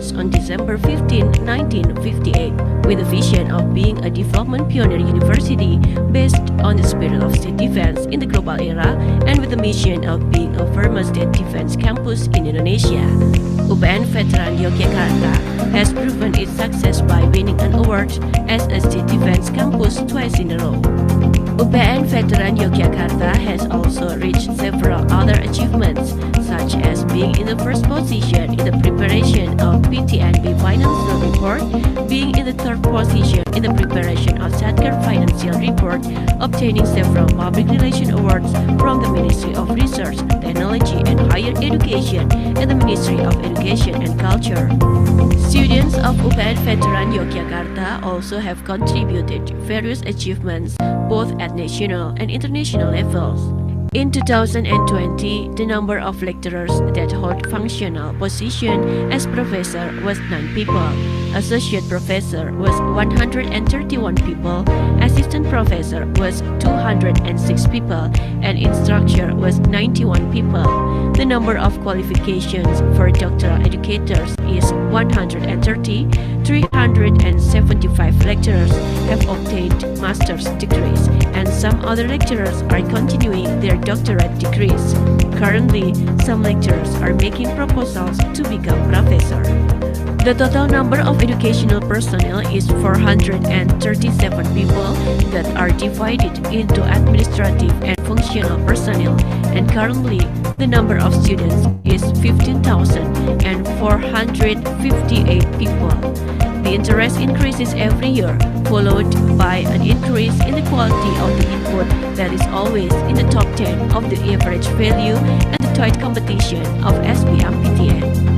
Universitas on December 15, 1958, with a vision of being a development pioneer university based on the spirit of state defense in the global era and with the mission of being a first state defense campus in Indonesia. UPN Veteran Yogyakarta has proven its success by winning an award as a state defense campus twice in a row. UPN Veteran Yogyakarta has also reached several other achievements, such as being in the first position in the preparation of PTNB Financial Report, being in the third position in the preparation of Satker Financial Report, obtaining several public relations awards from the Ministry of Research, Technology and Higher Education and the Ministry of Education and Culture. Students of UPN Veteran Yogyakarta also have contributed to various achievements both at national and international levels. In 2020, the number of lecturers that hold functional position as professor was 9 people, associate professor was 131 people, assistant professor was 206 people, and instructor was 91 people. The number of qualifications for doctoral educators is 130. 375 lecturers have obtained master's degrees, and some other lecturers are continuing their doctorate degrees. Currently, some lecturers are making proposals to become professor. The total number of educational personnel is 437 people that are divided into administrative and functional personnel, and currently the number of students is 15,458 people. The interest increases every year, followed by an increase in the quality of the input that is always in the top 10 of the average value and the tight competition of SBM-PTN.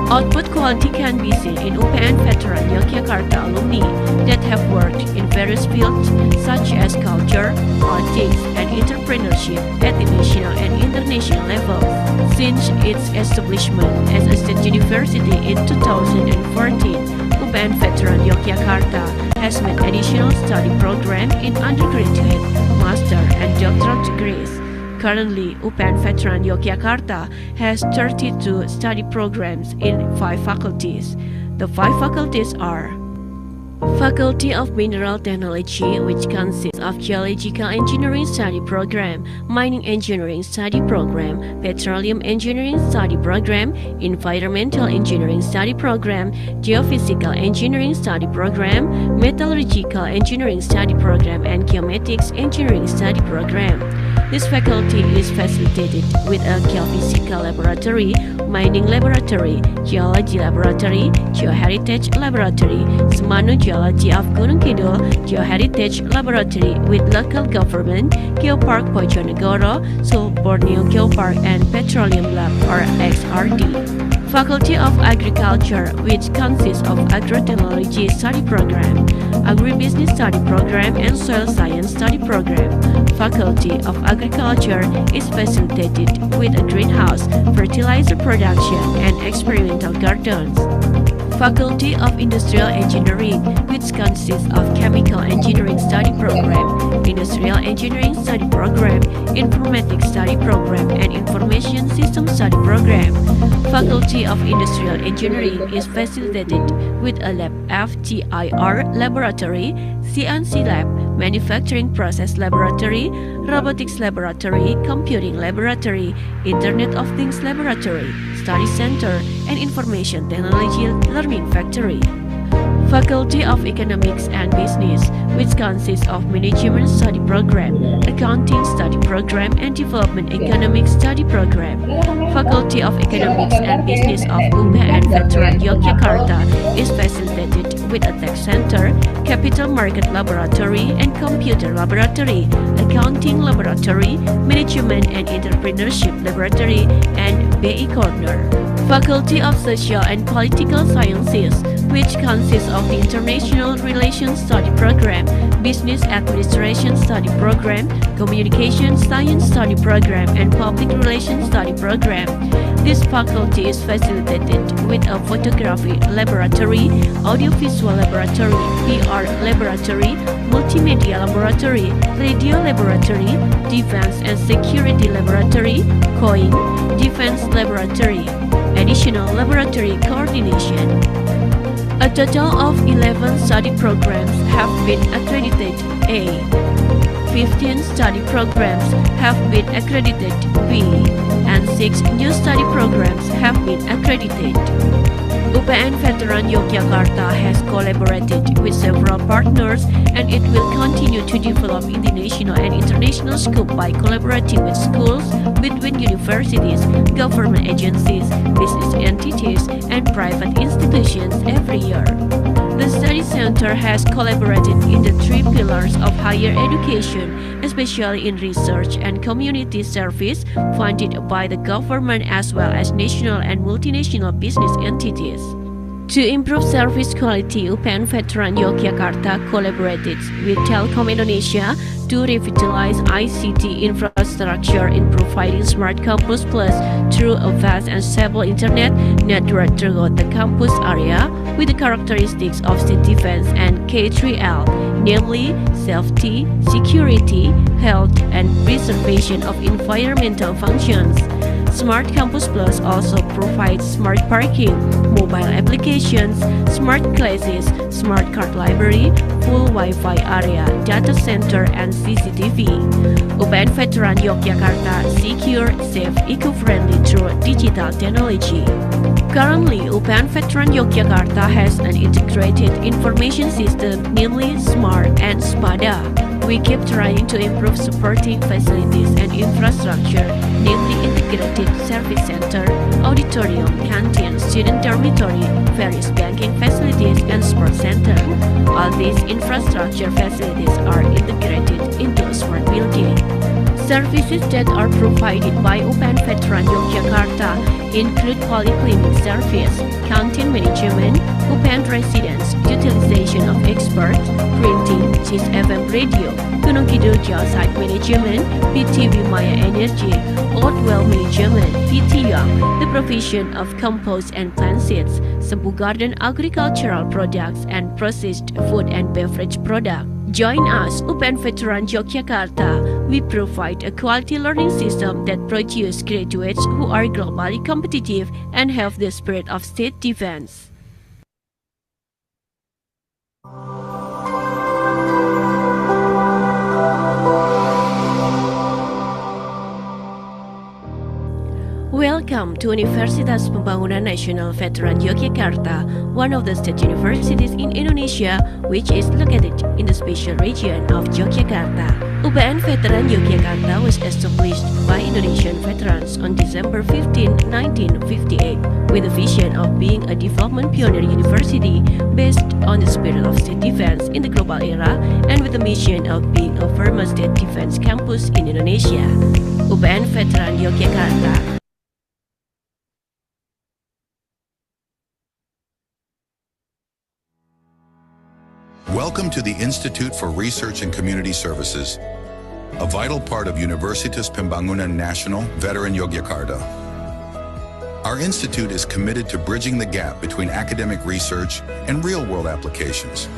Output quality can be seen in UPN Veteran Yogyakarta alumni that have worked in various fields such as culture, politics, and entrepreneurship at the national and international level. Since its establishment as a state university in 2014, UPN Veteran Yogyakarta has made additional study program in undergraduate, master, and doctoral degrees. Currently, UPN Veteran Yogyakarta has 32 study programs in 5 faculties. The 5 faculties are Faculty of Mineral Technology, which consists of Geological Engineering Study Program, Mining Engineering Study Program, Petroleum Engineering Study Program, Environmental Engineering Study Program, Geophysical Engineering Study Program, Metallurgical Engineering Study Program, and Geomatics Engineering Study Program. This faculty is facilitated with a geophysical laboratory, mining laboratory, geology laboratory, geoheritage laboratory, Semanu Geology of Gunung Kidul, geoheritage laboratory with local government, Geopark Bojonegoro, Seoul Borneo Geopark, and Petroleum Lab or XRD. Faculty of Agriculture, which consists of Agrotechnology Study Program, Agribusiness Study Program, and Soil Science Study Program. Faculty of Agriculture is facilitated with a greenhouse, fertilizer production, and experimental gardens. Faculty of Industrial Engineering, which consists of Chemical Engineering Study Program, Industrial Engineering Study Program, Informatics Study Program, and Information System Study Program. Faculty of Industrial Engineering is facilitated with a lab FTIR Laboratory, CNC Lab, Manufacturing Process Laboratory, Robotics Laboratory, Computing Laboratory, Internet of Things Laboratory, Study Center, and Information Technology Learning Factory. Faculty of Economics and Business, which consists of Management Study Program, Accounting Study Program, and Development Economics Study Program. Faculty of Economics and Business of UPN Veteran Yogyakarta is facilitated with a Tech Center, Capital Market Laboratory, and Computer Laboratory, Accounting Laboratory, Management and Entrepreneurship Laboratory, and BI Corner. Faculty of Social and Political Sciences, which consists of the International Relations Study Program, Business Administration Study Program, Communication Science Study Program, and Public Relations Study Program. This faculty is facilitated with a Photography Laboratory, Audiovisual Laboratory, PR Laboratory, Multimedia Laboratory, Radio Laboratory, Defense and Security Laboratory, COIN, Defense Laboratory, additional laboratory coordination. A total of 11 study programs have been accredited A, 15 study programs have been accredited B, and 6 new study programs have been accredited. UPN Veteran Yogyakarta has collaborated with several partners, and it will continue to develop in the national and international scope by collaborating with schools, between universities, government agencies, business entities, and private institutions every year. The study center has collaborated in the 3 pillars of higher education, especially in research and community service, funded by the government as well as national and multinational business entities. To improve service quality, UPN Veteran Yogyakarta collaborated with Telkom Indonesia to revitalize ICT infrastructure in providing Smart Campus Plus through a fast and stable internet network throughout the campus area with the characteristics of state defense and K3L, namely safety, security, health, and preservation of environmental functions. Smart Campus Plus also provides smart parking, mobile applications, smart classes, smart card library, full Wi-Fi area, data center, and CCTV. UPN Veteran Yogyakarta secure, safe, eco-friendly through digital technology. Currently, UPN Veteran Yogyakarta has an integrated information system, namely SMART and SPADA. We keep trying to improve supporting facilities and infrastructure, namely integrated service center, auditorium, canteen, student dormitory, various banking facilities, and sports center. All these infrastructure facilities are integrated into a smart building. Services that are provided by UPN Veteran Yogyakarta include polyclinic service, canteen management, UPN residence, utilization of experts, printing, GIS FM radio, Gunung Kidul Jawa site management, PTV Maya Energy, Old Well management, PT Young, the provision of compost and plant seeds, Sempu Garden agricultural products, and processed food and beverage products. Join us, UPN Veteran Yogyakarta. We provide a quality learning system that produces graduates who are globally competitive and have the spirit of state defense. Welcome to Universitas Pembangunan Nasional Veteran Yogyakarta, one of the state universities in Indonesia, which is located in the special region of Yogyakarta. UPN Veteran Yogyakarta was established by Indonesian veterans on December 15, 1958, with a vision of being a development pioneer university based on the spirit of state defense in the global era and with the mission of being a firm state defense campus in Indonesia. UPN Veteran Yogyakarta. Welcome to the Institute for Research and Community Services, a vital part of Universitas Pembangunan Nasional, Veteran Yogyakarta. Our institute is committed to bridging the gap between academic research and real-world applications.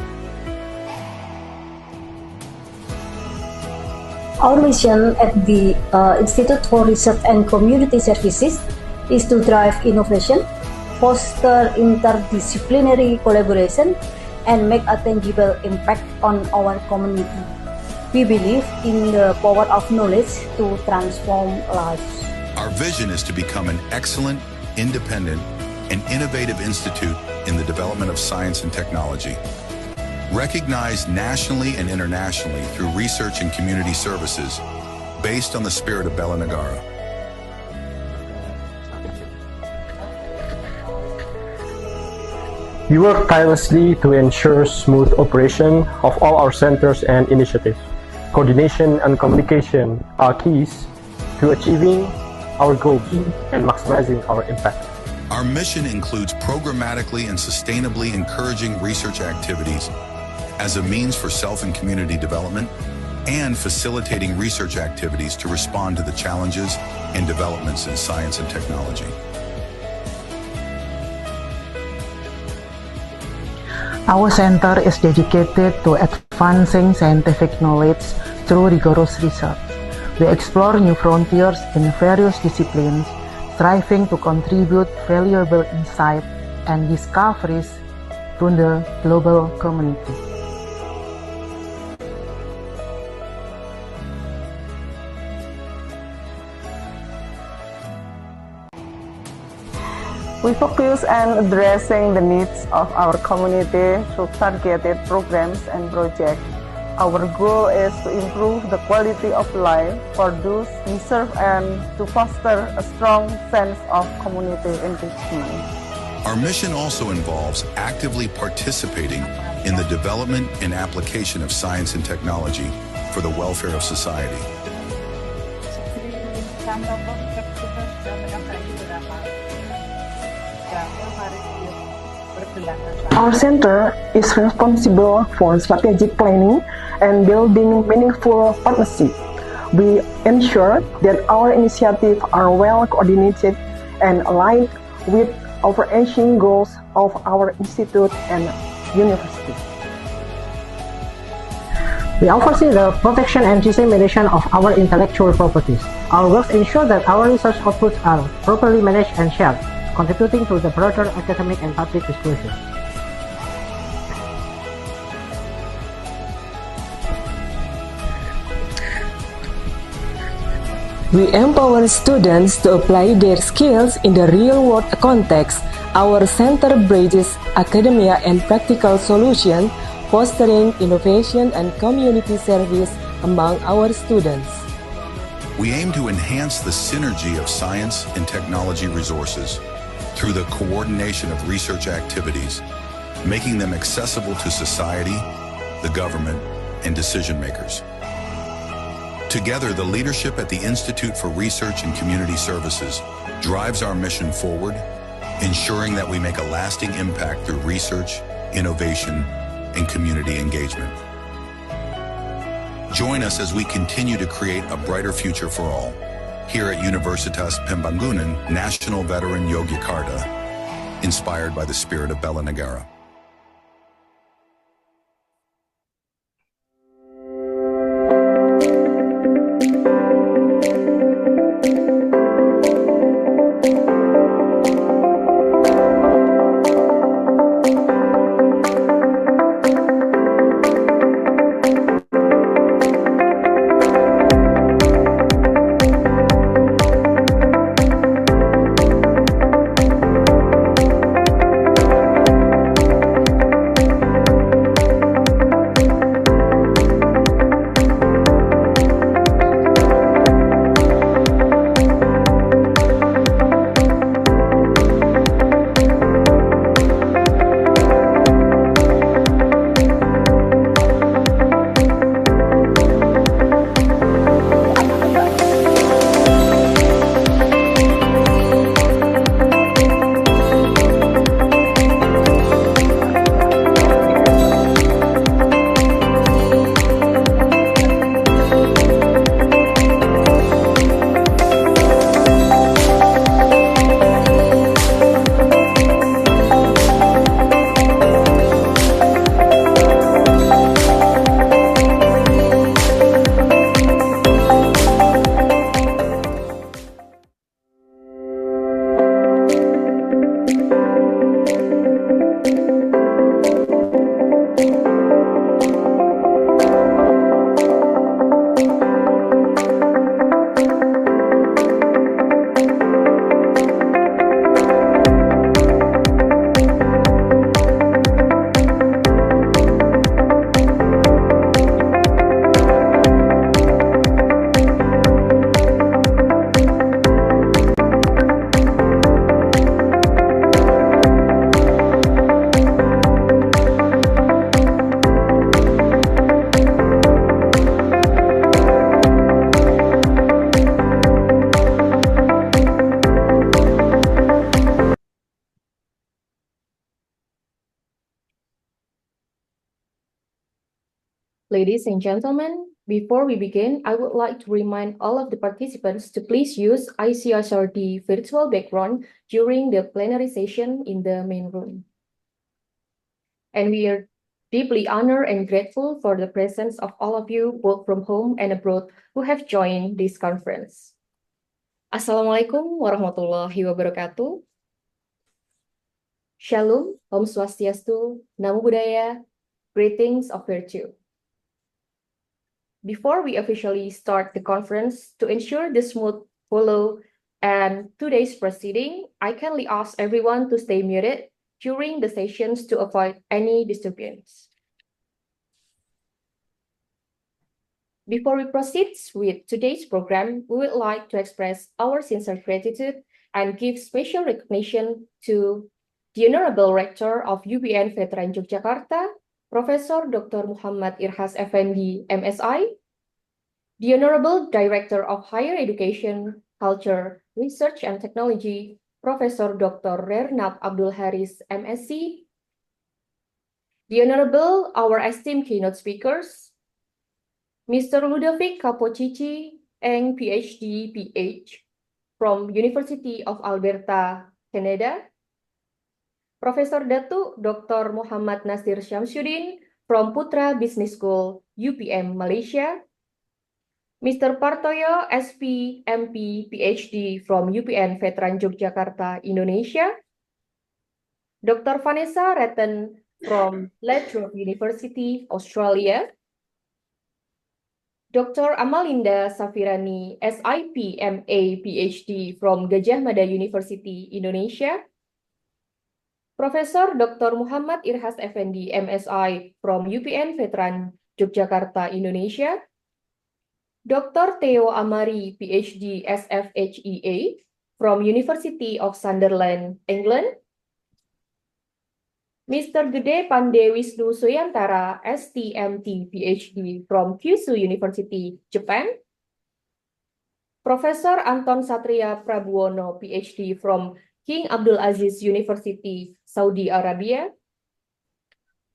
Our mission at the Institute for Research and Community Services is to drive innovation, foster interdisciplinary collaboration, and make a tangible impact on our community. We believe in the power of knowledge to transform lives. Our vision is to become an excellent, independent, and innovative institute in the development of science and technology. Recognized nationally and internationally through research and community services based on the spirit of Bela Negara. We work tirelessly to ensure smooth operation of all our centers and initiatives. Coordination and communication are keys to achieving our goals and maximizing our impact. Our mission includes programmatically and sustainably encouraging research activities as a means for self and community development and facilitating research activities to respond to the challenges and developments in science and technology. Our center is dedicated to advancing scientific knowledge through rigorous research. We explore new frontiers in various disciplines striving to contribute valuable insight and discoveries to the global community. We focus on addressing the needs of our community through targeted programs and projects. Our goal is to improve the quality of life for those we serve and to foster a strong sense of community engagement. Our mission also involves actively participating in the development and application of science and technology for the welfare of society. Our center is responsible for strategic planning and building meaningful partnerships. We ensure that our initiatives are well coordinated and aligned with overarching goals of our institute and university. We oversee the protection and dissemination of our intellectual properties. Our works ensure that our research outputs are properly managed and shared, contributing to the broader academic and public disclosure. We empower students to apply their skills in the real-world context. Our center bridges academia and practical solutions, fostering innovation and community service among our students. We aim to enhance the synergy of science and technology resources through the coordination of research activities, making them accessible to society, the government, and decision makers. Together, the leadership at the Institute for Research and Community Services drives our mission forward, ensuring that we make a lasting impact through research, innovation, and community engagement. Join us as we continue to create a brighter future for all, here at Universitas Pembangunan, National Veteran Yogyakarta, inspired by the spirit of Bela Negara. Ladies and gentlemen, before we begin, I would like to remind all of the participants to please use ICSRD virtual background during the plenary session in the main room. And we are deeply honored and grateful for the presence of all of you, both from home and abroad, who have joined this conference. Assalamualaikum warahmatullahi wabarakatuh. Shalom, Om Swastiastu, Namo Buddhaya, greetings of virtue. Before we officially start the conference, to ensure the smooth flow and today's proceeding, I kindly ask everyone to stay muted during the sessions to avoid any disturbance. Before we proceed with today's program, we would like to express our sincere gratitude and give special recognition to the Honorable Rector of UPN Veteran Yogyakarta, Professor Dr. Muhammad Irhas Effendi, MSI, the Honorable Director of Higher Education, Culture, Research and Technology, Professor Dr. Rernab Abdul Haris, MSc, the Honorable, our esteemed keynote speakers, Mr. Ludovic Capocici, Eng, PhD, PH, from University of Alberta, Canada, Professor Datuk Dr. Muhammad Nasir Syamsuddin from Putra Business School, UPM, Malaysia, Mr. Partoyo, SP, MP, PhD from UPN Veteran Yogyakarta, Indonesia, Dr. Vanessa Retten from Latrobe University, Australia, Dr. Amalinda Safirani, SIP, MA, PhD from Gajah Mada University, Indonesia, Profesor Dr. Muhammad Irhas Effendi, MSI from UPN Veteran Yogyakarta, Indonesia, Dr. Theo Amari, PhD, SFHEA from University of Sunderland, England, Mr. Gede Pande Wisnu Suyantara, STMT, PhD from Kyushu University, Japan, Professor Anton Satria Prabuwono, PhD from King Abdul Aziz University, Saudi Arabia,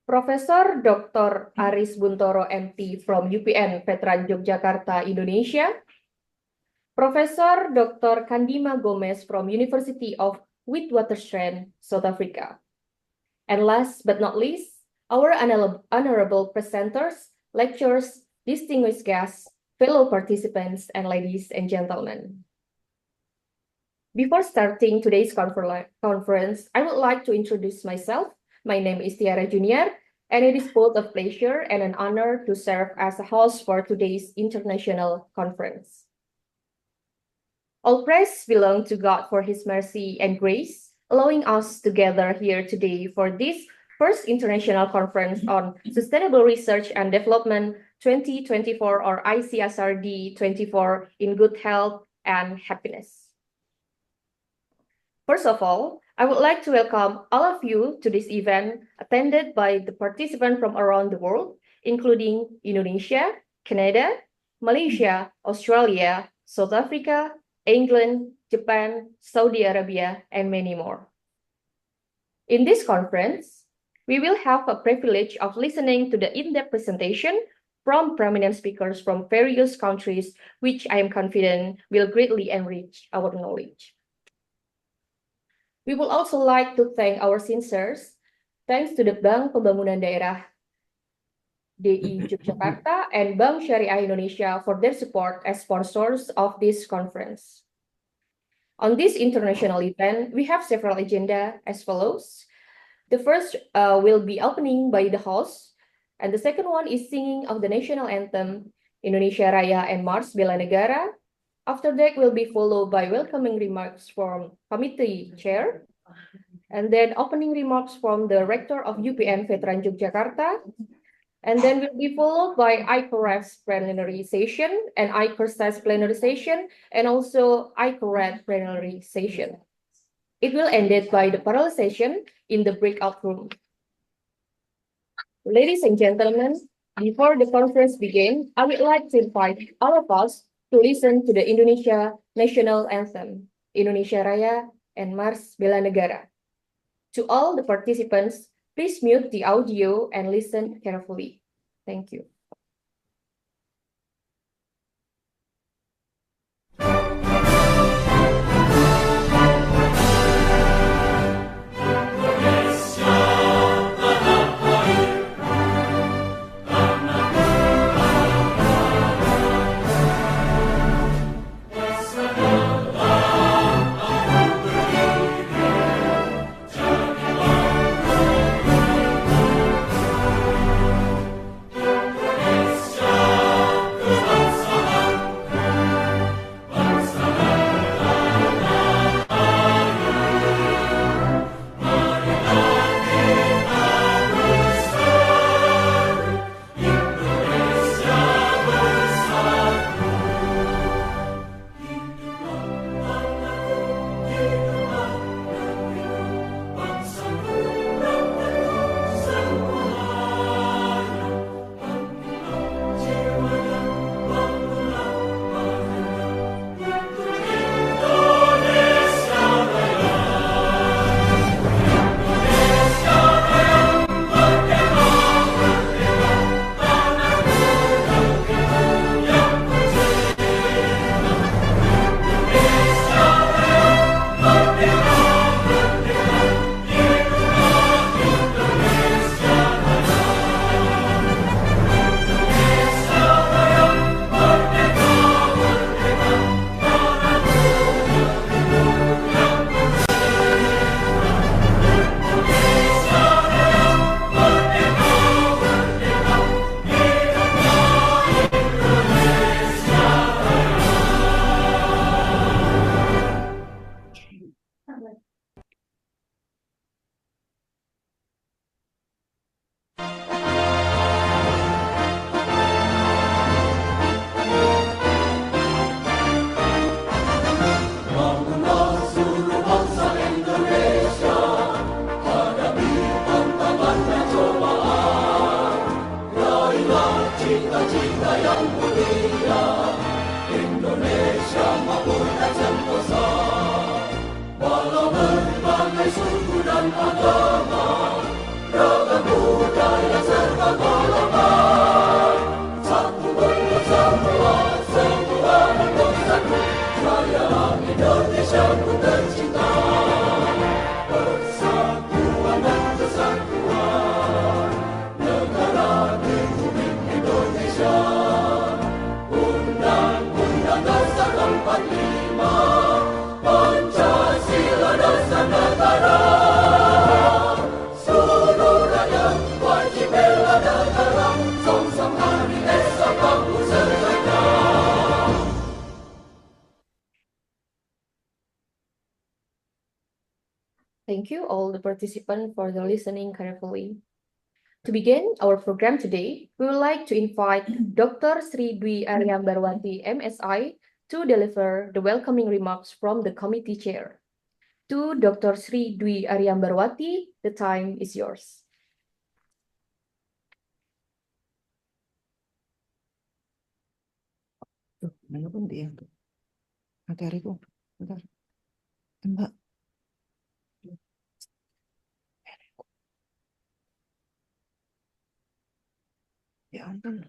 Professor Dr. Aris Buntoro, MT from UPN Veteran Yogyakarta, Indonesia, Professor Dr. Kandima Gomez from University of Witwatersrand, South Africa. And last but not least, our honorable presenters, lecturers, distinguished guests, fellow participants, and ladies and gentlemen. Before starting today's conference, I would like to introduce myself. My name is Tiara Junior, and it is both a pleasure and an honor to serve as a host for today's international conference. All praise belongs to God for His mercy and grace, allowing us to gather here today for this first international conference on Sustainable Research and Development 2024 or ICSRD 24 in good health and happiness. First of all, I would like to welcome all of you to this event attended by the participants from around the world, including Indonesia, Canada, Malaysia, Australia, South Africa, England, Japan, Saudi Arabia, and many more. In this conference, we will have a privilege of listening to the in-depth presentation from prominent speakers from various countries, which I am confident will greatly enrich our knowledge. We would also like to thank our sincere thanks to the Bank Pembangunan Daerah DI Yogyakarta and Bank Syariah Indonesia for their support as sponsors of this conference. On this international event, we have several agenda as follows. The first will be opening by the host, and the second one is singing of the national anthem, Indonesia Raya and Mars Bela Negara. After that will be followed by welcoming remarks from committee chair, and then opening remarks from the rector of UPN Veteran Yogyakarta, and then will be followed by ICORES plenary session and ICORSAS plenary session, and also ICORED plenary session. It will end by the parallel session in the breakout room. Ladies and gentlemen, before the conference begins, I would like to invite all of us to listen to the Indonesia national anthem, Indonesia Raya and Mars Bela Negara. To all the participants, please mute the audio and listen carefully. Thank you. Bersama thank you all the participants for the listening carefully. To begin our program today, we would like to invite Dr. Sri Dwi Aryambarwati, MSI, to deliver the welcoming remarks from the committee chair. To Dr. Sri Dwi Aryambarwati, the time is yours. Mana pun dia tuh. Materiku. Bentar. Mbak. Ya ampun.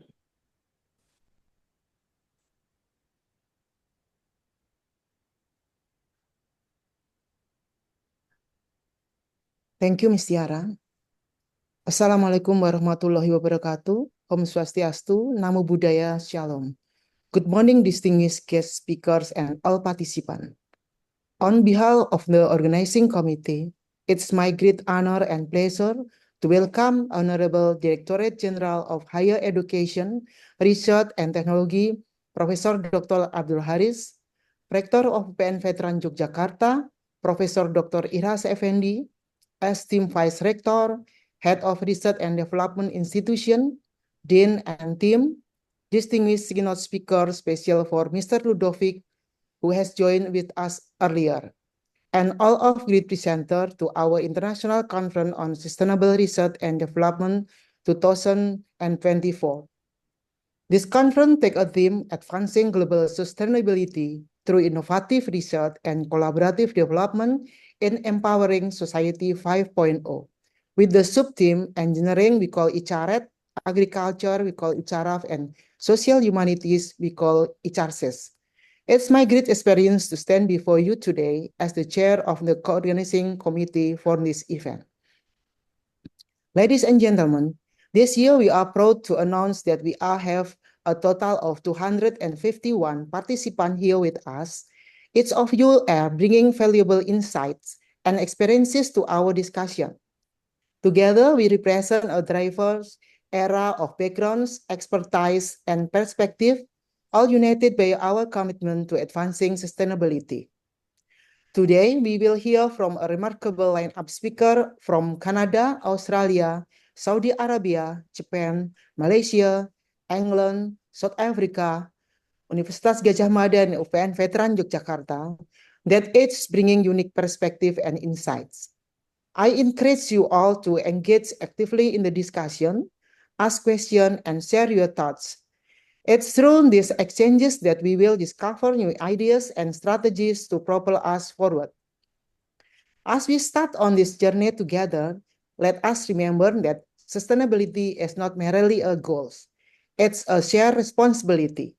Thank you, Miss Tiara. Assalamualaikum warahmatullahi wabarakatuh. Om Swastiastu, Namo Buddhaya, Shalom. Good morning, distinguished guest speakers and all participants. On behalf of the organizing committee, it's my great honor and pleasure to welcome Honorable Directorate General of Higher Education, Research and Technology, Professor Dr. Abdul Haris, Rector of PN Veteran Yogyakarta, Professor Dr. Iras Effendi, esteemed Vice Rector, Head of Research and Development Institution, Dean and team, distinguished keynote speaker special for Mr. Ludovic, who has joined with us earlier, and all of great presenter to our International Conference on Sustainable Research and Development 2024. This conference takes a theme advancing global sustainability through innovative research and collaborative development in empowering society 5.0. With the sub-theme engineering, we call ICARET, agriculture, we call ICARAF, and social humanities, we call ICARSES. It's my great experience to stand before you today as the chair of the coordinating committee for this event. Ladies and gentlemen, this year we are proud to announce that we have a total of 251 participants here with us. Each of you are bringing valuable insights and experiences to our discussion. Together, we represent a diverse era of backgrounds, expertise, and perspective, all united by our commitment to advancing sustainability. Today, we will hear from a remarkable lineup speaker from Canada, Australia, Saudi Arabia, Japan, Malaysia, England, South Africa, Universitas Gadjah Mada, and UPN Veteran Yogyakarta, that each bringing unique perspective and insights. I encourage you all to engage actively in the discussion, ask questions, and share your thoughts. It's through these exchanges that we will discover new ideas and strategies to propel us forward. As we start on this journey together, let us remember that sustainability is not merely a goal. It's a shared responsibility.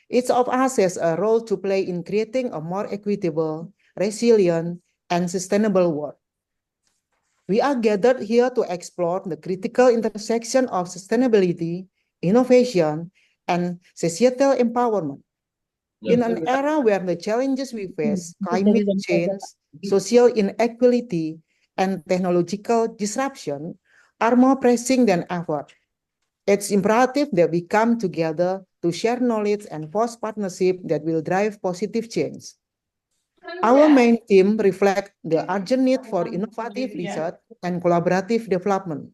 Each of us has a role to play in creating a more equitable, resilient, and sustainable world. We are gathered here to explore the critical intersection of sustainability, innovation, and societal empowerment. In an era where the challenges we face, climate change, social inequality, and technological disruption, are more pressing than ever. It's imperative that we come together to share knowledge and forge partnership that will drive positive change. Our main theme reflects the urgent need for innovative research and collaborative development.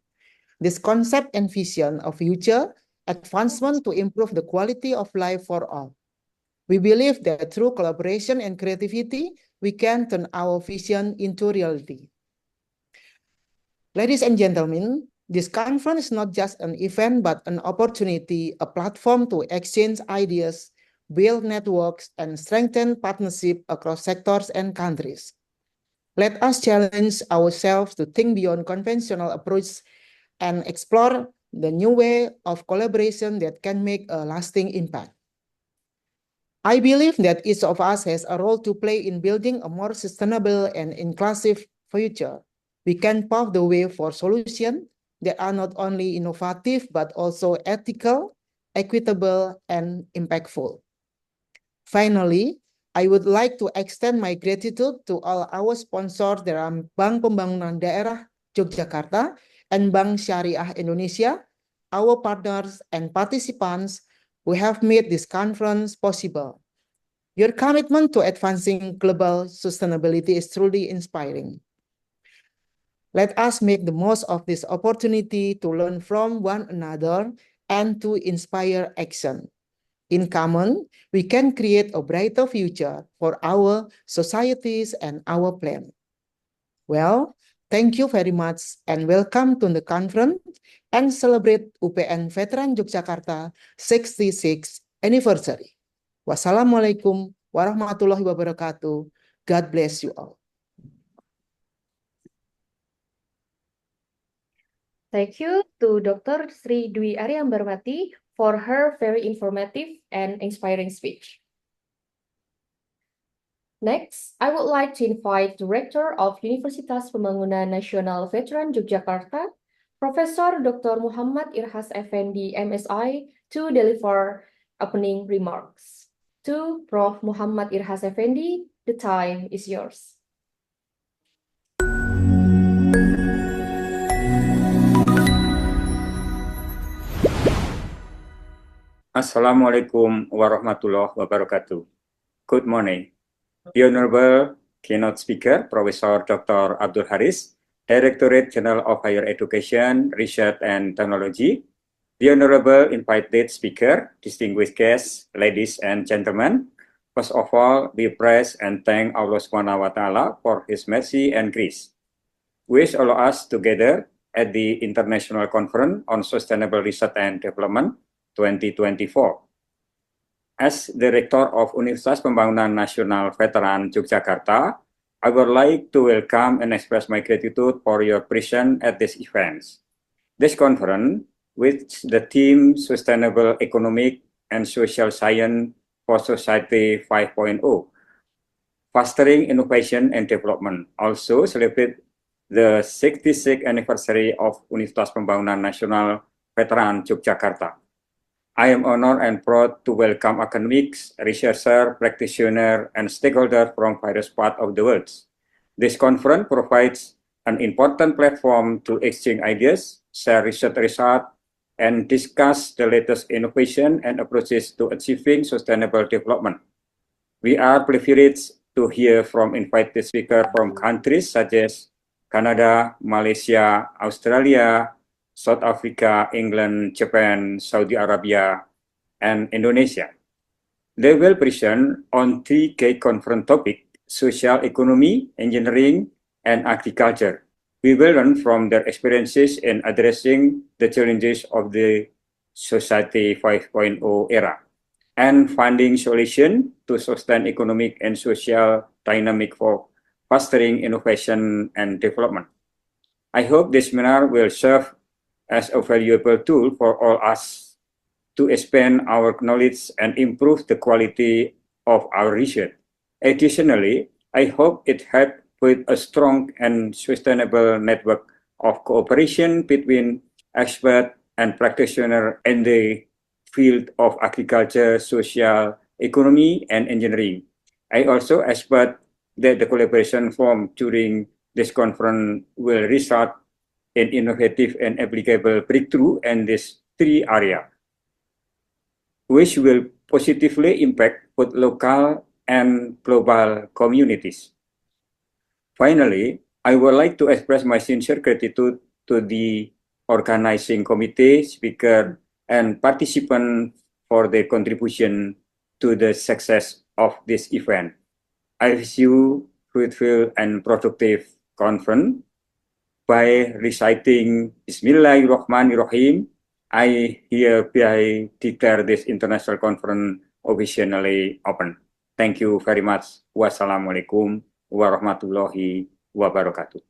This concept and vision of future advancement to improve the quality of life for all. We believe that through collaboration and creativity, we can turn our vision into reality. Ladies and gentlemen, this conference is not just an event, but an opportunity, a platform to exchange ideas, build networks, and strengthen partnership across sectors and countries. Let us challenge ourselves to think beyond conventional approaches and explore the new way of collaboration that can make a lasting impact. I believe that each of us has a role to play in building a more sustainable and inclusive future. We can pave the way for solutions that are not only innovative, but also ethical, equitable, and impactful. Finally, I would like to extend my gratitude to all our sponsors that are Bank Pembangunan Daerah Yogyakarta and Bank Syariah Indonesia, our partners and participants who have made this conference possible. Your commitment to advancing global sustainability is truly inspiring. Let us make the most of this opportunity to learn from one another and to inspire action. In common, we can create a brighter future for our societies and our planet. Well, thank you very much and welcome to the conference and celebrate UPN Veteran Yogyakarta 66th anniversary. Wassalamualaikum warahmatullahi wabarakatuh. God bless you all. Thank you to Dr. Sri Dwi Aryambarwati for her very informative and inspiring speech. Next, I would like to invite Director of Universitas Pembangunan Nasional Veteran Yogyakarta, Professor Dr. Muhammad Irhas Effendi, MSI, to deliver opening remarks. To Prof. Muhammad Irhas Effendi, the time is yours. Assalamualaikum warahmatullahi wabarakatuh. Good morning. The Honorable Keynote Speaker, Professor Dr. Abdul Haris, Directorate General of Higher Education, Research and Technology, the Honorable Invited Speaker, distinguished guests, ladies and gentlemen, first of all, we praise and thank Allah Subhanahu wa Ta'ala for His mercy and grace, which allow us together at the International Conference on Sustainable Research and Development 2024. As Director of Universitas Pembangunan Nasional Veteran Yogyakarta, I would like to welcome and express my gratitude for your presence at this event. This conference, with the theme Sustainable Economic and Social Science for Society 5.0, Fostering Innovation and Development, also celebrate the 66th anniversary of Universitas Pembangunan Nasional Veteran Yogyakarta. I am honored and proud to welcome academics, researchers, practitioners, and stakeholders from various parts of the world. This conference provides an important platform to exchange ideas, share research results, and discuss the latest innovation and approaches to achieving sustainable development. We are privileged to hear from invited speakers from countries such as Canada, Malaysia, Australia, South Africa, England, Japan, Saudi Arabia, and Indonesia. They will present on three key conference topics: social economy, engineering, and agriculture. We will learn from their experiences in addressing the challenges of the Society 5.0 era and finding solutions to sustain economic and social dynamic for fostering innovation and development. I hope this seminar will serve as a valuable tool for all us to expand our knowledge and improve the quality of our research. Additionally, I hope it helps build a strong and sustainable network of cooperation between experts and practitioners in the field of agriculture, social economy, and engineering. I also expect that the collaboration formed during this conference will result in innovative and applicable breakthrough in these three areas, which will positively impact both local and global communities. Finally, I would like to express my sincere gratitude to the organizing committee, speaker, and participants for their contribution to the success of this event. I wish you fruitful and productive conference. By reciting Bismillahirrahmanirrahim, I hereby declare this international conference officially open. Thank you very much. Wassalamualaikum warahmatullahi wabarakatuh.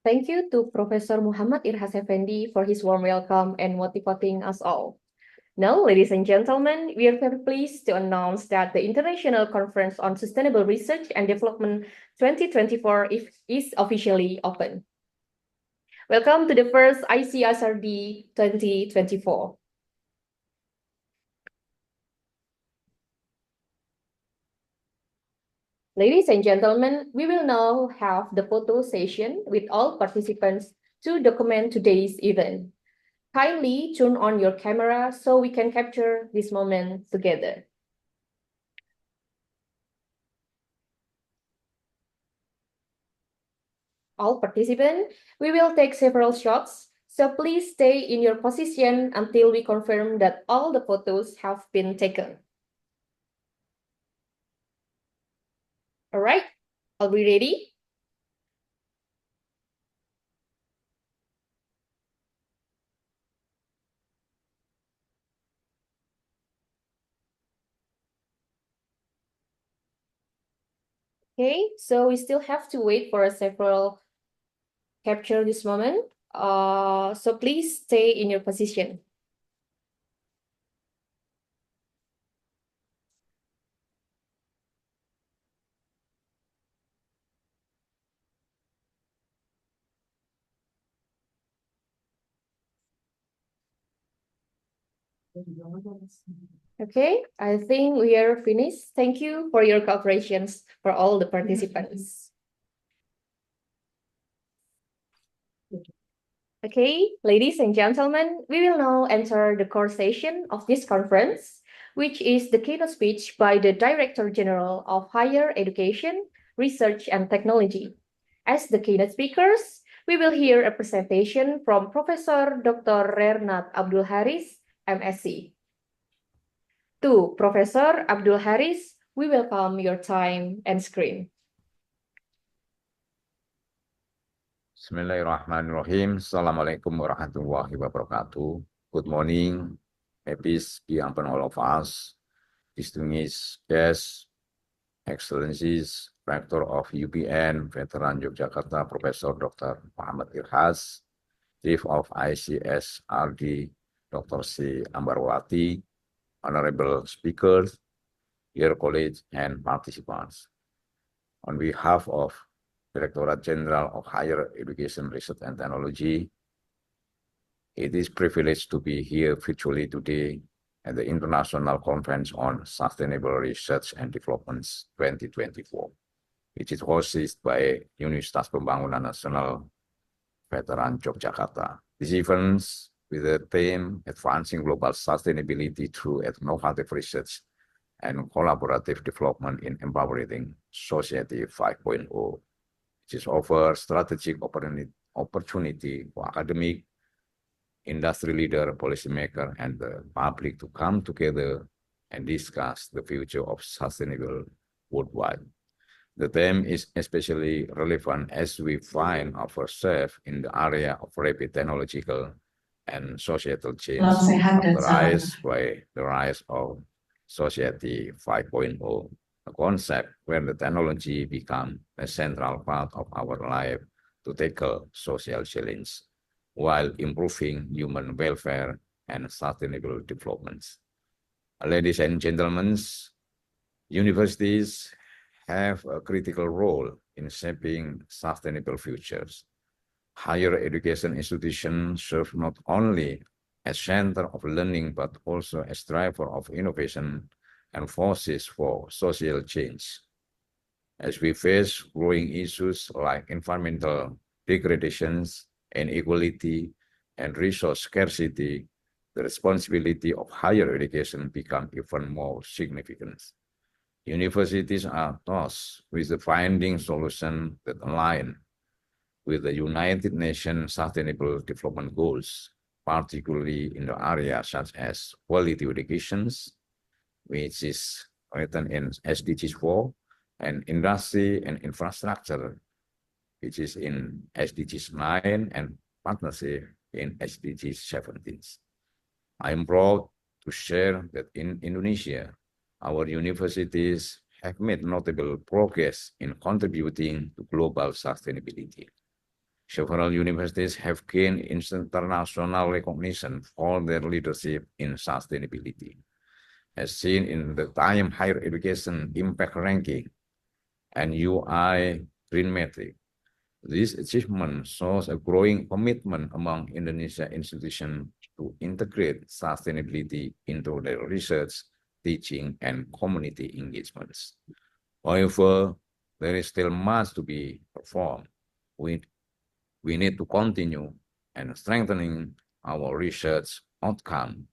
Thank you to Professor Muhammad Irhas Effendi for his warm welcome and motivating us all. Now, ladies and gentlemen, we are very pleased to announce that the International Conference on Sustainable Research and Development 2024 is officially open. Welcome to the first ICSRD 2024. Ladies and gentlemen, we will now have the photo session with all participants to document today's event. Kindly turn on your camera so we can capture this moment together. all participants, we will take several shots, so please stay in your position until we confirm that all the photos have been taken. All right, are we ready? Okay, so we still have to wait for several capture this moment. So please stay in your position. Okay, I think we are finished. Thank you for your cooperations for all the participants. Okay, ladies and gentlemen, we will now enter the core session of this conference, which is the keynote speech by the Director General of Higher Education, Research and Technology. As the keynote speakers, we will hear a presentation from Professor Dr. Rernat Abdul Haris, MSc. To Professor Abdul Haris, we welcome your time and screen. Bismillahirrahmanirrahim. Assalamualaikum warahmatullahi wabarakatuh. Good morning. May peace be upon all of us. Distinguished guests, Excellencies, Rector of UPN, Veteran Yogyakarta, Professor Dr. Muhammad Irhas, Chief of ICSRD, Dr. C. Ambarwati, Honorable Speakers, dear colleagues and participants. On behalf of Directorate General of Higher Education, Research and Technology, it is a privilege to be here virtually today at the International Conference on Sustainable Research and Developments 2024, which is hosted by Universitas Pembangunan Nasional, Veteran Yogyakarta. This event with the theme Advancing Global Sustainability Through Innovative Research and Collaborative Development in Empowering Society 5.0. Which offers strategic opportunity for academic, industry leader, policymaker, and the public to come together and discuss the future of sustainable worldwide. The theme is especially relevant as we find ourselves in the area of rapid technological and societal change, characterized by the rise of Society 5.0. A concept where the technology becomes a central part of our life to tackle social challenge while improving human welfare and sustainable developments. Ladies and gentlemen, universities have a critical role in shaping sustainable futures. Higher education institutions serve not only as center of learning but also as driver of innovation and forces for social change. As we face growing issues like environmental degradations, inequality, and resource scarcity, the responsibility of higher education becomes even more significant. Universities are tasked with finding solutions that align with the United Nations Sustainable Development Goals, particularly in the areas such as quality education, which is written in SDGs 4, and industry and infrastructure, which is in SDGs 9, and partnership in SDGs 17. I am proud to share that in Indonesia, our universities have made notable progress in contributing to global sustainability. Several universities have gained international recognition for their leadership in sustainability, as seen in the Time Higher Education Impact Ranking and UI Green Metric. This achievement shows a growing commitment among Indonesian institutions to integrate sustainability into their research, teaching, and community engagements. However, there is still much to be performed. We need to continue and strengthening our research outcome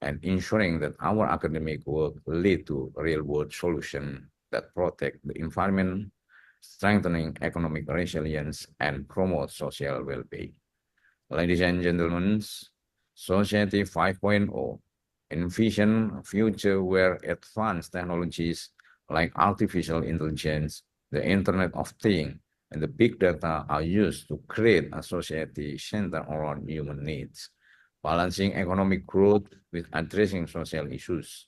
and ensuring that our academic work lead to real-world solutions that protect the environment, strengthening economic resilience, and promote social well-being. Ladies and gentlemen, Society 5.0 envision a future where advanced technologies like artificial intelligence, the Internet of Things, and the big data are used to create a society centered around human needs, balancing economic growth with addressing social issues.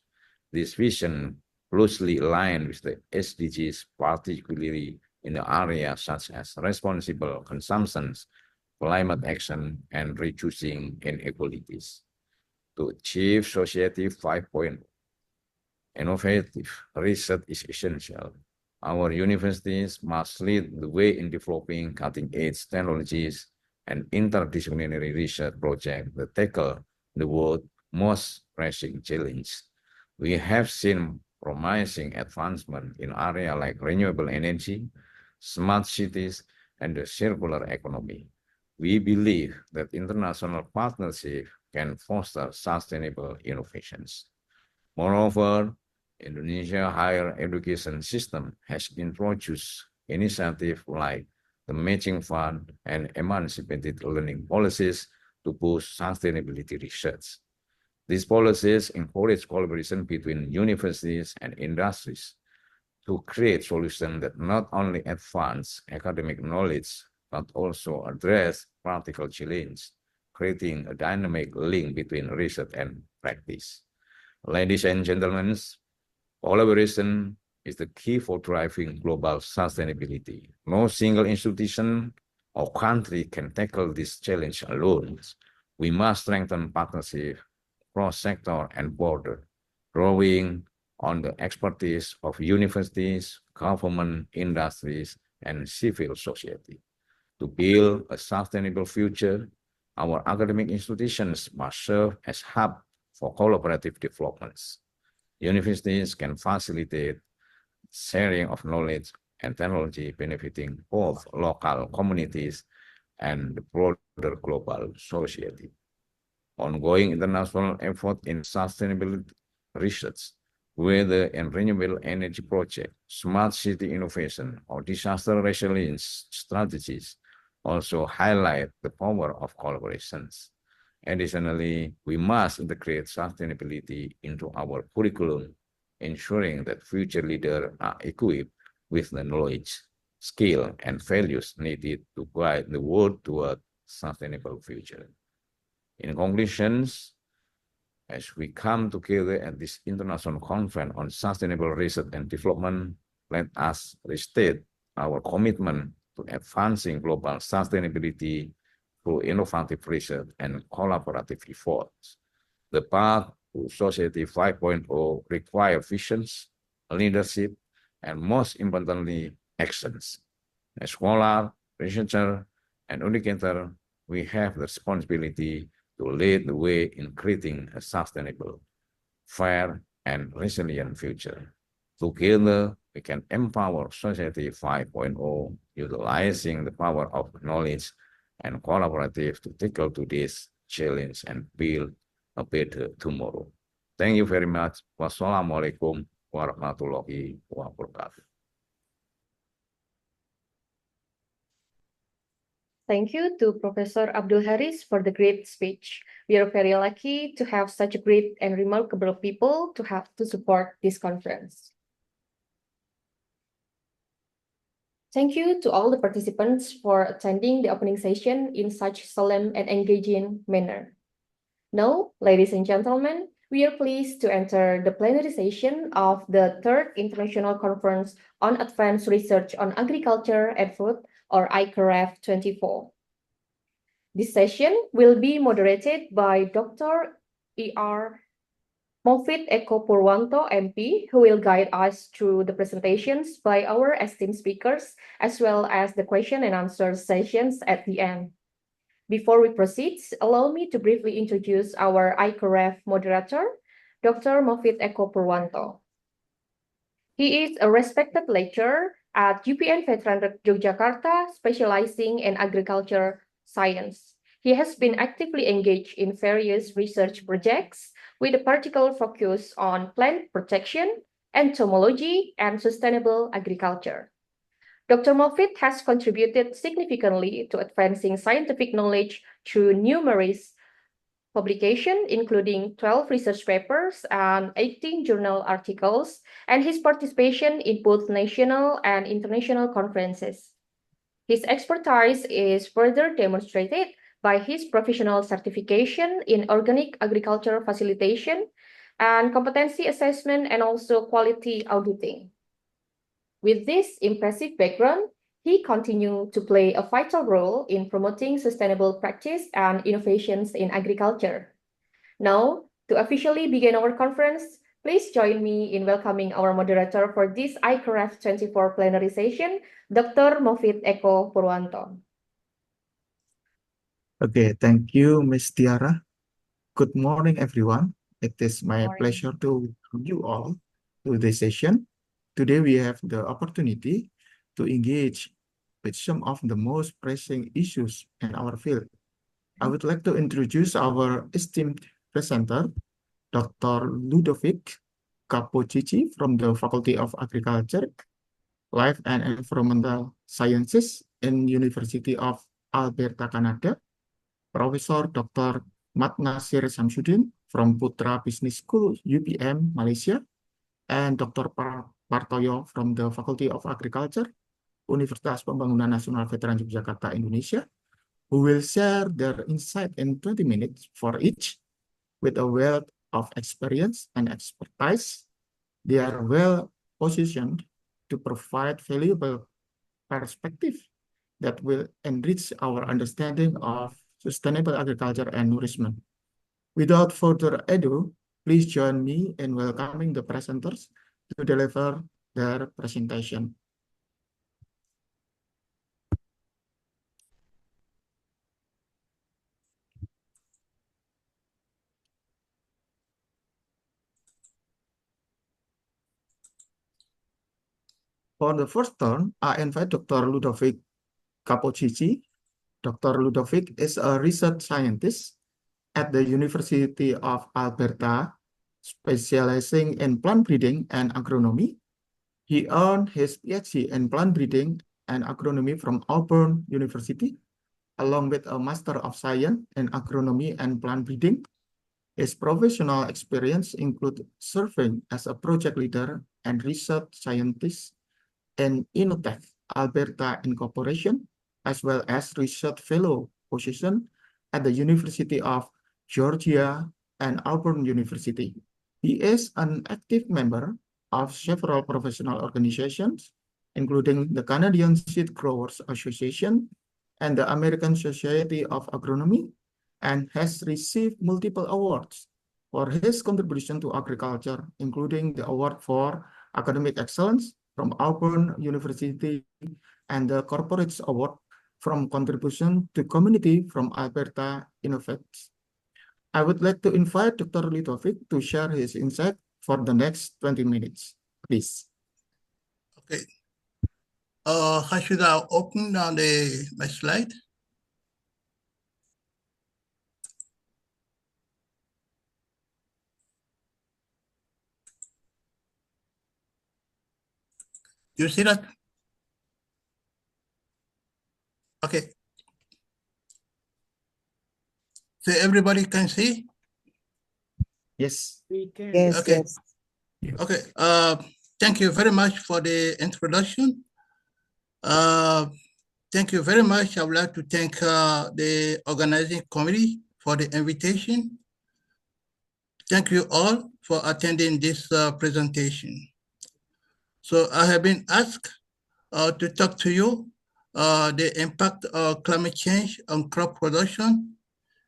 This vision closely aligned with the SDGs, particularly in the areas such as responsible consumption, climate action, and reducing inequalities. To achieve Society 5.0, innovative research is essential. Our universities must lead the way in developing cutting-edge technologies and interdisciplinary research projects that tackle the world's most pressing challenges. We have seen promising advancement in areas like renewable energy, smart cities, and the circular economy. We believe that international partnership can foster sustainable innovations. Moreover, Indonesia higher education system has introduced initiatives like the matching fund and emancipated learning policies to boost sustainability research. These policies encourage collaboration between universities and industries to create solutions that not only advance academic knowledge, but also address practical challenges, creating a dynamic link between research and practice. Ladies and gentlemen, collaboration is the key for driving global sustainability. No single institution or country can tackle this challenge alone. We must strengthen partnership across sector and border, drawing on the expertise of universities, government, industries, and civil society. To build a sustainable future, our academic institutions must serve as hubs for collaborative developments. Universities can facilitate sharing of knowledge and technology benefiting both local communities and the broader global society. Ongoing international effort in sustainable research, whether in renewable energy project, smart city innovation, or disaster resilience strategies, also highlight the power of collaborations. Additionally, we must integrate sustainability into our curriculum, ensuring that future leaders are equipped with the knowledge, skill, and values needed to guide the world toward a sustainable future. In conclusions, as we come together at this international conference on sustainable research and development, let us restate our commitment to advancing global sustainability through innovative research and collaborative efforts. The path to Society 5.0 requires visions, leadership, and most importantly, actions. As scholar, researcher, and educator, we have the responsibility to lead the way in creating a sustainable, fair, and resilient future. Together, we can empower Society 5.0, utilizing the power of knowledge and collaborative to tackle today's challenge and build a better tomorrow. Thank you very much. Wassalamualaikum warahmatullahi wabarakatuh. Thank you to Professor Abdul Haris for the great speech. We are very lucky to have such great and remarkable people to have to support this conference. Thank you to all the participants for attending the opening session in such solemn and engaging manner. Now, ladies and gentlemen, we are pleased to enter the plenary session of the Third International Conference on Advanced Research on Agriculture and Food, or ICARF 24. This session will be moderated by Dr. E.R. Mofit Eko Purwanto, MP, who will guide us through the presentations by our esteemed speakers, as well as the question and answer sessions at the end. Before we proceed, allow me to briefly introduce our ICARF moderator, Dr. Mofit Eko Purwanto. He is a respected lecturer at UPN Veteran Yogyakarta, specializing in agriculture science. He has been actively engaged in various research projects with a particular focus on plant protection, entomology, and sustainable agriculture. Dr. Moffitt has contributed significantly to advancing scientific knowledge through numerous publications, including 12 research papers and 18 journal articles, and his participation in both national and international conferences. His expertise is further demonstrated by his professional certification in organic agriculture facilitation and competency assessment and also quality auditing. With this impressive background, he continued to play a vital role in promoting sustainable practice and innovations in agriculture. Now, to officially begin our conference, please join me in welcoming our moderator for this ICRAF 24 plenary session, Dr. Moffitt Eko Purwanto. Okay, thank you, Ms. Tiara. Good morning, everyone. It is my pleasure to welcome you all to this session. Today, we have the opportunity to engage with some of the most pressing issues in our field. I would like to introduce our esteemed presenter, Dr. Ludovic Capocicci from the Faculty of Agriculture, Life and Environmental Sciences in University of Alberta, Canada, Professor Dr. Mat Nasir Samsudin from Putra Business School, UPM, Malaysia, and Dr. Partoyo from the Faculty of Agriculture, Universitas Pembangunan Nasional Veteran Yogyakarta, Indonesia, who will share their insight in 20 minutes for each. With a wealth of experience and expertise, they are well positioned to provide valuable perspective that will enrich our understanding of sustainable agriculture and nourishment. Without further ado, please join me in welcoming the presenters to deliver their presentation. For the first turn, I invite Dr. Ludovic Capocicci. Dr. Ludovic is a research scientist at the University of Alberta, specializing in plant breeding and agronomy. He earned his PhD in plant breeding and agronomy from Auburn University, along with a Master of Science in agronomy and plant breeding. His professional experience includes serving as a project leader and research scientist in Innotech Alberta Incorporation, as well as research fellow position at the University of Georgia and Auburn University. He is an active member of several professional organizations, including the Canadian Seed Growers Association and the American Society of Agronomy, and has received multiple awards for his contribution to agriculture, including the Award for Academic Excellence from Auburn University and the Corporate Award from Contribution to Community from Alberta Innovates. I would like to invite Dr. Ludovic to share his insight for the next 20 minutes, please. Okay. How should I open my slide? You see that? Okay. So everybody can see? Yes. We can. Yes, okay. Yes. Okay. Thank you very much for the introduction. Thank you very much. I would like to thank the organizing committee for the invitation. Thank you all for attending this presentation. So I have been asked to talk to you the impact of climate change on crop production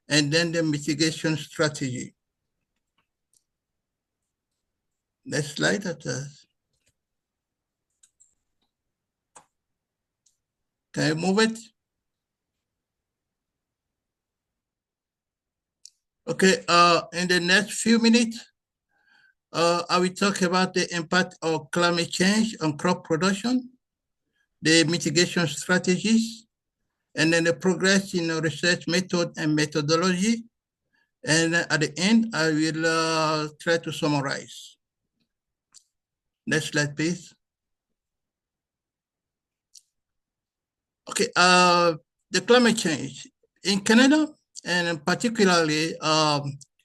and then the mitigation strategy. Next slide. Can you move it? Okay, in the next few minutes, I will talk about the impact of climate change on crop production, the mitigation strategies, and then the progress in research method and methodology. And at the end, I will try to summarize. Next slide, please. Okay, the climate change in Canada, and particularly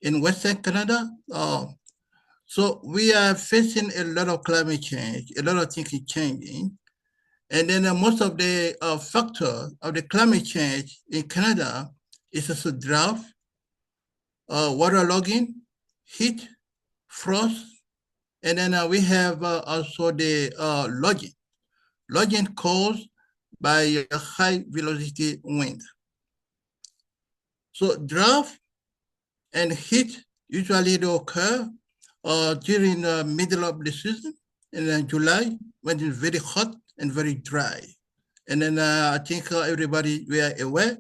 in Western Canada, so we are facing a lot of climate change, a lot of things is changing. And then most of the factor of the climate change in Canada is also drought, waterlogging, heat, frost, and then we have also the logging caused by a high velocity wind. So drought and heat usually they occur during the middle of the season in July when it's very hot and very dry. And then I think everybody we are aware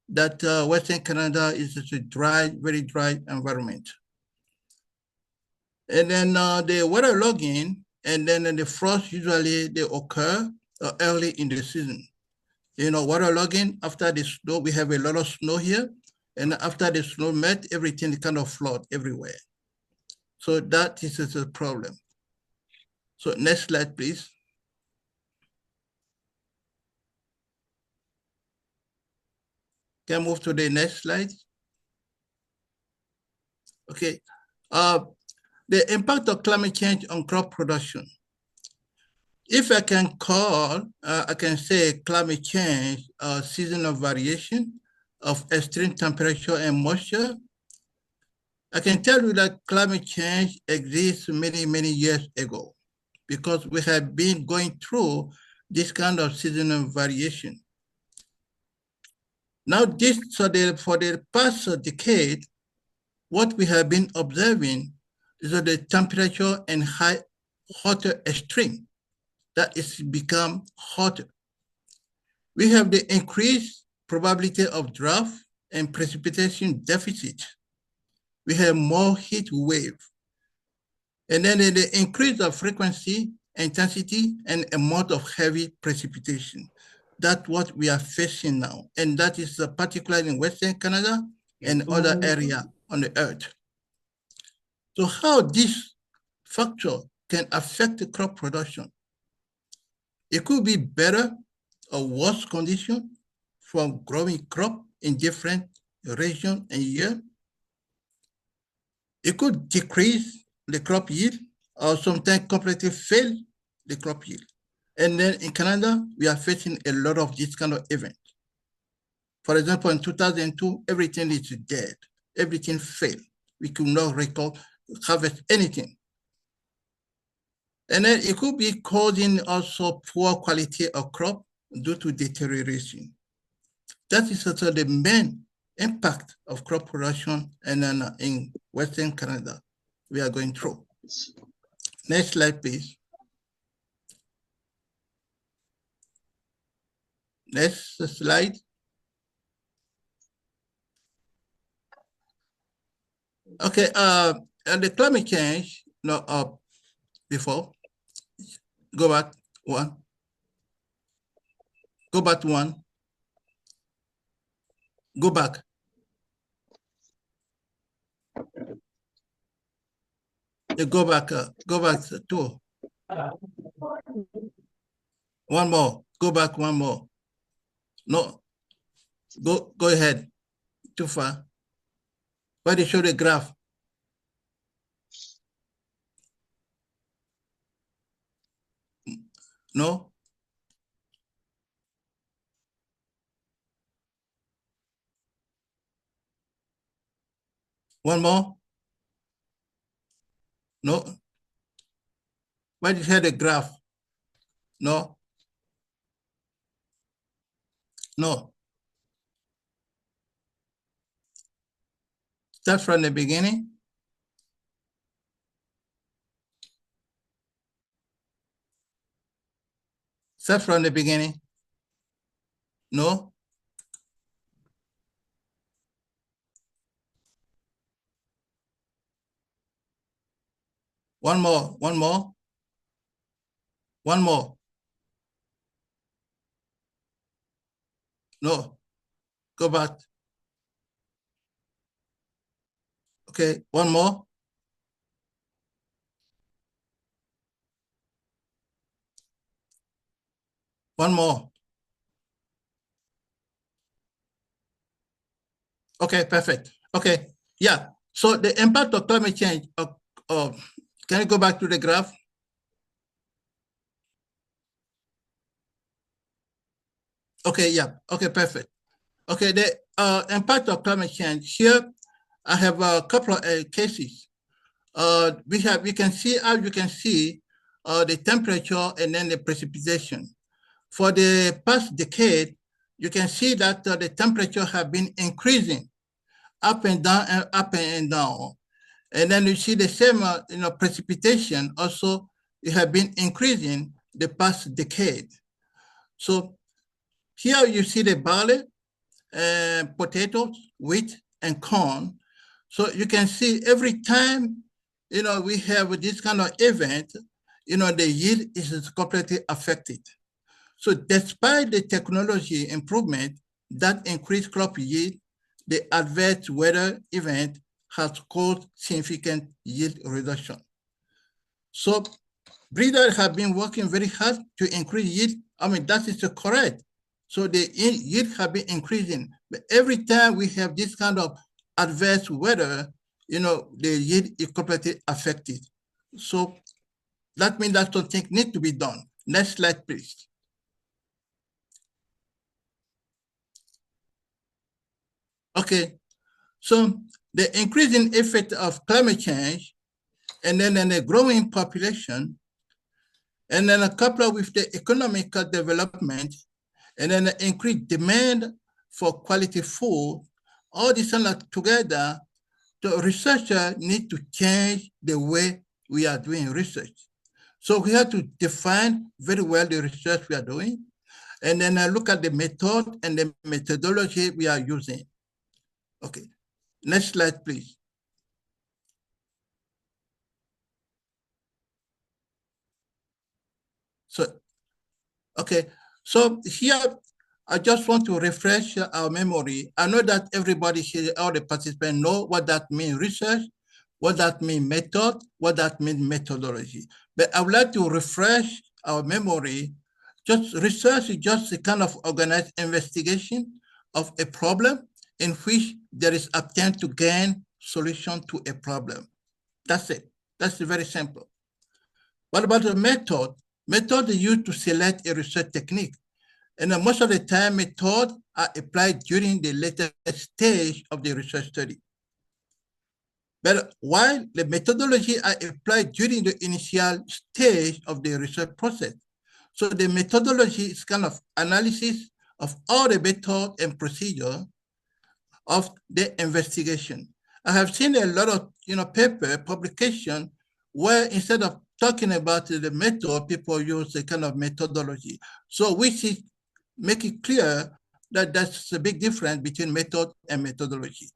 that Western Canada is a dry, very dry environment. And then the waterlogging and then the frost usually they occur early in the season. You know, waterlogging after the snow, we have a lot of snow here. And after the snow melt, everything kind of flood everywhere. So that is a problem. So next slide, please. Can I move to the next slide? Okay. The impact of climate change on crop production. If I can call, I can say climate change, seasonal variation of extreme temperature and moisture. I can tell you that climate change exists many, many years ago because we have been going through this kind of seasonal variation. Now, for the past decade, what we have been observing is that the temperature and hotter extreme that is become hotter. We have the increased probability of drought and precipitation deficit. We have more heat wave. And then the increase of frequency, intensity, and amount of heavy precipitation. That's what we are facing now. And that is particularly in Western Canada and other areas on the earth. So how this factor can affect the crop production? It could be better or worse condition for growing crop in different regions and year. It could decrease the crop yield or sometimes completely fail the crop yield. And then in Canada, we are facing a lot of this kind of event. For example, in 2002, everything is dead. Everything failed. We could not harvest anything. And then it could be causing also poor quality of crop due to deterioration. That is also the main impact of crop production and then in Western Canada we are going through. Next slide, please. Next slide. Okay, and the climate change, no, before, go back one. Go back one. Go back. Go back two. One more. Go back one more. No. Go ahead. Too far. Why they show the graph? No. One more. No. Why did you have the graph? No. No. Start from the beginning. Start from the beginning. No. One more, one more. One more. No. Go back. Okay, one more. One more. Okay, perfect. Okay, yeah. So the impact of climate change, can you go back to the graph? Okay, yeah. Okay, perfect. Okay, the impact of climate change here, I have a couple of cases. We can see, as you can see, the temperature and then the precipitation. For the past decade, you can see that the temperature have been increasing up and down and up and down. And then you see the same precipitation also, it have been increasing the past decade. So here you see the barley, potatoes, wheat, and corn. So you can see every time, we have this kind of event, the yield is completely affected. So despite the technology improvement that increased crop yield, the adverse weather event has caused significant yield reduction. So breeders have been working very hard to increase yield. I mean, that is correct. So the yield have been increasing. But every time we have this kind of adverse weather, the yield is completely affected. So that means that something needs to be done. Next slide, please. Okay, so the increasing effect of climate change and then a growing population and then coupled with the economical development and then the increased demand for quality food, all this together, the researchers need to change the way we are doing research. So we have to define very well the research we are doing, and then look at the method and the methodology we are using. Okay, next slide, please. So, okay, so here I just want to refresh our memory. I know that everybody here, all the participants know what that means research, what that means method, what that means methodology. But I would like to refresh our memory. Just research is just a kind of organized investigation of a problem in which there is attempt to gain solution to a problem. That's it. That's very simple. What about the method? Method is used to select a research technique. And most of the time, methods are applied during the later stage of the research study. But while the methodology are applied during the initial stage of the research process. So the methodology is kind of analysis of all the method and procedure of the investigation. I have seen a lot of paper publication where instead of talking about the method, people use a kind of methodology. So we should make it clear that that's a big difference between method and methodology.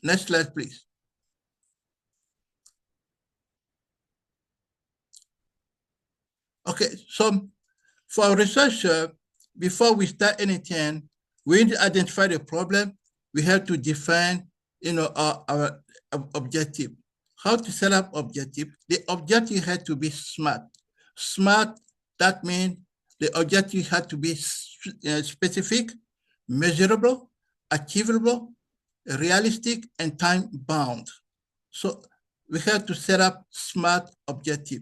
Next slide, please. Okay, so for a researcher, before we start anything, we need to identify the problem. We have to define, our objective. How to set up objective? The objective had to be SMART. SMART, that means the objective had to be specific, measurable, achievable, realistic, and time-bound. So we have to set up SMART objective.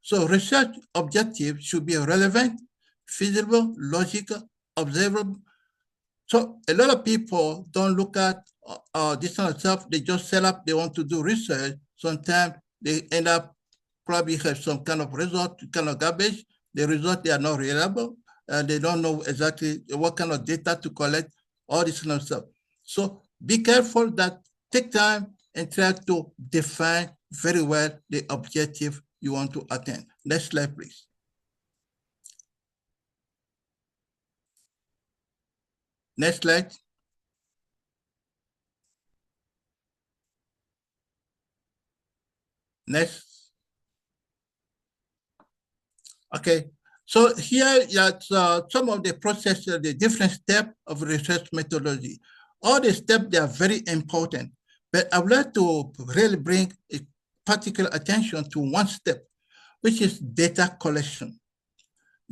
So research objective should be relevant, feasible, logical, observable. So a lot of people don't look at this kind of stuff. They just set up, they want to do research. Sometimes they end up probably have some kind of result, kind of garbage. The result, they are not reliable. They don't know exactly what kind of data to collect, all this kind of stuff. So be careful that take time and try to define very well the objective you want to attain. Next slide, please. Next slide. Next. Okay, so here some of the process, the different steps of research methodology. All the steps, they are very important, but I would like to really bring a particular attention to one step, which is data collection.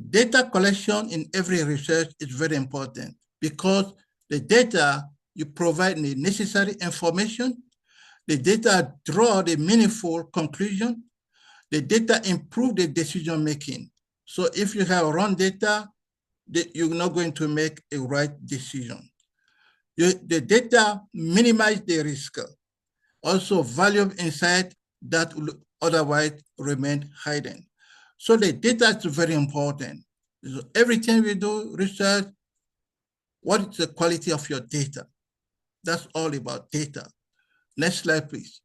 Data collection in every research is very important because the data you provide the necessary information. The data draw the meaningful conclusion. The data improve the decision making. So if you have wrong data, you're not going to make a right decision. The data minimize the risk. Also, valuable insight that would otherwise remain hidden. So the data is very important. So every time we do research, what is the quality of your data? That's all about data. Next slide, please.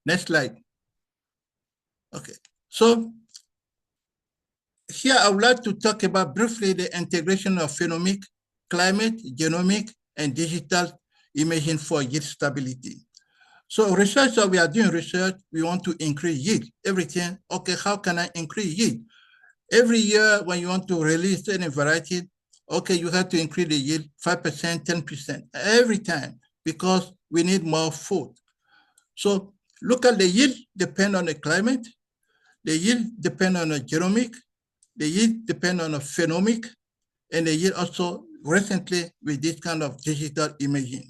Next slide. Okay, so here I would like to talk about briefly the integration of phenomic, climate, genomic, and digital imaging for yield stability. So research, we are doing research, we want to increase yield, everything. Okay, how can I increase yield? Every year when you want to release any variety, okay, you have to increase the yield 5%, 10%, every time, because we need more food. So look at the yield depend on the climate, the yield depend on the genomic, the yield depend on the phenomic, and the yield also recently with this kind of digital imaging.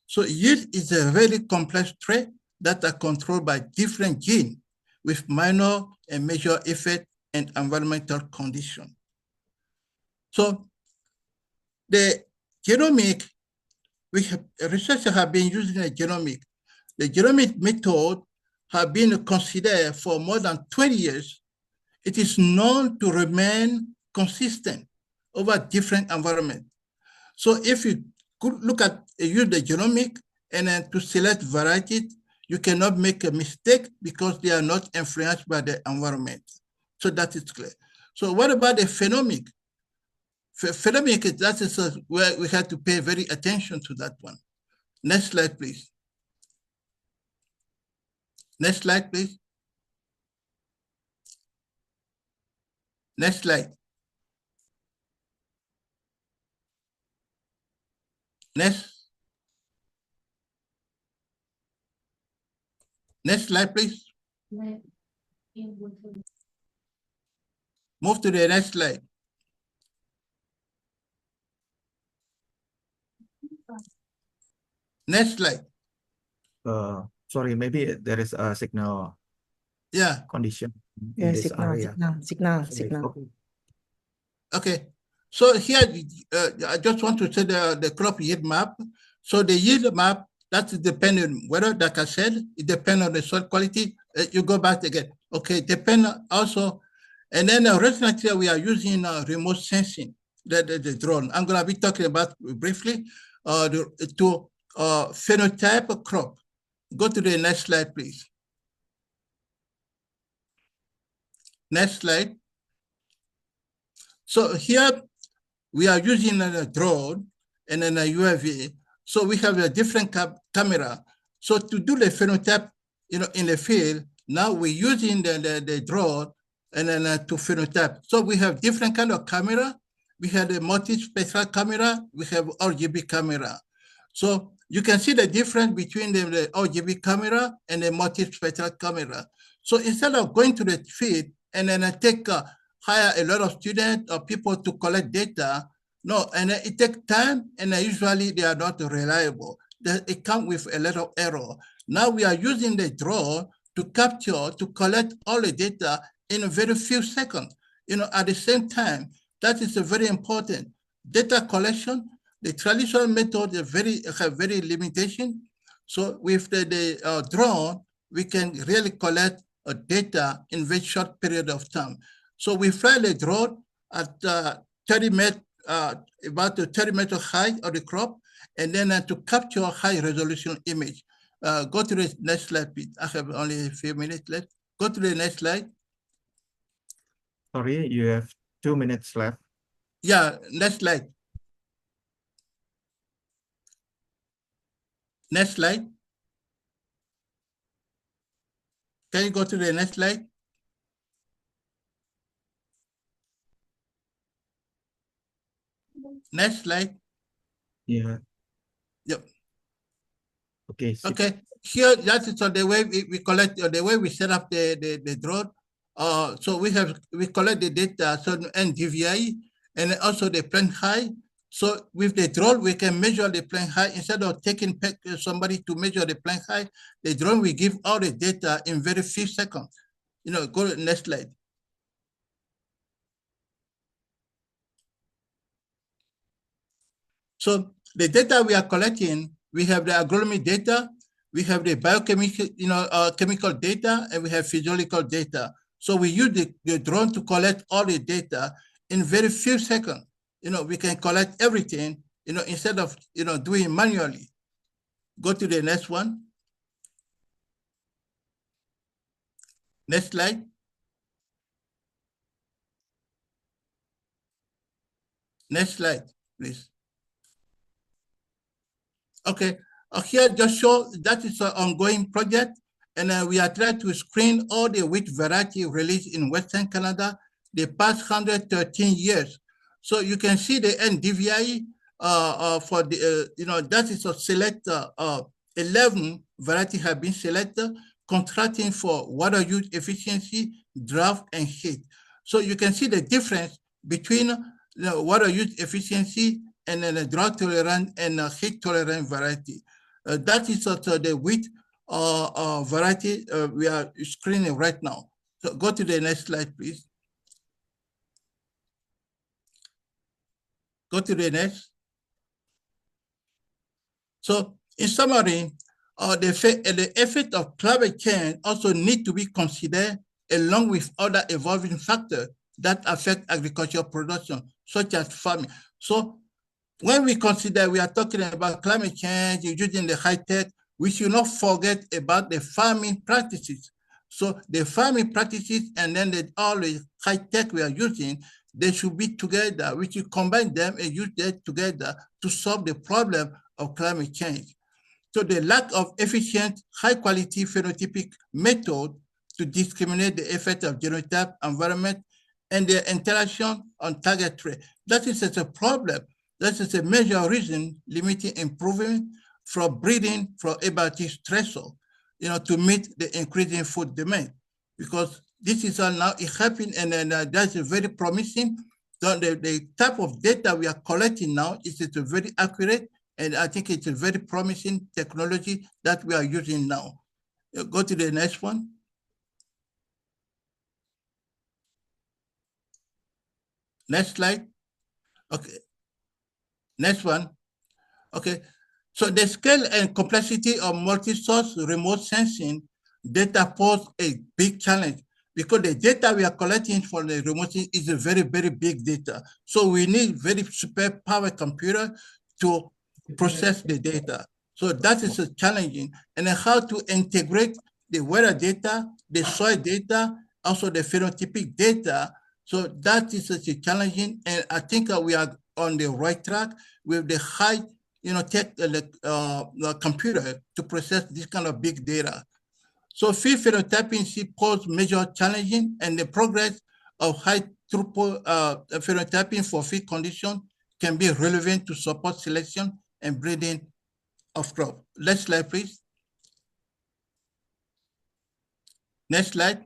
So yield is a very complex trait that are controlled by different genes with minor and major effect and environmental condition. So the genomic, researchers have been using the genomic. The genomic method have been considered for more than 20 years. It is known to remain consistent over different environments. So if you could look at use the genomic and then to select varieties, you cannot make a mistake because they are not influenced by the environment. So that is clear. So what about the phenomic? Phenomic, that is where we have to pay very attention to that one. Next slide, please. Next slide, please. Next slide. Next. Next slide, please. Move to the next slide. Next slide. Sorry, maybe there is a signal condition in this area. Signal. Okay. So here, I just want to say the crop yield map. So the yield map, that's dependent, whether, like I said, it depends on the soil quality. You go back again. Okay, depend also. And then recently we are using remote sensing, the drone. I'm gonna be talking about briefly to phenotype a crop. Go to the next slide, please. Next slide. So here we are using a drone and then a UAV. So we have a different camera. So to do the phenotype, in the field, now we're using the drone and then to phenotype. So we have different kind of camera. We have the multi-spectral camera. We have RGB camera. So you can see the difference between the RGB camera and the multi-spectral camera. So instead of going to the field and then hire a lot of students or people to collect data, no, and it takes time, and usually they are not reliable. It comes with a lot of error. Now we are using the drone to capture, to collect all the data in a very few seconds. At the same time, that is a very important data collection. The traditional method have very limitation. So with the drone, we can really collect data in very short period of time. So we fly the drone at 30 meters, about 30 meter height of the crop, and then to capture a high resolution image. Go to the next slide, please. I have only a few minutes left. Go to the next slide. Sorry, you have 2 minutes left. Yeah, next slide. Next slide. Can you go to the next slide? Next slide. Yeah. Yep. Okay. Okay. Here, that is the way we collect, the way we set up the drone. So we collect the data, so NDVI, and also the plant height. So with the drone, we can measure the plant height. Instead of taking somebody to measure the plant height, the drone will give all the data in very few seconds. Go to the next slide. So the data we are collecting, we have the agronomic data, we have the biochemical, chemical data, and we have physiological data. So we use the drone to collect all the data in very few seconds. We can collect everything, instead of, doing manually. Go to the next one. Next slide. Next slide, please. Okay, here just show that is an ongoing project, and we are trying to screen all the wheat variety released in Western Canada the past 113 years. So you can see the NDVI for the, that is a select 11 variety have been selected, contrasting for water use efficiency, drought, and heat. So you can see the difference between water use efficiency and then a drought tolerant and a heat tolerant variety. That is the wheat variety we are screening right now. So go to the next slide, please. Go to the next. So in summary, the effect of climate change also need to be considered along with other evolving factors that affect agricultural production, such as farming. So when we consider we are talking about climate change, using the high tech, we should not forget about the farming practices. So the farming practices and then all the high tech we are using, they should be together. We should combine them and use them together to solve the problem of climate change. So the lack of efficient, high quality phenotypic method to discriminate the effect of genotype, environment, and their interaction on target trait. That is a problem. That is a major reason limiting improvement from breeding from abiotic threshold, to meet the increasing food demand. Because this is now happening, and that's very promising. So the type of data we are collecting now is very accurate, and I think it's a very promising technology that we are using now. Go to the next one. Next slide. Okay. Next one. Okay. So the scale and complexity of multi-source remote sensing data pose a big challenge because the data we are collecting for the remote sensing is a very, very big data. So we need very super power computer to process the data. So that is challenging. And then how to integrate the weather data, the soil data, also the phenotypic data. So that is challenging. And I think we are on the right track with the high tech computer to process this kind of big data. So field phenotyping poses major challenges, and the progress of high throughput phenotyping for field conditions can be relevant to support selection and breeding of crop. Next slide, please. Next slide.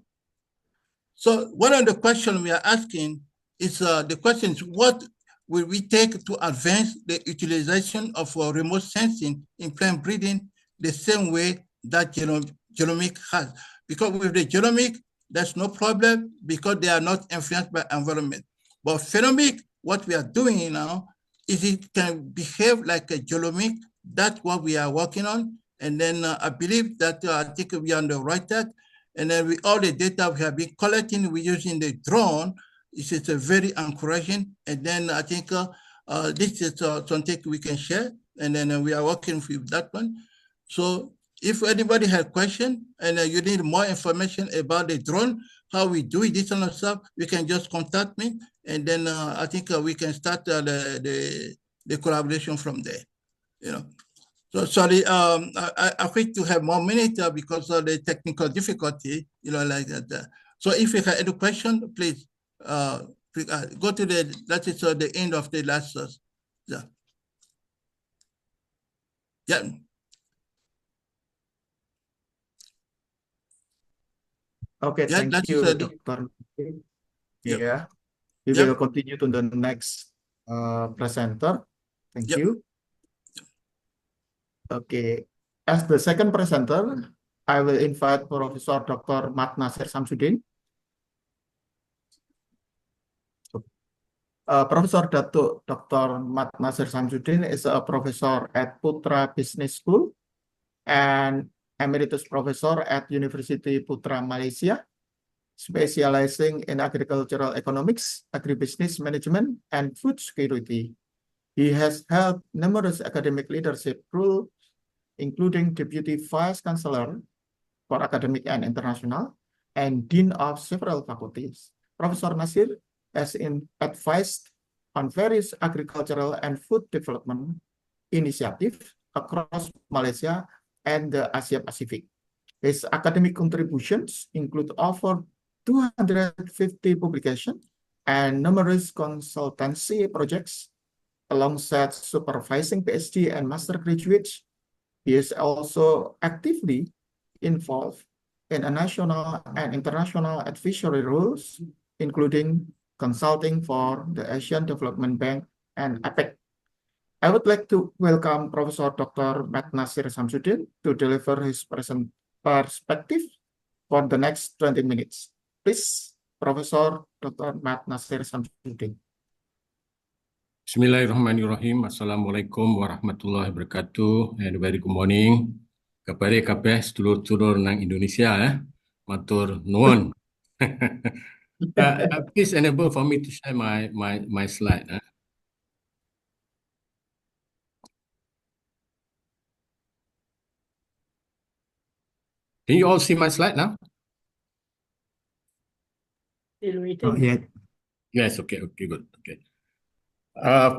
So one of the questions we are asking is the question is, what will we take to advance the utilization of remote sensing in plant breeding the same way that genomic has? Because with the genomic, there's no problem because they are not influenced by environment. But phenomic, what we are doing now is it can behave like a genomic. That's what we are working on. And then I believe that I think we are on the right track. And then with all the data we have been collecting, we're using the drone. It's very encouraging. And then I think this is something we can share. And then we are working with that one. So if anybody has question and you need more information about the drone, how we do this kind of stuff, you can just contact me. And then I think we can start the collaboration from there. So sorry, I wish to have more minutes because of the technical difficulty, like that. So if you have any question, please go to that is the end of the last. Yeah. Yeah. Okay, Yeah, thank you, Dr. Yeah. We Yep. will continue to the next presenter. Thank Yep. you. Okay. As the second presenter, I will invite Professor Dr. Mat Nasir Samsudin. Professor Datuk Dr. Mat Nasir Samsudin is a professor at Putra Business School and emeritus professor at University Putra Malaysia, specializing in agricultural economics, agribusiness management, and food security. He has held numerous academic leadership roles, including Deputy Vice Chancellor for Academic and International, and Dean of several faculties. Professor Nasir has advised on various agricultural and food development initiatives across Malaysia and the Asia Pacific. His academic contributions include over 250 publications and numerous consultancy projects. Alongside supervising PhD and master graduates, he is also actively involved in a national and international advisory roles, including consulting for the Asian Development Bank and APEC. I would like to welcome Professor Dr. Mat Nasir Samsudin to deliver his perspective for the next 20 minutes. Please, Professor Dr. Mat Nasir Samsudin. Bismillahirrahmanirrahim. Assalamualaikum warahmatullahi wabarakatuh. And very good morning. Kepada kabeh sedulur-sedulur nang Indonesia, matur nuwun. Please enable for me to share my slide. Can you all see my slide now? Still waiting. Oh, yeah. Yes, okay, good. Okay.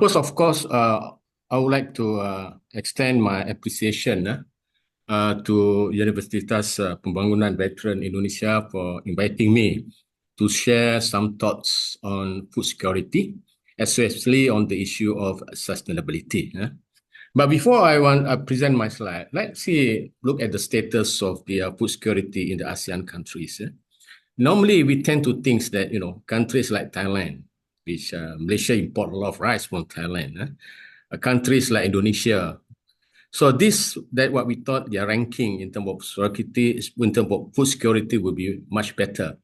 First, of course, I would like to extend my appreciation to Universitas Pembangunan Veteran Indonesia for inviting me to share some thoughts on food security, especially on the issue of sustainability. But before I present my slide, let's look at the status of the food security in the ASEAN countries. Normally, we tend to think that countries like Thailand, which Malaysia import a lot of rice from Thailand, countries like Indonesia. So that what we thought their ranking in terms of security, in terms of food security, would be much better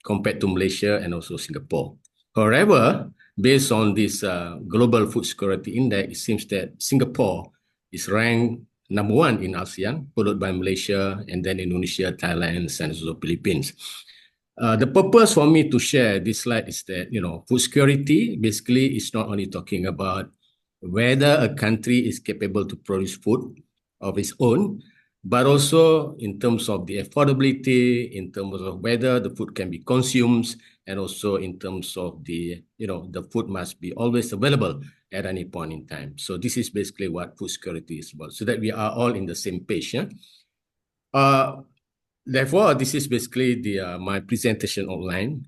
compared to Malaysia and also Singapore. However, based on this global food security index, it seems that Singapore is ranked number 1 in ASEAN, followed by Malaysia, and then Indonesia, Thailand, and also Philippines. The purpose for me to share this slide is that, food security basically is not only talking about whether a country is capable to produce food of its own, but also in terms of the affordability, in terms of whether the food can be consumed, and also in terms of the food must be always available at any point in time. So this is basically what food security is about, so that we are all in the same page. Therefore, this is basically my presentation outline.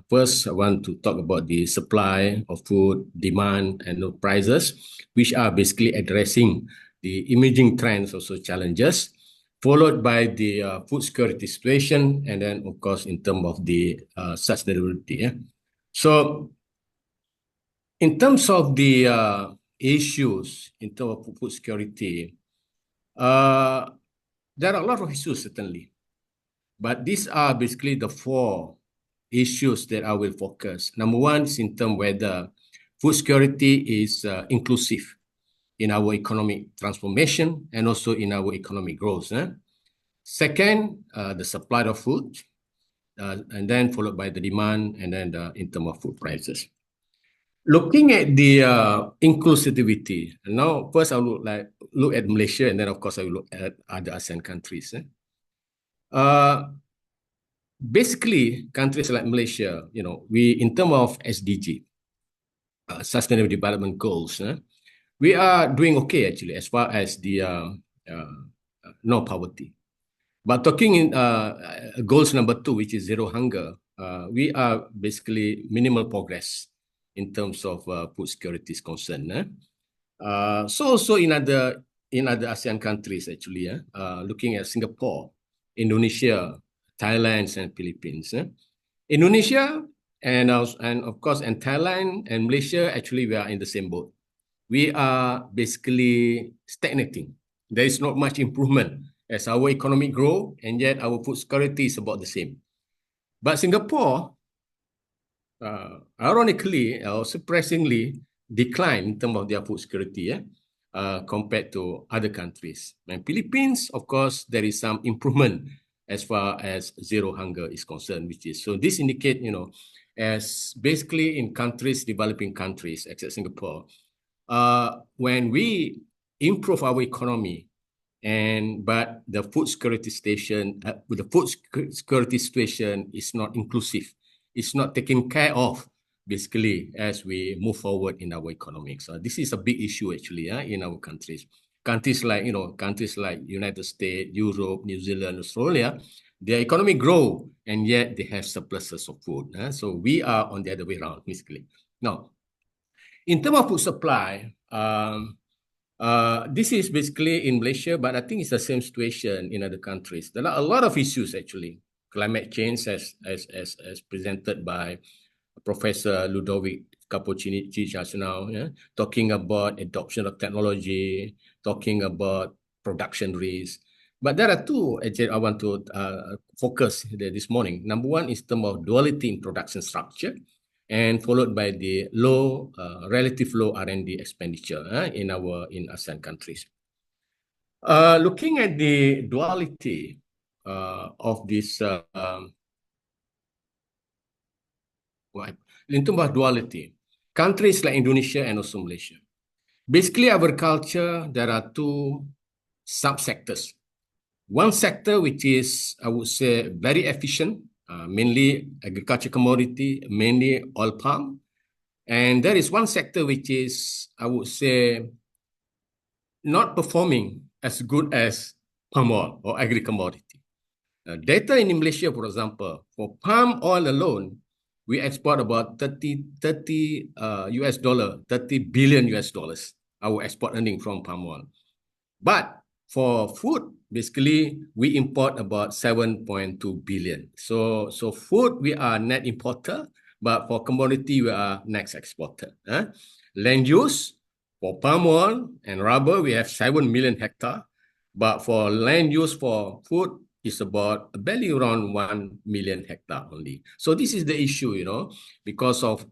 First, I want to talk about the supply of food, demand, and the prices, which are basically addressing the emerging trends, also challenges, followed by the food security situation, and then, of course, in terms of the sustainability. So, in terms of the issues in terms of food security, there are a lot of issues, certainly. But these are basically the 4 issues that I will focus. Number 1 is in terms whether food security is inclusive in our economic transformation and also in our economic growth. Second, the supply of food, and then followed by the demand, and then in terms of food prices. Looking at the inclusivity, now first I will look at Malaysia, and then of course I will look at other ASEAN countries. Basically, countries like Malaysia, we in terms of SDG, Sustainable Development Goals, we are doing okay actually as far as the no poverty. But talking in goals number 2, which is zero hunger, we are basically minimal progress in terms of food security is concerned. So also in other ASEAN countries actually, looking at Singapore, Indonesia, Thailand, and Philippines. Indonesia, And of course, and Thailand and Malaysia, actually, we are in the same boat. We are basically stagnating. There is not much improvement as our economy grow, and yet our food security is about the same. But Singapore, ironically or surprisingly, declined in terms of their food security compared to other countries. And Philippines, of course, there is some improvement as far as zero hunger is concerned, which is, so this indicate, as basically in countries, developing countries, except Singapore, when we improve our economy, but the food security situation is not inclusive, it's not taken care of, basically, as we move forward in our economics. This is a big issue actually in our countries. Countries like United States, Europe, New Zealand, Australia, their economy grow and yet they have surpluses of food. So we are on the other way around, basically. Now, in terms of food supply, this is basically in Malaysia, but I think it's the same situation in other countries. There are a lot of issues actually. Climate change, as presented by Professor Ludovic Capocini just now, talking about adoption of technology, talking about production risk. But there are two actually I want to focus this morning. Number one is the more duality in production structure, and followed by the relative low R&D expenditure in ASEAN countries. Looking at the duality of this, in terms of duality, countries like Indonesia and also Malaysia. Basically, agriculture, there are two subsectors. One sector, which is, I would say, very efficient, mainly agriculture commodity, mainly oil palm. And there is one sector which is, I would say, not performing as good as palm oil or agri-commodity. Data in Malaysia, for example, for palm oil alone, we export about 30 billion US dollars, our export earning from palm oil. But for food, basically, we import about 7.2 billion. So food, we are net importer, but for commodity, we are net exporter. Land use, for palm oil and rubber, we have 7 million hectares. But for land use for food, is about barely around 1 million hectares only. So this is the issue, because of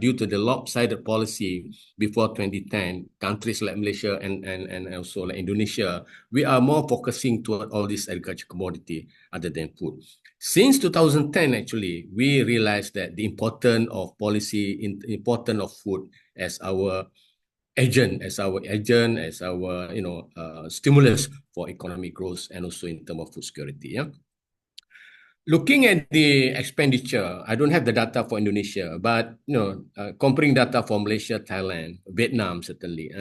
due to the lopsided policy before 2010, countries like Malaysia and also like Indonesia, we are more focusing toward all this agriculture commodity other than food. Since 2010, actually, we realized that the importance of policy, importance of food as our agent, as our stimulus for economic growth and also in terms of food security. Looking at the expenditure, I don't have the data for Indonesia, but comparing data for Malaysia, Thailand, Vietnam, certainly.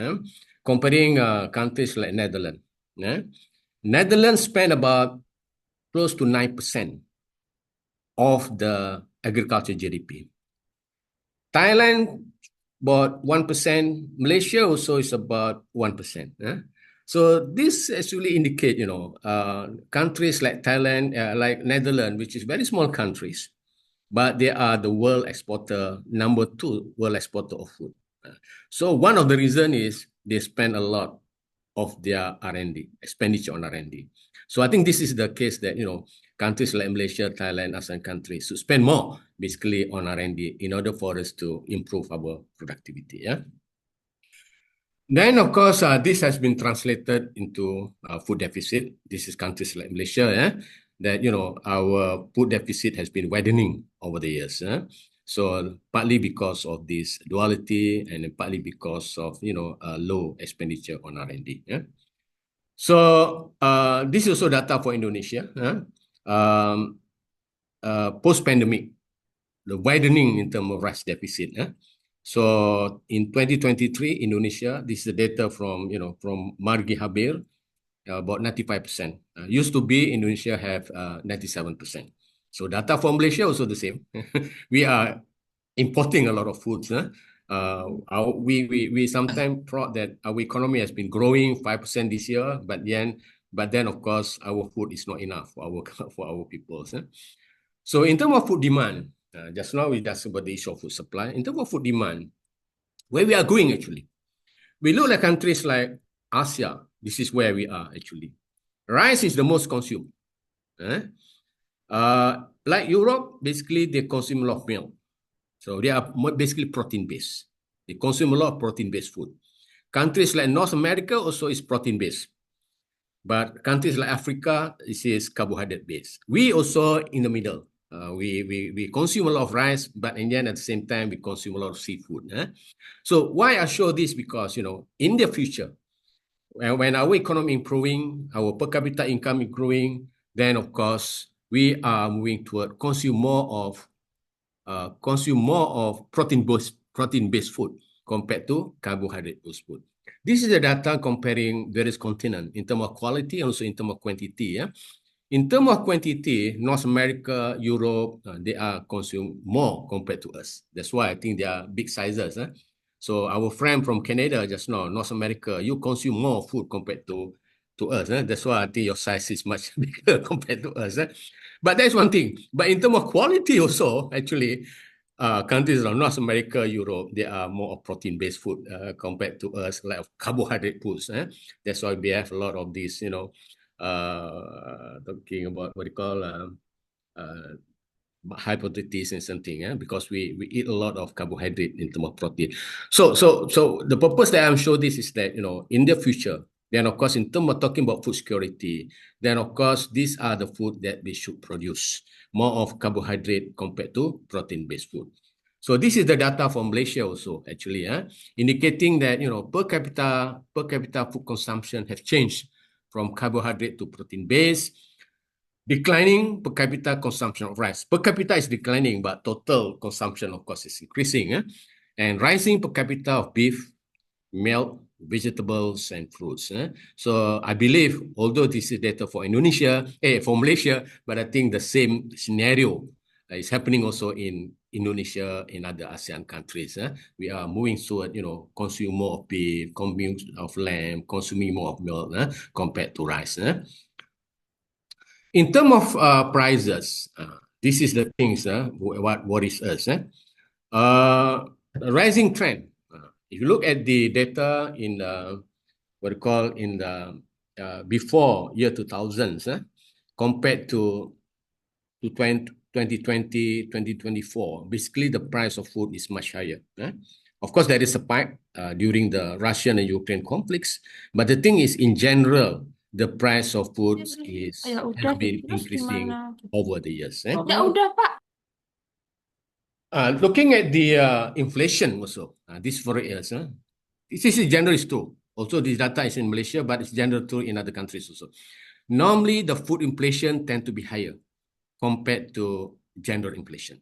Comparing countries like Netherlands. Netherlands spend about close to 9% of the agriculture GDP. Thailand about 1%. Malaysia also is about 1%. So this actually indicate, countries like Thailand, like Netherlands, which is very small countries, but they are the world exporter, number 2 world exporter of food. So one of the reason is they spend a lot of their R&D, expenditure on R&D. So I think this is the case that, countries like Malaysia, Thailand, ASEAN countries should spend more basically on R&D in order for us to improve our productivity. Then, of course, this has been translated into food deficit. This is countries like Malaysia, that, our food deficit has been widening over the years. So partly because of this duality and partly because of, low expenditure on R&D. So this is also data for Indonesia. Post-pandemic, the widening in terms of rice deficit. So in 2023, Indonesia, this is the data from Margi Habir, about 95%. Used to be Indonesia have 97%. So data from Malaysia also the same. We are importing a lot of foods. We sometimes thought that our economy has been growing 5% this year, but then of course our food is not enough for our people. So in terms of food demand, Just now we discussed about the issue of food supply. In terms of food demand, where we are going actually, we look at countries like Asia. This is where we are actually. Rice is the most consumed. Like Europe, basically they consume a lot of milk. So they are basically protein-based. They consume a lot of protein-based food. Countries like North America also is protein-based. But countries like Africa, this is carbohydrate-based. We also in the middle. We consume a lot of rice, but in the end, at the same time, we consume a lot of seafood. So why I show this? Because, in the future, when our economy improving, our per capita income is growing, then of course, we are moving toward consume more of protein-based food compared to carbohydrate-based food. This is the data comparing various continents in terms of quality and also in terms of quantity. In terms of quantity, North America, Europe, they are consume more compared to us. That's why I think they are big sizes. So our friend from Canada just now, North America, you consume more food compared to us. That's why I think your size is much bigger compared to us. But that's one thing. But in terms of quality also, actually, countries like North America, Europe, they are more of protein-based food compared to us, like carbohydrate foods. That's why we have a lot of these, talking about what you call hypothesis and something, because we eat a lot of carbohydrate in terms of protein. So the purpose that I'm showing this is that, in the future, then of course, in terms of talking about food security, then of course, these are the food that we should produce, more of carbohydrate compared to protein-based food. So this is the data from Malaysia also, actually, indicating that, per capita food consumption have changed from carbohydrate to protein-based, declining per capita consumption of rice. Per capita is declining, but total consumption, of course, is increasing. And rising per capita of beef, milk, vegetables, and fruits. So I believe, although this is data for for Malaysia, but I think the same scenario is happening also in Indonesia, in other ASEAN countries. We are moving toward, consume more of beef, consuming of lamb, consuming more of milk compared to rice. In terms of prices, this is the things what worries us. Rising trend. If you look at the data in what we call in the before year 2000s, compared to 2020, 2024, basically the price of food is much higher. Of course, there is a spike during the Russian and Ukraine conflicts, but the thing is, in general, the price of food has been increasing over the years. Looking at the inflation also, this for years. This is general is true. Also, this data is in Malaysia, but it's general true in other countries also. Normally, the food inflation tend to be higher compared to general inflation.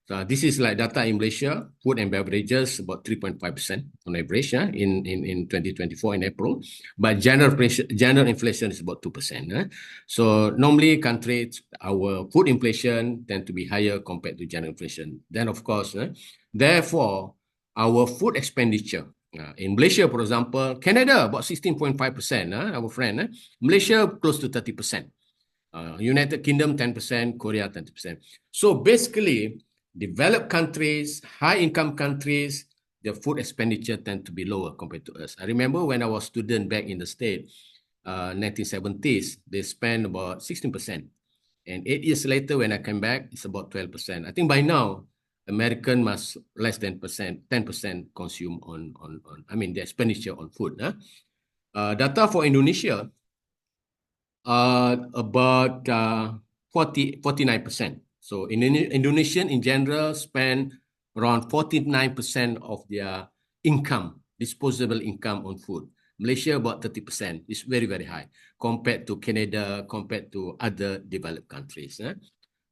So this is like data in Malaysia, food and beverages about 3.5% on average in 2024 in April, but general inflation is about 2%. So normally countries, our food inflation tend to be higher compared to general inflation. Then of course, therefore, our food expenditure in Malaysia, for example, Canada about 16.5%, our friend, Malaysia close to 30%. United Kingdom 10%, Korea 10%. So basically, developed countries, high-income countries, the food expenditure tend to be lower compared to us. I remember when I was a student back in the States, 1970s, they spent about 16%. And 8 years later, when I came back, it's about 12%. I think by now, American must less than 10% consume on the expenditure on food. Data for Indonesia, about 49%. So Indonesian in general spend around 49% of their income, disposable income on food. Malaysia about 30%. It's very, very high compared to Canada, compared to other developed countries.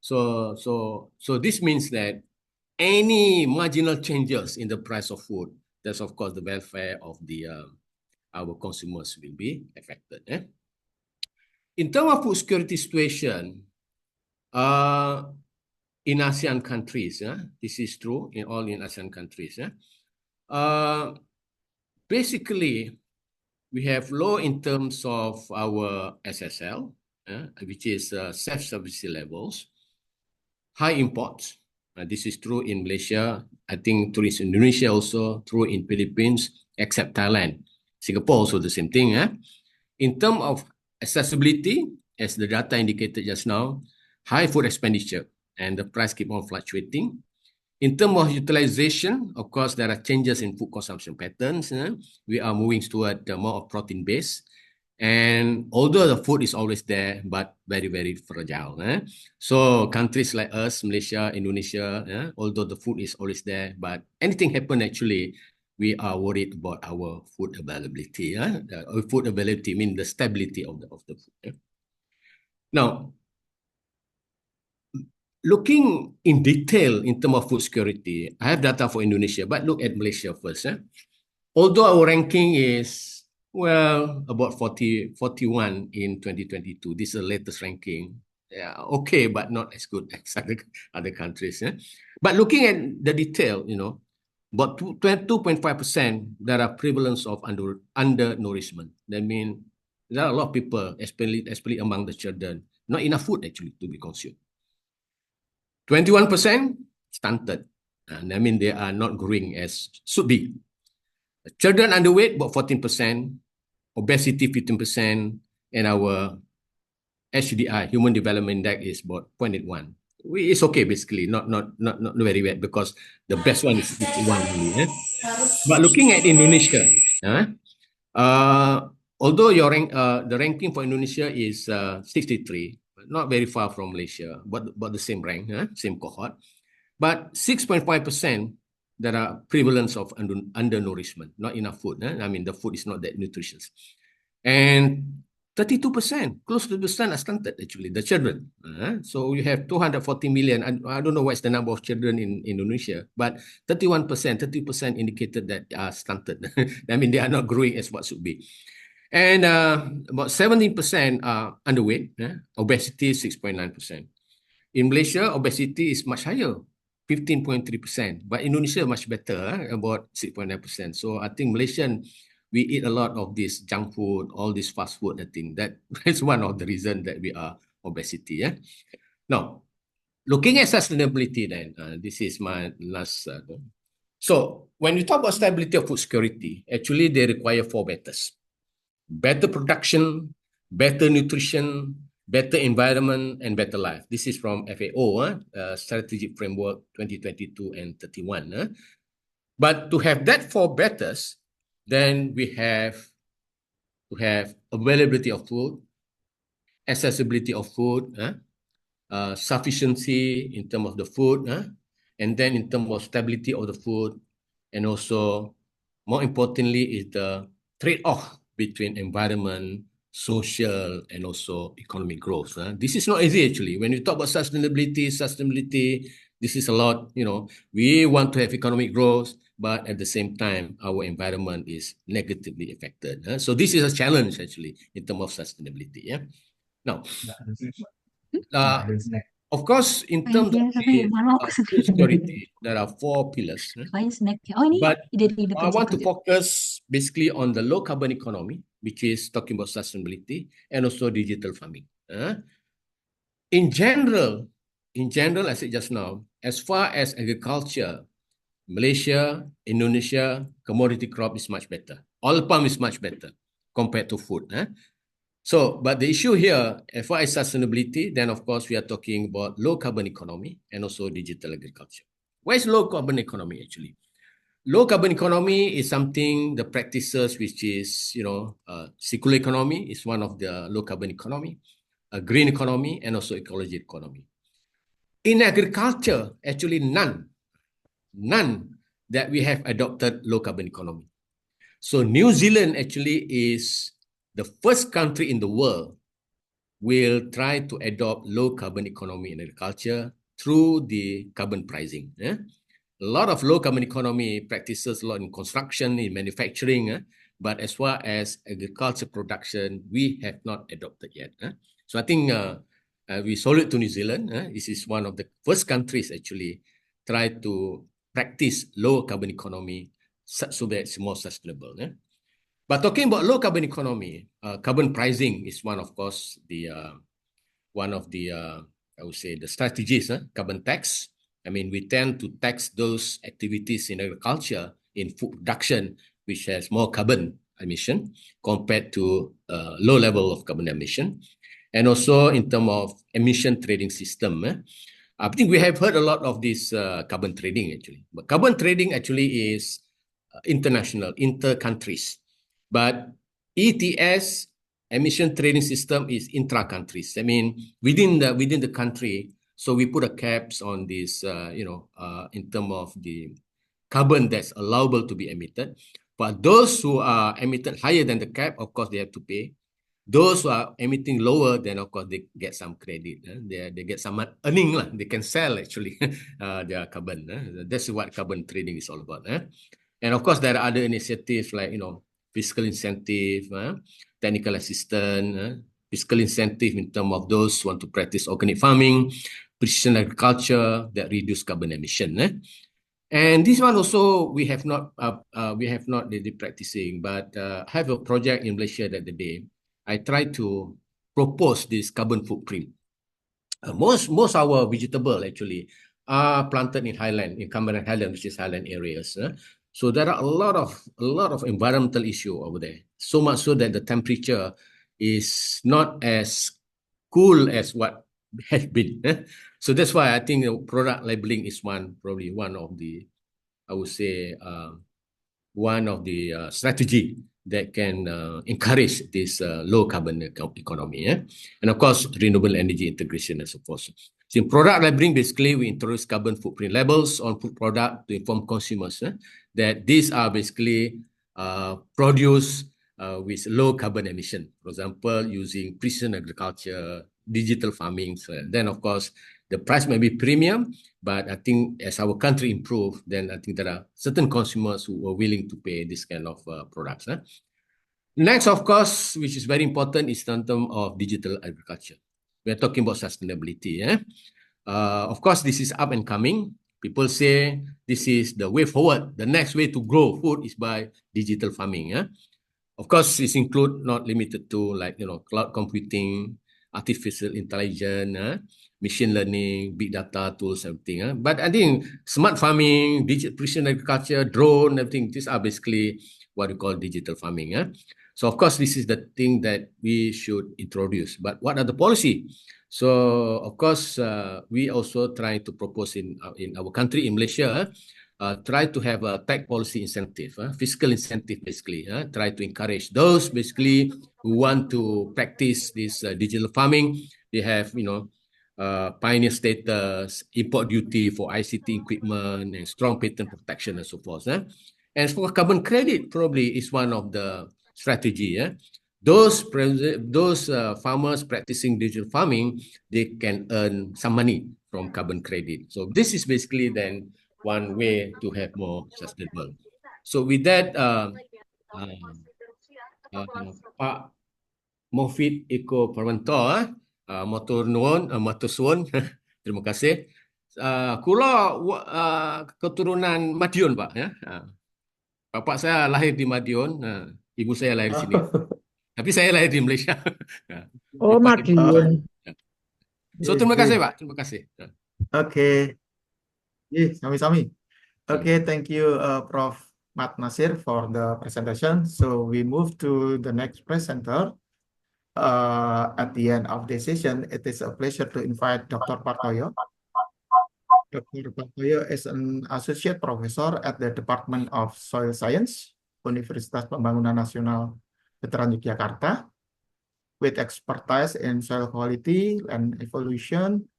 So this means that any marginal changes in the price of food, that's of course the welfare of our consumers will be affected. In terms of food security situation, in ASEAN countries, this is true in all ASEAN countries. Basically, we have low in terms of our SSL, which is self-sufficiency levels, high imports, This is true in Malaysia. I think true in Indonesia also, true in Philippines, except Thailand. Singapore also the same thing. In terms of accessibility, as the data indicated just now, high food expenditure and the price keep on fluctuating. In terms of utilization, of course, there are changes in food consumption patterns. We are moving toward more of protein-based. And although the food is always there, but very, very fragile. So countries like us, Malaysia, Indonesia, although the food is always there, but anything happen actually, we are worried about our food availability. Food availability means the stability of the food. Now, looking in detail in terms of food security, I have data for Indonesia, but look at Malaysia first. Although our ranking is, well, about 41 in 2022. This is the latest ranking. Yeah, okay, but not as good as other countries. But looking at the detail, about 22.5% there are prevalence of undernourishment. That means there are a lot of people, especially among the children, not enough food actually to be consumed. 21% stunted. I mean, they are not growing as should be. Children underweight, about 14%, obesity, 15%, and our HDI, Human Development Index, is about 0.81. It's okay, basically, not very bad, because the best one is 51 only. But looking at Indonesia, although the ranking for Indonesia is 63, not very far from Malaysia, but the same rank, same cohort. But 6.5% there are prevalence of undernourishment, not enough food. I mean, the food is not that nutritious. And 32%, close to the percent are stunted actually, the children. So you have 240 million. I don't know what's the number of children in Indonesia, but 30% indicated that are stunted. I mean, they are not growing as what should be. And about 17% are underweight. Obesity is 6.9%. In Malaysia, obesity is much higher, 15.3%. But Indonesia much better, about 6.9%. So I think Malaysian, we eat a lot of this junk food, all this fast food. I think that is one of the reasons that we are obesity. Now, looking at sustainability then, this is my last. So when we talk about stability of food security, actually they require 4 betters. Better production, better nutrition, better environment, and better life. This is from FAO, Strategic Framework 2022 and 31. But to have that 4 betters, then we have to have availability of food, accessibility of food, sufficiency in terms of the food, and then in terms of stability of the food, and also, more importantly, is the trade-off between environment, social, and also economic growth. This is not easy actually. When you talk about sustainability, this is a lot, we want to have economic growth, but at the same time, our environment is negatively affected. So this is a challenge actually in terms of sustainability. Now, of course, in terms of food security, there are 4 pillars. But I want to focus basically on the low carbon economy, which is talking about sustainability, and also digital farming. In general, I said just now, as far as agriculture, Malaysia, Indonesia, commodity crop is much better. Oil palm is much better compared to food. So, but the issue here, as far as sustainability, then of course we are talking about low carbon economy and also digital agriculture. What is low carbon economy actually? Low carbon economy is something, the practices which is, circular economy is one of the low carbon economy, a green economy, and also ecology economy. In agriculture, actually none that we have adopted low carbon economy. So New Zealand actually is the first country in the world will try to adopt low carbon economy in agriculture through the carbon pricing. A lot of low carbon economy practices a lot in construction, in manufacturing, but as far as agriculture production, we have not adopted yet. So I think we sold it to New Zealand. This is one of the first countries actually try to practice low carbon economy so that it's more sustainable. But talking about low carbon economy, carbon pricing is one, of course, I would say the strategies, carbon tax, I mean, we tend to tax those activities in agriculture, in food production, which has more carbon emission compared to low level of carbon emission. And also in terms of emission trading system. I think we have heard a lot of this carbon trading actually. But carbon trading actually is international, inter-countries. But ETS, emission trading system, is intra-countries. I mean, within the country. So we put a caps on this, in terms of the carbon that's allowable to be emitted. But those who are emitted higher than the cap, of course, they have to pay. Those who are emitting lower, then of course they get some credit. They get some earning. They can sell actually their carbon. That's what carbon trading is all about. And of course, there are other initiatives like, fiscal incentive, technical assistance, fiscal incentive in terms of those who want to practice organic farming, precision agriculture that reduce carbon emission. And this one also we have not really practicing, but I have a project in Malaysia that the day I try to propose this carbon footprint. Most our vegetable actually are planted in highland, in Cameron Highland, which is highland areas. So there are a lot of environmental issue over there. So much so that the temperature is not as cool as what has been. So that's why I think product labeling is probably one of the, I would say, one of the strategy that can encourage this low carbon economy. And of course, renewable energy integration and so forth. So in product labeling, basically, we introduce carbon footprint labels on food product to inform consumers that these are basically produced with low carbon emission. For example, using precision agriculture, digital farming. So then, of course, the price may be premium, but I think as our country improve, then I think there are certain consumers who are willing to pay this kind of products. Next, of course, which is very important, is in terms of digital agriculture. We are talking about sustainability. Of course, this is up and coming. People say this is the way forward. The next way to grow food is by digital farming. Of course, this include not limited to cloud computing, artificial intelligence, machine learning, big data tools, everything. But I think smart farming, digital precision agriculture, drone, everything, these are basically what we call digital farming. So of course, this is the thing that we should introduce. But what are the policy? So of course, we also try to propose in our country, in Malaysia, try to have a tech policy incentive, fiscal incentive basically, try to encourage those basically who want to practice this digital farming. They have, pioneer status, import duty for ICT equipment, and strong patent protection and so forth. And for carbon credit, probably is one of the strategy. Those farmers practicing digital farming, they can earn some money from carbon credit. So this is basically then one way to have more sustainable. So with that, Pak Mofid Eko Parwanto, matur nuwun, matur suwun, terima kasih. Kula keturunan Madiun, Pak. Bapak saya lahir di Madiun, ibu saya lahir di sini. Tapi saya lahir di Malaysia. Oh, Madiun. So terima kasih, Pak. Terima kasih. Okay. Sami-sami. Okay, thank you, Prof. Mat Nasir, for the presentation. So we move to the next presenter. At the end of the session, it is a pleasure to invite Dr. Partoyo. Dr. Partoyo is an associate professor at the Department of Soil Science, Universitas Pembangunan Nasional, Veteran Yogyakarta, with expertise in soil quality and evaluation,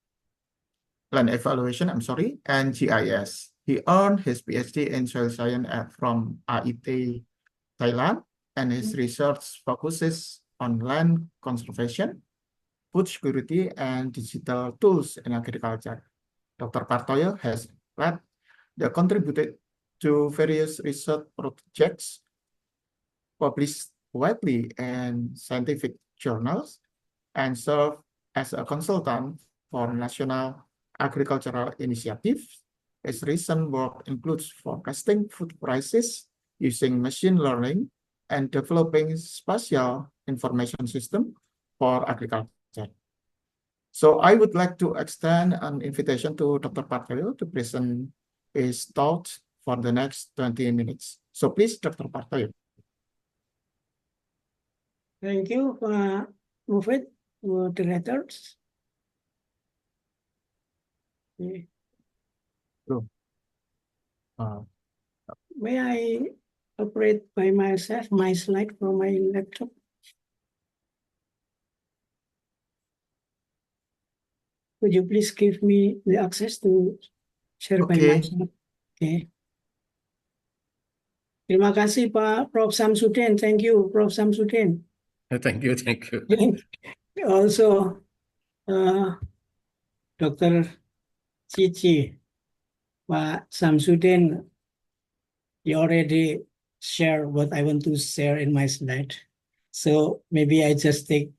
and GIS. He earned his PhD in soil science from AIT, Thailand, and his research focuses on land conservation, food security, and digital tools in agriculture. Dr. Partoyo has led the contributed to various research projects published widely in scientific journals and served as a consultant for National Agricultural Initiatives. His recent work includes forecasting food prices using machine learning and developing spatial information system for agriculture. So I would like to extend an invitation to Dr. Partoyo to present his thoughts for the next 20 minutes. So please, Dr. Partoyo. Thank you, Mufid, moderators. Okay. May I operate by myself my slide from my laptop? Could you please give me the access to share by myself? Okay. Terima kasih Pak Prof. Samsudin. Thank you, Prof. Samsudin. Thank you, thank you. Also, Dr. Cici, Pak Samsudin, you already share what I want to share in my slide. So maybe I just take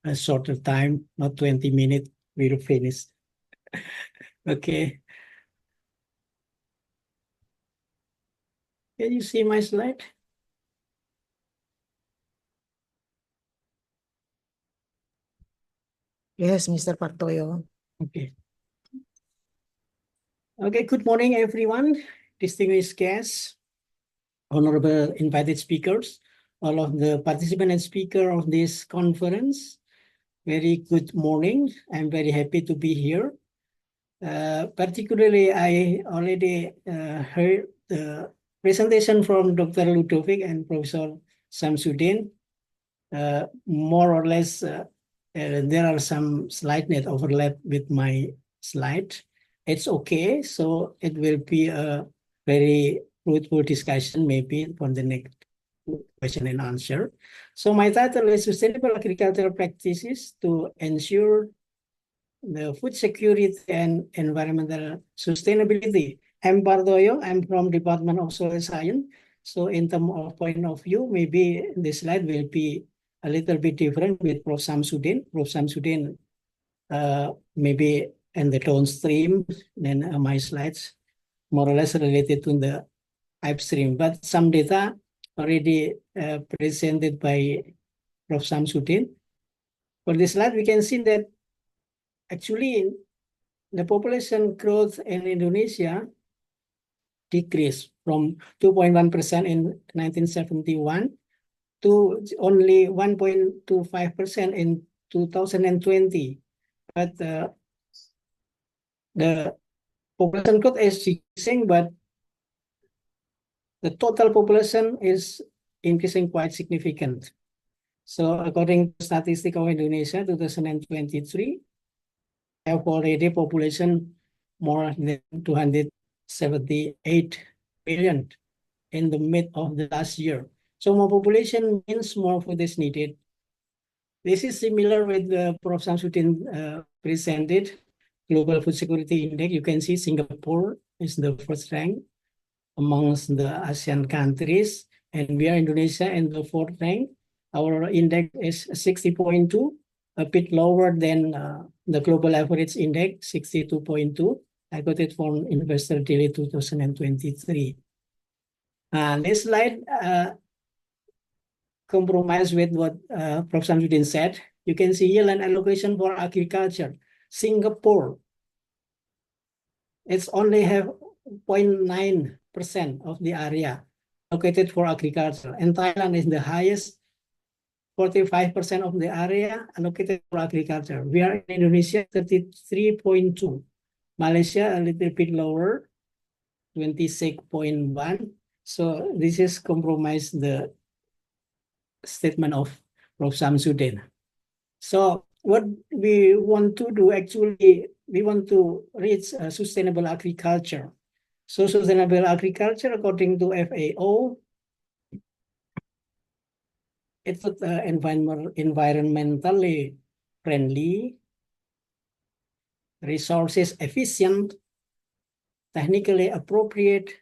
a shorter time, not 20 minutes, we'll finish. Okay. Can you see my slide? Yes, Mr. Partoyo. Okay. Okay, good morning, everyone. Distinguished guests, honorable invited speakers, all of the participants and speakers of this conference. Very good morning. I'm very happy to be here. Particularly, I already heard the presentation from Dr. Ludovic and Professor Samsudin. More or less, there are some slight net overlap with my slide. It's okay, so it will be a very fruitful discussion maybe for the next question and answer. So my title is Sustainable Agricultural Practices to Ensure the Food Security and Environmental Sustainability. I'm Partoyo, I'm from Department of Soil Science. So in terms of point of view, maybe this slide will be a little bit different with Prof. Samsudin. Prof. Samsudin maybe in the downstream, then my slides more or less related to the upstream, but some data already presented by Prof. Samsudin. For this slide, we can see that actually the population growth in Indonesia decreased from 2.1% in 1971 to only 1.25% in 2020. But the population growth is decreasing, but the total population is increasing quite significant. So according to Statistics of Indonesia 2023, have already population more than 278 million in the mid of the last year. So more population means more food is needed. This is similar with the Prof. Samsudin presented Global Food Security Index. You can see Singapore is the first rank amongst the ASEAN countries, and we are Indonesia in the fourth rank. Our index is 60.2, a bit lower than the global average index, 62.2. I got it from Investor Daily 2023. This slide compromise with what Prof. Samsudin said. You can see yield and allocation for agriculture. Singapore, it's only have 0.9% of the area allocated for agriculture. And Thailand is the highest, 45% of the area allocated for agriculture. We are in Indonesia, 33.2. Malaysia, a little bit lower, 26.1. So this is compromise the statement of Prof. Samsudin. So what we want to do, actually, we want to reach sustainable agriculture. So sustainable agriculture, according to FAO, it's environmentally friendly, resources efficient, technically appropriate,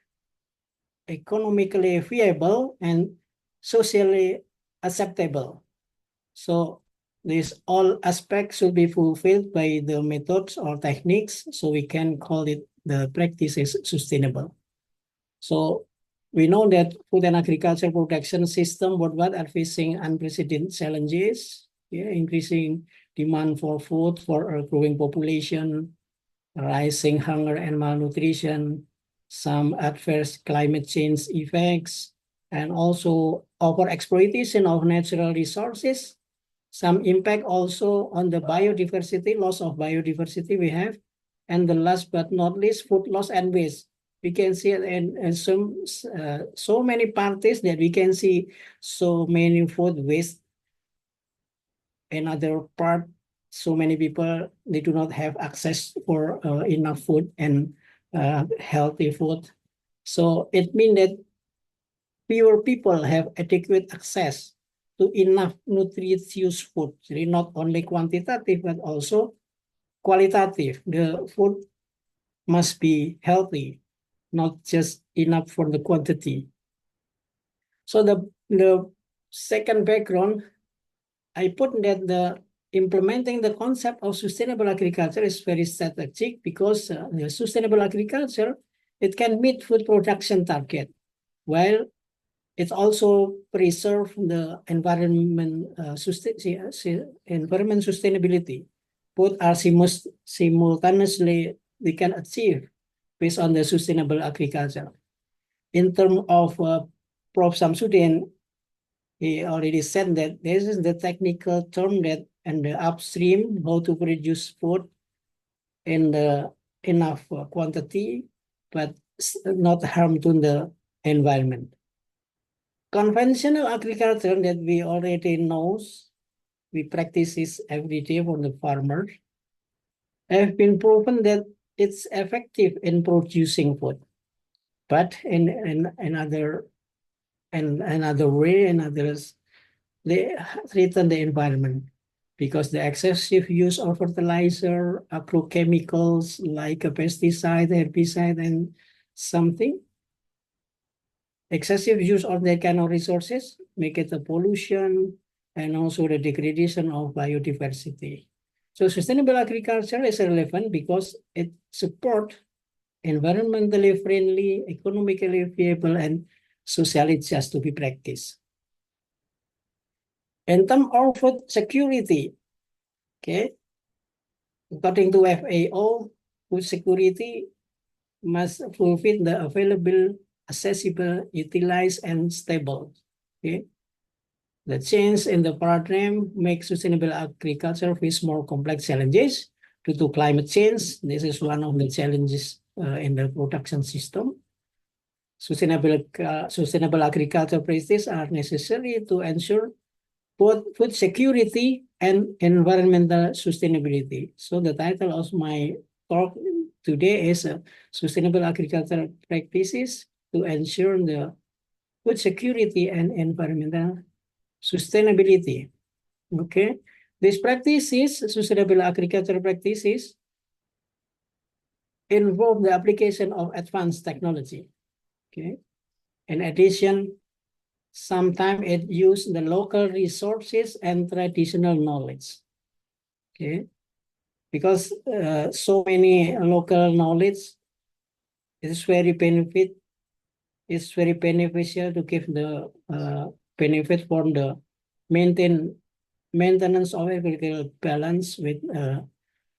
economically viable, and socially acceptable. So these all aspects should be fulfilled by the methods or techniques, so we can call it the practices sustainable. So we know that food and agriculture production system worldwide are facing unprecedented challenges, increasing demand for food for a growing population, rising hunger and malnutrition, some adverse climate change effects, and also overexploitation of natural resources. Some impact also on the biodiversity, loss of biodiversity we have. And the last but not least, food loss and waste. We can see in so many parties that we can see so many food waste. Another part, so many people, they do not have access for enough food and healthy food. So it means that fewer people have adequate access to enough nutritious food. Really not only quantitative, but also qualitative. The food must be healthy, not just enough for the quantity. So the second background, I put that the implementing the concept of sustainable agriculture is very strategic because the sustainable agriculture, it can meet food production target, while it also preserve the environment sustainability. Both are simultaneously they can achieve based on the sustainable agriculture. In terms of Prof. Samsudin, he already said that this is the technical term that and the upstream how to produce food in the enough quantity, but not harm to the environment. Conventional agriculture that we already know, we practice this every day for the farmers, have been proven that it's effective in producing food, but in another way, they threaten the environment because the excessive use of fertilizer, agrochemicals like a pesticide, herbicide, and something. Excessive use of that kind of resources make it a pollution and also the degradation of biodiversity. So sustainable agriculture is relevant because it supports environmentally friendly, economically viable, and socially just to be practiced. In terms of food security, okay, according to FAO, food security must fulfill the available, accessible, utilized, and stable. Okay, the change in the paradigm makes sustainable agriculture face more complex challenges due to climate change. This is one of the challenges in the production system. Sustainable agriculture practices are necessary to ensure both food security and environmental sustainability. So the title of my talk today is Sustainable Agricultural Practices to ensure the food security and environmental sustainability. Okay, these practices, sustainable agricultural practices, involve the application of advanced technology. Okay, in addition, sometimes it uses the local resources and traditional knowledge. Okay, because so many local knowledge is very it's very beneficial to give the benefit from the maintenance of agricultural balance with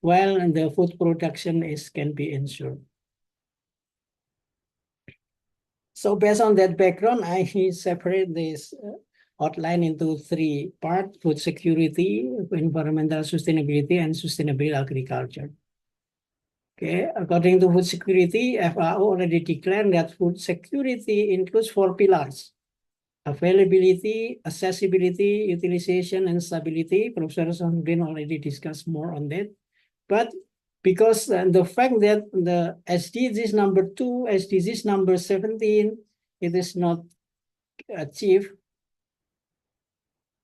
while the food production can be ensured. So based on that background, I separate this outline into three parts: food security, environmental sustainability, and sustainable agriculture. Okay, according to food security, FAO already declared that food security includes 4 pillars: availability, accessibility, utilization, and stability. Professor Samsudin already discussed more on that. But because the fact that the SDGs number 2, SDGs number 17, it is not achieved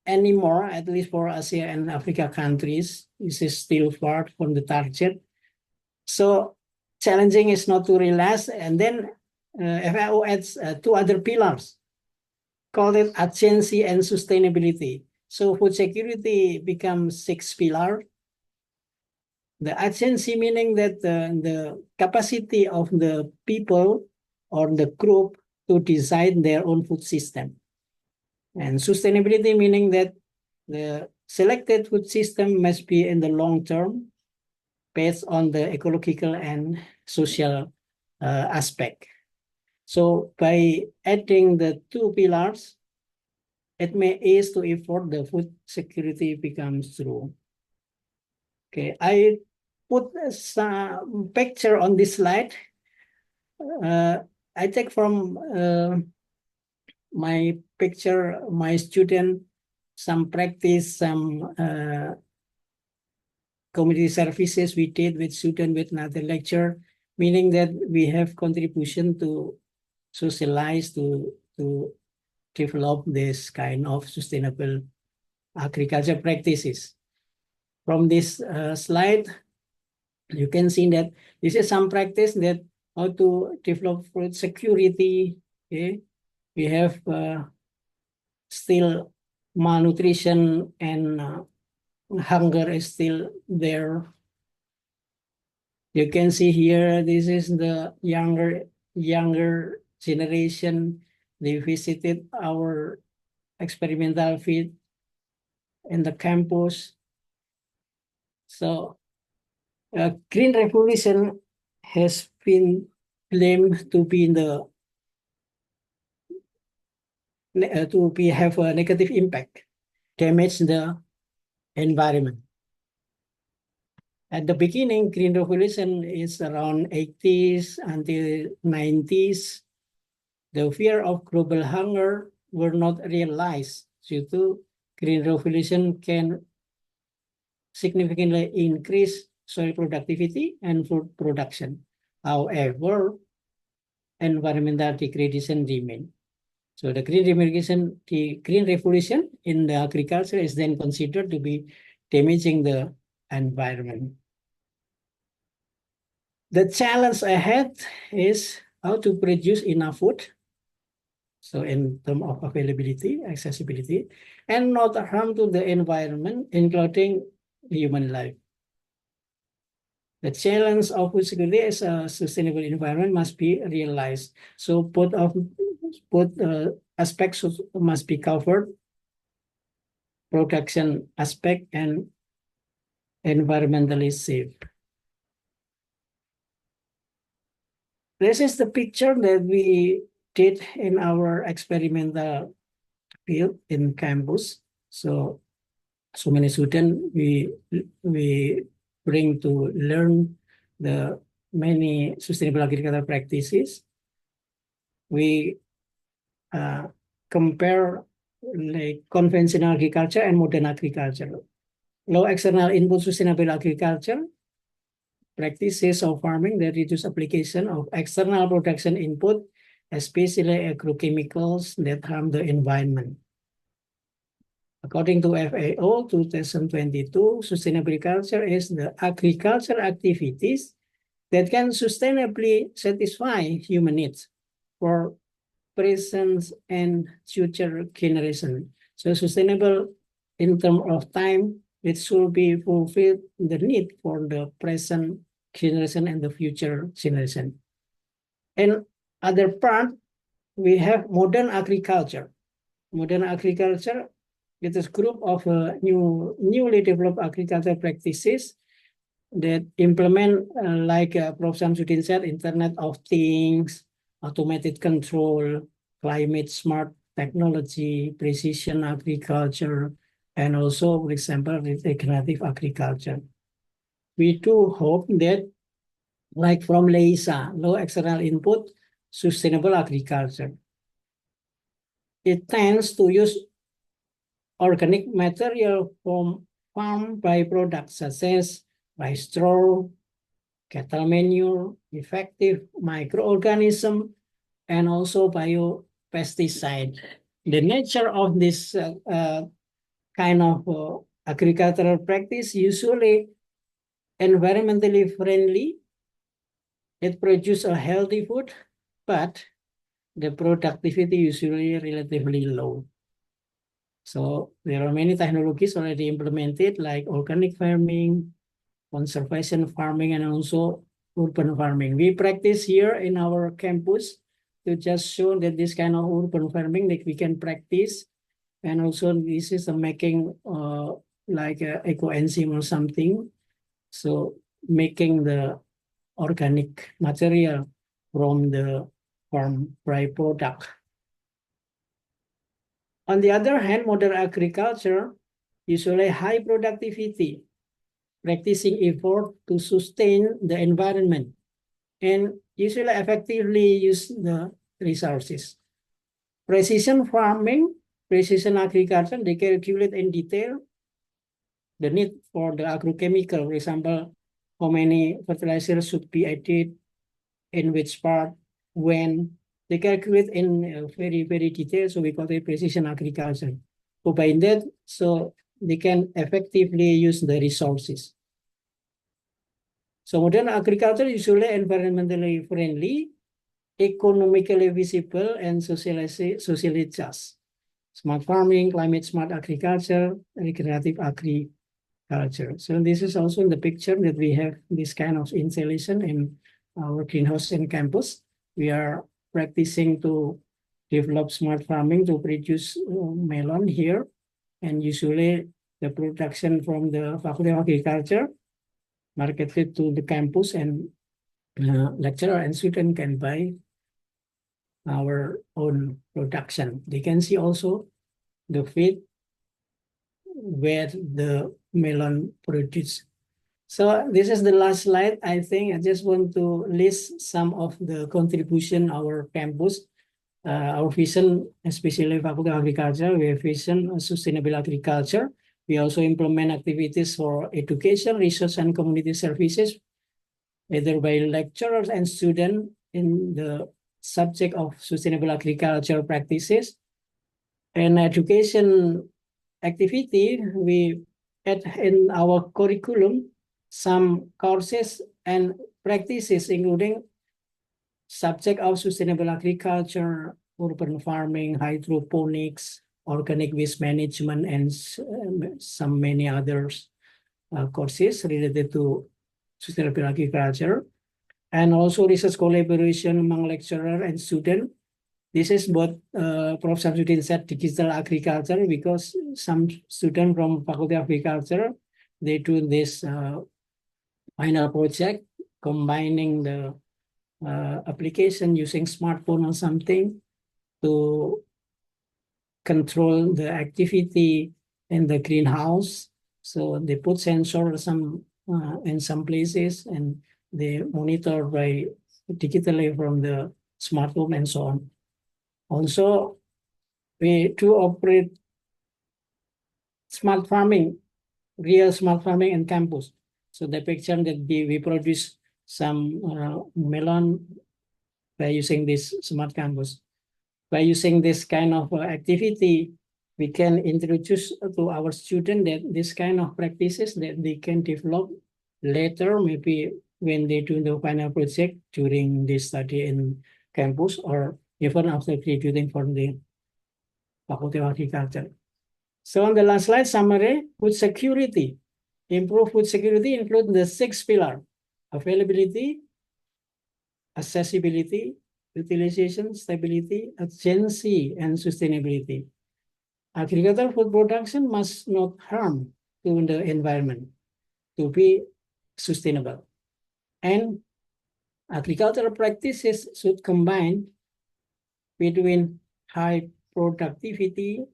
anymore, at least for Asia and Africa countries. This is still far from the target. So challenging is not to realize. And then FAO adds 2 other pillars, called it agency and sustainability. So food security becomes 6 pillars. The agency meaning that the capacity of the people or the group to design their own food system. And sustainability meaning that the selected food system must be in the long term based on the ecological and social aspect. So by adding the two pillars, it may ease to effort the food security becomes true. Okay, I put some picture on this slide. I take from my picture, my student, some practice, some community services we did with student with another lecture, meaning that we have contribution to socialize, to develop this kind of sustainable agriculture practices. From this slide, you can see that this is some practice that how to develop food security. Okay, we have still malnutrition and hunger is still there. You can see here, this is the younger generation. They visited our experimental field in the campus. So Green Revolution has been claimed to be in the have a negative impact, damage the environment. At the beginning, Green Revolution is around 80s until 90s. The fear of global hunger were not realized due to Green Revolution can significantly increase soil productivity and food production. However, environmental degradation remains. So the Green Revolution in the agriculture is then considered to be damaging the environment. The challenge ahead is how to produce enough food, so in terms of availability, accessibility, and not harm to the environment, including human life. The challenge of food security as a sustainable environment must be realized. So both aspects must be covered, production aspect and environmentally safe. This is the picture that we did in our experimental field in campus. So many students we bring to learn the many sustainable agricultural practices. We compare like conventional agriculture and modern agriculture. Low external input sustainable agriculture practices of farming that reduce application of external production input, especially agrochemicals that harm the environment. According to FAO 2022, sustainable agriculture is the agricultural activities that can sustainably satisfy human needs for present and future generation. So sustainable in terms of time, it should be fulfilled the need for the present generation and the future generation. And other part, we have modern agriculture. Modern agriculture, it is a group of newly developed agricultural practices that implement, like Prof. Samsudin said, Internet of Things, automated control, climate smart technology, precision agriculture, and also, for example, regenerative agriculture. We do hope that, like from LEISA, low external input, sustainable agriculture, it tends to use organic material from farm byproducts such as rice straw, cattle manure, effective microorganism, and also biopesticide. The nature of this kind of agricultural practice usually environmentally friendly. It produces a healthy food, but the productivity usually relatively low. So there are many technologies already implemented, like organic farming, conservation farming, and also urban farming. We practice here in our campus to just show that this kind of urban farming that we can practice. And also this is making like ecoenzyme or something. So making the organic material from the farm byproduct. On the other hand, modern agriculture usually high productivity, practicing effort to sustain the environment and usually effectively use the resources. Precision farming, precision agriculture, they calculate in detail the need for the agrochemical, for example, how many fertilizers should be added, in which part, when. They calculate in very, very detailed, so we call it precision agriculture. So by that, so they can effectively use the resources. So modern agriculture usually environmentally friendly, economically visible, and socially just. Smart farming, climate smart agriculture, regenerative agriculture. So this is also in the picture that we have this kind of installation in our greenhouse in campus. We are practicing to develop smart farming to produce melon here. And usually the production from the Faculty of Agriculture marketed to the campus, and lecturer and student can buy our own production. They can see also the field where the melon produced. So this is the last slide. I think I just want to list some of the contribution our campus, our vision, especially Faculty of Agriculture. We have vision on sustainable agriculture. We also implement activities for education, research, and community services, either by lecturers and students in the subject of sustainable agriculture practices. And education activity, we add in our curriculum some courses and practices, including subject of sustainable agriculture, urban farming, hydroponics, organic waste management, and some many others courses related to sustainable agriculture. And also research collaboration among lecturer and student. This is what Prof. Samsudin said, digital agriculture, because some students from Faculty of Agriculture, they do this final project combining the application using smartphone or something to control the activity in the greenhouse. So they put sensor in some places, and they monitor by digitally from the smartphone and so on. Also, we do operate smart farming, real smart farming in campus. So the picture that we produce some melon by using this smart campus. By using this kind of activity, we can introduce to our students that this kind of practices that they can develop later, maybe when they do the final project during this study in campus, or even after graduating from the Faculty of Agriculture. So on the last slide, summary, food security. Improve food security include the 6 pillars: availability, accessibility, utilization, stability, urgency, and sustainability. Agricultural food production must not harm to the environment to be sustainable. And agricultural practices should combine between high productivity,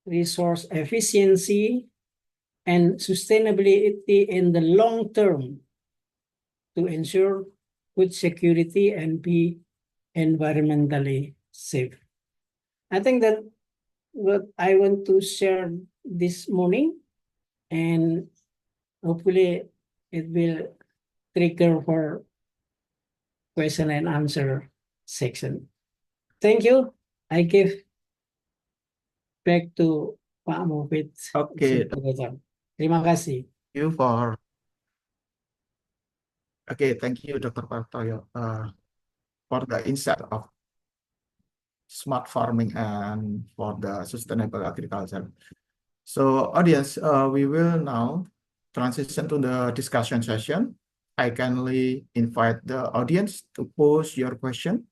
resource efficiency, and sustainability in the long term to ensure food security and be environmentally safe. I think that what I want to share this morning, and hopefully it will trigger for question and answer section. Thank you. I give back to Pak Mufid. Okay. Terima kasih. Thank you, Dr. Partoyo, for the insight of smart farming and for the sustainable agriculture. So, audience, we will now transition to the discussion session. I kindly invite the audience to pose your question,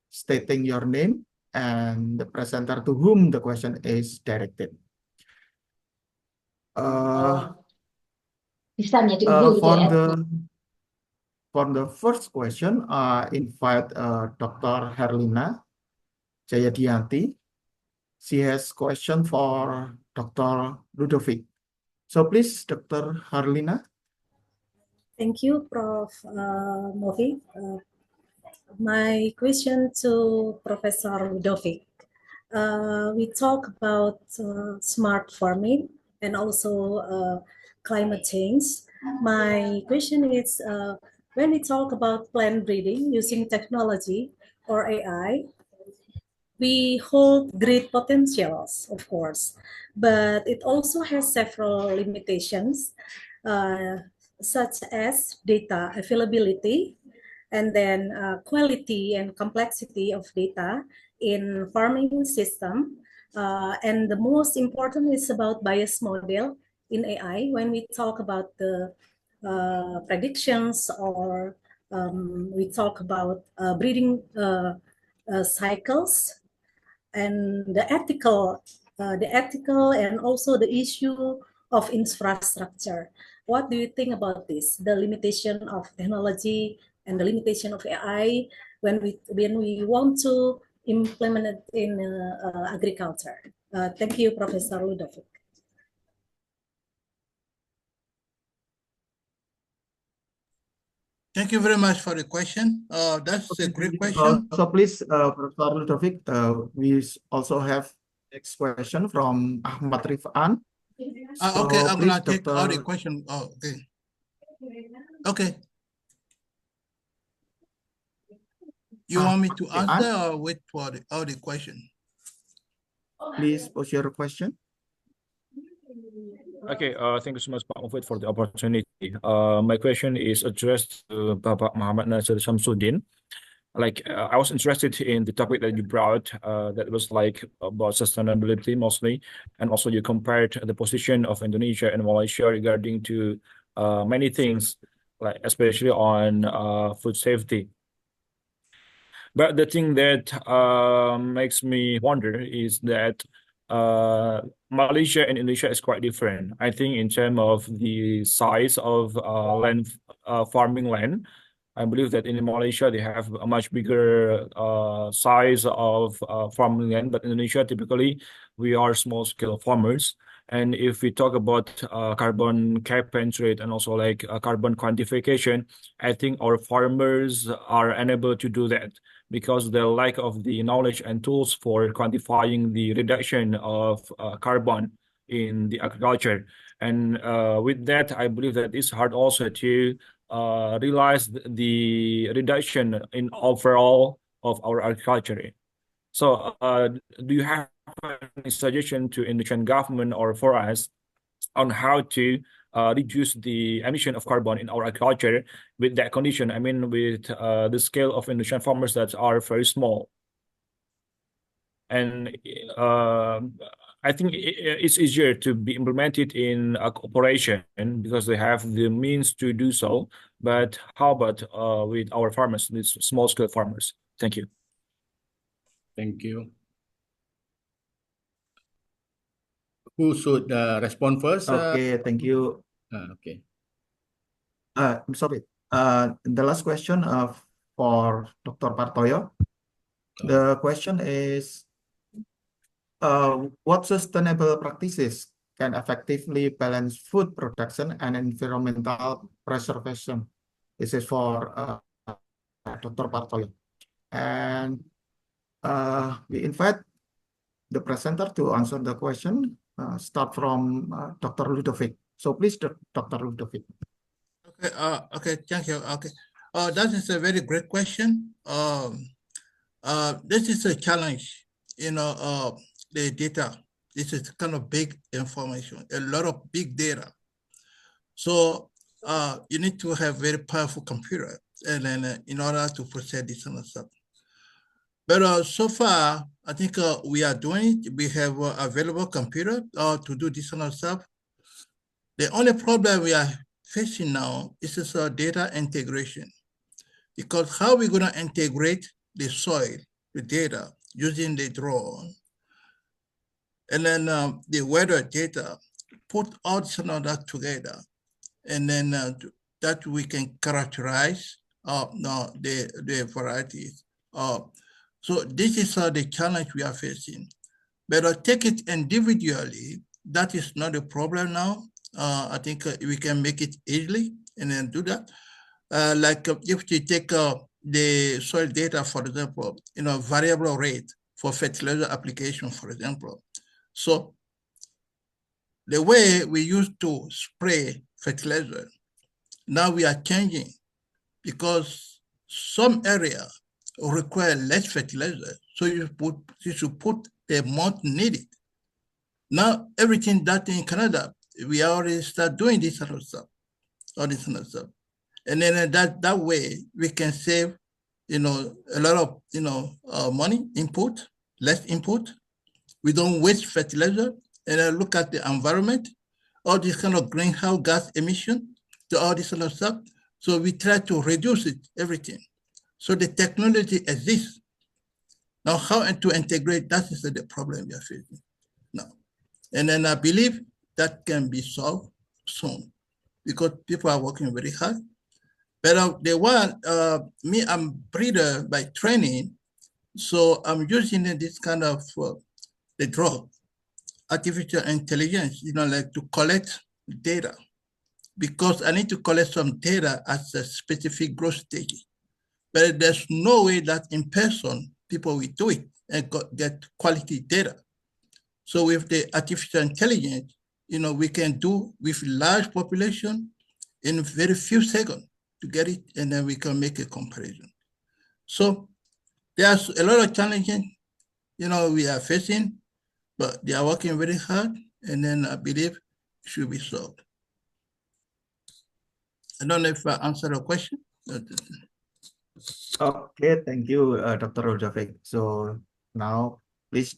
stating your name and the presenter to whom the question is directed. Bisa menjadi Uh, unggul gitu for ya. the for the first question, I invite Dr. Herlina Jayadianti. She has question for Dr. Ludovic. So please, Dr. Herlina. Thank you, Prof. Movi. My question to Professor Ludovic. We talk about smart farming and also climate change. My question is, when we talk about plant breeding using technology or AI, we hold great potentials, of course, but it also has several limitations, such as data availability, and then quality and complexity of data in farming system. And the most important is about bias model in AI when we talk about the predictions or we talk about breeding cycles and the ethical and also the issue of infrastructure. What do you think about this? The limitation of technology and the limitation of AI when we want to implement it in agriculture. Thank you, Professor Ludovic. Thank you very much for the question. That's a great question. So please, Professor Ludovic, we also have next question from Ahmad Rifan. Okay, I'm please, gonna take all the Dr. question. Oh, okay. Okay. You want me to answer or wait for all the question? Please pose your question. Okay, thank you so much, Pak Mufid, for the opportunity. My question is addressed to Bapak Muhammad Nasir Samsudin. I was interested in the topic that you brought, that was like about sustainability mostly, and also you compared the position of Indonesia and Malaysia regarding to many things, like especially on food safety. But the thing that makes me wonder is that Malaysia and Indonesia is quite different. I think in terms of the size of farming land, I believe that in Malaysia they have a much bigger size of farming land, but in Indonesia typically we are small scale farmers. And if we talk about carbon cap and trade and also like carbon quantification, I think our farmers are unable to do that because the lack of the knowledge and tools for quantifying the reduction of carbon in the agriculture. And with that, I believe that it's hard also to realize the reduction in overall of our agriculture. So do you have any suggestion to Indonesian government or for us on how to reduce the emission of carbon in our agriculture with that condition? I mean, with the scale of Indonesian farmers that are very small. And I think it's easier to be implemented in a corporation because they have the means to do so. But how about with our farmers, these small scale farmers? Thank you. Thank you. Who should respond first? Okay, thank you. Okay. I'm sorry. The last question for Dr. Partoyo. The question is, what sustainable practices can effectively balance food production and environmental preservation? This is for Dr. Partoyo. And we invite the presenter to answer the question. Start from Dr. Ludovic. So please, Dr. Ludovic. Okay, okay, thank you. Okay, that is a very great question. This is a challenge, the data. This is kind of big information, a lot of big data. So you need to have very powerful computer and then in order to process this kind of stuff. But so far, I think we are doing it. We have available computer to do this kind of stuff. The only problem we are facing now is this data integration. Because how are we going to integrate the soil, the data, using the drone, and then the weather data put all this and all that together, and then that we can characterize the varieties. So this is the challenge we are facing. But take it individually, that is not a problem now. I think we can make it easily and then do that. Like if you take the soil data, for example, variable rate for fertilizer application, for example. So the way we used to spray fertilizer, now we are changing because some area require less fertilizer. So you should put the amount needed. Now everything that in Canada, we already start doing this sort of stuff, all this sort of stuff. And then that way we can save, a lot of money, input, less input. We don't waste fertilizer, and then look at the environment, all this kind of greenhouse gas emission, to all this kind of stuff. So we try to reduce it, everything. So the technology exists. Now, how to integrate, that is the problem we are facing now. And then I believe that can be solved soon because people are working very hard. But me, I'm breeder by training. So I'm using this kind of the drug, artificial intelligence, like to collect data, because I need to collect some data at a specific growth stage. But there's no way that in person people will do it and get quality data. So with the artificial intelligence, we can do with large population in very few seconds to get it, and then we can make a comparison. So there's a lot of challenges, we are facing, but they are working very hard, and then I believe it should be solved. I don't know if I answered your question. Okay, thank you, Dr. Ludovic. So now, please,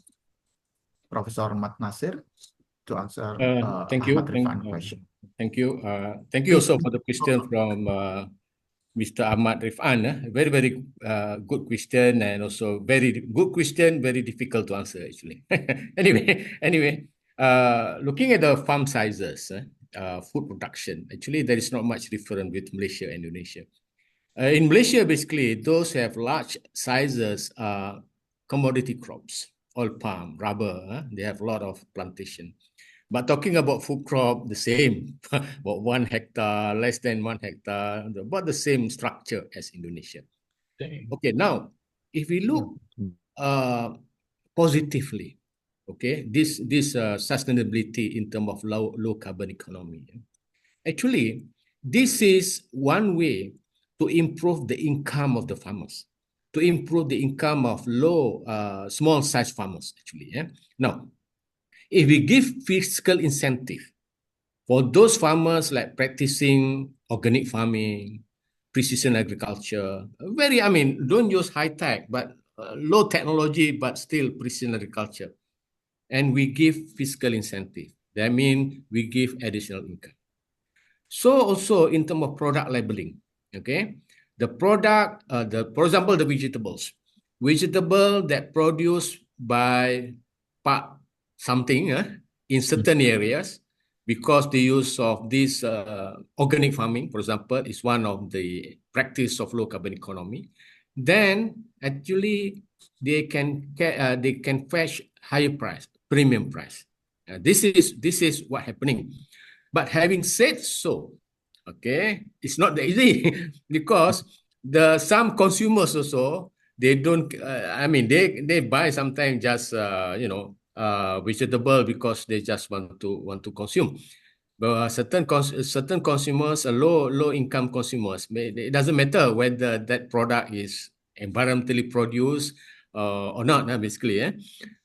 Professor Mat Nasir, to answer thank you. Ahmad Rifan question. Thank you. Thank you also for the question from Mr. Ahmad Rifan. Very, very good question, and also very good question, very difficult to answer actually. Anyway, looking at the farm sizes, food production, actually there is not much different with Malaysia and Indonesia. In Malaysia, basically, those who have large sizes are commodity crops, oil palm, rubber, they have a lot of plantation. But talking about food crop, the same, about 1 hectare, less than 1 hectare, about the same structure as Indonesia. Okay, now, if we look positively, okay, this sustainability in terms of low carbon economy, actually, this is one way to improve the income of the farmers, to improve the income of small size farmers, actually. Now, if we give fiscal incentive for those farmers like practicing organic farming, precision agriculture, don't use high tech, but low technology, but still precision agriculture. And we give fiscal incentive. That means we give additional income. So also in terms of product labeling, okay, the product, for example, the vegetable that produced by something in certain areas, because the use of this organic farming, for example, is one of the practice of low carbon economy, then actually they can fetch higher price, premium price. This is what happening. But having said so, okay, it's not that easy because some consumers also, they don't, they buy sometimes just vegetable because they just want to consume. But certain consumers, low income consumers, it doesn't matter whether that product is environmentally produced or not, basically.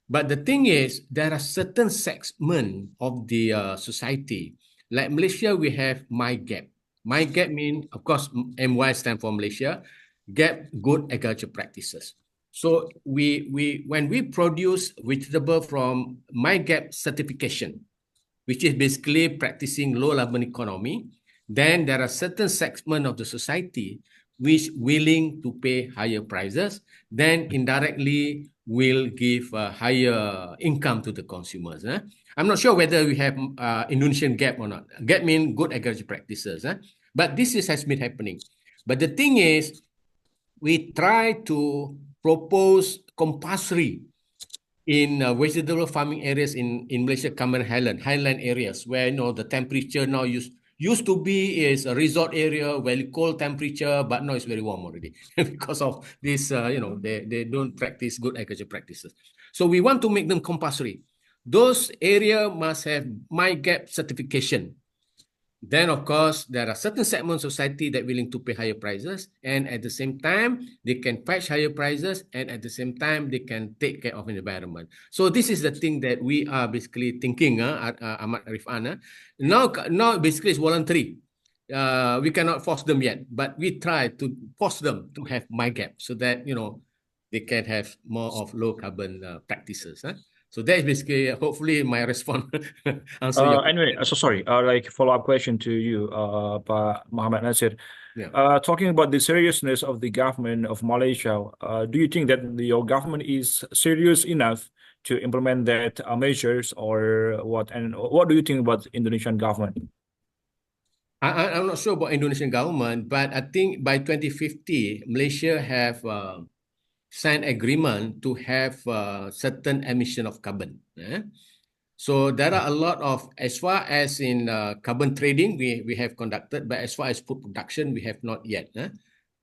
But the thing is, there are certain segments of the society. Like Malaysia, we have MyGap. MyGap means, of course, MY stands for Malaysia, GAP, Good Agriculture Practices. So when we produce vegetable from MyGap certification, which is basically practicing low carbon economy, then there are certain segments of the society which willing to pay higher prices, then indirectly will give a higher income to the consumers. I'm not sure whether we have Indonesian GAP or not. GAP means good agriculture practices. But has been happening. But the thing is, we try to propose compulsory in vegetable farming areas in Malaysia, Cameron Highland areas, where the temperature now used to be is a resort area, very cold temperature, but now it's very warm already because of this. They don't practice good agriculture practices. So we want to make them compulsory. Those area must have MyGap certification. Then, of course, there are certain segments of society that are willing to pay higher prices, and at the same time, they can fetch higher prices, and at the same time, they can take care of the environment. So this is the thing that we are basically thinking, Ahmad Rifan. Now basically it's voluntary. We cannot force them yet, but we try to force them to have MyGap so that, they can have more of low carbon practices. So that is basically, hopefully, my response answer your Anyway, so sorry, like follow-up question to you, Pak Muhammad Nasir. Yeah. Talking about the seriousness of the government of Malaysia, do you think that your government is serious enough to implement that measures, or what? And what do you think about Indonesian government? I'm not sure about Indonesian government, but I think by 2050, Malaysia have signed agreement to have certain emission of carbon. So there are a lot of, as far as in carbon trading, we have conducted, but as far as food production, we have not yet.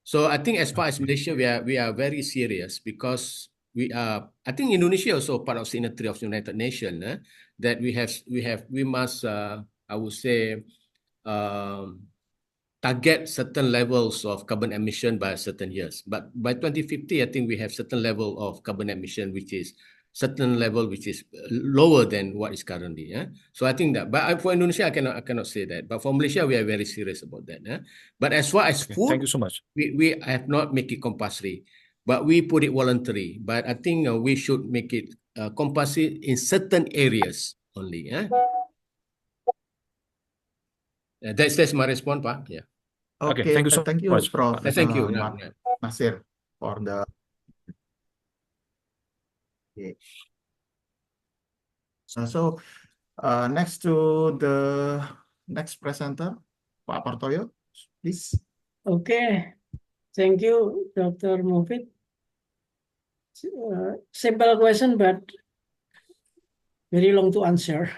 So I think as far as Malaysia, we are very serious because I think Indonesia also part of signatory of the United Nations, that we must, I would say, target certain levels of carbon emission by certain years. But by 2050, I think we have certain level of carbon emission, which is lower than what is currently. So I think that, but for Indonesia, I cannot say that. But for Malaysia, we are very serious about that. But as far as food, thank you so much. We have not make it compulsory, but we put it voluntary. But I think we should make it compulsory in certain areas only. That's my response, Pak. Yeah. Okay, thank you so thank you, much. Prof. Thank you, Nasir, for the. Okay. So, next to the next presenter, Pak Partoyo, please. Okay, thank you, Dr. Mufid. Simple question, but very long to answer.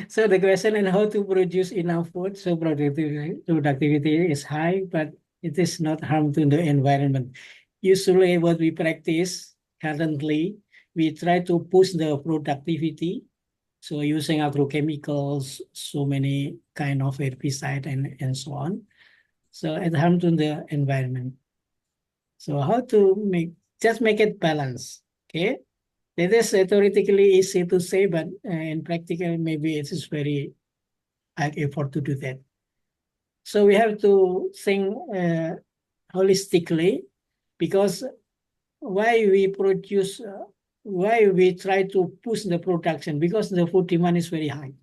So the question is how to produce enough food so productivity is high, but it is not harm to the environment. Usually what we practice currently, we try to push the productivity. So using agrochemicals, so many kind of herbicide and so on. So it harm to the environment. So how to just make it balance, okay? That is theoretically easy to say, but in practical, maybe it is very hard effort to do that. So we have to think holistically, because why we try to push the production, because the food demand is very high.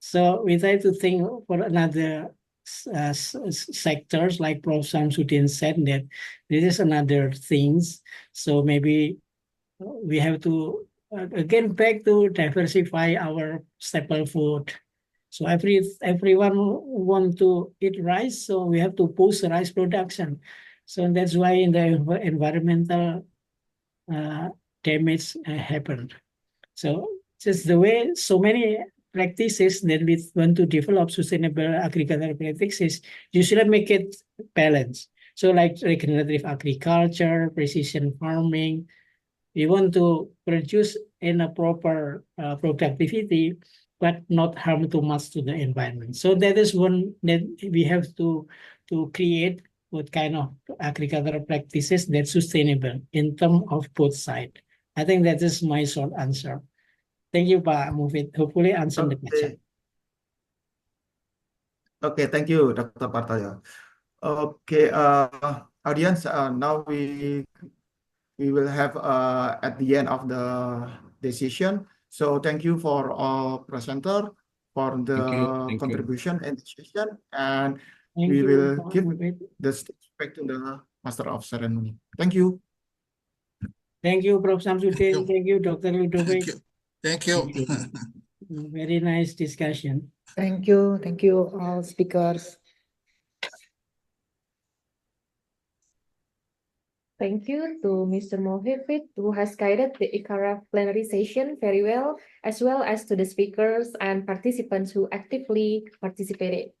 So we try to think for another sectors, like Prof. Samsudin said, that this is another things. So maybe we have to again back to diversify our staple food. So everyone want to eat rice, so we have to push rice production. So that's why in the environmental damage happened. So just the way so many practices that we want to develop sustainable agricultural practices, usually make it balanced. So like regenerative agriculture, precision farming, we want to produce in a proper productivity, but not harm too much to the environment. So that is one that we have to create what kind of agricultural practices that's sustainable in terms of both sides. I think that is my short answer. Thank you, Pak Mufid. Hopefully answer the question. Okay, thank you, Dr. Partoyo. Okay, audience, now we will have at the end of the decision. So thank you for all presenter for the Thank you. contribution and decision. And we will give the stage back to the Master of Ceremony. Thank you. Thank you, Prof. Samsudin. Thank you, Dr. Ludovic. Thank you. Very nice discussion. Thank you, all speakers. Thank you to Mr. Mohifit, who has guided the ICARA plenary session very well as to the speakers and participants who actively participated.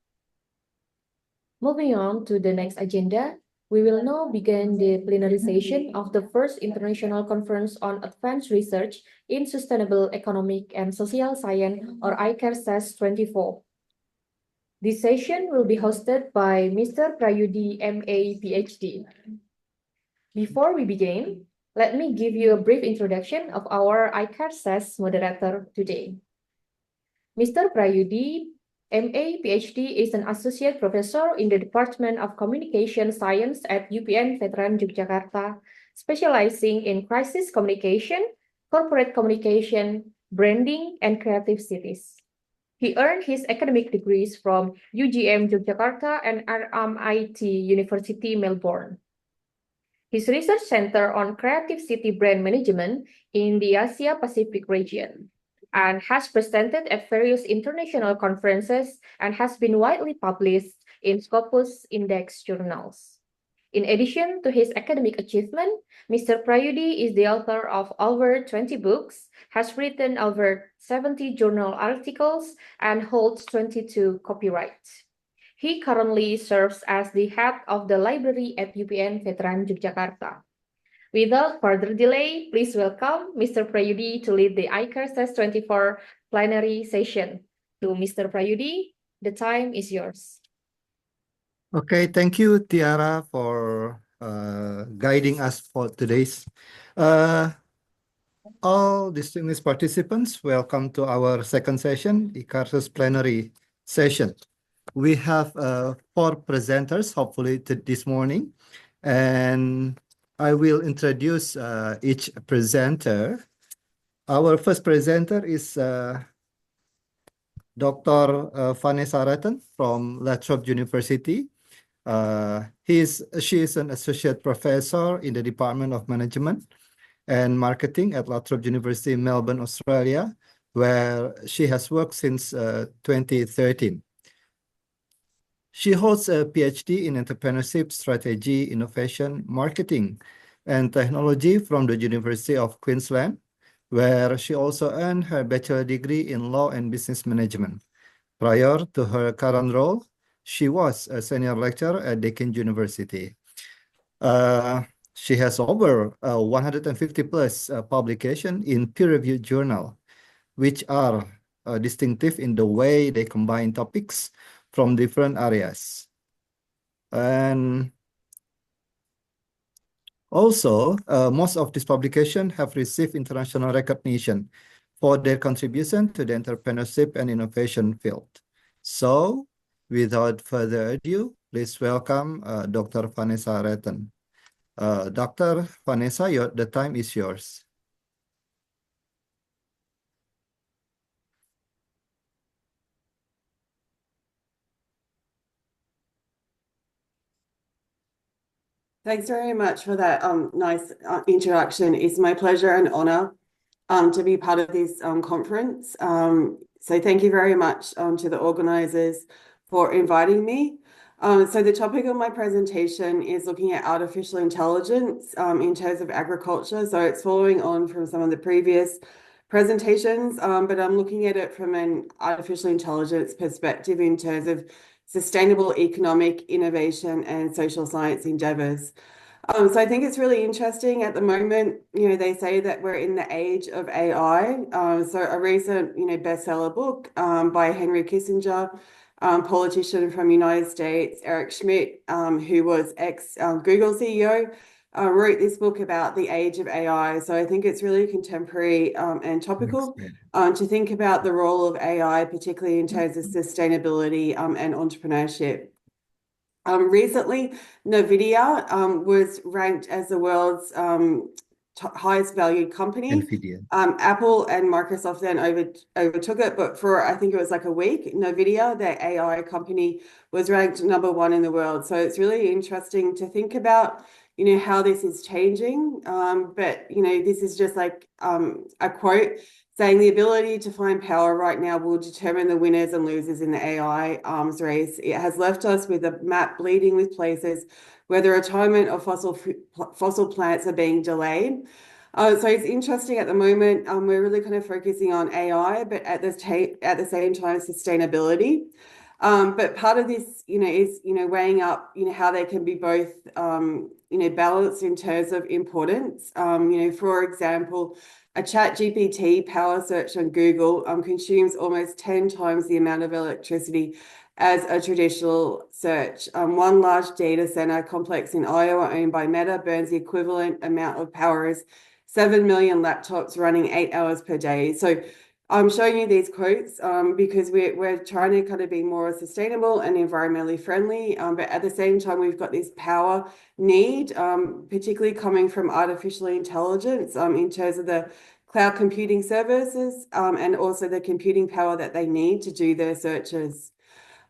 Moving on to the next agenda, we will now begin the plenary session of the first International Conference on Advanced Research in Sustainable Economic and Social Science, or ICARSAS 24. This session will be hosted by Mr. Prayudi, MA, PhD. Before we begin, let me give you a brief introduction of our ICARSAS moderator today. Mr. Prayudi, MA, PhD is an associate professor in the Department of Communication Science at UPN Veteran Yogyakarta, specializing in crisis communication, corporate communication, branding, and creative cities. He earned his academic degrees from UGM Yogyakarta and RMIT University, Melbourne. His research centers on creative city brand management in the Asia-Pacific region and has presented at various international conferences and has been widely published in Scopus Index journals. In addition to his academic achievement, Mr. Prayudi is the author of over 20 books, has written over 70 journal articles, and holds 22 copyrights. He currently serves as the head of the library at UPN Veteran Yogyakarta. Without further delay, please welcome Mr. Prayudi to lead the ICARSAS 24 plenary session. To Mr. Prayudi, the time is yours. Okay, thank you, Tiara, for guiding us for today's. All distinguished participants, welcome to our second session, ICARSAS plenary session. We have 4 presenters, hopefully this morning, and I will introduce each presenter. Our first presenter is Dr. Vanessa Rattan from Latrobe University. She is an associate professor in the Department of Management and Marketing at Latrobe University in Melbourne, Australia, where she has worked since 2013. She holds a PhD in Entrepreneurship, Strategy, Innovation, Marketing, and Technology from the University of Queensland, where she also earned her bachelor degree in Law and Business Management. Prior to her current role, she was a senior lecturer at Deakin University. She has over 150 plus publications in peer-reviewed journals, which are distinctive in the way they combine topics from different areas. And also, most of these publications have received international recognition for their contribution to the entrepreneurship and innovation field. So, without further ado, please welcome Dr. Vanessa Rattan. Dr. Vanessa, the time is yours. Thanks very much for that nice introduction. It's my pleasure and honor to be part of this conference. So thank you very much to the organizers for inviting me. So the topic of my presentation is looking at artificial intelligence in terms of agriculture. So it's following on from some of the previous presentations, but I'm looking at it from an artificial intelligence perspective in terms of sustainable economic innovation and social science endeavors. So I think it's really interesting at the moment, they say that we're in the age of AI. So a recent, bestseller book by Henry Kissinger, politician from the United States, Eric Schmidt, who was ex-Google CEO, wrote this book about the age of AI. So I think it's really contemporary and topical to think about the role of AI, particularly in terms of sustainability and entrepreneurship. Recently, NVIDIA was ranked as the world's highest valued company. NVIDIA. Apple and Microsoft then overtook it, but for I think it was like a week, NVIDIA, their AI company, was ranked #1 in the world. So it's really interesting to think about, how this is changing. But this is just like a quote saying the ability to find power right now will determine the winners and losers in the AI arms race. It has left us with a map bleeding with places where the retirement of fossil plants are being delayed. So it's interesting at the moment, we're really kind of focusing on AI, but at the same time, sustainability. But part of this, is, weighing up, how they can be both, balanced in terms of importance. For example, a ChatGPT power search on Google consumes almost 10 times the amount of electricity as a traditional search. One large data center complex in Iowa owned by Meta burns the equivalent amount of power as 7 million laptops running 8 hours per day. So I'm showing you these quotes because we're trying to kind of be more sustainable and environmentally friendly, but at the same time, we've got this power need, particularly coming from artificial intelligence in terms of the cloud computing services and also the computing power that they need to do their searches.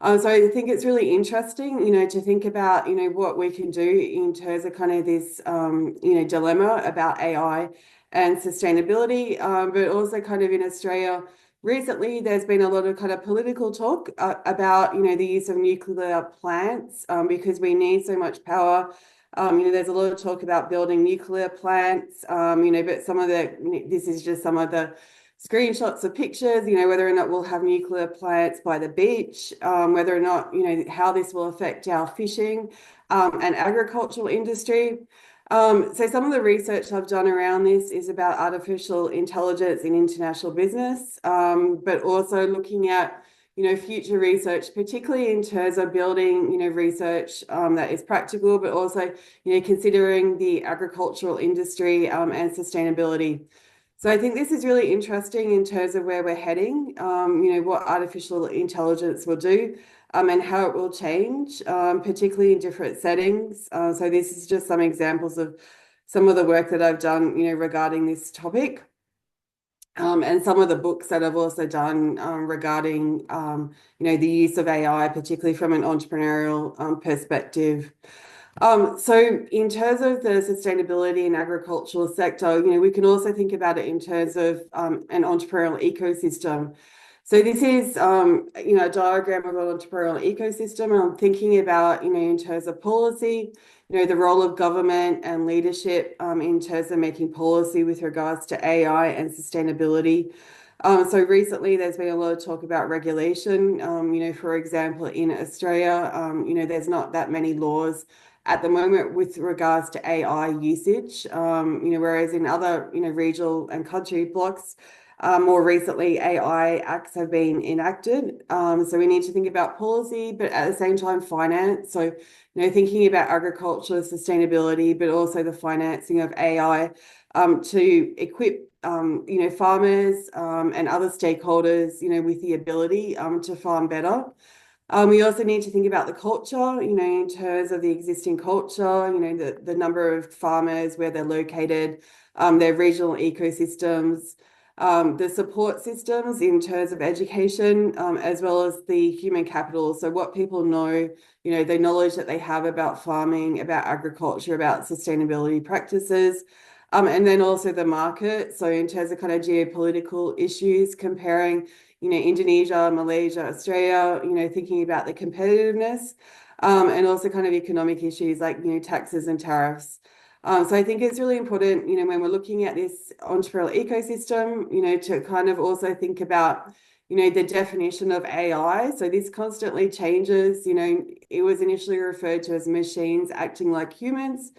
So I think it's really interesting, to think about, what we can do in terms of kind of this, dilemma about AI and sustainability, but also kind of in Australia. Recently, there's been a lot of kind of political talk about, the use of nuclear plants because we need so much power. There's a lot of talk about building nuclear plants, but some of this is just some of the screenshots of pictures, whether or not we'll have nuclear plants by the beach, whether or not, how this will affect our fishing and agricultural industry. So some of the research I've done around this is about artificial intelligence in international business, but also looking at, future research, particularly in terms of building, research that is practical, but also, considering the agricultural industry and sustainability. So I think this is really interesting in terms of where we're heading, what artificial intelligence will do and how it will change, particularly in different settings. So this is just some examples of some of the work that I've done, regarding this topic. And some of the books that I've also done regarding, the use of AI, particularly from an entrepreneurial perspective. So in terms of the sustainability and agricultural sector, we can also think about it in terms of an entrepreneurial ecosystem. So this is, a diagram of an entrepreneurial ecosystem. I'm thinking about, in terms of policy, the role of government and leadership in terms of making policy with regards to AI and sustainability. So recently there's been a lot of talk about regulation. For example, in Australia, there's not that many laws at the moment with regards to AI usage, whereas in other, regional and country blocks, more recently, AI acts have been enacted. So we need to think about policy, but at the same time, finance. So, thinking about agriculture, sustainability, but also the financing of AI to equip, farmers and other stakeholders, with the ability to farm better. We also need to think about the culture, in terms of the existing culture, the number of farmers, where they're located, their regional ecosystems, the support systems in terms of education, as well as the human capital. So what people know, the knowledge that they have about farming, about agriculture, about sustainability practices, and then also the market. So in terms of kind of geopolitical issues, comparing, Indonesia, Malaysia, Australia, thinking about the competitiveness, and also kind of economic issues like, taxes and tariffs. So I think it's really important, when we're looking at this entrepreneurial ecosystem, to kind of also think about, the definition of AI. So this constantly changes. It was initially referred to as machines acting like humans,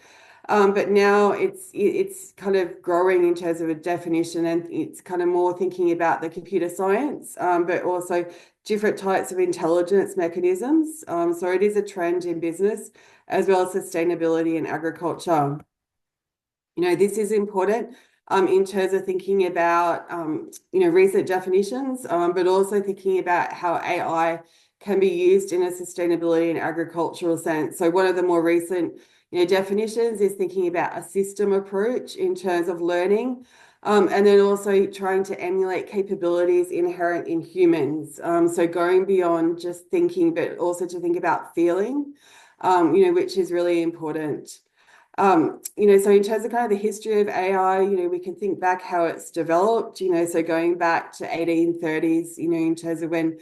but now it's kind of growing in terms of a definition, and it's kind of more thinking about the computer science, but also different types of intelligence mechanisms. So it is a trend in business as well as sustainability in agriculture. This is important in terms of thinking about, recent definitions, but also thinking about how AI can be used in a sustainability and agricultural sense. So one of the more recent, definitions is thinking about a system approach in terms of learning, and then also trying to emulate capabilities inherent in humans. So going beyond just thinking, but also to think about feeling, which is really important. So in terms of kind of the history of AI, we can think back how it's developed, so going back to 1830s, in terms of when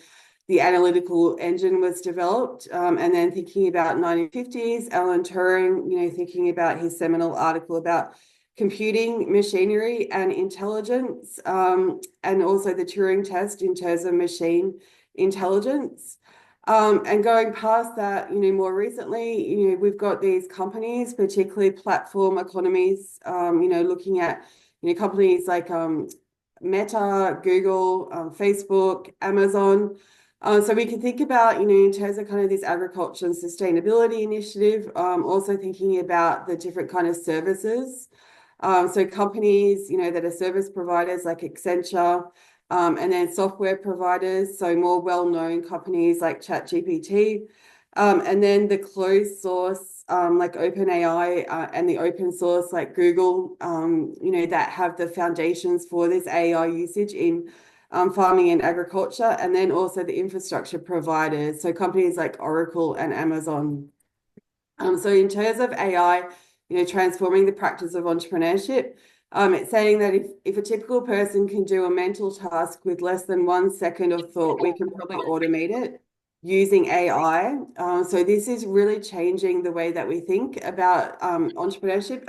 the analytical engine was developed, and then thinking about 1950s, Alan Turing, thinking about his seminal article about computing, machinery, and intelligence, and also the Turing test in terms of machine intelligence. And going past that, more recently, we've got these companies, particularly platform economies, looking at, companies like Meta, Google, Facebook, Amazon. So we can think about, in terms of kind of this agriculture and sustainability initiative, also thinking about the different kind of services. So companies, that are service providers like Accenture, and then software providers, so more well-known companies like ChatGPT, and then the closed source like OpenAI, and the open source like Google, that have the foundations for this AI usage in farming and agriculture, and then also the infrastructure providers, so companies like Oracle and Amazon. So in terms of AI, transforming the practice of entrepreneurship, it's saying that if a typical person can do a mental task with less than 1 second of thought, we can probably automate it using AI. So this is really changing the way that we think about entrepreneurship,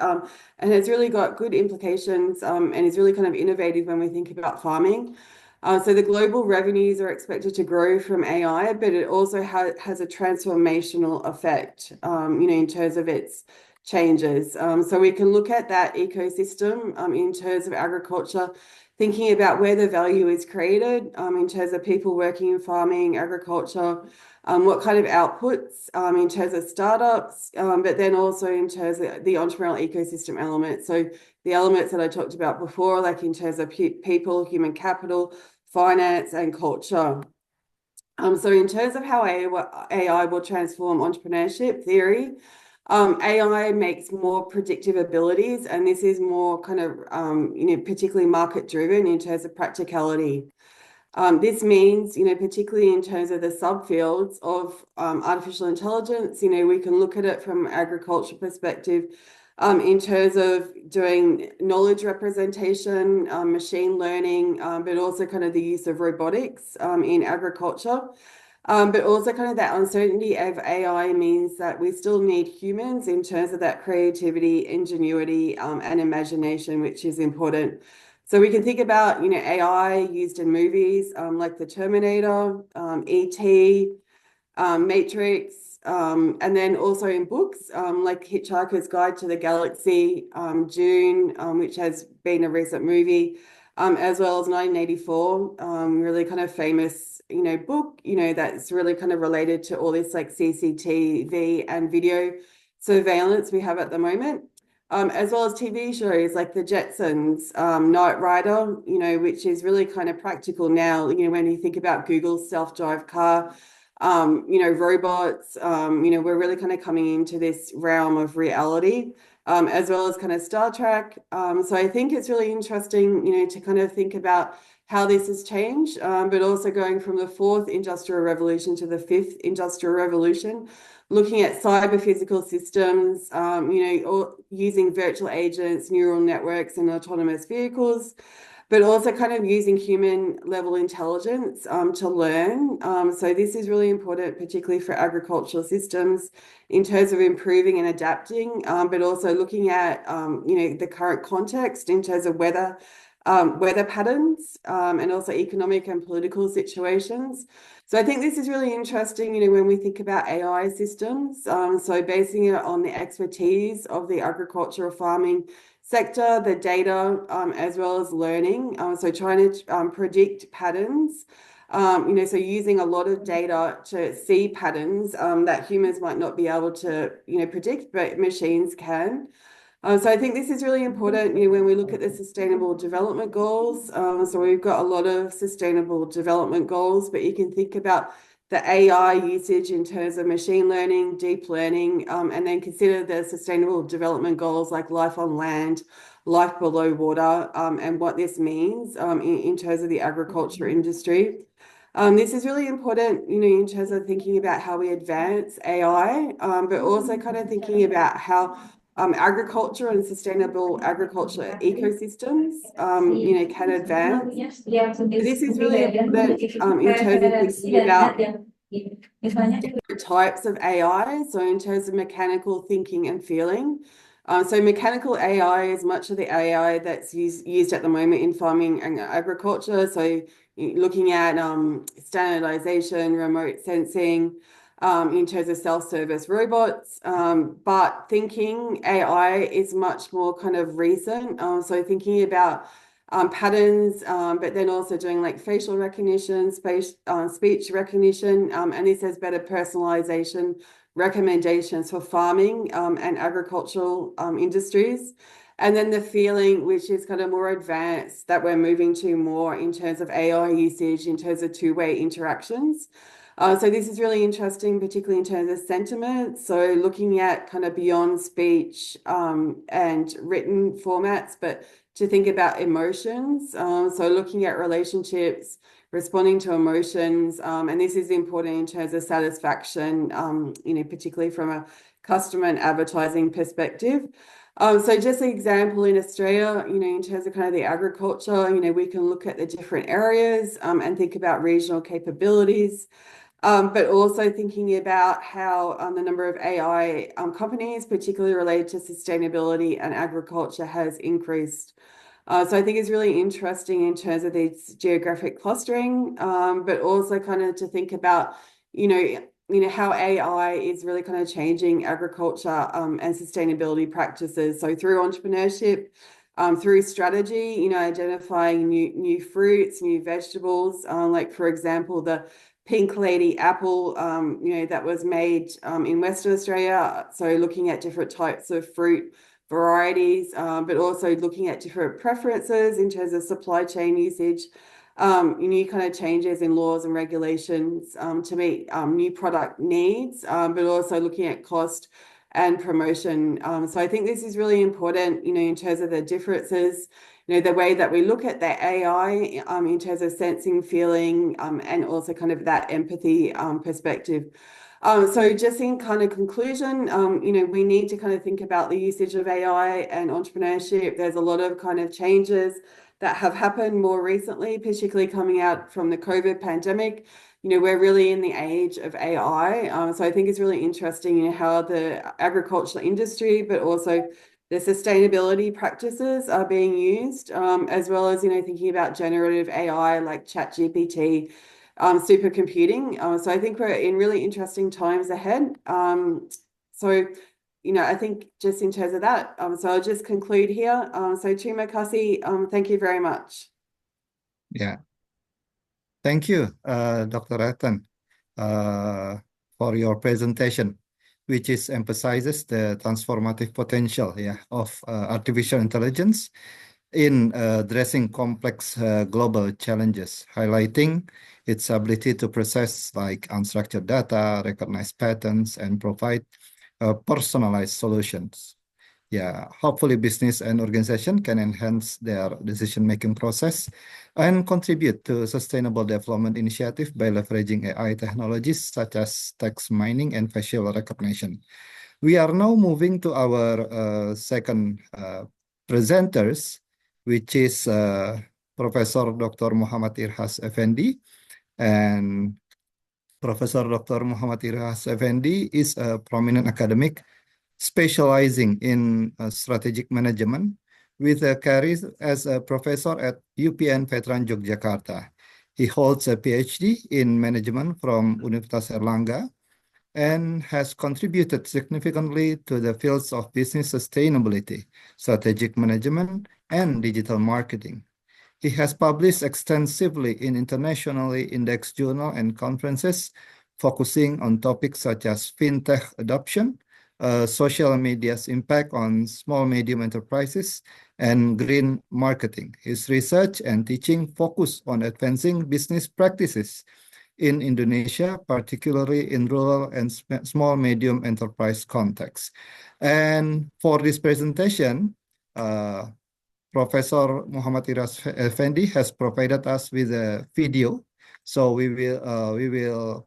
and has really got good implications, and is really kind of innovative when we think about farming. So the global revenues are expected to grow from AI, but it also has a transformational effect, in terms of its changes. So we can look at that ecosystem in terms of agriculture, thinking about where the value is created, in terms of people working in farming, agriculture, what kind of outputs, in terms of startups, but then also in terms of the entrepreneurial ecosystem elements. So the elements that I talked about before, like in terms of people, human capital, finance, and culture. So in terms of how AI will transform entrepreneurship theory, AI makes more predictive abilities, and this is more kind of, particularly market driven in terms of practicality. This means, particularly in terms of the subfields of artificial intelligence, we can look at it from an agriculture perspective, in terms of doing knowledge representation, machine learning, but also kind of the use of robotics in agriculture. But also kind of that uncertainty of AI means that we still need humans in terms of that creativity, ingenuity, and imagination, which is important. So we can think about, AI used in movies like The Terminator, E.T., Matrix, and then also in books like Hitchhiker's Guide to the Galaxy, Dune, which has been a recent movie, as well as 1984, really kind of famous, book, that's really kind of related to all this like CCTV and video surveillance we have at the moment, as well as TV shows like The Jetsons, Knight Rider, which is really kind of practical now, when you think about Google's self-drive car, robots, we're really kind of coming into this realm of reality, as well as kind of Star Trek. So I think it's really interesting, to kind of think about how this has changed, but also going from the 4th industrial revolution to the 5th industrial revolution, looking at cyber physical systems, or using virtual agents, neural networks, and autonomous vehicles, but also kind of using human level intelligence to learn. So this is really important, particularly for agricultural systems in terms of improving and adapting, but also looking at, the current context in terms of weather patterns, and also economic and political situations. So I think this is really interesting, when we think about AI systems. So basing it on the expertise of the agricultural farming sector, the data, as well as learning. So trying to predict patterns, so using a lot of data to see patterns that humans might not be able to, predict, but machines can. So I think this is really important, when we look at the Sustainable Development Goals. So we've got a lot of Sustainable Development Goals, but you can think about the AI usage in terms of machine learning, deep learning, and then consider the sustainable development goals like life on land, life below water, and what this means in terms of the agriculture industry. This is really important, in terms of thinking about how we advance AI, but also kind of thinking about how agriculture and sustainable agriculture ecosystems, can advance. This is really important in terms of thinking about different types of AI. So in terms of mechanical thinking and feeling. So mechanical AI is much of the AI that's used at the moment in farming and agriculture. So looking at standardization, remote sensing, in terms of self-service robots. But thinking AI is much more kind of recent. So thinking about patterns, but then also doing like facial recognition, speech recognition, and this has better personalization recommendations for farming and agricultural industries. And then the feeling, which is kind of more advanced, that we're moving to more in terms of AI usage, in terms of two-way interactions. So this is really interesting, particularly in terms of sentiment. So looking at kind of beyond speech and written formats, but to think about emotions. So looking at relationships, responding to emotions, and this is important in terms of satisfaction, particularly from a customer and advertising perspective. So just an example in Australia, in terms of kind of the agriculture, we can look at the different areas and think about regional capabilities. But also thinking about how the number of AI companies, particularly related to sustainability and agriculture, has increased. So I think it's really interesting in terms of this geographic clustering, but also kind of to think about, how AI is really kind of changing agriculture and sustainability practices. So through entrepreneurship, through strategy, identifying new fruits, new vegetables, like for example, the Pink Lady apple, that was made in Western Australia. So looking at different types of fruit varieties, but also looking at different preferences in terms of supply chain usage, new kind of changes in laws and regulations to meet new product needs, but also looking at cost and promotion. So I think this is really important, in terms of the differences, the way that we look at the AI in terms of sensing, feeling, and also kind of that empathy perspective. So just in kind of conclusion, we need to kind of think about the usage of AI and entrepreneurship. There's a lot of kind of changes that have happened more recently, particularly coming out from the COVID pandemic. We're really in the age of AI. So I think it's really interesting, how the agricultural industry, but also the sustainability practices are being used, as well as, thinking about generative AI like ChatGPT, supercomputing. So I think we're in really interesting times ahead. So, I think just in terms of that, so I'll just conclude here. So terima kasih, thank you very much. Yeah. Thank you, Dr. Rattan, for your presentation, which emphasizes the transformative potential of artificial intelligence in addressing complex global challenges, highlighting its ability to process like unstructured data, recognize patterns, and provide personalized solutions. Yeah, hopefully business and organization can enhance their decision-making process and contribute to sustainable development initiative by leveraging AI technologies such as text mining and facial recognition. We are now moving to our second presenters, which is Professor Dr. Muhammad Irhas Effendi. And Professor Dr. Muhammad Irhas Effendi is a prominent academic specializing in strategic management with a career as a professor at UPN Veteran Yogyakarta. He holds a PhD in management from Universitas Erlangga and has contributed significantly to the fields of business sustainability, strategic management, and digital marketing. He has published extensively in internationally indexed journals and conferences, focusing on topics such as fintech adoption, social media's impact on small-medium enterprises, and green marketing. His research and teaching focus on advancing business practices in Indonesia, particularly in rural and small medium enterprise context. And for this presentation, Professor Muhammad Iras Effendi has provided us with a video. So we will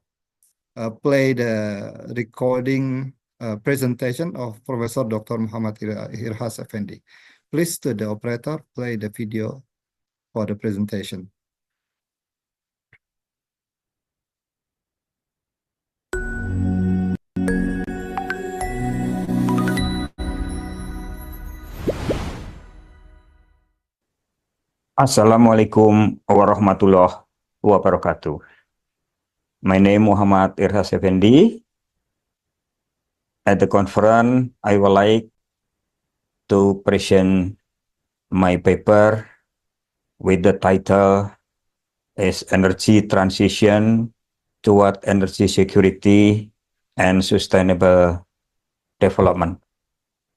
play the recording presentation of Professor Dr. Muhammad Iras Effendi. Please, to the operator, play the video for the presentation. Assalamualaikum warahmatullahi wabarakatuh. My name Muhammad Irhas Effendi. At the conference, I would like to present my paper with the title is Energy Transition Toward Energy Security and Sustainable Development.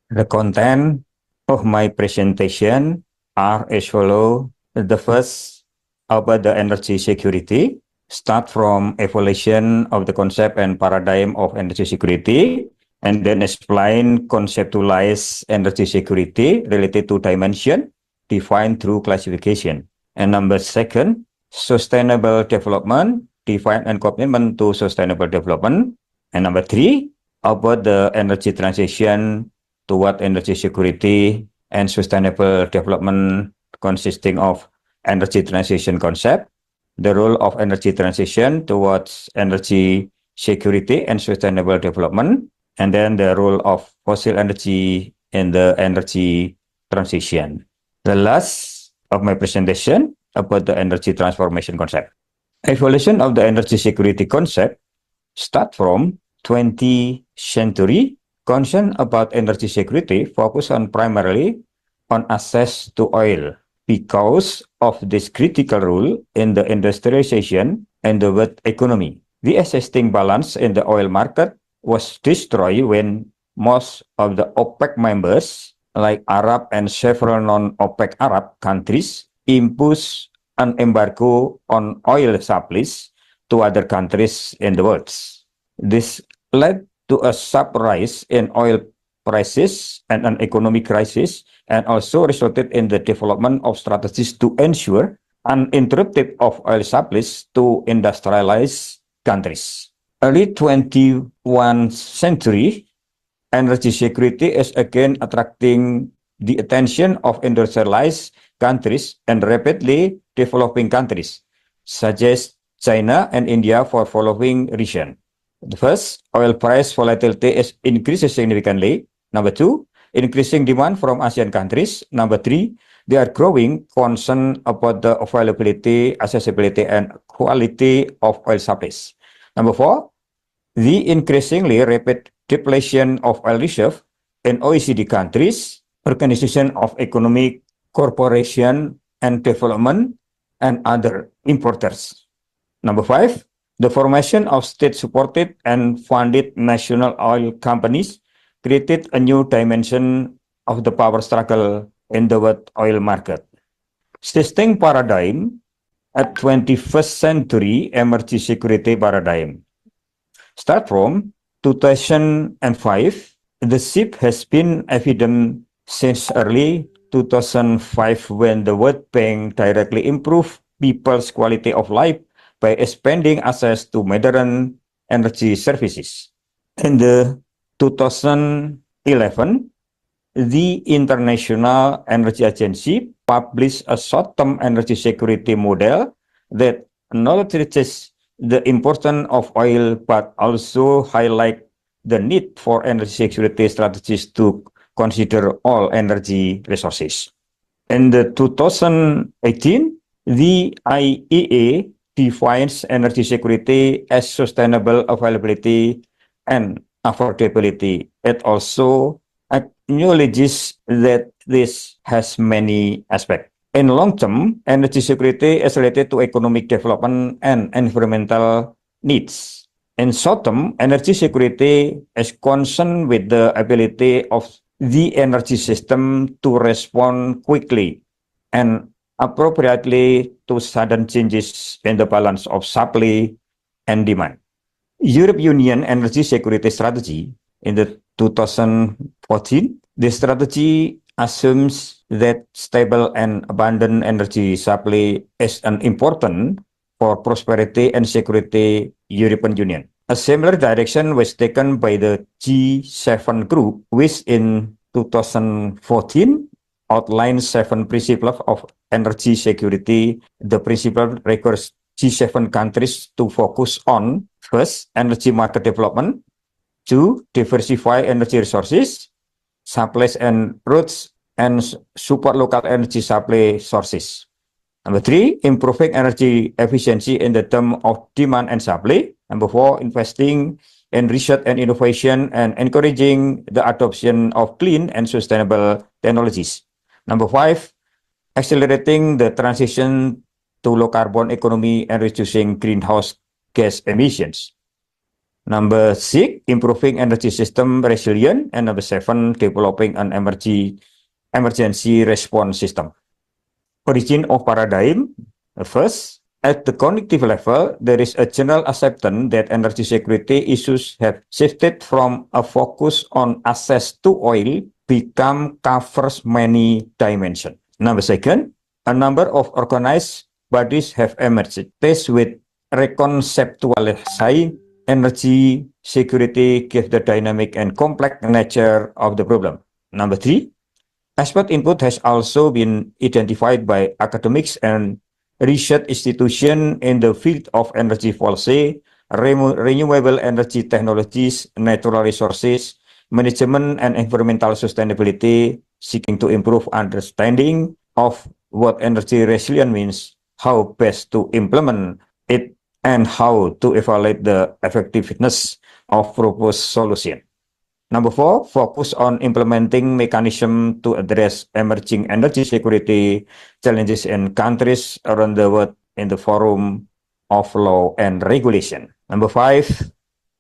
The content of my presentation are as follows. The first, about the energy security, start from evaluation of the concept and paradigm of energy security, and then explain conceptualize energy security related to dimension defined through classification. And number second, sustainable development, define and commitment to sustainable development. And number three, about the energy transition toward energy security and sustainable development, consisting of energy transition concept, the role of energy transition towards energy security and sustainable development, and then the role of fossil energy in the energy transition. The last of my presentation about the energy transformation concept. Evolution of the energy security concept start from 20th century. Concern about energy security focus on primarily on access to oil because of this critical role in the industrialization and the world economy. The existing balance in the oil market was destroyed when most of the OPEC members, like Arab and several non-OPEC Arab countries, imposed an embargo on oil supplies to other countries in the world. This led to a sharp rise in oil prices and an economic crisis, and also resulted in the development of strategies to ensure uninterrupted of oil supplies to industrialized countries. Early 21st century, energy security is again attracting the attention of industrialized countries and rapidly developing countries, such as China and India, for following reason. The first, oil price volatility is increases significantly. Number two, increasing demand from Asian countries. Number three, there are growing concern about the availability, accessibility, and quality of oil supplies. Number four, the increasingly rapid depletion of oil reserve in OECD countries, Organization of Economic Cooperation and Development, and other importers. Number five, the formation of state-supported and funded national oil companies created a new dimension of the power struggle in the world oil market. Existing paradigm at 21st century energy security paradigm. Start from 2005, the shift has been evident since early 2005 when the World Bank directly improved people's quality of life by expanding access to modern energy services. In the 2011, the International Energy Agency published a short-term energy security model that acknowledges the importance of oil, but also highlight the need for energy security strategies to consider all energy resources. In the 2018, the IEA defines energy security as sustainable availability and affordability. It also acknowledges that this has many aspects. In long term, energy security is related to economic development and environmental needs. In short term, energy security is concerned with the ability of the energy system to respond quickly and appropriately to sudden changes in the balance of supply and demand. Europe Union Energy Security Strategy in the 2014, the strategy assumes that stable and abundant energy supply is an important for prosperity and security European Union. A similar direction was taken by the G7 group, which in 2014 outlined 7 principles of energy security. The principle requires G7 countries to focus on: first, energy market development; 2, diversify energy resources, supplies and routes, and support local energy supply sources. Number 3, improving energy efficiency in the term of demand and supply. Number 4, investing in research and innovation and encouraging the adoption of clean and sustainable technologies. Number 5, accelerating the transition to low carbon economy and reducing greenhouse gas emissions. Number 6, improving energy system resilience. And number 7, developing an emergency response system. Origin of paradigm. First, at the cognitive level, there is a general acceptance that energy security issues have shifted from a focus on access to oil become covers many dimensions. Number second, a number of organized bodies have emerged faced with reconceptualizing energy security gives the dynamic and complex nature of the problem. Number 3, expert input has also been identified by academics and research institutions in the field of energy policy, renewable energy technologies, natural resources, management, and environmental sustainability, seeking to improve understanding of what energy resilience means, how best to implement it, and how to evaluate the effectiveness of proposed solution. Number 4, focus on implementing mechanism to address emerging energy security challenges in countries around the world in the forum of law and regulation. Number 5,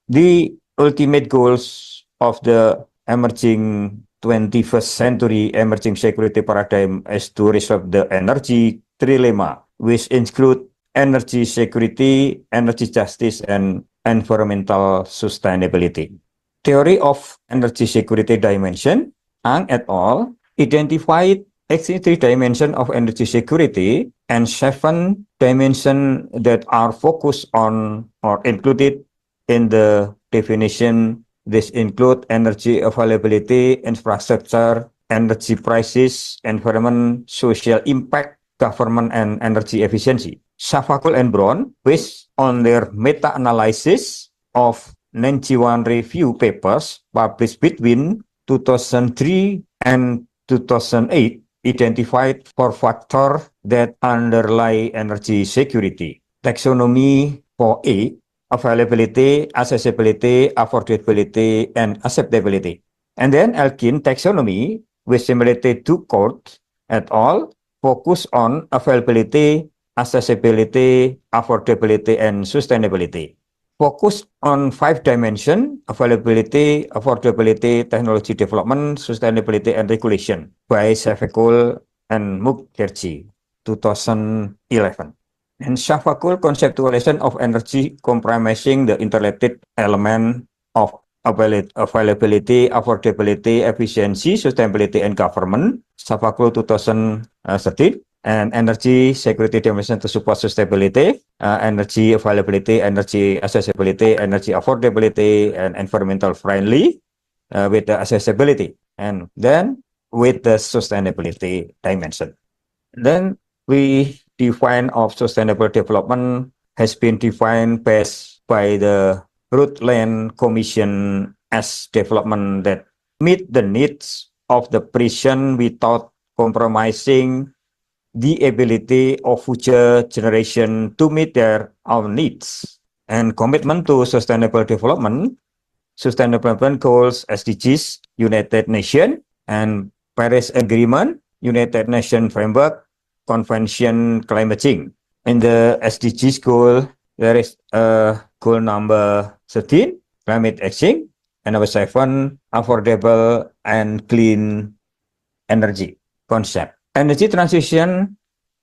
the ultimate goals of the emerging 21st century emerging security paradigm is to resolve the energy trilemma, which include energy security, energy justice, and environmental sustainability. Theory of energy security dimension, Ang et al. Identified 3 dimensions of energy security and 7 dimensions that are focused on or included in the definition. This include energy availability, infrastructure, energy prices, environment, social impact, government, and energy efficiency. Savakul and Brown, based on their meta-analysis of 91 review papers published between 2003 and 2008, identified 4 factors that underlie energy security. Taxonomy 4A, availability, accessibility, affordability, and acceptability. And then Elkin taxonomy, which similarly to Court et al., focus on availability, accessibility, affordability, and sustainability. Focus on 5 dimensions: availability, affordability, technology development, sustainability, and regulation by Savakul and Mukherjee, 2011. And Savakul conceptualization of energy comprising the interrelated element of availability, affordability, efficiency, sustainability, and government, Savakul 2013. And energy security dimension to support sustainability, energy availability, energy accessibility, energy affordability, and environmental friendly with the accessibility, and then with the sustainability dimension. Then we define of sustainable development has been defined based by the Rutland Commission as development that meet the needs of the present without compromising the ability of future generation to meet their own needs. And commitment to sustainable development goals, SDGs, United Nations, and Paris Agreement, United Nations Framework, Convention Climate Change. In the SDGs goal, there is goal number 13, climate action, and number 7, affordable and clean energy concept. Energy transition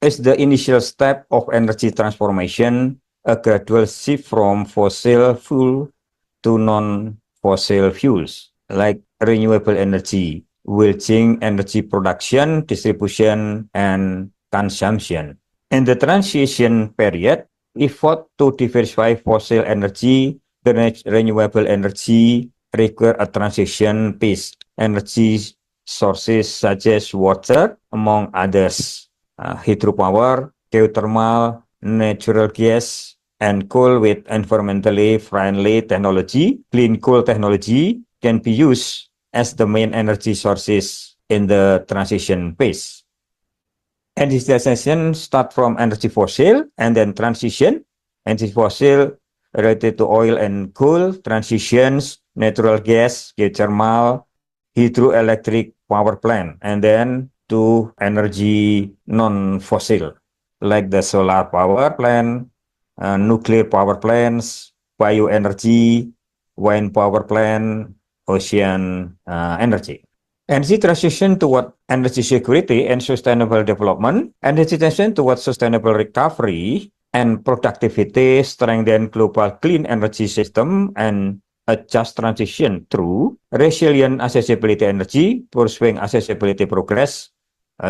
is the initial step of energy transformation, a gradual shift from fossil fuel to non-fossil fuels, like renewable energy, will change energy production, distribution, and consumption. In the transition period, effort to diversify fossil energy, the renewable energy require a transition-based energy sources such as water, among others, hydropower, geothermal, natural gas, and coal with environmentally friendly technology. Clean coal technology can be used as the main energy sources in the transition phase. Energy transition start from energy fossil and then transition. Energy fossil related to oil and coal, transitions, natural gas, geothermal, hydroelectric power plant, and then to energy non-fossil, like the solar power plant, nuclear power plants, bioenergy, wind power plant, ocean energy. Energy transition toward energy security and sustainable development, energy transition toward sustainable recovery and productivity, strengthen global clean energy system, and a just transition through resilient accessibility energy, pursuing accessibility progress,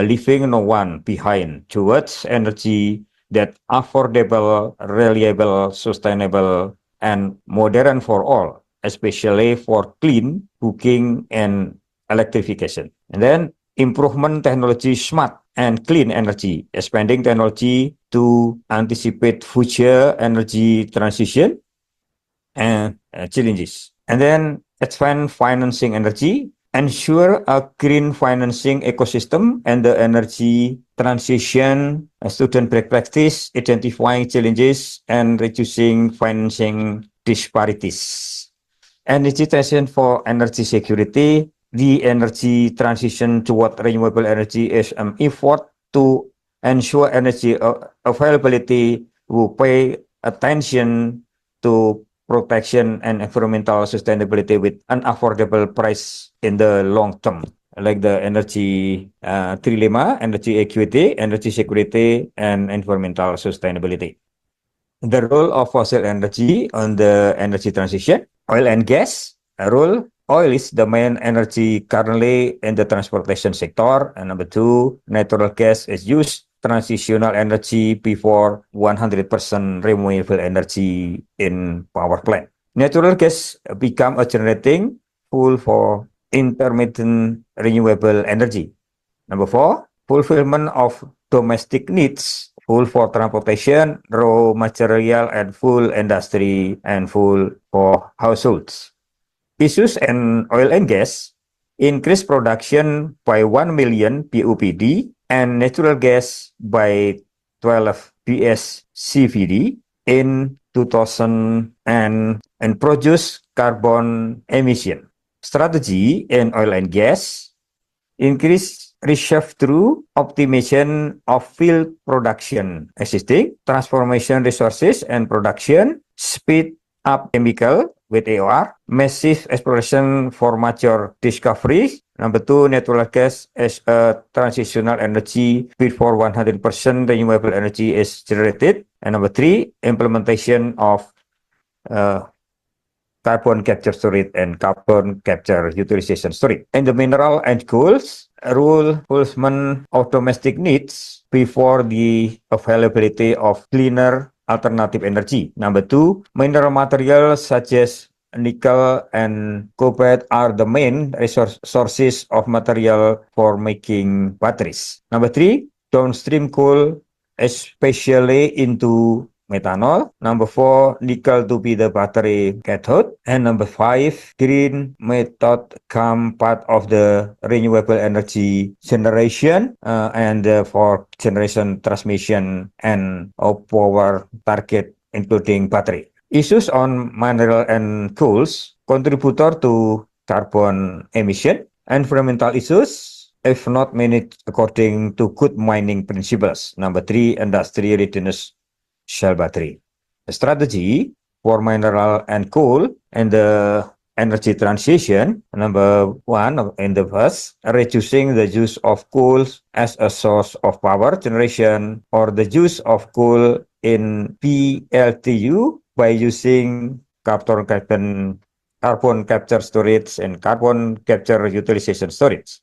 leaving no one behind towards energy that affordable, reliable, sustainable, and modern for all, especially for clean cooking and electrification. And then improvement technology smart and clean energy, expanding technology to anticipate future energy transition and challenges. And then expand financing energy, ensure a green financing ecosystem and the energy transition, student best practice, identifying challenges and reducing financing disparities. Energy transition for energy security, the energy transition toward renewable energy is an effort to ensure energy availability, will pay attention to protection and environmental sustainability with an affordable price in the long term, like the energy trilemma, energy equity, energy security, and environmental sustainability. The role of fossil energy on the energy transition, oil and gas role. Oil is the main energy currently in the transportation sector. And number two, natural gas is used transitional energy before 100% renewable energy in power plant. Natural gas become a generating fuel for intermittent renewable energy. Number four, fulfillment of domestic needs, fuel for transportation, raw material, and fuel industry, and fuel for households. Issues in oil and gas, increase production by 1 million BOPD and natural gas by 12 BSCVD in 2000 and produce carbon emission. Strategy in oil and gas, increase reserve through optimization of field production existing, transformation resources and production, speed up chemical with AOR, massive exploration for mature discoveries. Number two, natural gas as a transitional energy before 100% renewable energy is generated. And number three, implementation of carbon capture storage and carbon capture utilization storage. And the mineral and coals, rule fulfillment of domestic needs before the availability of cleaner alternative energy. Number two, mineral materials such as nickel and cobalt are the main sources of material for making batteries. Number three, downstream coal, especially into methanol. Number four, nickel to be the battery cathode. And number five, green method come part of the renewable energy generation and for generation transmission and power target including battery. Issues on mineral and coals, contributor to carbon emission, environmental issues, if not managed according to good mining principles. Number three, industry readiness shell battery. The strategy for mineral and coal and the energy transition, number one in the first, reducing the use of coal as a source of power generation or the use of coal in PLTU by using carbon capture storage and carbon capture utilization storage.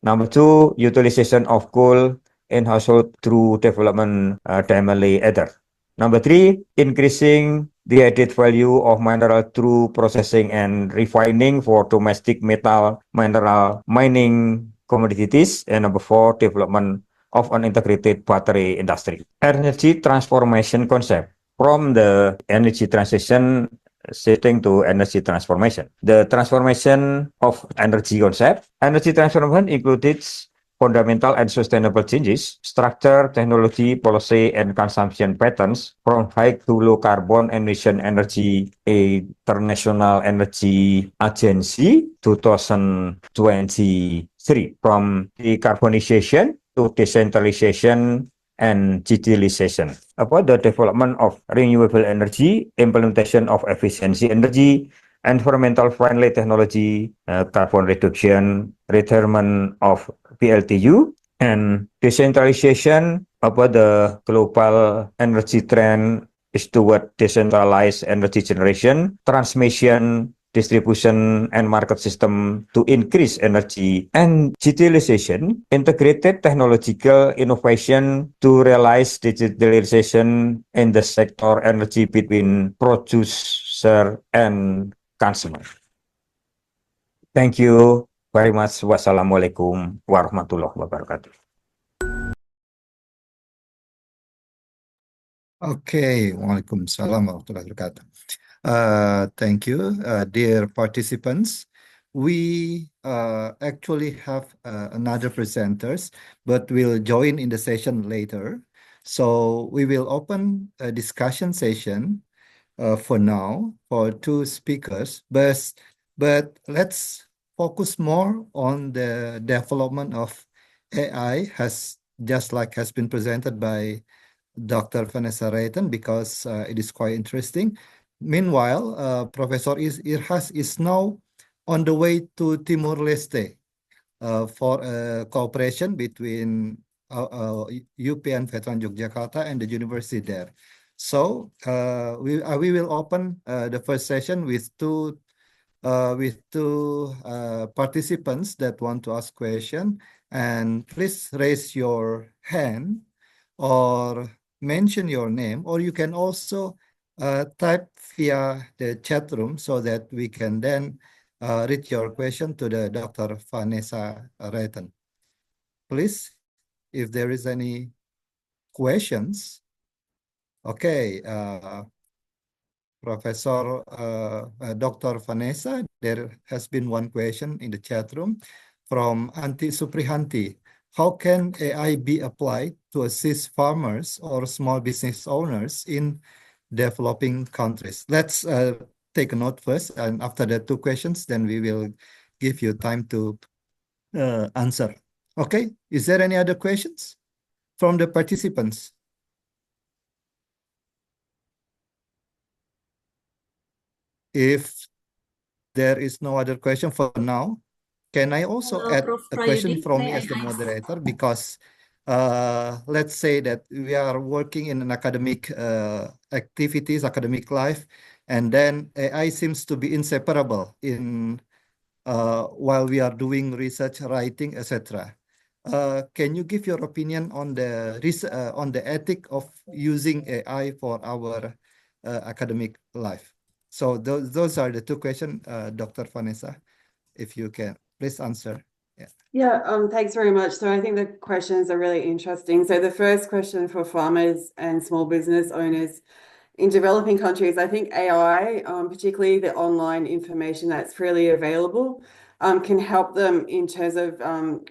Number two, utilization of coal in household through development timely ether. Number three, increasing the added value of mineral through processing and refining for domestic metal mineral mining commodities. And number four, development of an integrated battery industry. Energy transformation concept from the energy transition shifting to energy transformation. The transformation of energy concept. Energy transformation includes fundamental and sustainable changes, structure, technology, policy, and consumption patterns from high to low carbon emission energy. International Energy Agency 2023, from decarbonization to decentralization and digitalization. About the development of renewable energy, implementation of efficiency energy, environmental friendly technology, carbon reduction, retirement of PLTU, and decentralization. About the global energy trend is toward decentralized energy generation, transmission, distribution, and market system to increase energy and digitalization, integrated technological innovation to realize digitalization in the sector energy between producer and consumer. Thank you very much. Wassalamualaikum warahmatullahi wabarakatuh. Okay, Waalaikumsalam warahmatullahi wabarakatuh. Thank you, dear participants. We actually have another presenters, but we'll join in the session later. So we will open a discussion session for now for two speakers, but let's focus more on the development of AI, has been presented by Dr. Vanessa Rayton, because it is quite interesting. Meanwhile, Professor Irhas is now on the way to Timor-Leste for a cooperation between UPN Veteran Yogyakarta and the university there. So we will open the first session with two participants that want to ask question, and please raise your hand or mention your name, or you can also type via the chat room so that we can then read your question to the Dr. Vanessa Rayton. Please, if there is any questions. Okay, Professor Dr. Vanessa, there has been one question in the chat room from Anti Suprihanti. How can AI be applied to assist farmers or small business owners in developing countries? Let's take a note first, and after the two questions, then we will give you time to answer. Okay, is there any other questions from the participants? If there is no other question for now, can I also add a question from me as the moderator? Because let's say that we are working in an academic activities, academic life, and then AI seems to be inseparable in while we are doing research, writing, etc. Can you give your opinion on the ethic of using AI for our academic life? So those are the two questions, Dr. Vanessa, if you can please answer. Yeah, thanks very much. So I think the questions are really interesting. So the first question for farmers and small business owners in developing countries, I think AI, particularly the online information that's freely available, can help them in terms of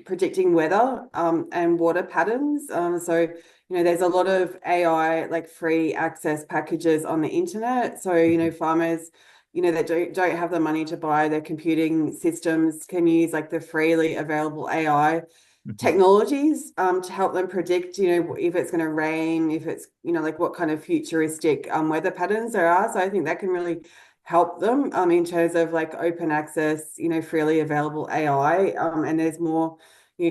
predicting weather and water patterns. So, there's a lot of AI, like free access packages on the internet. So, farmers, that don't have the money to buy their computing systems can use like the freely available AI technologies to help them predict, if it's going to rain, if it's, like what kind of futuristic weather patterns there are. So I think that can really help them in terms of like open access, freely available AI. And there's more,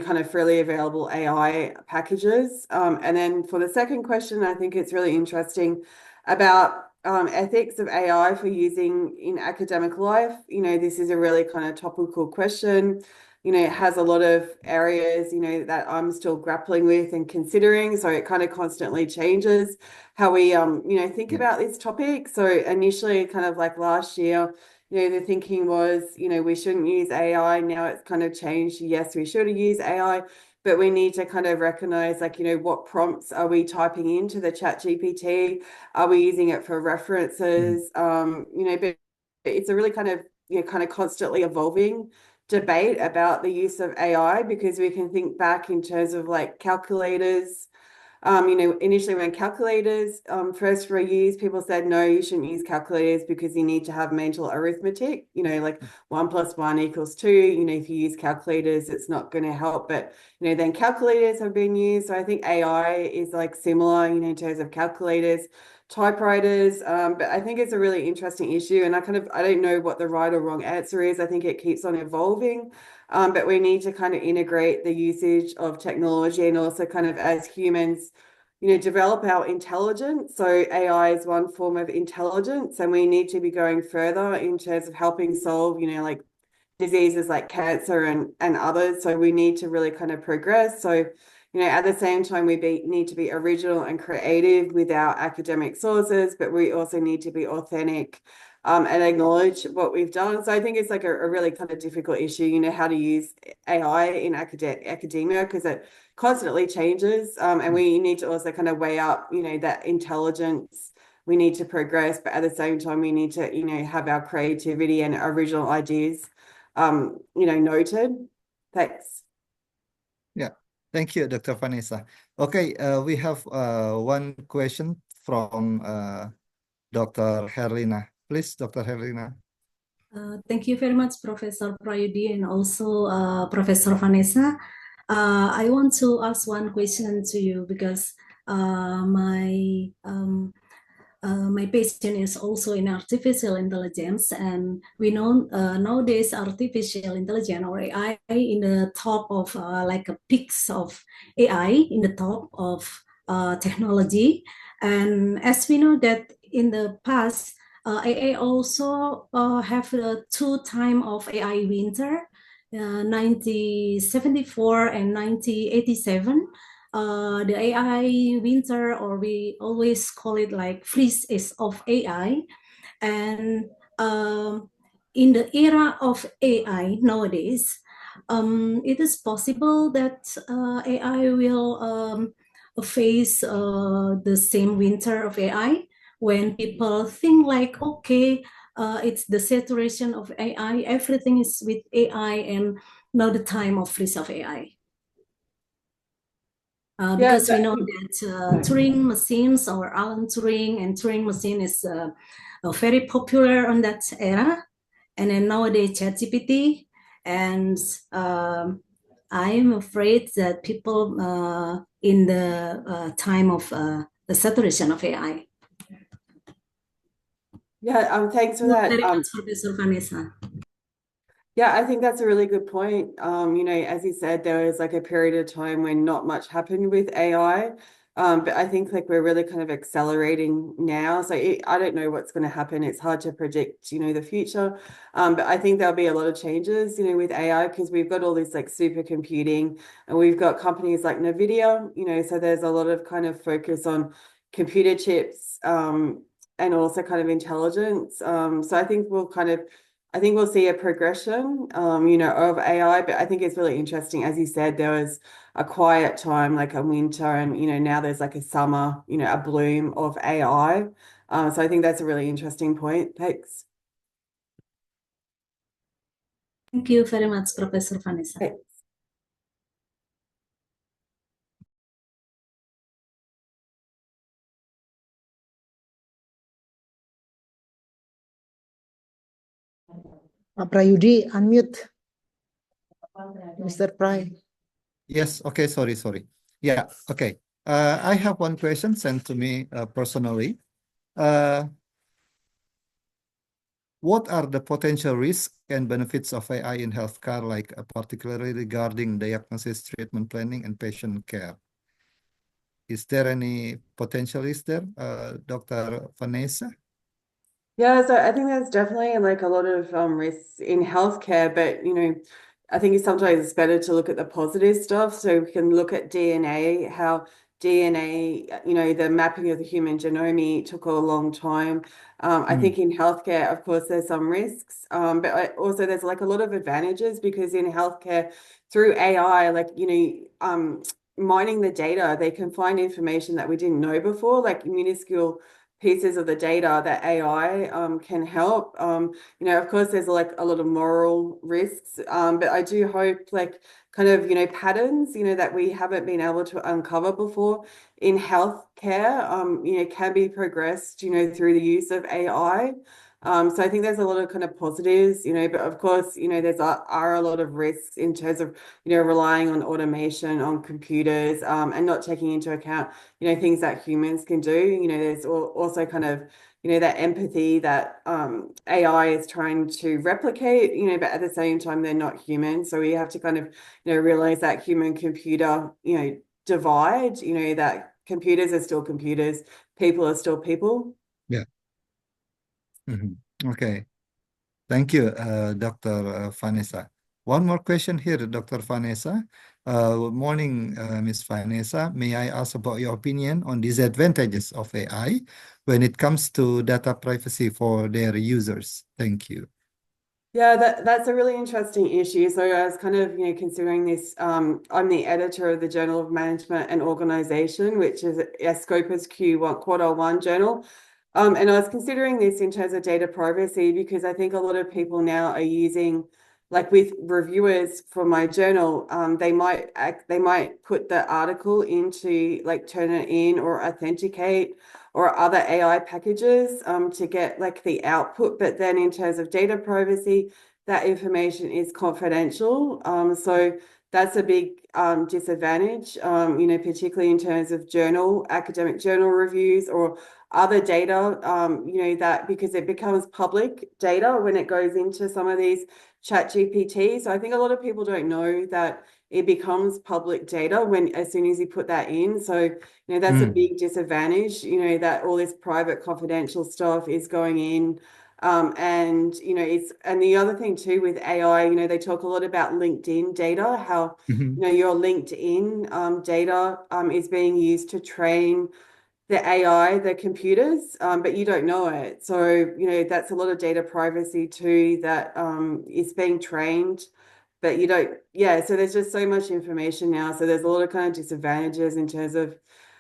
kind of freely available AI packages. And then for the second question, I think it's really interesting about ethics of AI for using in academic life. This is a really kind of topical question. It has a lot of areas, that I'm still grappling with and considering. So it kind of constantly changes how we, think about this topic. So initially, kind of like last year, the thinking was, we shouldn't use AI. Now it's kind of changed. Yes, we should use AI, but we need to kind of recognize, like, what prompts are we typing into the ChatGPT? Are we using it for references? But it's a really kind of constantly evolving debate about the use of AI, because we can think back in terms of like calculators. Initially when calculators first were used, people said, no, you shouldn't use calculators because you need to have mental arithmetic, like 1 + 1 = 2. If you use calculators, it's not going to help. But, then calculators have been used. So I think AI is like similar, in terms of calculators, typewriters. But I think it's a really interesting issue. And I don't know what the right or wrong answer is. I think it keeps on evolving. But we need to kind of integrate the usage of technology and also kind of as humans, develop our intelligence. So AI is one form of intelligence, and we need to be going further in terms of helping solve, like diseases like cancer and others. So we need to really kind of progress. So, at the same time, we need to be original and creative with our academic sources, but we also need to be authentic and acknowledge what we've done. So I think it's like a really kind of difficult issue, how to use AI in academia, because it constantly changes. And we need to also kind of weigh up, that intelligence. We need to progress, but at the same time, we need to, have our creativity and original ideas, noted. Thanks. Yeah, thank you, Dr. Vanessa. Okay, we have one question from Dr. Herlina. Please, Dr. Herlina. Thank you very much, Professor Prayudi, and also Professor Vanessa. I want to ask one question to you, because my passion is also in artificial intelligence, and we know nowadays artificial intelligence, or AI, in the top of like a peaks of AI in the top of technology. And as we know that in the past, AI also have 2 times of AI winter, 1974 and 1987. The AI winter, or we always call it like freeze of AI. And in the era of AI nowadays, it is possible that AI will face the same winter of AI, when people think like, okay, it's the saturation of AI, everything is with AI, and not the time of freeze of AI. Because we know that Turing machines, or Alan Turing and Turing machine, is very popular on that era. And then nowadays ChatGPT, and I'm afraid that people in the time of the saturation of AI. Yeah, thanks for that. Very much, Professor Vanessa. Yeah, I think that's a really good point. As you said, there was like a period of time when not much happened with AI. But I think like we're really kind of accelerating now. So I don't know what's going to happen. It's hard to predict, the future. But I think there'll be a lot of changes, with AI, because we've got all this like supercomputing, and we've got companies like NVIDIA, so there's a lot of kind of focus on computer chips, and also kind of intelligence. So I think we'll see a progression, of AI, but I think it's really interesting. As you said, there was a quiet time, like a winter, and, now there's like a summer, a bloom of AI. So I think that's a really interesting point. Thanks. Thank you very much, Professor Vanessa. Thanks. Prayudi, unmute. Mr. Pray. Yes, okay, sorry. Yeah, okay. I have one question sent to me personally. what are the potential risks and benefits of AI in healthcare, like particularly regarding diagnosis, treatment planning, and patient care? Is there any potential risk there, Dr. Vanessa? Yeah, so I think there's definitely like a lot of risks in healthcare, but I think sometimes it's better to look at the positive stuff. So we can look at DNA, how DNA, the mapping of the human genome took a long time. I think in healthcare, of course, there's some risks, but also there's like a lot of advantages because in healthcare, through AI, like mining the data, they can find information that we didn't know before, like minuscule pieces of the data that AI can help. Of course, there's like a lot of moral risks, but I do hope like kind of, patterns, that we haven't been able to uncover before in healthcare, can be progressed, through the use of AI. So I think there's a lot of kind of positives, but of course, there's are a lot of risks in terms of, relying on automation, on computers, and not taking into account, things that humans can do. There's also kind of, that empathy that AI is trying to replicate, but at the same time, they're not human. So we have to kind of, realize that human-computer, divide, that computers are still computers, people are still people. Yeah. Okay. Thank you, Dr. Vanessa. One more question here, Dr. Vanessa. Good morning, Ms. Vanessa. May I ask about your opinion on disadvantages of AI when it comes to data privacy for their users? Thank you. Yeah, that's a really interesting issue. So I was kind of, considering this. I'm the editor of the Journal of Management and Organization, which is a Scopus Q1 Q1 journal. And I was considering this in terms of data privacy because I think a lot of people now are using, like with reviewers for my journal, they might put the article into like Turnitin or Authenticate or other AI packages to get like the output. But then in terms of data privacy, that information is confidential. So that's a big disadvantage, particularly in terms of academic journal reviews or other data, that because it becomes public data when it goes into some of these ChatGPT. So I think a lot of people don't know that it becomes public data as soon as you put that in. So, that's a big disadvantage, that all this private confidential stuff is going in. And the other thing too with AI, they talk a lot about LinkedIn data, how, your LinkedIn data is being used to train the AI, the computers, but you don't know it. So, that's a lot of data privacy too that is being trained, but you don't, so there's just so much information now. So there's a lot of kind of disadvantages in terms of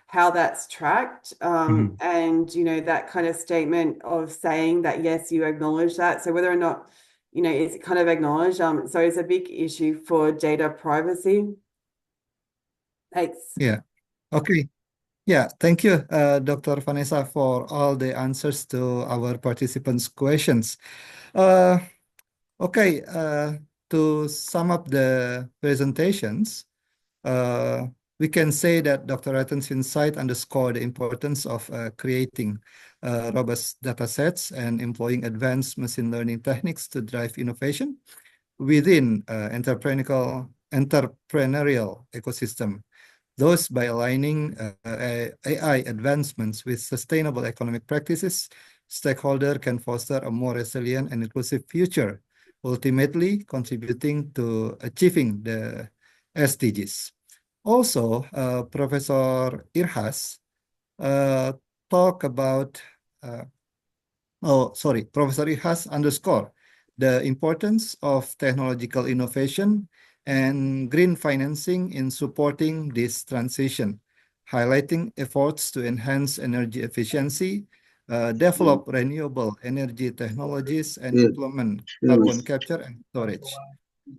how that's tracked. And, that kind of statement of saying that, yes, you acknowledge that. So whether or not, it's kind of acknowledged. So it's a big issue for data privacy. Thanks. Yeah. Okay. Yeah, thank you, Dr. Vanessa, for all the answers to our participants' questions. Okay, to sum up the presentations, we can say that Dr. Ratten's insight underscore the importance of creating robust data sets and employing advanced machine learning techniques to drive innovation within entrepreneurial ecosystem. Those by aligning AI advancements with sustainable economic practices, stakeholder can foster a more resilient and inclusive future, ultimately contributing to achieving the SDGs. Also, Professor Irhas talk about, Professor Irhas underscore the importance of technological innovation and green financing in supporting this transition, highlighting efforts to enhance energy efficiency, develop renewable energy technologies, and implement carbon capture and storage.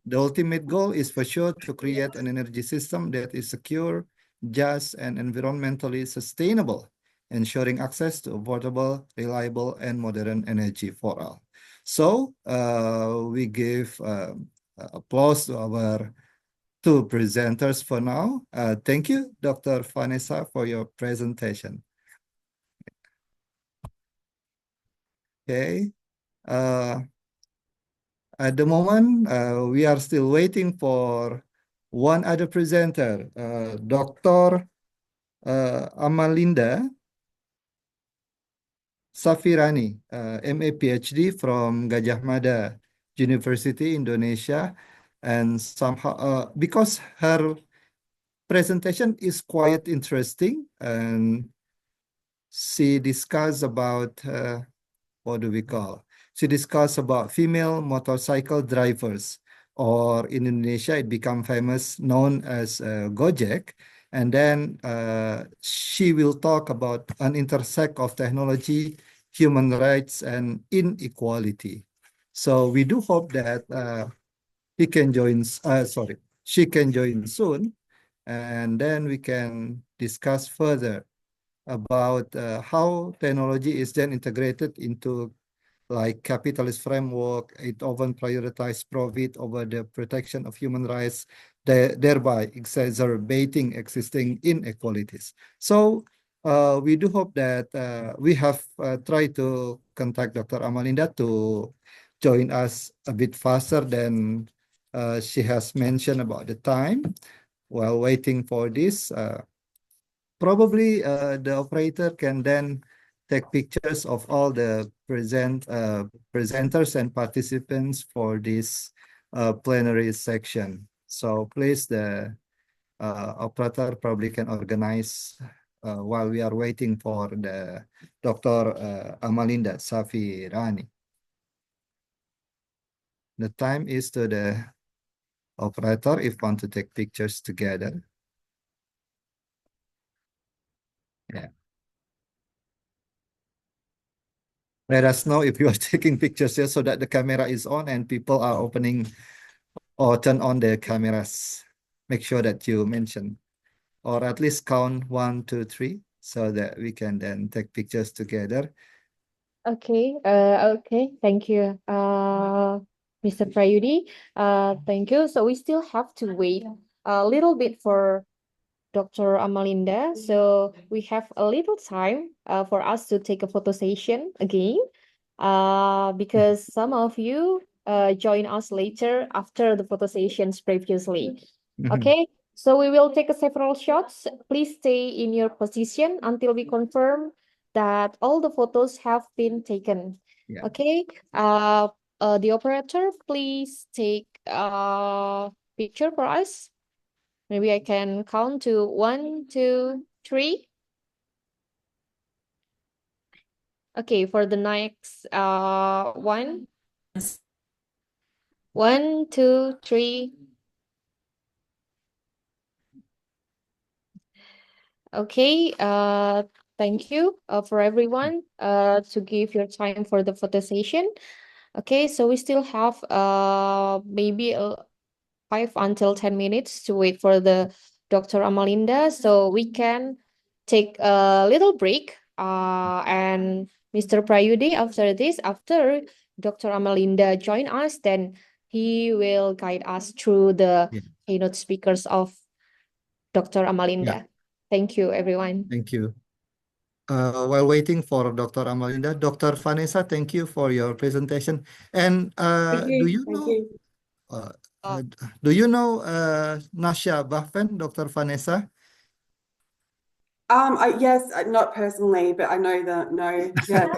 The ultimate goal is for sure to create an energy system that is secure, just, and environmentally sustainable, ensuring access to affordable, reliable, and modern energy for all. So we give applause to our two presenters for now. Thank you, Dr. Vanessa, for your presentation. Okay, At the moment, we are still waiting for one other presenter, Dr. Amalinda Safirani, MA PhD from Gajah Mada University, Indonesia. And somehow, because her presentation is quite interesting, and she discussed about, what do we call? She discussed about female motorcycle drivers, or in Indonesia, it become famous, known as Gojek. And then she will talk about an intersect of technology, human rights, and inequality. So we do hope that he can join, she can join soon, and then we can discuss further about how technology is then integrated into like capitalist framework. It often prioritizes profit over the protection of human rights, thereby exacerbating existing inequalities. So we do hope that we have tried to contact Dr. Amalinda to join us a bit faster than she has mentioned about the time. While waiting for this, probably the operator can then take pictures of all the presenters and participants for this plenary section. So please, the operator probably can organize while we are waiting for the Dr. Amalinda Safirani. The time is to the operator if want to take pictures together. Yeah. Let us know if you are taking pictures here so that the camera is on and people are opening or turn on their cameras. Make sure that you mention or at least count 1, 2, 3 so that we can then take pictures together. Okay, thank you, Mr. Prayudi. Thank you. So we still have to wait a little bit for Dr. Amalinda. So we have a little time for us to take a photo session again, because some of you join us later after the photo sessions previously. Okay, so we will take several shots. Please stay in your position until we confirm that all the photos have been taken. Yeah. Okay, the operator, please take a picture for us. Maybe I can count to 1, 2, 3. Okay, for the next one. 1, 2, 3. Okay, thank you for everyone to give your time for the photo session. Okay, so we still have maybe 5 until 10 minutes to wait for the Dr. Amalinda, so we can take a little break. And Mr. Prayudi, after this, after Dr. Amalinda join us, then he will guide us through the keynote speakers of Dr. Amalinda. Thank you, everyone. Thank you. While waiting for Dr. Amalinda, Dr. Vanessa, thank you for your presentation. And do you know? Do you know Nasha Baffen, Dr. Vanessa? Yes, not personally, but I know that. No, yeah.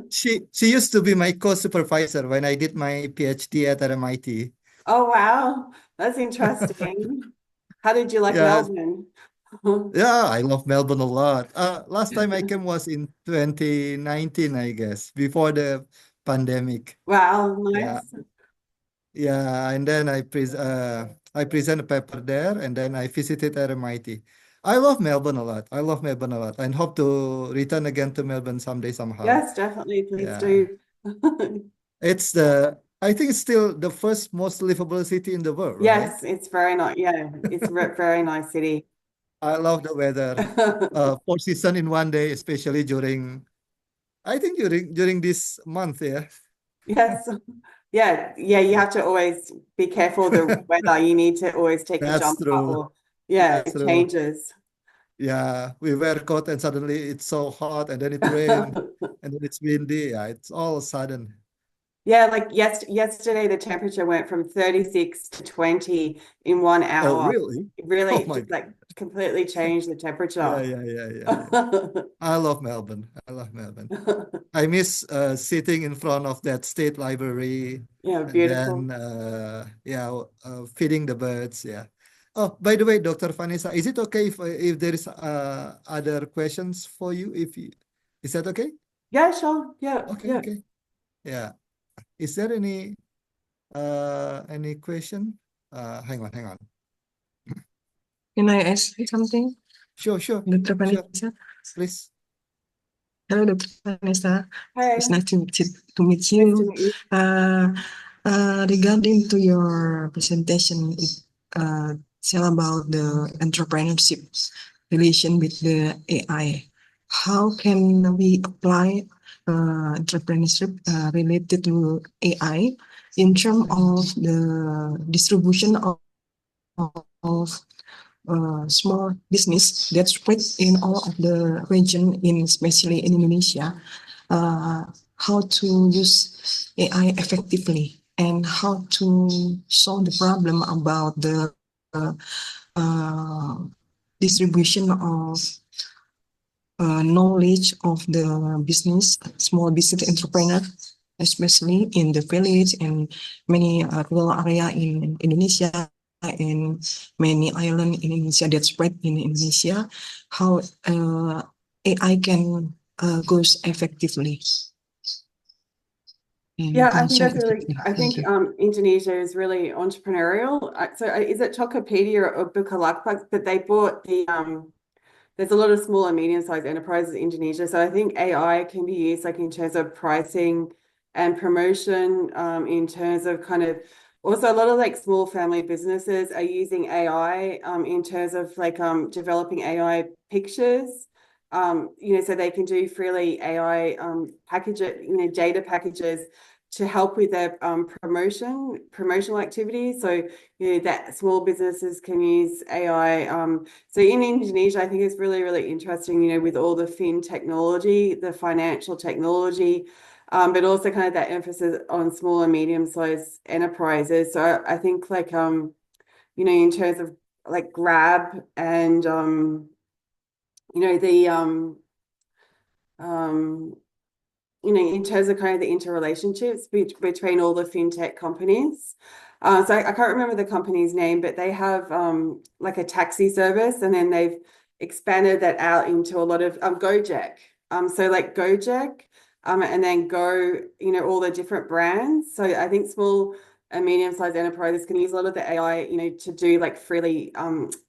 She used to be my co-supervisor when I did my PhD at MIT. Oh wow, that's interesting. How did you like Melbourne? Yeah, I love Melbourne a lot. Last time I came was in 2019, I guess, before the pandemic. Wow, nice. Yeah, and then I present a paper there, and then I visited MIT. I love Melbourne a lot. I love Melbourne a lot, and hope to return again to Melbourne someday somehow. Yes, definitely. Please do. It's I think it's still the first most livable city in the world, right? Yes, it's very nice. Yeah, it's a very nice city. I love the weather. 4 seasons in one day, especially during, I think during this month, yeah. Yes. Yeah, you have to always be careful of the weather. You need to always take a jumper or it changes. Yeah, we wear coat and suddenly it's so hot and then it rains and then it's windy. Yeah, it's all sudden. Yeah, like yesterday the temperature went from 36 to 20 in 1 hour. Oh, really? It really Oh my just like completely changed the temperature. Yeah. I love Melbourne. I miss sitting in front of that state library Yeah, and beautiful. then feeding the birds. Yeah. Oh, by the way, Dr. Vanessa, is it okay if there is other questions for you? Is that okay? Yeah, sure. Yeah. Okay. Yeah. Is there any question? Hang on. Can I ask you something? Sure. Dr. Vanessa? Please. Hello, Dr. Vanessa. Hey. It's nice to meet you. Nice to meet you. Regarding to your presentation, it's all about the entrepreneurship relation with the AI. How can we apply entrepreneurship related to AI in terms of the distribution of small business that spread in all of the region, especially in Indonesia, how to use AI effectively and how to solve the problem about the uh, distribution of knowledge of the small business entrepreneur, especially in the village and many rural area in Indonesia and many island in Indonesia that spread in Indonesia, how AI can goes effectively. Yeah, I think that's really, I think Indonesia is really entrepreneurial. So is it Tokopedia or Bukalapak? But they bought there's a lot of small and medium-sized enterprises in Indonesia. So I think AI can be used like in terms of pricing and promotion, in terms of kind of also a lot of like small family businesses are using AI in terms of like developing AI pictures. So they can do freely AI data packages to help with their promotional activities. So that small businesses can use AI. So in Indonesia, I think it's really, really interesting, with all the fin technology, the financial technology, but also kind of that emphasis on small and medium-sized enterprises. So I think like, in terms of like Grab and, in terms of kind of the interrelationships between all the fintech companies. So I can't remember the company's name, but they have like a taxi service, and then they've expanded that out into a lot of Gojek. So like Gojek, and then Go, all the different brands. So I think small and medium-sized enterprises can use a lot of the AI, to do like freely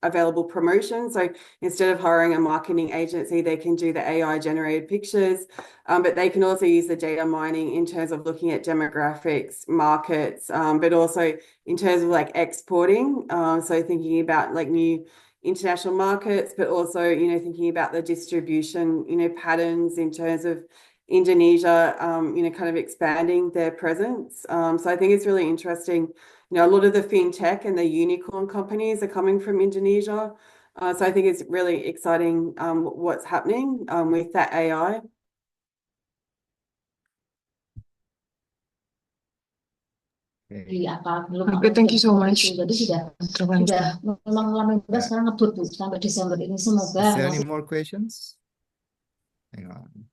available promotion. So instead of hiring a marketing agency, they can do the AI generated pictures, but they can also use the data mining in terms of looking at demographics, markets, but also in terms of like exporting. So thinking about like new international markets, but also, thinking about the distribution, patterns in terms of Indonesia, kind of expanding their presence. So I think it's really interesting. A lot of the fintech and the unicorn companies are coming from Indonesia. So I think it's really exciting what's happening with that AI. Okay, thank you so much. Memang lama juga sekarang ngebut tuh sampai Desember ini, semoga. Is there any more questions? Hang on.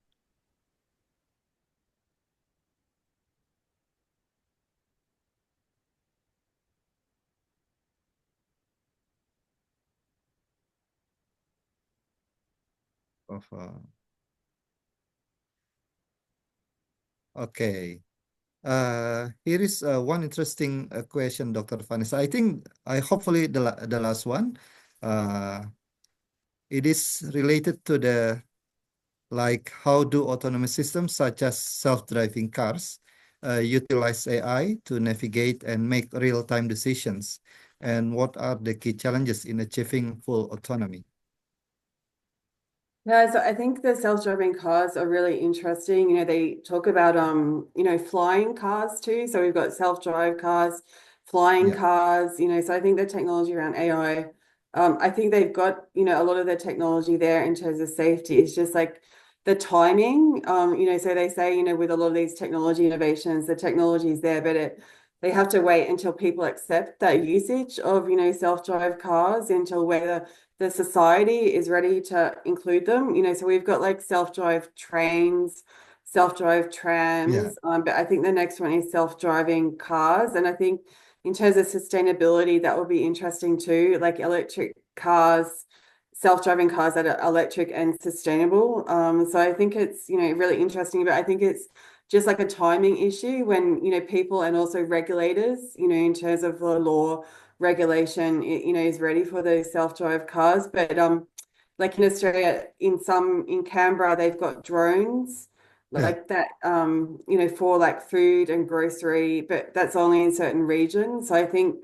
Okay. Here is one interesting question, Dr. Vanessa. Hopefully the last one. It is related to the how do autonomous systems such as self-driving cars utilize AI to navigate and make real-time decisions, and what are the key challenges in achieving full autonomy? Yeah, so I think the self-driving cars are really interesting. They talk about flying cars too. So we've got self-drive cars, flying cars, so I think the technology around AI, I think they've got, a lot of the technology there in terms of safety. It's just like, the timing, so they say, with a lot of these technology innovations, the technology is there, but they have to wait until people accept that usage of, self-drive cars, until whether the society is ready to include them. So we've got like self-drive trains, self-drive trams, but I think the next one is self-driving cars. And I think in terms of sustainability, that will be interesting too, like electric cars, self-driving cars that are electric and sustainable. So I think it's, really interesting, but I think it's just like a timing issue when, people and also regulators, in terms of the law regulation, is ready for those self-drive cars. But like in Australia, in Canberra, they've got drones like that, for like food and grocery, but that's only in certain regions. So I think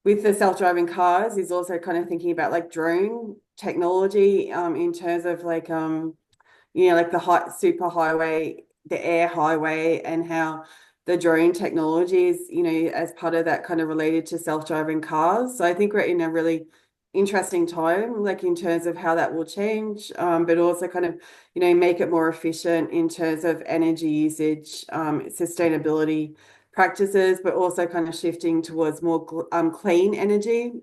with the self-driving cars is also kind of thinking about like drone technology in terms of like like the super highway, the air highway, and how the drone technology is, as part of that kind of related to self-driving cars. So I think we're in a really interesting time, like in terms of how that will change, but also kind of, make it more efficient in terms of energy usage, sustainability practices, but also kind of shifting towards more clean energy.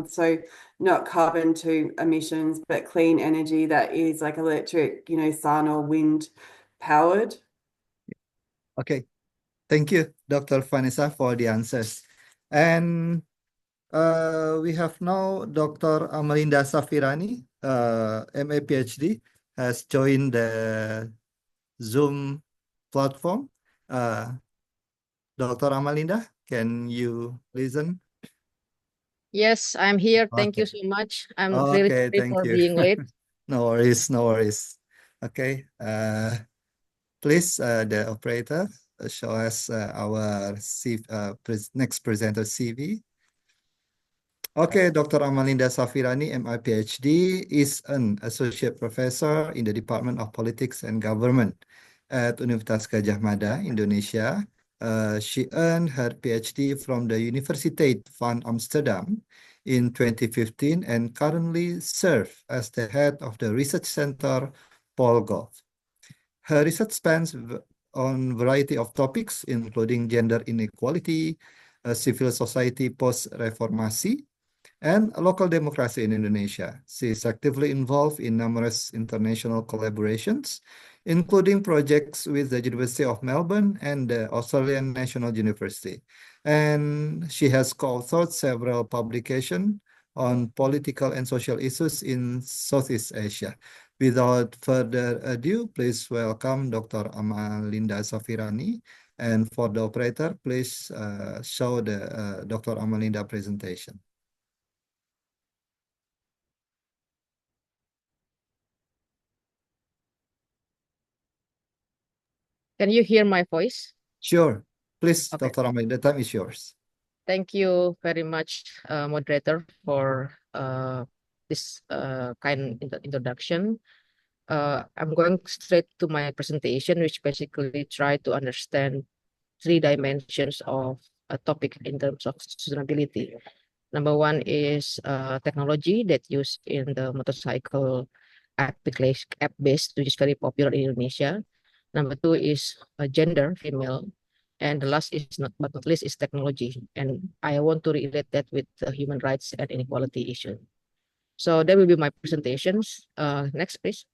So not carbon to emissions, but clean energy that is like electric, sun or wind powered. Okay, thank you, Dr. Vanessa, for the answers. And we have now Dr. Amalinda Safirani, MA PhD, has joined the Zoom platform. Dr. Amalinda, can you listen? Yes, I'm here. Thank you Okay. so much. I'm really Okay, sorry thank for you. being late. No worries, no worries. Okay, please, the operator, show us our next presenter CV. Okay, Dr. Amalinda Safirani, MI PhD, is an associate professor in the Department of Politics and Government at Universitas Gadjah Mada, Indonesia. She earned her PhD from the Universiteit van Amsterdam in 2015 and currently serves as the head of the research center Polgov. Her research spans on a variety of topics, including gender inequality, civil society post-reformasi, and local democracy in Indonesia. She is actively involved in numerous international collaborations, including projects with the University of Melbourne and the Australian National University. And she has co-authored several publications on political and social issues in Southeast Asia. Without further ado, please welcome Dr. Amalinda Safirani. And for the operator, please show the Dr. Amalinda presentation. Can you hear my voice? Sure. Please, Okay. Dr. Amalinda, the time is yours. Thank you very much, moderator, for this kind introduction. I'm going straight to my presentation, which basically try to understand 3 dimensions of a topic in terms of sustainability. Number 1 is technology that used in the motorcycle application app-based, which is very popular in Indonesia. Number 2 is gender, female. And the last is not but not least is technology. And I want to relate that with human rights and inequality issue. So that will be my presentations. Next, please.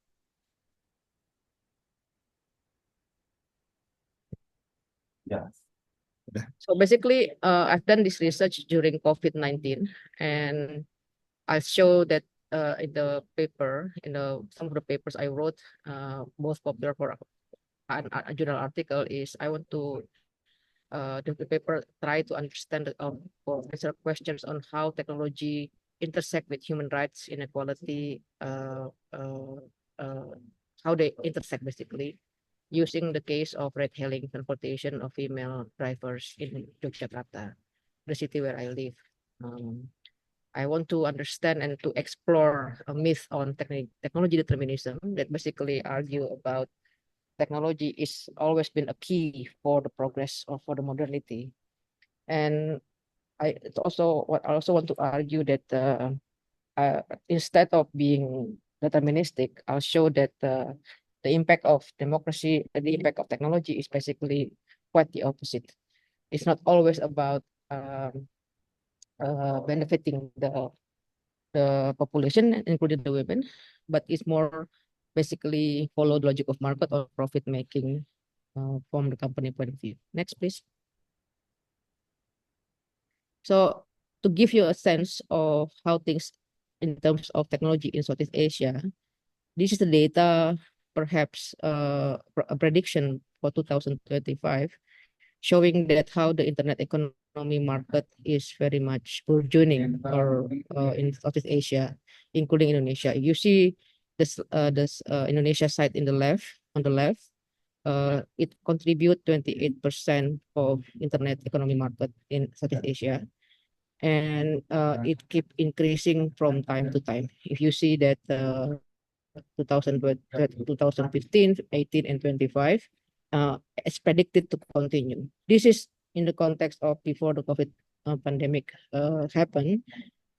Yeah. So basically, I've done this research during COVID-19, and I'll show that in the paper, some of the papers I wrote, most popular for a journal article is I want to the paper try to understand or answer questions on how technology intersect with human rights, inequality, how they intersect basically, using the case of ride-hailing transportation of female drivers in Yogyakarta, the city where I live. I want to understand and to explore a myth on technology determinism that basically argue about technology is always been a key for the progress or for the modernity. And I also want to argue that instead of being deterministic, I'll show that the impact of democracy, the impact of technology is basically quite the opposite. It's not always about benefiting the population, including the women, but it's more basically follow the logic of market or profit making from the company point of view. Next, please. So to give you a sense of how things in terms of technology in Southeast Asia, this is the data, perhaps a prediction for 2025, showing that how the internet economy market is very much burgeoning or in Southeast Asia, including Indonesia. You see this Indonesia side on the left, it contribute 28% of internet economy market in Southeast Asia, and it keep increasing from time to time. If you see that 2015, 18, and 25, it's predicted to continue. This is in the context of before the COVID pandemic happened.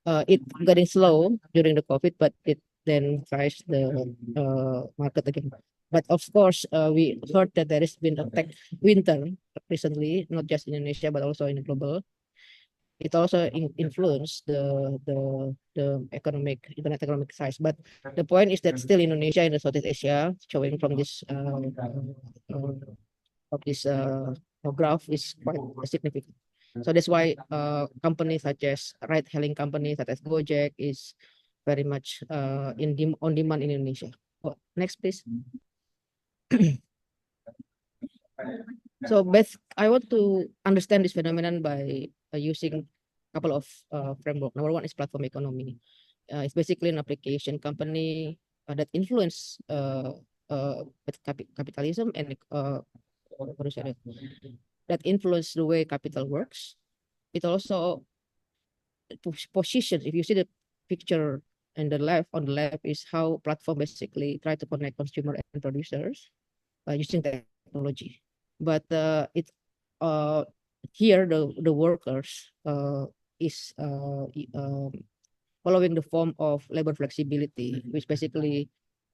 It getting slow during the COVID, but it then drives the market again. But of course, we heard that there has been a tech winter recently, not just in Indonesia, but also in the global. It also influenced the internet economic size. But the point is that still Indonesia and Southeast Asia, showing from this graph, is quite significant. So that's why companies such as ride-hailing companies such as Gojek is very much on demand in Indonesia. Oh, next, please. So Beth, I want to understand this phenomenon by using a couple of framework. Number one is platform economy. It's basically an application company that influence capitalism and that influence the way capital works. It also positions. If you see the picture on the left is how platform basically try to connect consumer and producers using technology. But here the workers is following the form of labor flexibility, which basically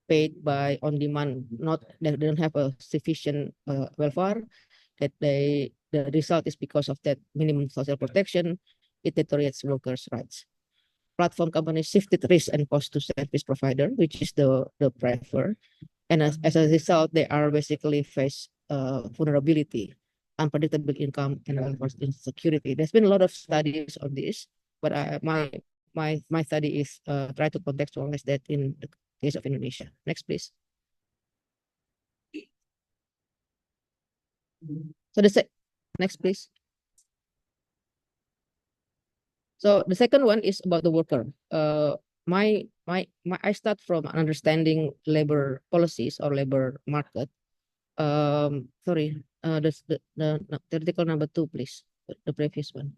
paid by on demand. They don't have a sufficient welfare. That the result is because of that minimum social protection, it deteriorates workers' rights. Platform companies shifted risk and cost to service provider, which is the preferred. And as a result, they are basically face vulnerability, unpredictable income, and welfare insecurity. There's been a lot of studies on this, but my study is try to contextualize that in the case of Indonesia. Next, please. So next, please. So the second one is about the worker. I start from understanding labor policies or labor market. Sorry, the article number 2, please. The previous one.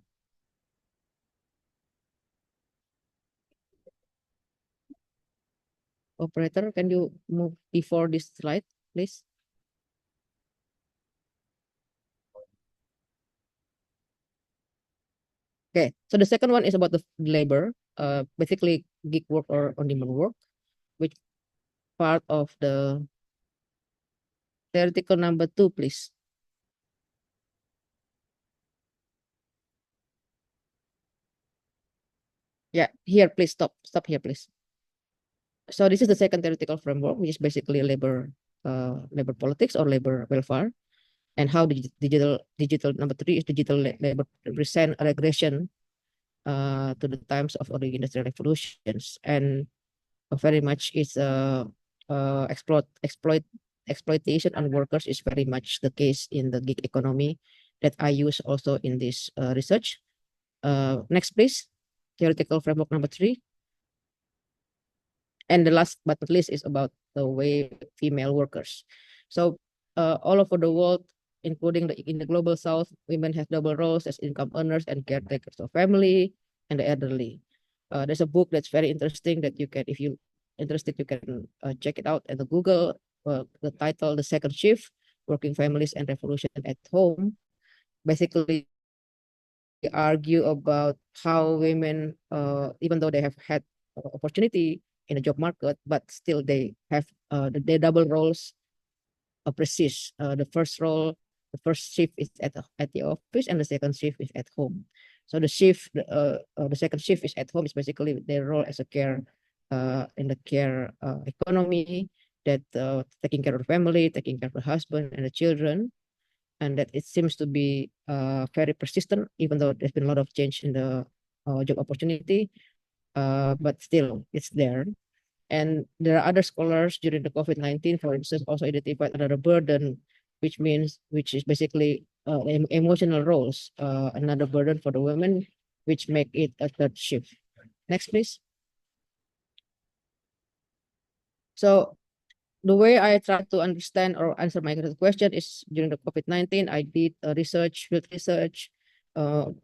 Operator, can you move before this slide, please? Okay, so the second one is about the labor, basically gig work or on-demand work, which part of the article number 2, please. Yeah, here, please stop here, please. So this is the second theoretical framework, which is basically labor politics or labor welfare, and how the digital number 3 is digital labor represent a regression to the times of early industrial revolutions, and very much is exploitation on workers is very much the case in the gig economy that I use also in this research. Next, please. Theoretical framework number 3. And the last but not least is about the way female workers. So all over the world, including in the global south, women have double roles as income earners and caretakers of family and the elderly. There's a book that's very interesting that you can, if you interested, you can check it out at the Google. The title, The Second Shift, Working Families and Revolution at Home, basically argue about how women, even though they have had opportunity in the job market, but still they have their double roles precise. The first shift is at the office, and the second shift is at home. So the second shift is at home is basically their role as a care in the care economy, that taking care of the family, taking care of the husband and the children, and that it seems to be very persistent, even though there's been a lot of change in the job opportunity, but still it's there. And there are other scholars during the COVID-19, for instance, also identified another burden, which is basically emotional roles, another burden for the women, which make it a third shift. Next, please. So the way I try to understand or answer my question is during the COVID-19, I did field research,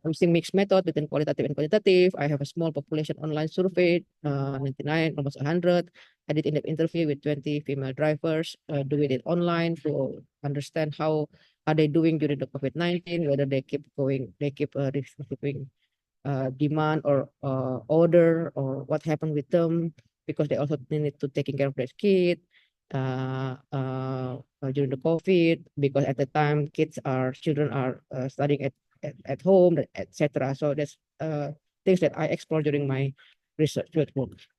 using mixed method between qualitative and quantitative. I have a small population online survey, 99, almost 100. I did in-depth interview with 20 female drivers, doing it online to understand how are they doing during the COVID-19, whether they keep receiving demand or order, or what happened with them, because they also need to taking care of their kid during the COVID, because at the time children are studying at home, etc. So that's things that I explore during my research work.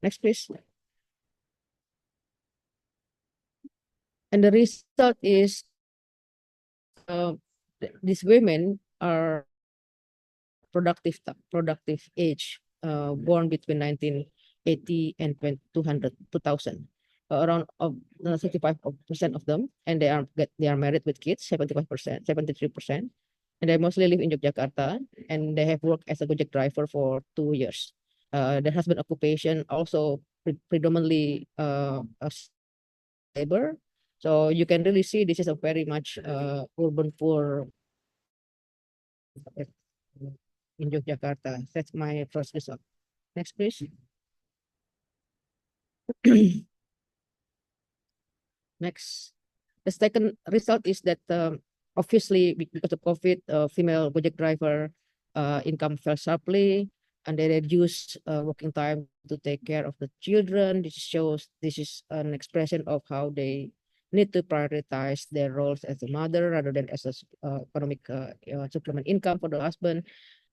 Next, please. And the result is these women are productive age, born between 1980 and 2000. Around 65% of them, and they are married with kids, 75%, 73%, and they mostly live in Yogyakarta, and they have worked as a Gojek driver for 2 years. Their husband occupation also predominantly labor. So you can really see this is a very much urban poor in Yogyakarta. That's my first result. Next, please. Next, the second result is that obviously because of COVID, female Gojek driver income fell sharply, and they reduce working time to take care of the children. This is an expression of how they need to prioritize their roles as a mother rather than as a economic supplement income for the husband.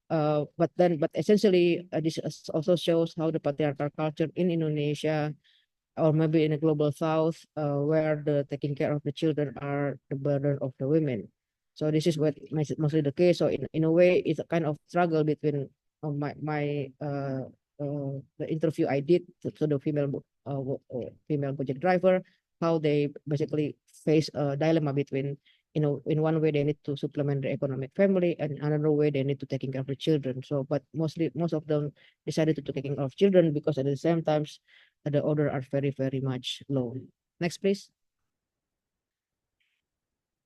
But essentially, this also shows how the patriarchal culture in Indonesia, or maybe in a global south, where the taking care of the children are the burden of the women. So this is what mostly the case. So in a way, it's a kind of struggle between the interview I did to the female Gojek driver, how they basically face a dilemma between, in one way they need to supplement the economic family, and another way they need to taking care of the children. So, but most of them decided to taking care of children because at the same times the order are very, very much low. Next, please.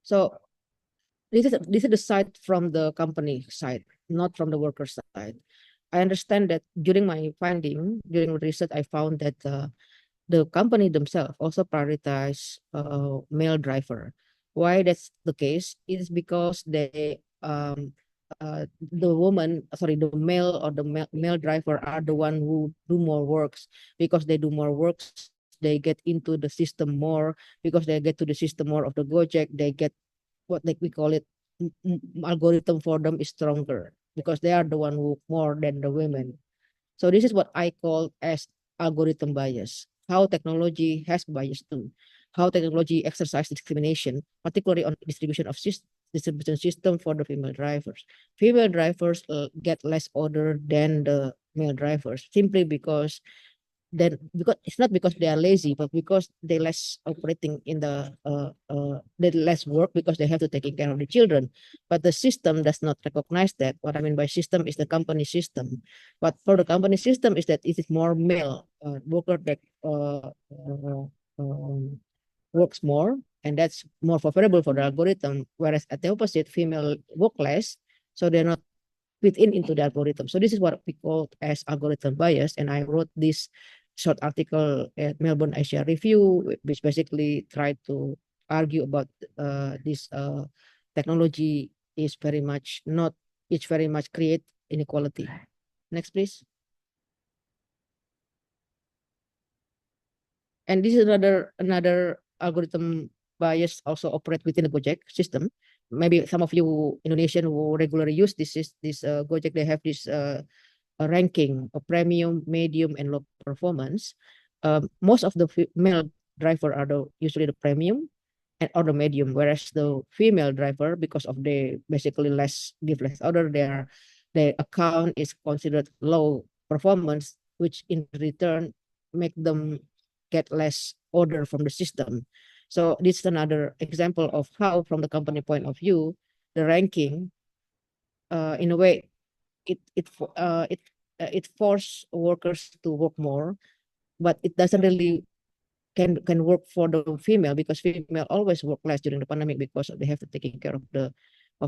So this is the side from the company side, not from the worker side. I understand that during my research, I found that the company themselves also prioritize male driver. Why that's the case is because the male or the male driver are the one who do more works. Because they do more works, they get into the system more. Because they get to the system more of the Gojek, they get what we call it, algorithm for them is stronger, because they are the one who more than the women. So this is what I call as algorithm bias. How technology has bias too. How technology exercises discrimination, particularly on distribution system for the female drivers. Female drivers get less order than the male drivers, simply because it's not because they are lazy, but because they less operating in they less work because they have to take care of the children. But the system does not recognize that. What I mean by system is the company system. But for the company system is that it is more male worker that works more, and that's more favorable for the algorithm. Whereas at the opposite, female work less, so they're not fit into the algorithm. So this is what we call as algorithm bias. And I wrote this short article at Melbourne Asia Review, which basically tried to argue about this technology is very much create inequality. Next, please. And this is another algorithm bias also operate within the Gojek system. Maybe some of you Indonesian who regularly use this Gojek, they have this a ranking of premium, medium, and low performance. Most of the male driver are usually the premium and or the medium, whereas the female driver, because of they basically give less order, their account is considered low performance, which in return make them get less order from the system. So this is another example of how, from the company point of view, the ranking, in a way, it force workers to work more, but it doesn't really can work for the female, because female always work less during the pandemic because they have to taking care of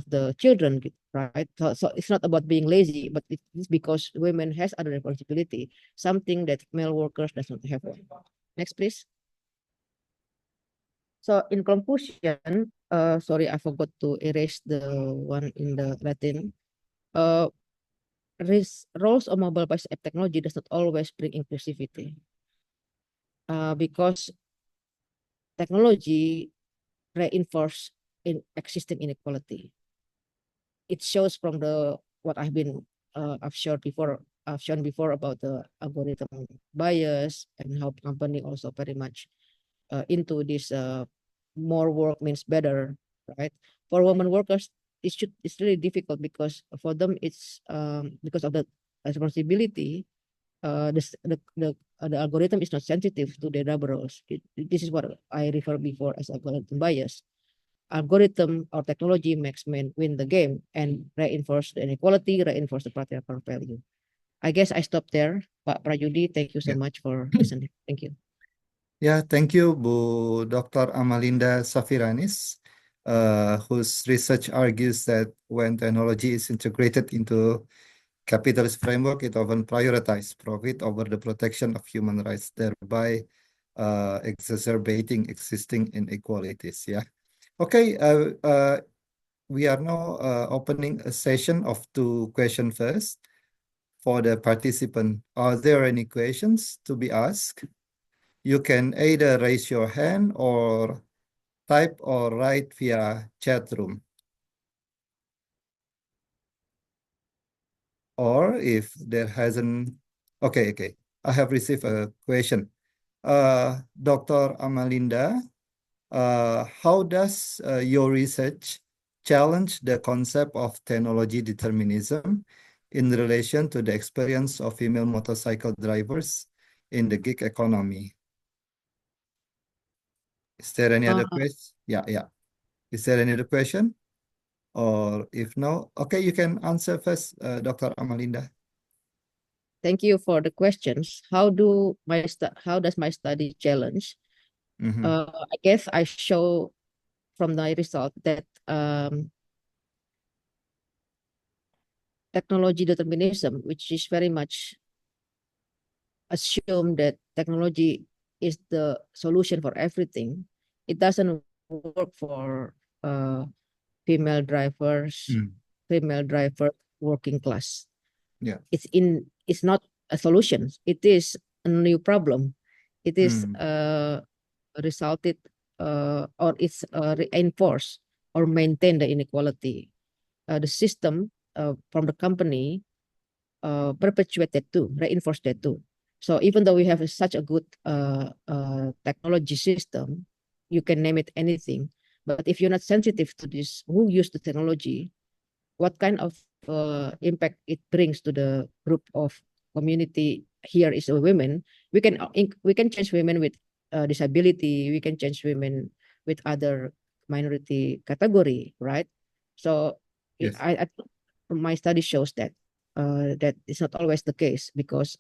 the children, right? So it's not about being lazy, but it's because women has other responsibility, something that male workers does not have. Next, please. So in conclusion, sorry, I forgot to erase the one in the Latin. Roles of mobile-based technology does not always bring inclusivity, because technology reinforce in existing inequality. It shows from what I've shown before about the algorithm bias and how company also very much into this more work means better, right? For women workers, it's really difficult because for them it's because of the responsibility. The algorithm is not sensitive to the double roles. This is what I refer before as algorithm bias. Algorithm or technology makes men win the game and reinforce the inequality, reinforce the patriarchal value. I guess I stop there, Pak Prayudi. Thank you so much for listening. Thank you. Yeah, thank you, Bu Dr. Amalinda Safiranis, whose research argues that when technology is integrated into capitalist framework, it often prioritizes profit over the protection of human rights, thereby exacerbating existing inequalities. Yeah. Okay. We are now opening a session of 2 questions first for the participant. Are there any questions to be asked? You can either raise your hand or type or write via chat room. Or if there hasn't, okay. I have received a question. Dr. Amalinda, how does your research challenge the concept of technology determinism in relation to the experience of female motorcycle drivers in the gig economy? Is there any other question? Yeah. Is there any other question? Or if no, okay, you can answer first, Dr. Amalinda. Thank you for the questions. How does my study challenge? I guess I show from my result that technology determinism, which is very much assume that technology is the solution for everything, it doesn't work for female drivers, working class. Yeah. It's not a solution. It is a new problem. It is resulted or it's reinforced or maintain the inequality. The system from the company perpetuate that too, reinforce that too. So even though we have such a good technology system, you can name it anything, but if you're not sensitive to this, who use the technology, what kind of impact it brings to the group of community here is women. We can change women with disability. We can change women with other minority category, right? So yes. My study shows that that is not always the case, because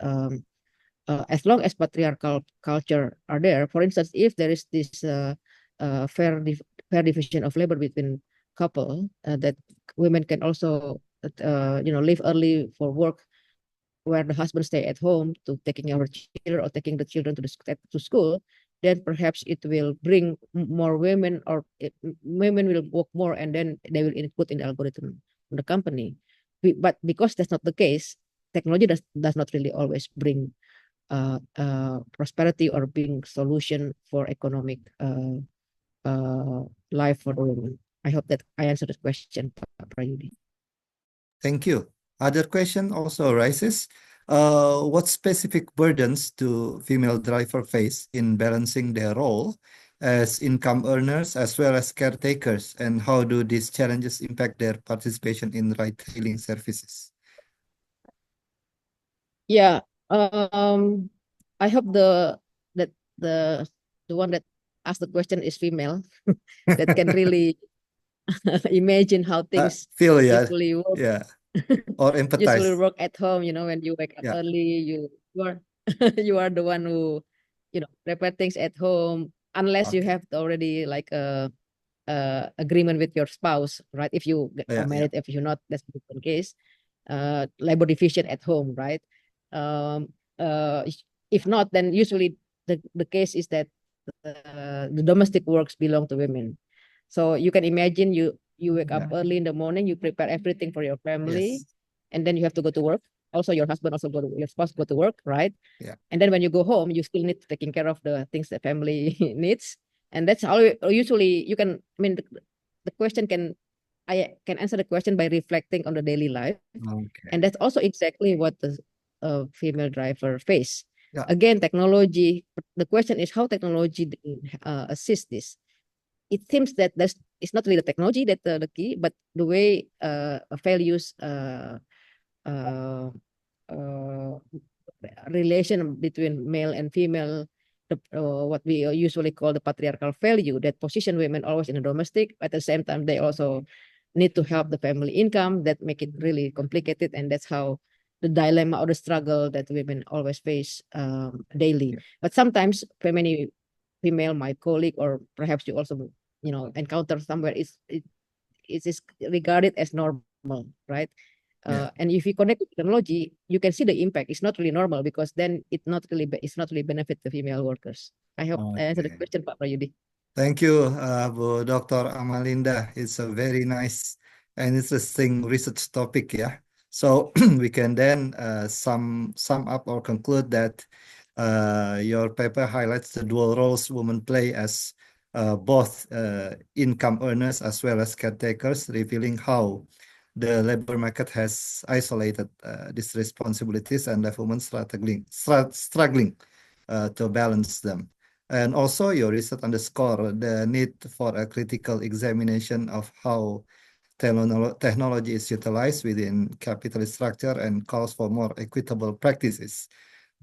as long as patriarchal culture are there, for instance, if there is this fair division of labor between couple, that women can also leave early for work, where the husband stay at home to taking care of children or taking the children to school, then perhaps it will bring more women, or women will work more, and then they will input in the algorithm of the company. But because that's not the case, technology does not really always bring prosperity or being solution for economic life for the women. I hope that I answered the question, Pak Prayudi. Thank you. Other question also arises. What specific burdens do female drivers face in balancing their role as income earners as well as caretakers, and how do these challenges impact their participation in ride-hailing services? Yeah, I hope that the one that asked the question is female, that can really imagine how things Feel, yeah, usually work. yeah, or Usually empathize. work at home, when you wake up Yeah. early, you are you are the one who, prepare things at home, unless you Okay. have already like a agreement with your spouse, right? If you Yeah, are married, if you're not, that's a different case. Labor division at home, right? Um, if not, then usually the case is that the domestic works belong to women. So you can imagine you wake up early in the morning, you prepare everything for your family, Yes. and then you have to go to work. Also, your husband also your spouse go to work, right? Yeah. And then when you go home, you still need to taking care of the things the family needs, and that's how usually you can. I mean, the question I can answer the question by reflecting on the daily life, Okay. and that's also exactly what the female driver face. Yeah. Again, technology. The question is how technology assists this. It seems that it's not really the technology that the key, but the way values uh, relation between male and female, what we usually call the patriarchal value that position women always in the domestic. At the same time, they also need to help the family income, that make it really complicated, and that's how the dilemma or the struggle that women always face daily. But sometimes for many female, my colleague, or perhaps you also encounter somewhere, it is regarded as normal, right? And if you connect with technology, you can see the impact. It's not really normal because then it's not really benefit the female workers. I hope I answered the Okay. question, Pak Prayudi. Thank you, Bu Dr. Amalinda. It's a very nice and interesting research topic, yeah. So we can then sum up or conclude that your paper highlights the dual roles women play as both income earners as well as caretakers, revealing how the labor market has isolated these responsibilities and left women struggling to balance them. And also your research underscore the need for a critical examination of how technology is utilized within capitalist structure and calls for more equitable practices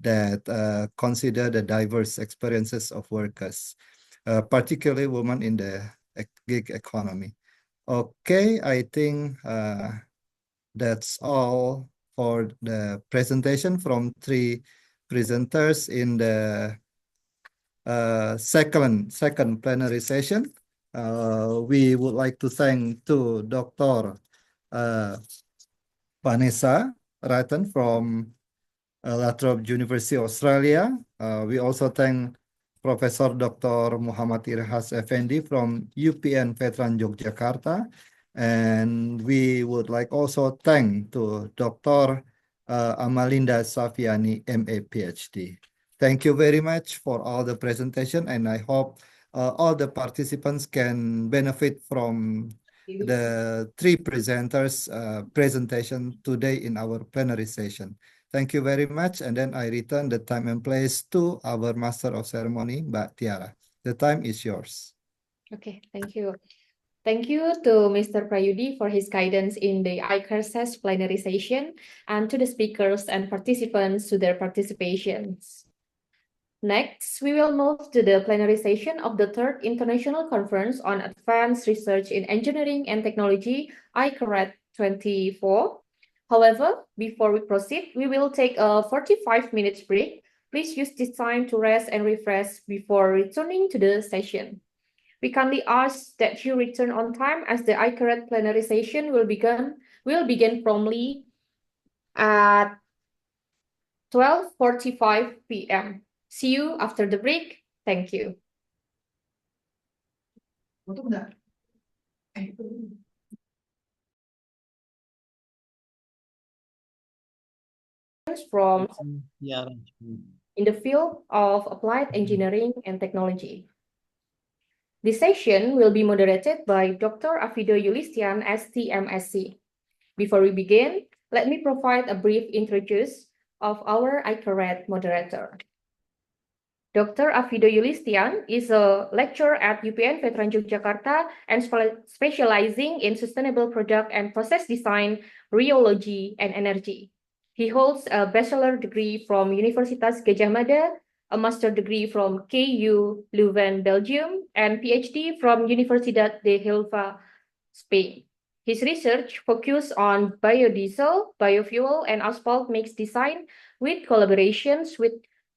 that consider the diverse experiences of workers, particularly women in the gig economy. Okay, I think that's all for the presentation from 3 presenters in the second plenary session. We would like to thank to Dr. Vanessa Ratten from La Trobe University, Australia. We also thank Professor Dr. Muhammad Irhas Effendi from UPN Veteran Yogyakarta. And we would like also thank to Dr. Amalinda Safiani, MA, PhD. Thank you very much for all the presentation, and I hope all the participants can benefit from the 3 presenters' presentation today in our plenary session. Thank you very much, and then I return the time and place to our Master of Ceremony, Mbak Tiara. The time is yours. Okay, thank you. Thank you to Mr. Prayudi for his guidance in the ICARSES plenary session, and to the speakers and participants to their participations. Next, we will move to the plenary session of the 3rd International Conference on Advanced Research in Engineering and Technology, ICARET 24. However, before we proceed, we will take a 45 minutes break. Please use this time to rest and refresh before returning to the session. We kindly ask that you return on time, as the ICARET plenary session will begin promptly at 12:45 p.m. See you after the break. Thank you. From in the field of applied engineering and technology. This session will be moderated by Dr. Afido Yulistian, STMSC. Before we begin, let me provide a brief introduction of our ICARET moderator. Dr. Afido Yulistian is a lecturer at UPN Veteran Yogyakarta and specializing in sustainable product and process design, rheology, and energy. He holds a bachelor degree from Universitas Gadjah Mada, a master degree from KU Leuven, Belgium, and PhD from Universidad de Huelva, Spain. His research focuses on biodiesel, biofuel, and asphalt mix design with collaborations with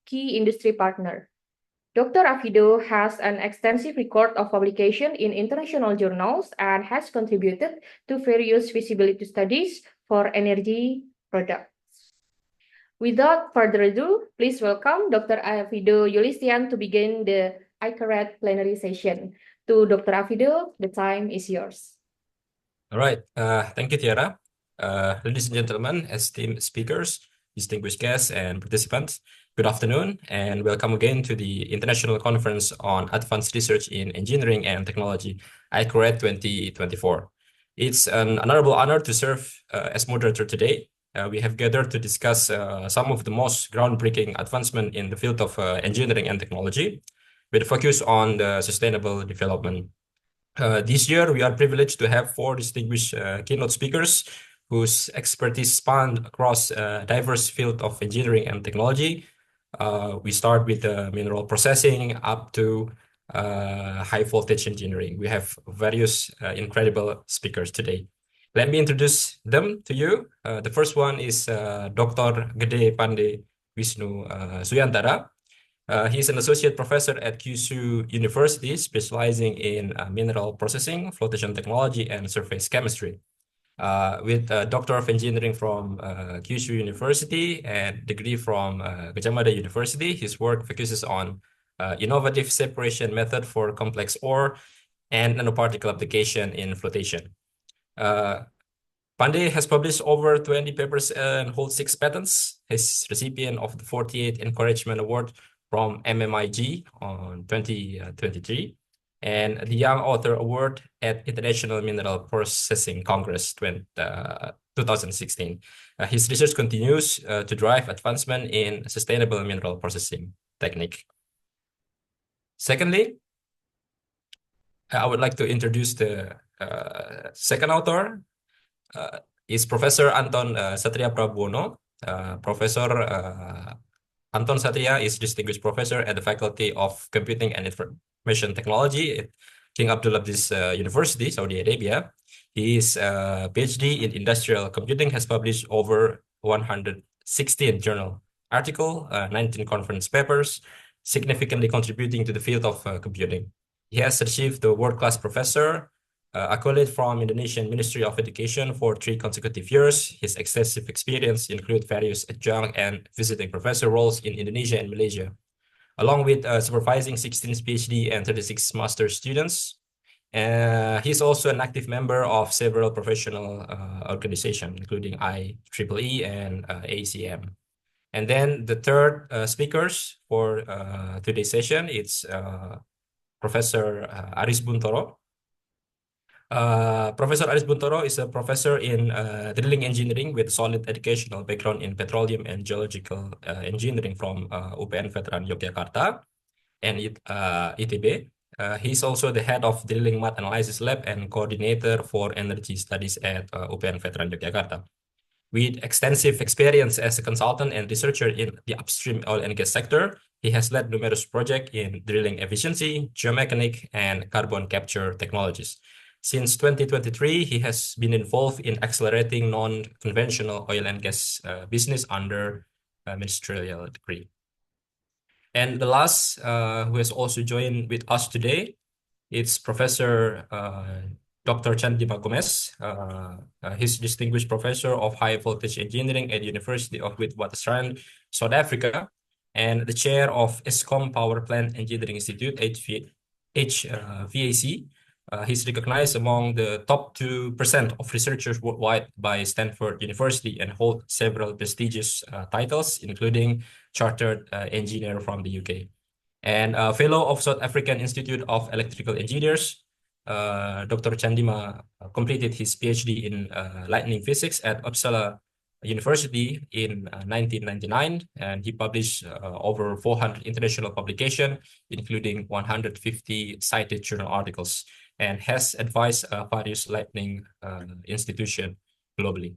key industry partners. Dr. Afido has an extensive record of publication in international journals and has contributed to various feasibility studies for energy products. Without further ado, please welcome Dr. Afido Yulistian to begin the ICARET plenary session. To Dr. Afido, the time is yours. All right. Thank you, Tiara. Ladies and gentlemen, esteemed speakers, distinguished guests, and participants, good afternoon, and welcome again to the International Conference on Advanced Research in Engineering and Technology, ICARET 2024. It's an honorable honor to serve as moderator today. We have gathered to discuss some of the most groundbreaking advancement in the field of engineering and technology, with a focus on the sustainable development. This year, we are privileged to have 4 distinguished keynote speakers whose expertise span across a diverse field of engineering and technology. We start with mineral processing up to high voltage engineering. We have various incredible speakers today. Let me introduce them to you. The first one is Dr. Gede Pande Wisnu Suyantara. He's an associate professor at Kyushu University, specializing in mineral processing, flotation technology, and surface chemistry. With a Doctor of Engineering from Kyushu University and degree from Gadjah Mada University, his work focuses on innovative separation method for complex ore and nanoparticle application in flotation. Pandey has published over 20 papers and holds 6 patents. He's recipient of the 48th Encouragement Award from MMIG on 2023 and the Young Author Award at International Mineral Processing Congress 2016. His research continues to drive advancement in sustainable mineral processing technique. Secondly, I would like to introduce the second author. Is Professor Anton Satria Prabono. Professor Anton Satria is Distinguished Professor at the Faculty of Computing and Information Technology at King Abdulaziz University, Saudi Arabia. His PhD in Industrial Computing has published over 116 journal articles, 19 conference papers, significantly contributing to the field of computing. He has achieved the world-class professor accolade from Indonesian Ministry of Education for 3 consecutive years. His extensive experience include various adjunct and visiting professor roles in Indonesia and Malaysia, along with supervising 16 PhD and 36 master students. He's also an active member of several professional organizations, including IEEE and ACM. And then the third speakers for today's session, it's Professor Aris Buntoro. Professor Aris Buntoro is a professor in drilling engineering with solid educational background in petroleum and geological engineering from UPN Veteran Yogyakarta and ITB. He's also the head of Drilling Mud Analysis Lab and coordinator for energy studies at UPN Veteran Yogyakarta. With extensive experience as a consultant and researcher in the upstream oil and gas sector, he has led numerous projects in drilling efficiency, geomechanic, and carbon capture technologies. Since 2023, he has been involved in accelerating non-conventional oil and gas business under a ministerial decree. And the last, who has also joined with us today, it's Professor Dr. Chandima Gomez. He's Distinguished Professor of High Voltage Engineering at University of Witwatersrand, South Africa, and the Chair of ESCOM Power Plant Engineering Institute, HVAC. He's recognized among the top 2% of researchers worldwide by Stanford University and holds several prestigious titles, including Chartered Engineer from the UK. And fellow of South African Institute of Electrical Engineers, Dr. Chandima completed his PhD in lightning physics at Uppsala University in 1999, and he published over 400 international publications, including 150 cited journal articles, and has advised various lightning institutions globally.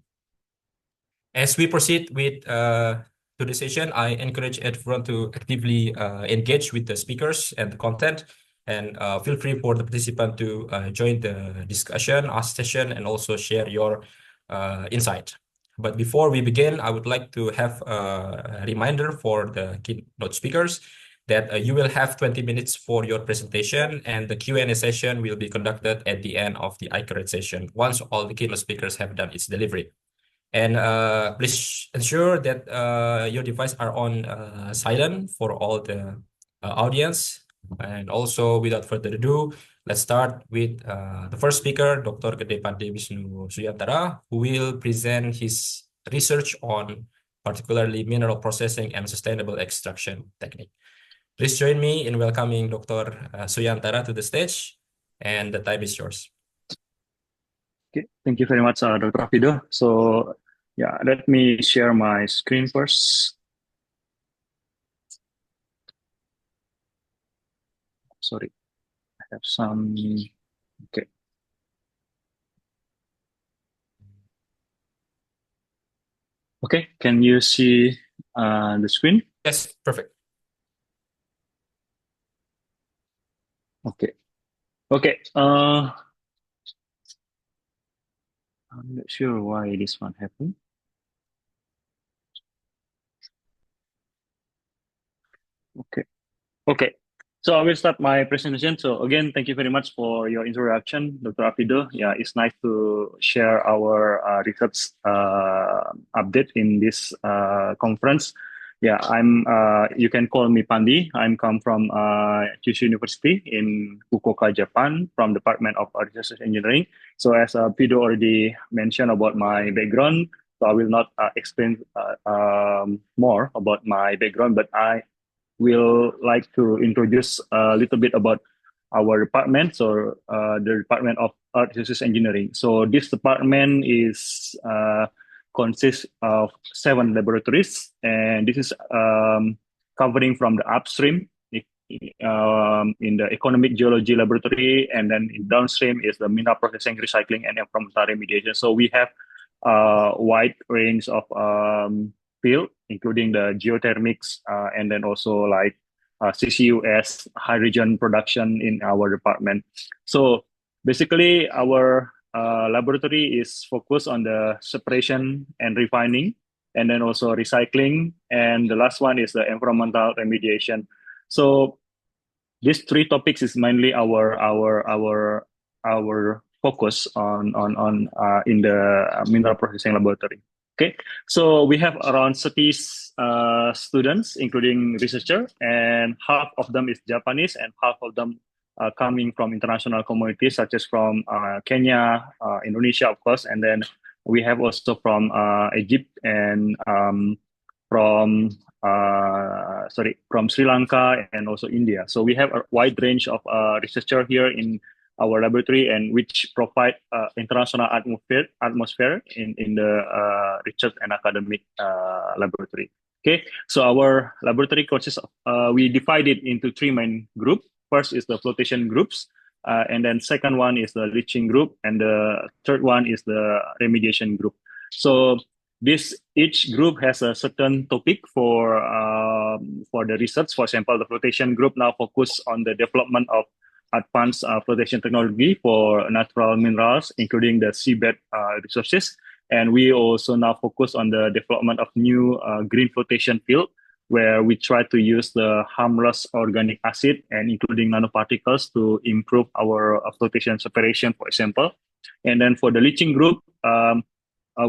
As we proceed with to the session, I encourage everyone to actively engage with the speakers and the content, and feel free for the participant to join the discussion, ask session, and also share your insight. But before we begin, I would like to have a reminder for the keynote speakers that you will have 20 minutes for your presentation, and the Q&A session will be conducted at the end of the iCurate session once all the keynote speakers have done its delivery. And please ensure that your devices are on silent for all the audience. And also, without further ado, let's start with the first speaker, Dr. Gede Pade Wisnu Suyantara, who will present his research on particularly mineral processing and sustainable extraction technique. Please join me in welcoming Dr. Suyantara to the stage, and the time is yours. Okay, thank you very much, Dr. Rafido. So, yeah, let me share my screen first. Sorry, I have some. Okay. Okay, can you see the screen? Yes, perfect. Okay. Okay. I'm not sure why this one happened. Okay. Okay. So I will start my presentation. So again, thank you very much for your introduction, Dr. Afido. Yeah, it's nice to share our research update in this conference. Yeah, you can call me Pandi. I'm come from Kyushu University in Fukuoka, Japan, from Department of Resources Engineering. So as Pido already mentioned about my background, so I will not explain more about my background, but I will like to introduce a little bit about our department, so the Department of Earth Resources Engineering. So this department is consists of 7 laboratories, and this is covering from the upstream in the Economic Geology Laboratory, and then in downstream is the mineral processing, recycling, and environmental remediation. So we have a wide range of field, including the geothermics, and then also like CCUS, hydrogen production in our department. So basically, our laboratory is focused on the separation and refining, and then also recycling, and the last one is the environmental remediation. So these 3 topics is mainly our focus on in the mineral processing laboratory. Okay, so we have around 30 students, including researcher, and half of them is Japanese, and half of them coming from international communities, such as from Kenya, Indonesia, of course, and then we have also from Egypt and from Sri Lanka and also India. So we have a wide range of researcher here in our laboratory, and which provide international atmosphere in the research and academic laboratory. Okay, so our laboratory consists of, we divide it into 3 main groups. First is the flotation groups, and then second one is the leaching group, and the third one is the remediation group. So each group has a certain topic for the research. For example, the flotation group now focus on the development of advanced flotation technology for natural minerals, including the seabed resources. And we also now focus on the development of new green flotation field, where we try to use the harmless organic acid and including nanoparticles to improve our flotation separation, for example. And then for the leaching group,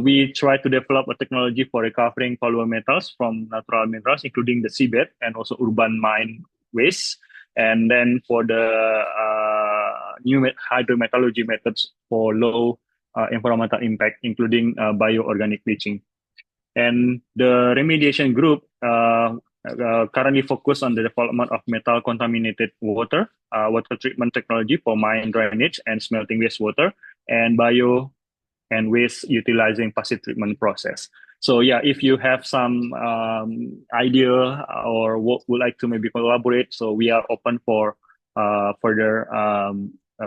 we try to develop a technology for recovering polymer metals from natural minerals, including the seabed and also urban mine waste. And then for the new hydrometallurgy methods for low environmental impact, including bioorganic leaching. And the remediation group, currently focused on the development of metal contaminated water, water treatment technology for mine drainage and smelting wastewater, and bio and waste utilizing passive treatment process. So yeah, if you have some idea or would like to maybe collaborate, so we are open for further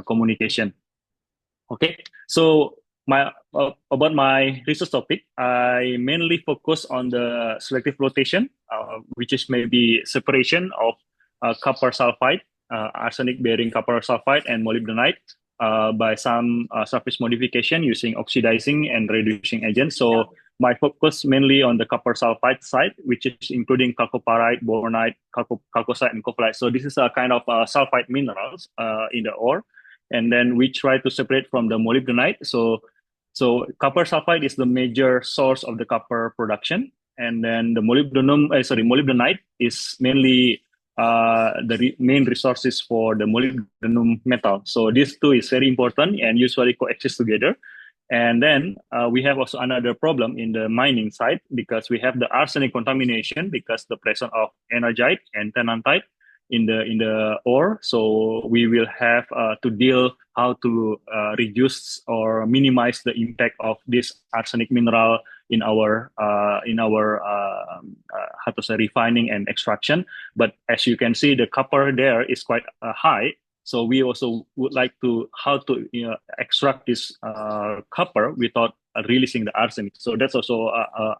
communication. Okay, so about my research topic, I mainly focus on the selective flotation, which is maybe separation of copper sulfide, arsenic-bearing copper sulfide and molybdenite by some surface modification using oxidizing and reducing agents. So my focus mainly on the copper sulfide side, which is including chalcopyrite, bornite, chalcocite, and copellite. So this is a kind of sulfide minerals in the ore. And then we try to separate from the molybdenite. So copper sulfide is the major source of the copper production. And then the molybdenite is mainly the main resources for the molybdenum metal. So these two is very important and usually coexist together. And then we have also another problem in the mining side because we have the arsenic contamination because the presence of energite and tennantite in the ore. So we will have to deal how to reduce or minimize the impact of this arsenic mineral in our how to say refining and extraction. But as you can see, the copper there is quite high. So we also would like to how to extract this copper without releasing the arsenic. So that's also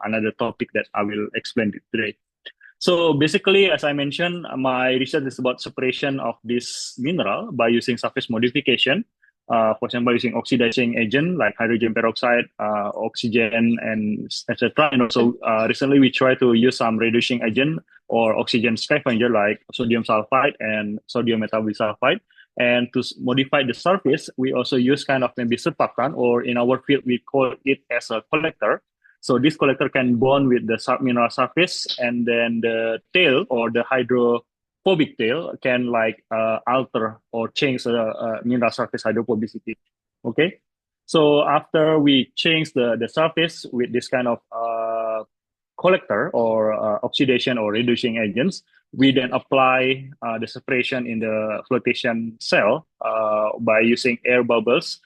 another topic that I will explain today. So basically, as I mentioned, my research is about separation of this mineral by using surface modification. For example, using oxidizing agent like hydrogen peroxide, oxygen, and etc. And also recently we try to use some reducing agent or oxygen scavenger like sodium sulfide and sodium metabisulfide. And to modify the surface, we also use kind of maybe surfactant, or in our field we call it as a collector. So this collector can bond with the mineral surface, and then the tail or the hydrophobic tail can like alter or change the mineral surface hydrophobicity. Okay, so after we change the surface with this kind of collector or oxidation or reducing agents, we then apply the separation in the flotation cell by using air bubbles.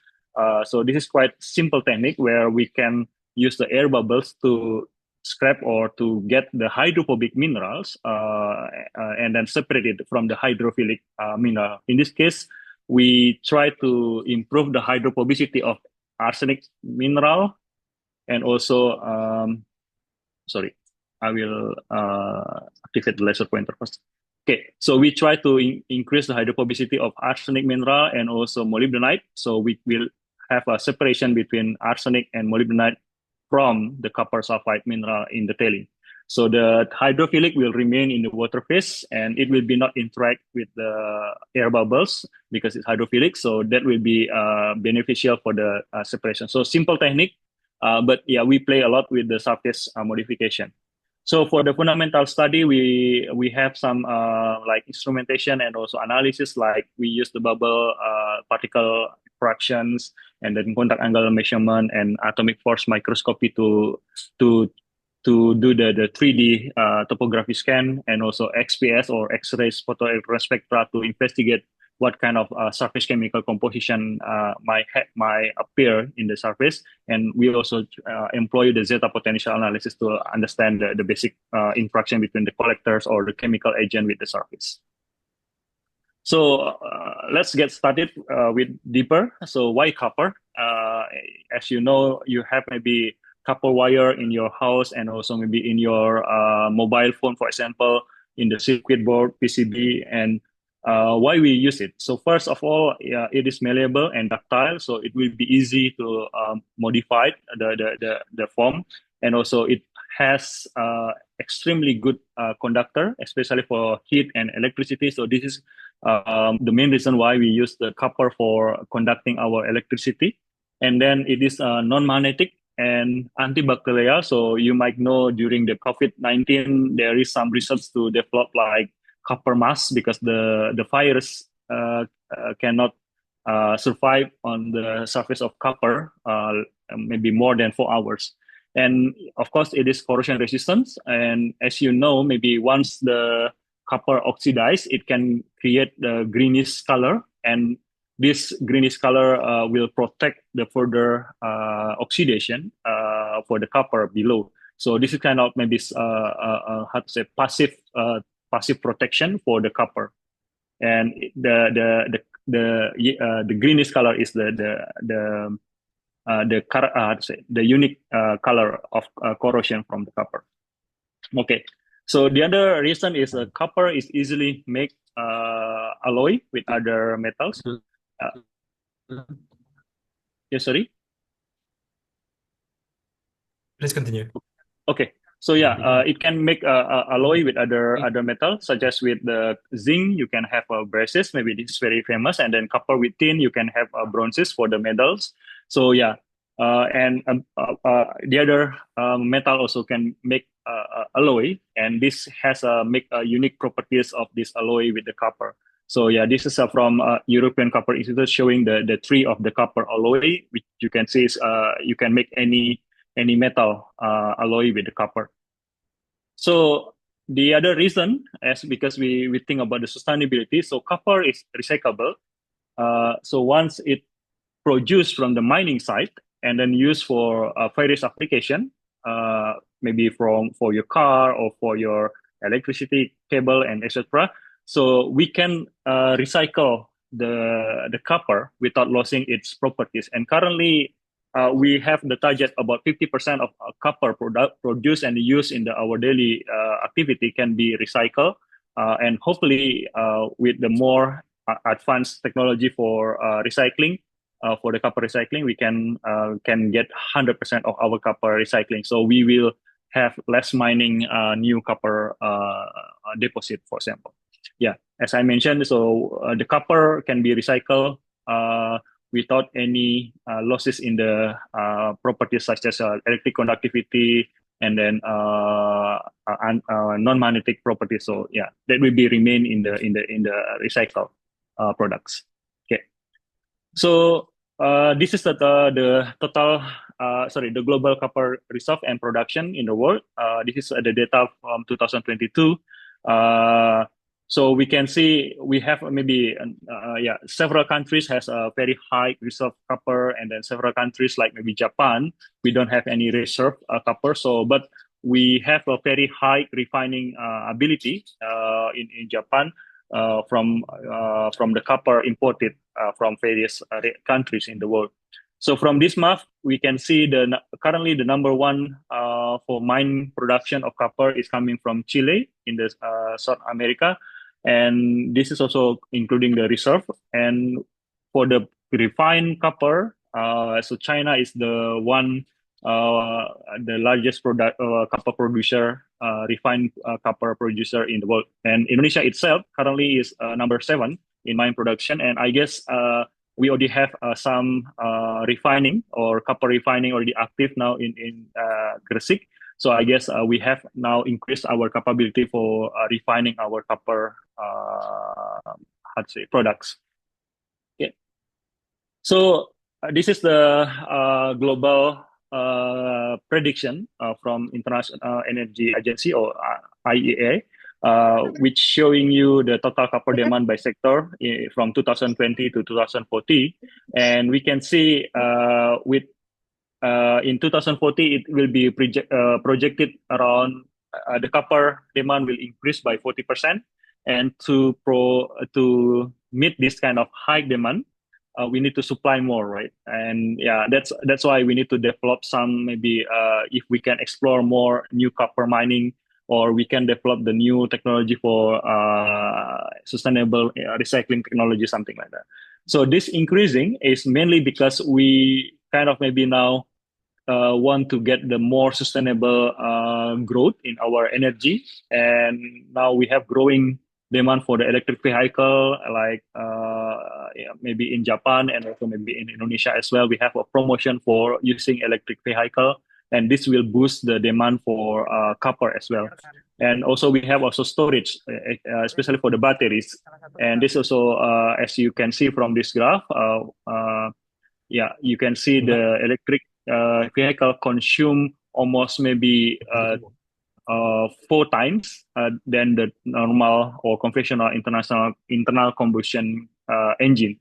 So this is quite simple technique where we can use the air bubbles to scrap or to get the hydrophobic minerals and then separate it from the hydrophilic mineral. In this case, we try to improve the hydrophobicity of arsenic mineral and also, sorry, I will activate the laser pointer first. Okay, so we try to increase the hydrophobicity of arsenic mineral and also molybdenite. So we will have a separation between arsenic and molybdenite from the copper sulfide mineral in the tailing. So the hydrophilic will remain in the water phase and it will be not interact with the air bubbles because it's hydrophilic. So that will be beneficial for the separation. So simple technique, but yeah, we play a lot with the surface modification. So for the fundamental study, we have some like instrumentation and also analysis, like we use the bubble particle fractions and then contact angle measurement and atomic force microscopy to do the 3D topography scan and also XPS or X-rays photoelectron spectra to investigate what kind of surface chemical composition might appear in the surface. And we also employ the zeta potential analysis to understand the basic interaction between the collectors or the chemical agent with the surface. So let's get started with deeper. So why copper? As you know, you have maybe copper wire in your house and also maybe in your mobile phone, for example, in the circuit board, PCB, and why we use it. So first of all, it is malleable and ductile, so it will be easy to modify the form, and also it has extremely good conductor, especially for heat and electricity. So this is the main reason why we use the copper for conducting our electricity. And then it is non-magnetic and antibacterial. So you might know during the COVID-19, there is some research to develop like copper mask because the virus cannot survive on the surface of copper maybe more than 4 hours. And of course, it is corrosion resistant. And as you know, maybe once the copper oxidizes, it can create the greenish color, and this greenish color will protect the further oxidation for the copper below. So this is kind of maybe how to say passive protection for the copper, and the greenish color is the unique color of corrosion from the copper. Okay, so the other reason is copper is easily make alloy with other metals. Sorry. Please continue. Okay, so yeah, it can make alloy with other metals, such as with the zinc, you can have braces, maybe this is very famous, and then copper with tin, you can have bronzes for the medals. So yeah, and the other metal also can make alloy, and this has make unique properties of this alloy with the copper. So yeah, this is from European Copper Institute showing the tree of the copper alloy, which you can see is you can make any metal alloy with the copper. So the other reason is because we think about the sustainability. So copper is recyclable. So once it produced from the mining site and then used for various application, maybe for your car or for your electricity cable and etc. So we can recycle the copper without losing its properties. And currently, we have the target about 50% of copper produced and used in our daily activity can be recycled. And hopefully, with the more advanced technology for recycling, for the copper recycling, we can get 100% of our copper recycling. So we will have less mining new copper deposit, for example. Yeah, as I mentioned, so the copper can be recycled without any losses in the properties such as electric conductivity and then non-magnetic properties. So yeah, that will be remain in the recycled products. Okay, so this is the total the global copper reserve and production in the world. This is the data from 2022. So we can see we have maybe several countries has a very high reserve copper, and then several countries like maybe Japan, we don't have any reserve copper. So but we have a very high refining ability in Japan from the copper imported from various countries in the world. So from this map, we can see currently the number one for mine production of copper is coming from Chile in the South America. And this is also including the reserve. And for the refined copper, so China is the largest copper producer, refined copper producer in the world. And Indonesia itself currently is number 7 in mine production. And I guess we already have some refining or copper refining already active now in Gresik. So I guess we have now increased our capability for refining our copper products. Okay. So this is the global prediction from International Energy Agency or IEA, which showing you the total copper demand by sector from 2020 to 2040, and we can see with in 2040 it will be projected around the copper demand will increase by 40%, and to meet this kind of high demand, we need to supply more, right? And yeah, that's why we need to develop some maybe if we can explore more new copper mining, or we can develop the new technology for sustainable recycling technology, something like that. So this increasing is mainly because we kind of maybe now want to get the more sustainable growth in our energy, and now we have growing demand for the electric vehicle, like maybe in Japan and also maybe in Indonesia as well. We have a promotion for using electric vehicle, and this will boost the demand for copper as well. And also we have also storage, especially for the batteries. And this also, as you can see from this graph, you can see the electric vehicle consume almost maybe 4 times than the normal or conventional internal combustion engine.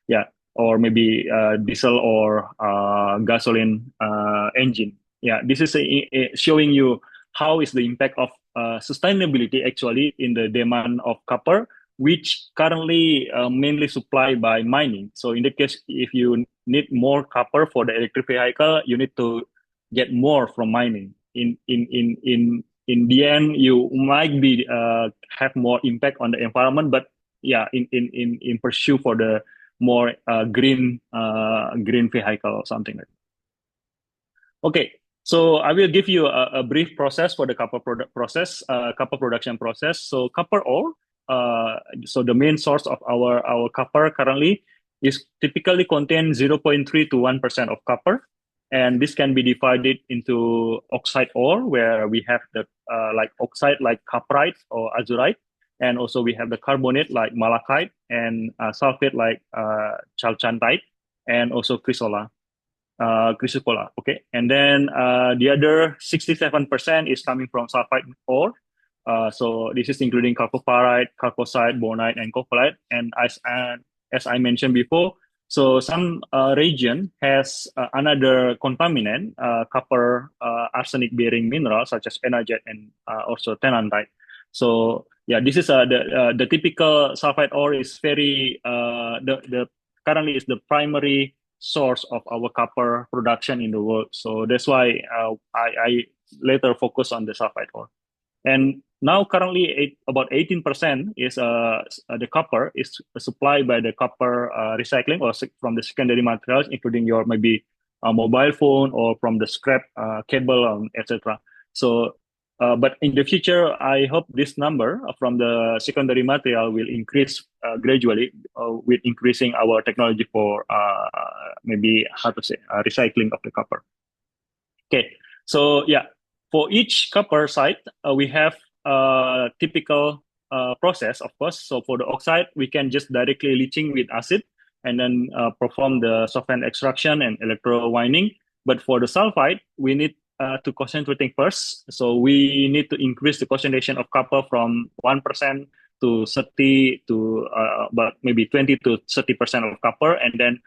Yeah, or maybe diesel or gasoline engine. Yeah, this is showing you how is the impact of sustainability actually in the demand of copper, which currently mainly supplied by mining. So in the case, if you need more copper for the electric vehicle, you need to get more from mining. In the end, you might be have more impact on the environment, but yeah, in pursue for the more green vehicle or something like that. Okay, so I will give you a brief process for the copper copper production process. So copper ore, so the main source of our copper currently is typically contain 0.3 to 1% of copper. And this can be divided into oxide ore, where we have the like oxide like cuprite or azurite. And also we have the carbonate like malachite, and sulfate like chalcantite, and also chrysocolla. Okay. And then the other 67% is coming from sulfide ore. So this is including chalcopyrite, chalcocite, bonite, and copolite. And as I mentioned before, so some region has another contaminant, copper arsenic-bearing minerals such as enagite and also tennantite. So yeah, this is the typical sulfide ore is very the currently is the primary source of our copper production in the world. So that's why I later focus on the sulfide ore. And now currently about 18% is the copper is supplied by the copper recycling or from the secondary materials, including your maybe mobile phone or from the scrap cable, etc. So, but in the future, I hope this number from the secondary material will increase gradually with increasing our technology for maybe recycling of the copper. Okay, so yeah. For each copper site, we have a typical process, of course. So for the oxide, we can just directly leaching with acid and then perform the solvent extraction and electrowinning. But for the sulfide, we need to concentrating first. So we need to increase the concentration of copper from 1% to 30 to about maybe 20 to 30% of copper, and then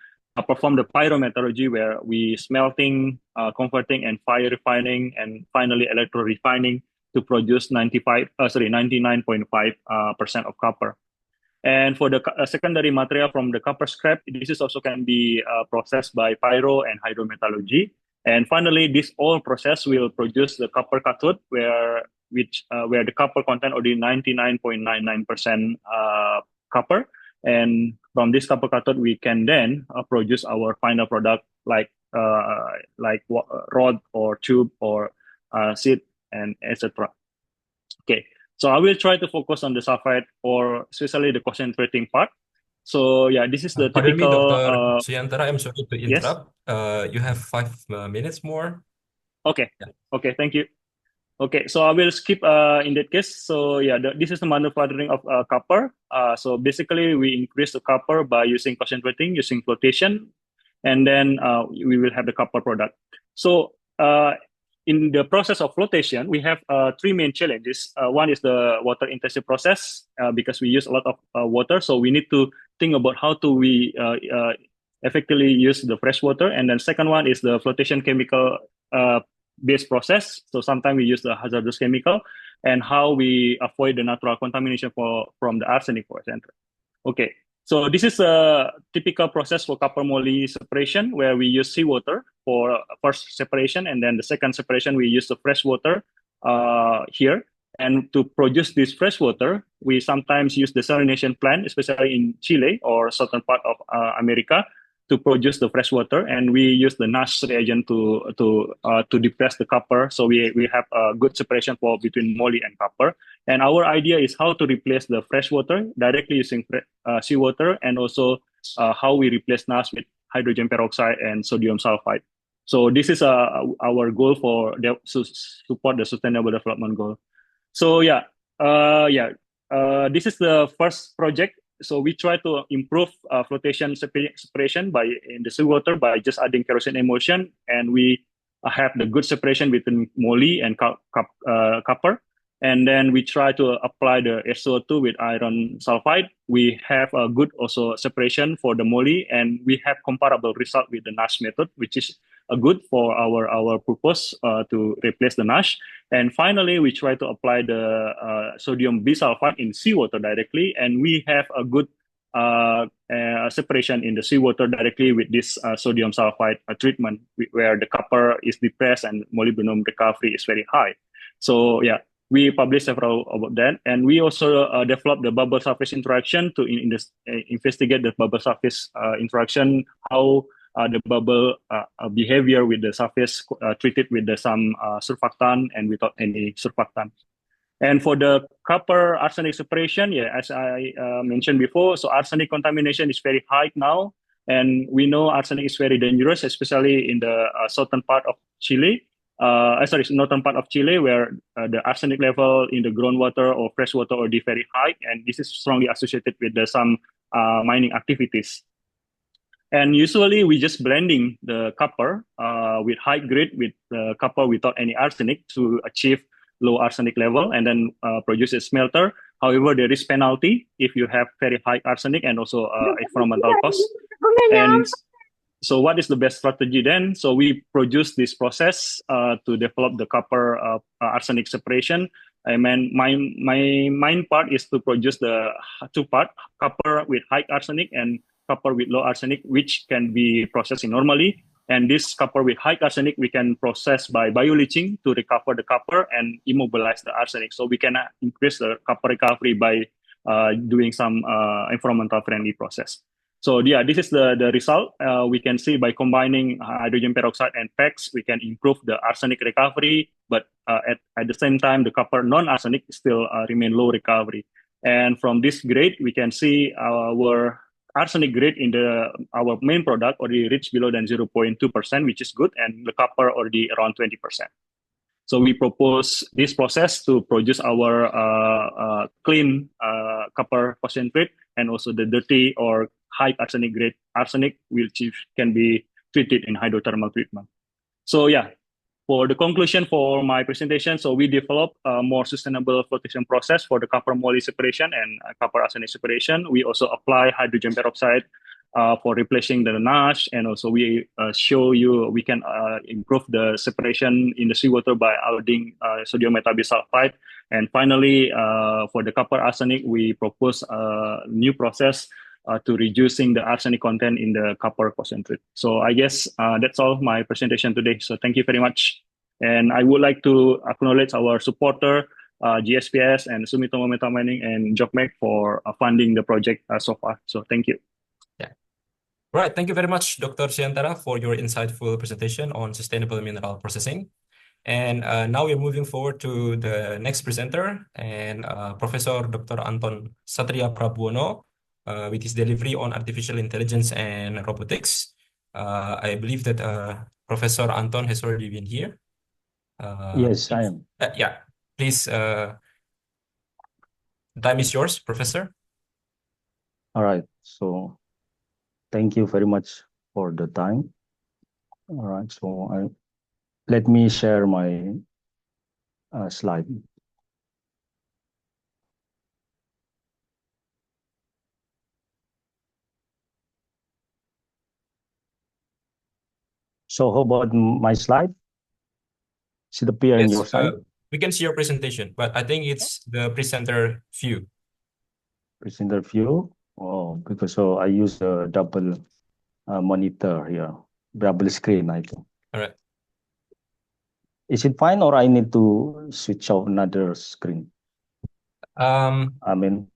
perform the pyrometallurgy, where we smelting, converting, and fire refining, and finally electro refining to produce 99.5% of copper. And for the secondary material from the copper scrap, this is also can be processed by pyro and hydrometallurgy. And finally, this all process will produce the copper cathode, where the copper content already 99.99% copper. And from this copper cathode, we can then produce our final product like rod or tube or seed and etc. Okay, so I will try to focus on the sulfide or especially the concentrating part. So yeah, this is the Pardon me, typical. Dr. Suyantara, I'm sorry to Yes? interrupt. You have 5 minutes more. Okay. Yeah. Okay, thank you. Okay, so I will skip in that case. So yeah, this is the manufacturing of copper. So basically, we increase the copper by using concentrating, using flotation, and then we will have the copper product. So in the process of flotation, we have 3 main challenges. One is the water intensive process because we use a lot of water. So we need to think about how to we effectively use the fresh water. And then second one is the flotation chemical based process. So sometimes we use the hazardous chemical, and how we avoid the natural contamination from the arsenic, for example. Okay, so this is a typical process for copper moly separation, where we use seawater for first separation, and then the second separation we use the fresh water here. And to produce this fresh water, we sometimes use the desalination plant, especially in Chile or southern part of America, to produce the fresh water, and we use the NASH reagent to depress the copper. So we have a good separation between moly and copper. And our idea is how to replace the fresh water directly using seawater, and also how we replace NASH with hydrogen peroxide and sodium sulfide. So this is our goal for support the sustainable development goal. So this is the first project. So we try to improve flotation separation in the seawater by just adding kerosene emulsion, and we have the good separation between moly and copper. And then we try to apply the SO2 with iron sulfide. We have a good also separation for the moly, and we have comparable result with the NASH method, which is good for our purpose to replace the NASH. And finally, we try to apply the sodium bisulfite in seawater directly, and we have a good separation in the seawater directly with this sodium sulfide treatment, where the copper is depressed and molybdenum recovery is very high. So yeah, we published several about that, and we also developed the bubble surface interaction to investigate the bubble surface interaction, how the bubble behavior with the surface treated with some surfactant and without any surfactant. And for the copper arsenic separation, yeah, as I mentioned before, so arsenic contamination is very high now, and we know arsenic is very dangerous, especially in the southern part of Chile. Northern part of Chile, where the arsenic level in the groundwater or freshwater are very high, and this is strongly associated with some mining activities. And usually we just blending the copper with high grade with the copper without any arsenic to achieve low arsenic level, and then produce a smelter. However, there is penalty if you have very high arsenic and also environmental cost. And so what is the best strategy then? So we produce this process to develop the copper arsenic separation. I mean, my main part is to produce the two part, copper with high arsenic and copper with low arsenic, which can be processed normally. And this copper with high arsenic, we can process by bioleaching to recover the copper and immobilize the arsenic. So we can increase the copper recovery by doing some environmental friendly process. So yeah, this is the result. We can see by combining hydrogen peroxide and PEX, we can improve the arsenic recovery, but at the same time, the copper non-arsenic still remain low recovery. And from this grade, we can see our arsenic grade in our main product already reached below than 0.2%, which is good, and the copper already around 20%. So we propose this process to produce our clean copper concentrate, and also the dirty or high arsenic grade arsenic, which can be treated in hydrothermal treatment. So yeah, for the conclusion for my presentation, so we developed a more sustainable flotation process for the copper moly separation and copper arsenic separation. We also apply hydrogen peroxide for replacing the NASH, and also we show you we can improve the separation in the seawater by adding sodium metabisulfite. And finally, for the copper arsenic, we propose a new process to reducing the arsenic content in the copper concentrate. So I guess that's all my presentation today. So thank you very much. And I would like to acknowledge our supporter, GSPS and Sumitomo Metal Mining and JOGMEC for funding the project so far. So thank you. Yeah. Right. Thank you very much, Dr. Siantara, for your insightful presentation on sustainable mineral processing. And now we're moving forward to the next presenter, and Professor Dr. Anton Satria Prabuono, with his delivery on artificial intelligence and robotics. I believe that Professor Anton has already been here. Yes, I am. Yeah, please, time is yours, Professor. All right, so thank you very much for the time. All right, so let me share my slide. So how about my slide? Should it appear in your side? We can see your presentation, but I think it's the presenter view. Presenter view? Oh, because so I use a double monitor here, double screen, I think. All right. Is it fine, or I need to switch off another screen? I mean,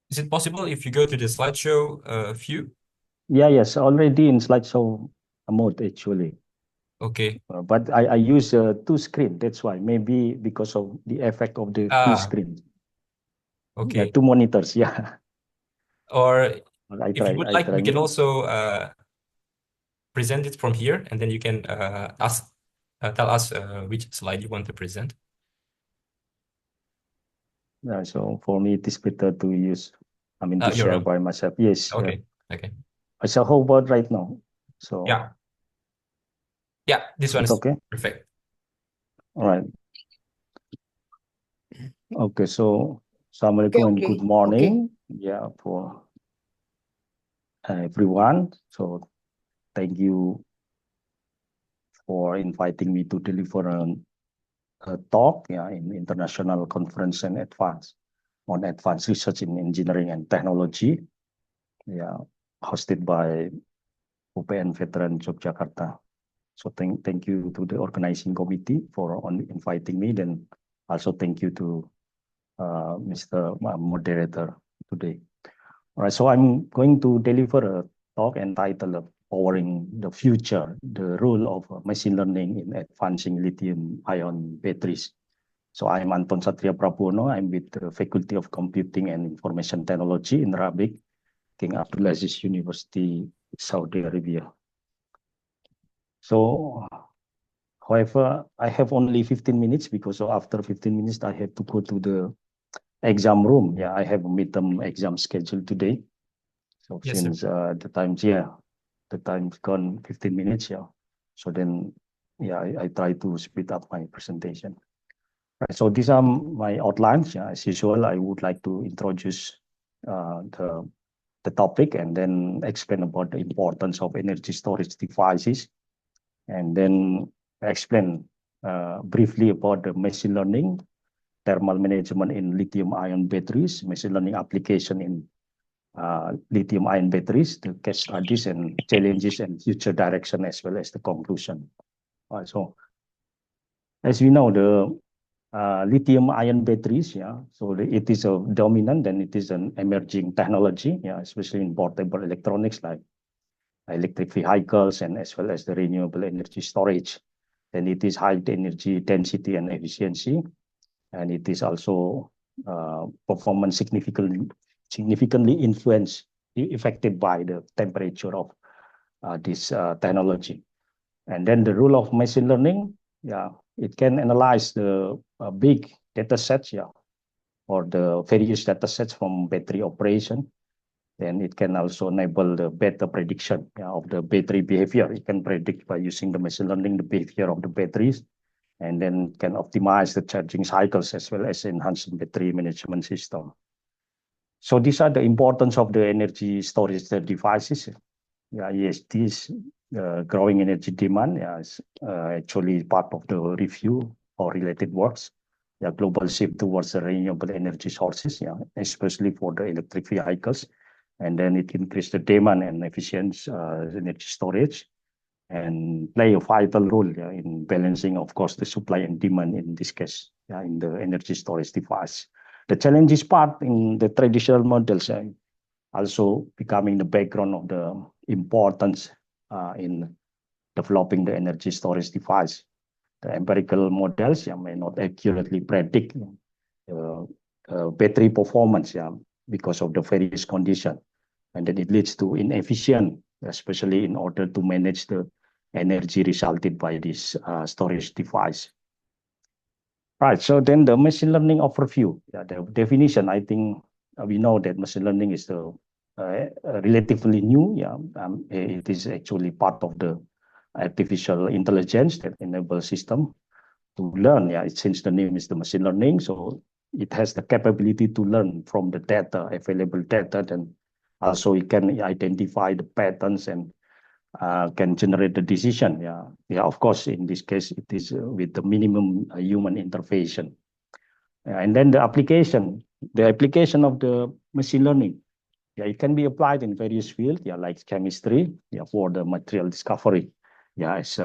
is it possible if you go to the slideshow view? Yeah, yes, already in slideshow mode actually. Okay. But I use two screen. That's why, maybe because of the effect of the two screen. Okay. Yeah, two monitors. Yeah. Or if you would like, we can also present it from here, and then you can tell us which slide you want to present. Yeah. So for me, it is better to use. I mean, to share by myself. Yes. Okay. Okay. So how about right now? So yeah. Yeah, this one It's is okay. perfect. All right. Okay, so Assalamualaikum and good morning. Yeah, for everyone. So thank you for inviting me to deliver a talk, yeah, in international conference and on advanced research in engineering and technology, yeah, hosted by UPN Veteran Yogyakarta. So thank you to the organizing committee for inviting me. Then also thank you to Mr. Moderator today. All right, so I'm going to deliver a talk entitled Powering the Future, the Role of Machine Learning in Advancing Lithium-Ion Batteries. So I'm Anton Satria Prabono. I'm with the Faculty of Computing and Information Technology in Arabic, King Abdulaziz University, Saudi Arabia. So, however, I have only 15 minutes because after 15 minutes, I have to go to the exam room. Yeah, I have a midterm exam scheduled today. So Yes, since the time's gone 15 minutes, yeah. So then, yeah, I try to speed up my presentation. Right, so these are my outlines. Yeah, as usual, I would like to introduce the topic and then explain about the importance of energy storage devices, and then explain briefly about the machine learning, thermal management in lithium-ion batteries, machine learning application in lithium-ion batteries, the case studies and challenges and future direction, as well as the conclusion. So, as we know, the lithium-ion batteries, yeah, so it is a dominant and it is an emerging technology, yeah, especially in portable electronics like electric vehicles and as well as the renewable energy storage. And it is high energy density and efficiency, and it is also performance significantly affected by the temperature of this technology. And then the role of machine learning, yeah, it can analyze the big data sets, yeah, or the various data sets from battery operation. Then it can also enable the better prediction, yeah, of the battery behavior. It can predict by using the machine learning the behavior of the batteries, and then can optimize the charging cycles as well as enhancing battery management system. So these are the importance of the energy storage devices. Yeah, yes, this growing energy demand is actually part of the review or related works. Yeah, global shift towards the renewable energy sources, yeah, especially for the electric vehicles. And then it increased the demand and efficient energy storage and play a vital role, yeah, in balancing, of course, the supply and demand in this case, yeah, in the energy storage device. The challenge is part in the traditional models, also becoming the background of the importance in developing the energy storage device. The empirical models, yeah, may not accurately predict battery performance, yeah, because of the various conditions. And then it leads to inefficient, especially in order to manage the energy resulted by this storage device. Right, so then the machine learning overview, yeah, the definition, I think we know that machine learning is the relatively new, yeah, it is actually part of the artificial intelligence that enables system to learn, yeah, since the name is the machine learning, so it has the capability to learn from the data, available data, and also it can identify the patterns and can generate the decision. Yeah, yeah. Of course, in this case, it is with the minimum human intervention. And then the application of the machine learning. Yeah, it can be applied in various fields. Yeah, like chemistry. Yeah, for the material discovery. Yeah, as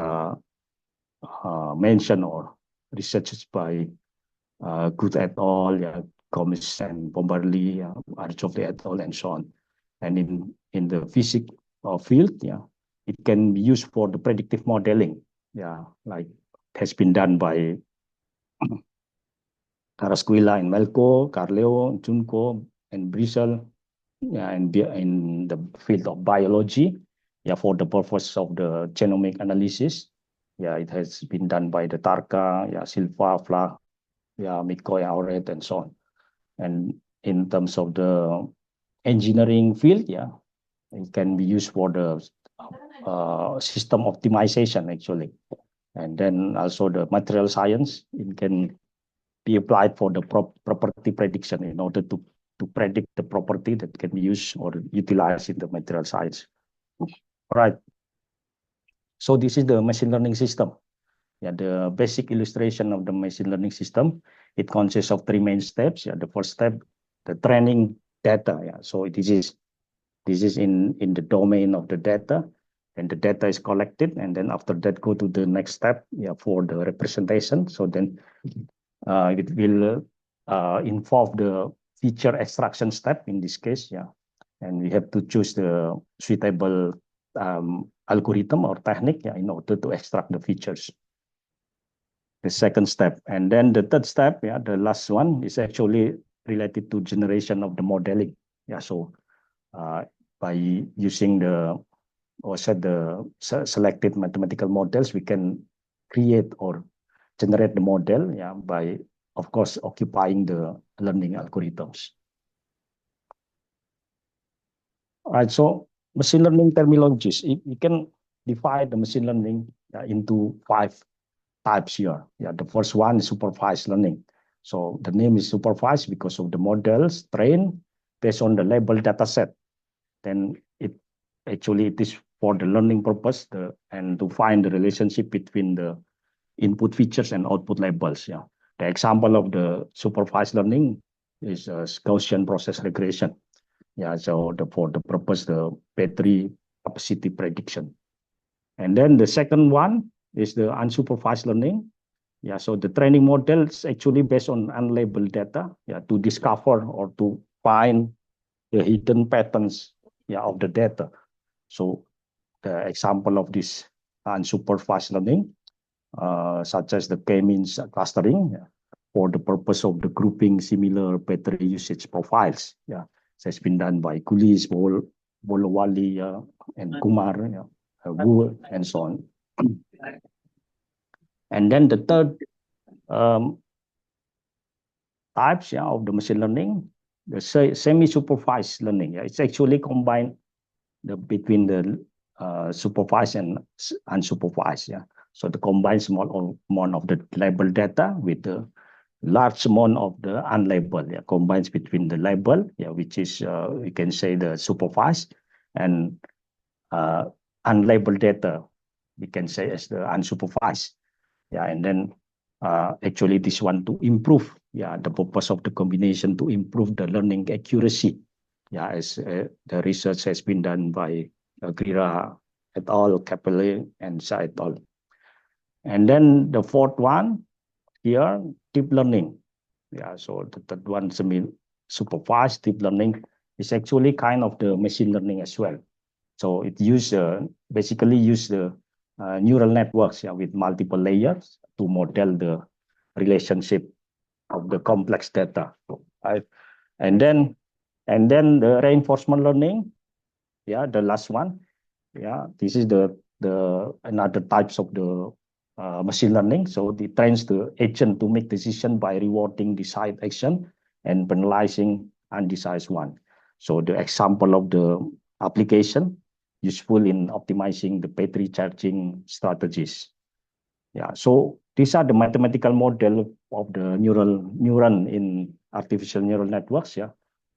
mentioned or researched by Good et al. Yeah, Gomes and Bombardier, yeah, Arjovli et al. And so on. And in the physics field, yeah, it can be used for the predictive modeling. Yeah, like has been done by Carrasquilla and Melko, Carleo, Junko, and Brisel. Yeah, and in the field of biology, yeah, for the purpose of the genomic analysis, yeah, it has been done by the Tarka, yeah, Silva, Fla, yeah, McCoy, Auret, and so on. And in terms of the engineering field, yeah, it can be used for the system optimization actually. And then also the material science, it can be applied for the property prediction in order to predict the property that can be used or utilized in the material science. Right. So this is the machine learning system. Yeah, the basic illustration of the machine learning system, it consists of 3 main steps. Yeah, the first step, the training data. Yeah, so this is in the domain of the data, and the data is collected, and then after that go to the next step. Yeah, for the representation. So then it will involve the feature extraction step in this case. Yeah, and we have to choose the suitable algorithm or technique, yeah, in order to extract the features. The second step, and then the third step, yeah, the last one is actually related to generation of the modeling. Yeah, so by using the selected mathematical models, we can create or generate the model, yeah, by of course occupying the learning algorithms. All right, so machine learning terminologies, we can divide the machine learning into 5 types here. Yeah, the first one is supervised learning. So the name is supervised because of the models trained based on the labeled data set. Then it is for the learning purpose and to find the relationship between the input features and output labels. Yeah, the example of the supervised learning is Gaussian process regression. Yeah, so for the purpose the battery capacity prediction. And then the second one is the unsupervised learning. Yeah, so the training model is actually based on unlabeled data, yeah, to discover or to find the hidden patterns, yeah, of the data. So the example of this unsupervised learning, such as the k-means clustering, yeah, for the purpose of the grouping similar battery usage profiles. Yeah, it has been done by Kulis, Bolowali, and Kumar, yeah, Wu, and so on. And then the third types, yeah, of the machine learning, the semi-supervised learning. Yeah, it's actually combined between the supervised and unsupervised. Yeah, so the combined small amount of the labeled data with the large amount of the unlabeled. Yeah, combines between the label, yeah, which is we can say the supervised, and unlabeled data, we can say as the unsupervised. Yeah, and then actually this one to improve, yeah, the purpose of the combination to improve the learning accuracy. Yeah, as the research has been done by Grira et al., Capelli, and Sa et al. And then the fourth one here, deep learning. Yeah, so the third one, semi-supervised deep learning, is actually kind of the machine learning as well. So it basically use the neural networks, yeah, with multiple layers to model the relationship of the complex data. Right? And then the reinforcement learning, yeah, the last one, yeah, this is the another types of the machine learning. So it trains the agent to make decision by rewarding desired action and penalizing undesired one. So the example of the application useful in optimizing the battery charging strategies. Yeah, so these are the mathematical model of the neuron in artificial neural networks, yeah,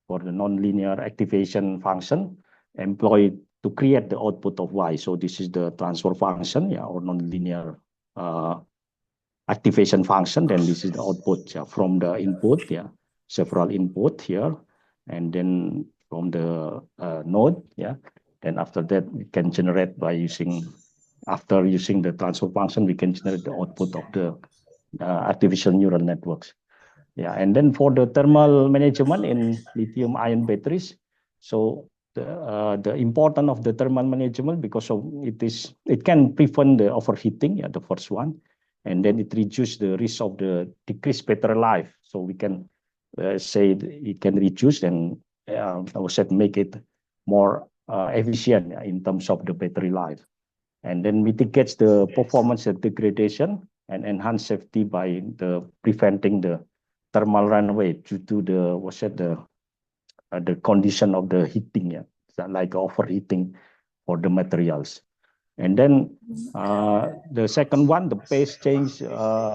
for the nonlinear activation function employed to create the output of Y. So this is the transfer function, yeah, or nonlinear activation function. Then this is the output, yeah, from the input, yeah, several input here, and then from the node, yeah. Then after that, we can generate by after using the transfer function, we can generate the output of the artificial neural networks. Yeah, and then for the thermal management in lithium-ion batteries, so the importance of the thermal management, because of it can prevent the overheating, yeah, the first one, and then it reduces the risk of the decreased battery life. So we can say it can reduce and I would say make it more efficient in terms of the battery life, and then mitigates the performance degradation and enhance safety by preventing the thermal runaway due to the condition of the heating, yeah, like overheating for the materials. And then the second one, the phase change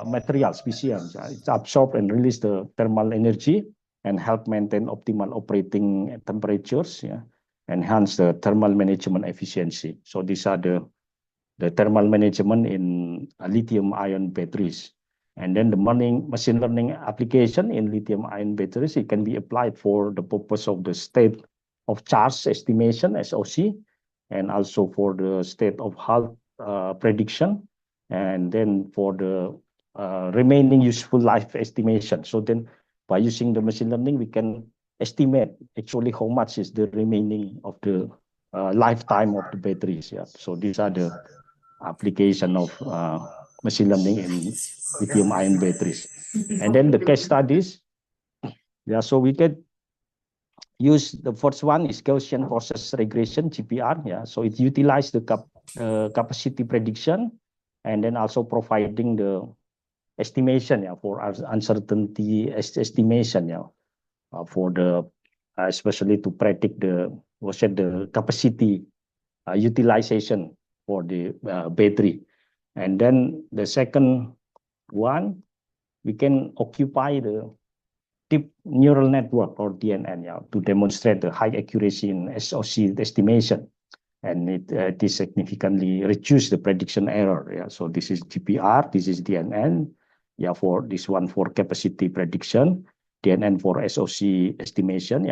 materials, PCMs. It absorb and release the thermal energy and help maintain optimal operating temperatures, enhance the thermal management efficiency. So these are the thermal management in lithium-ion batteries. And then the machine learning application in lithium-ion batteries, it can be applied for the purpose of the state of charge estimation, SOC, and also for the state of health prediction, and then for the remaining useful life estimation. So then by using the machine learning, we can estimate actually how much is the remaining of the lifetime of the batteries. So these are the application of machine learning in lithium-ion batteries. And then the case studies, so we can use the first one is Gaussian process regression, GPR. So it utilizes the capacity prediction and then also providing the estimation for uncertainty estimation for the especially to predict the capacity utilization for the battery. And then the second one, we can occupy the deep neural network or DNN to demonstrate the high accuracy in SOC estimation, and it is significantly reduce the prediction error. So this is GPR, this is DNN. For this one for capacity prediction, DNN for SOC estimation.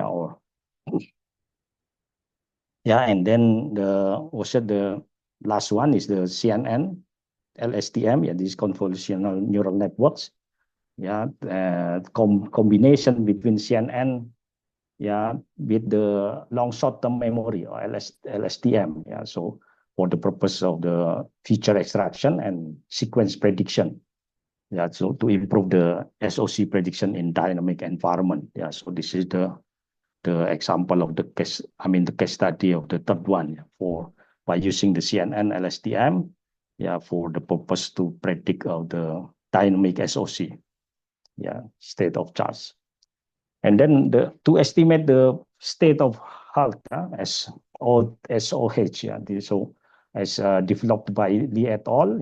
And then the last one is the CNN, LSTM. These convolutional neural networks. Combination between CNN, with the long short-term memory or LSTM. So for the purpose of the feature extraction and sequence prediction. So to improve the SOC prediction in dynamic environment. So this is the example of the case. The case study of the third one by using the CNN LSTM, for the purpose to predict of the dynamic SOC, state of charge, and then to estimate the state of health SOH. So as developed by Lee et al.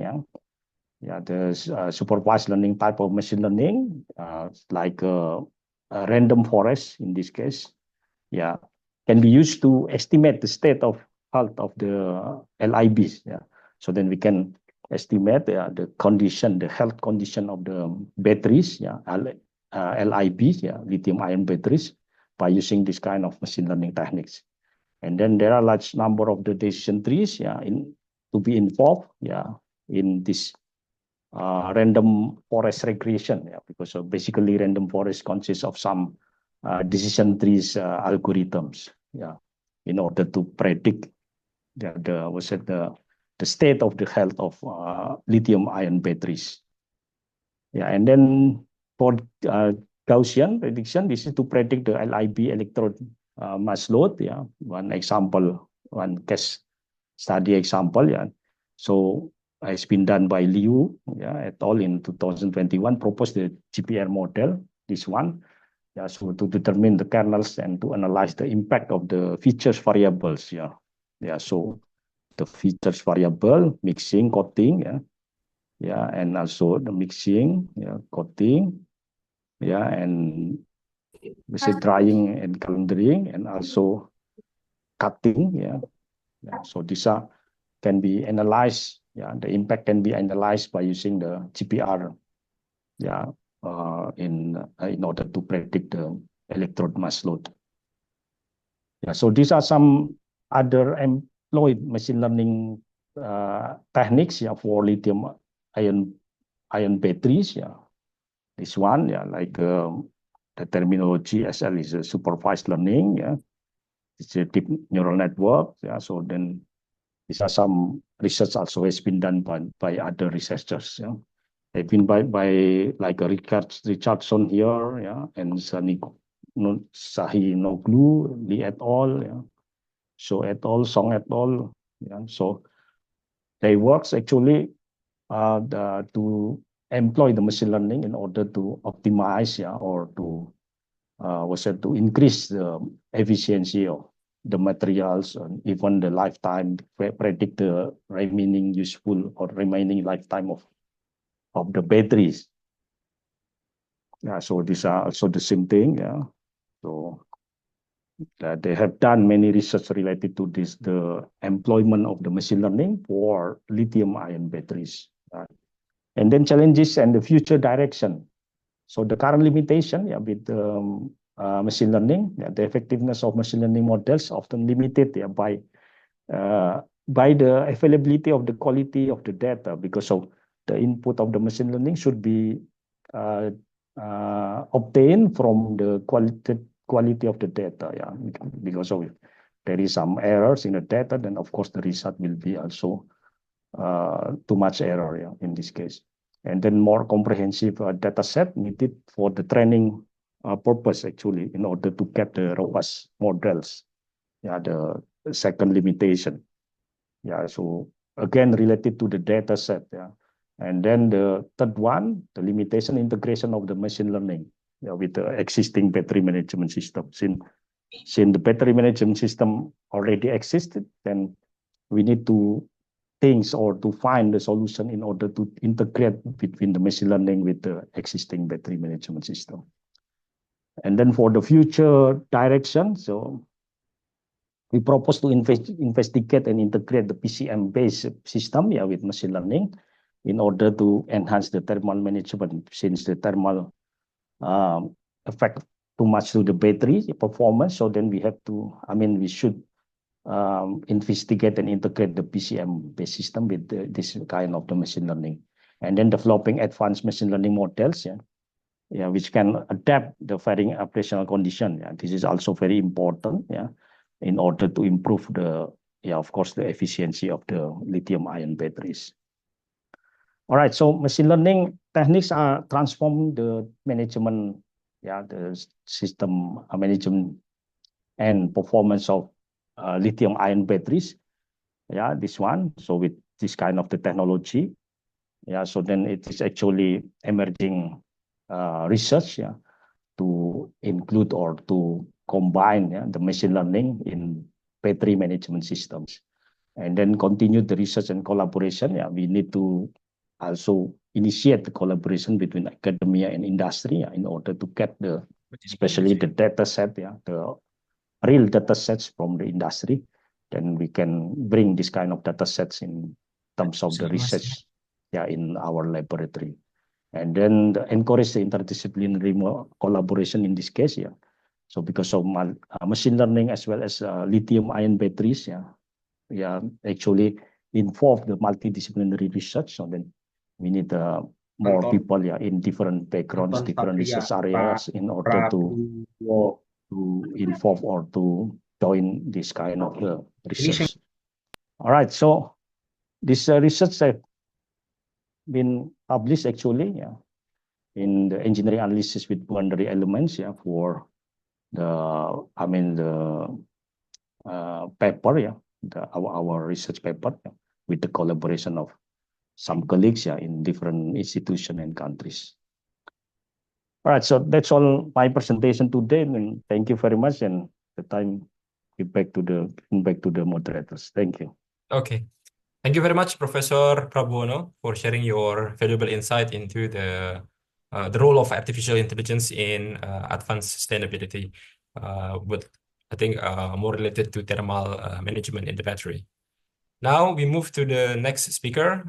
The supervised learning type of machine learning, like a random forest in this case, can be used to estimate the state of health of the LIBs. So then we can estimate the condition, the health condition of the batteries, LIBs, lithium-ion batteries, by using this kind of machine learning techniques. And then there are large number of the decision trees, to be involved, in this random forest regression, because basically random forest consists of some decision trees algorithms, in order to predict the state of the health of lithium-ion batteries. And then for Gaussian prediction, this is to predict the LIB electrode mass load. One example, one case study example. So it's been done by Liu et al. In 2021, proposed the GPR model, this one. So to determine the kernels and to analyze the impact of the features variables. So the features variable, mixing, coating, and also the mixing, coating, and we say drying and calendaring, and also cutting, so these can be analyzed. The impact can be analyzed by using the GPR, in order to predict the electrode mass load. So these are some other employed machine learning techniques, for lithium-ion batteries. This one, like the terminology SL is a supervised learning. It's a deep neural network. So then these are some research also has been done by other researchers. They've been by like Richardson here, and Sahinoglu, Lee et al., So et al., Song et al. So they works actually to employ the machine learning in order to optimize, or to to increase the efficiency of the materials, and even the lifetime, predict the remaining useful or remaining lifetime of the batteries. Yeah, so these are also the same thing. Yeah, so they have done many research related to this, the employment of the machine learning for lithium-ion batteries. And then challenges and the future direction. So the current limitation, yeah, with machine learning, yeah, the effectiveness of machine learning models often limited, yeah, by the availability of the quality of the data, because of the input of the machine learning should be obtained from the quality of the data. Yeah, because of there is some errors in the data, then of course the result will be also too much error, yeah, in this case. And then more comprehensive data set needed for the training purpose, actually, in order to get the robust models. Yeah, the second limitation. Yeah, so again, related to the data set. Yeah. And then the third one, the limitation integration of the machine learning, yeah, with the existing battery management system. Since the battery management system already existed, then we need to things or to find the solution in order to integrate between the machine learning with the existing battery management system. And then for the future direction, so we propose to investigate and integrate the PCM-based system, yeah, with machine learning in order to enhance the thermal management, since the thermal affect too much to the battery performance. So then we have to, we should investigate and integrate the PCM-based system with this kind of the machine learning, and then developing advanced machine learning models, yeah, which can adapt the varying operational condition. Yeah, this is also very important, yeah, in order to improve the, yeah, of course, the efficiency of the lithium-ion batteries. All right, so machine learning techniques are transforming the management, yeah, the system management and performance of lithium-ion batteries. Yeah, this one. So with this kind of the technology, yeah, so then it is actually emerging research, yeah, to include or to combine, yeah, the machine learning in battery management systems, and then continue the research and collaboration. Yeah, we need to also initiate the collaboration between academia and industry, yeah, in order to get the, especially the data set, yeah, the real data sets from the industry. Then we can bring this kind of data sets in terms of the research, yeah, in our laboratory. And then encourage the interdisciplinary collaboration in this case, yeah. So because of machine learning as well as lithium-ion batteries, yeah, actually involve the multidisciplinary research. So then we need more people, yeah, in different backgrounds, different research areas in order to involve or to join this kind of research. All right, so this research have been published actually, yeah, in the engineering analysis with boundary elements, yeah, for the, the paper, yeah, our research paper, yeah, with the collaboration of some colleagues, yeah, in different institutions and countries. All right, so that's all my presentation today, and thank you very much. And the time back to the moderators. Thank you. Okay. Thank you very much, Professor Prabowo, for sharing your valuable insight into the role of artificial intelligence in advanced sustainability, with I think more related to thermal management in the battery. Now we move to the next speaker.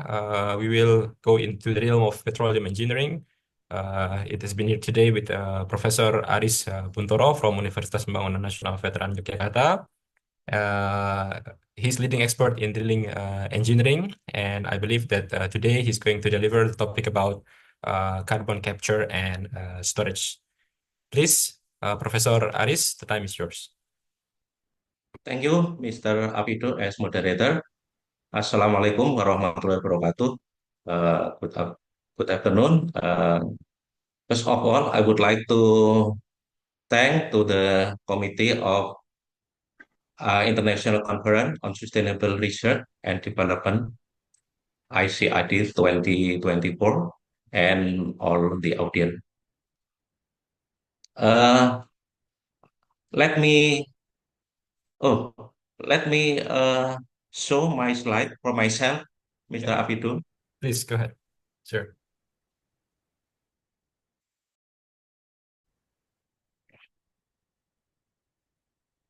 We will go into the realm of petroleum engineering. It has been here today with Professor Aris Buntoro from Universitas Pembangunan Nasional Veteran Yogyakarta. He's leading expert in drilling engineering, and I believe that today he's going to deliver the topic about carbon capture and storage. Please, Professor Aris, the time is yours. Thank you, Mr. Apido, as moderator. Assalamualaikum warahmatullahi wabarakatuh. Good afternoon. First of all, I would like to thank to the Committee of International Conference on Sustainable Research and Development, ICID 2024, and all the audience. Let me Oh, let me show my slide for myself, Mr. Yeah. Apidu. Please go ahead. Sure.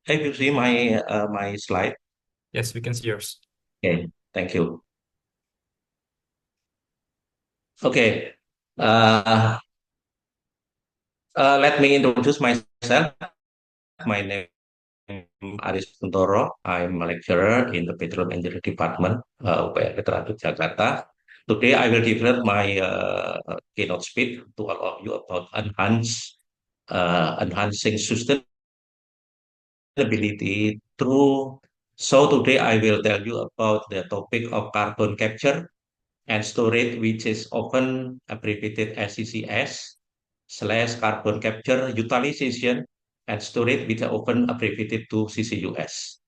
Have you seen my my slide? Yes, we can see yours. Okay, thank you. Okay, uh, let me introduce myself. My name Aris Kuntoro. I'm a lecturer in the Petroleum Engineering Department, UPN Jakarta. Today, I will deliver my keynote speech to all of you about enhancing sustainability through. So today, I will tell you about the topic of carbon capture and storage, which is often abbreviated as CCS, / carbon capture utilization and storage, which are often abbreviated to CCUS.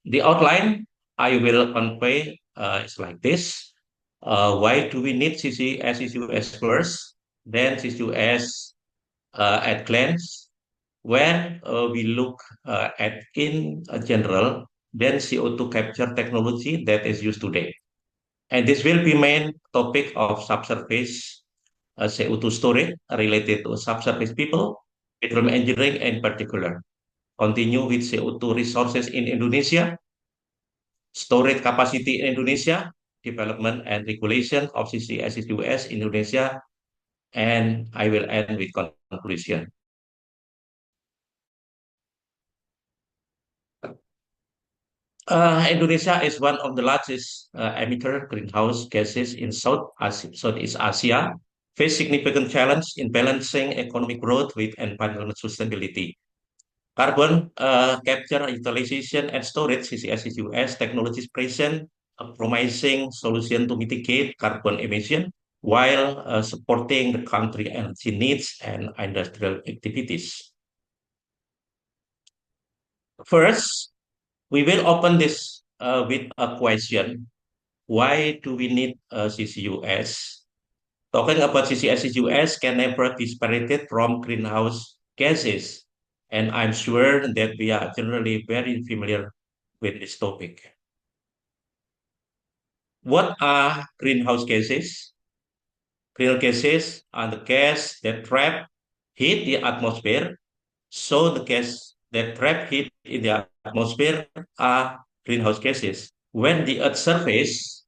The outline I will convey is like this. Why do we need CCUS first? Then CCUS at glance. When we look at in general, then CO2 capture technology that is used today. And this will be main topic of subsurface CO2 storage related to subsurface people, petroleum engineering in particular. Continue with CO2 resources in Indonesia, storage capacity in Indonesia, development and regulation of CCS in Indonesia, and I will end with conclusion. Indonesia is one of the largest emitter greenhouse gases in Southeast Asia, face significant challenge in balancing economic growth with environmental sustainability. Carbon capture, utilization, and storage (CCS) technologies present a promising solution to mitigate carbon emission while supporting the country energy needs and industrial activities. First, we will open this with a question. Why do we need CCUS? Talking about CCUS can never be separated from greenhouse gases. And I'm sure that we are generally very familiar with this topic. What are greenhouse gases? Greenhouse gases are the gas that trap heat in the atmosphere. So the gas that trap heat in the atmosphere are greenhouse gases. When the Earth's surface,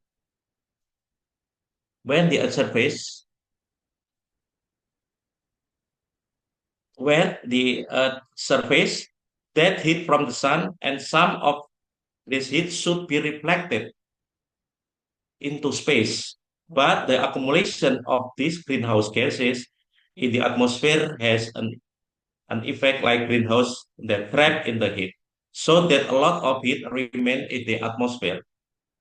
when the Earth's surface, when the Earth's surface, that heat from the sun and some of this heat should be reflected into space. But the accumulation of these greenhouse gases in the atmosphere has an effect like greenhouse that trap in the heat, so that a lot of heat remain in the atmosphere.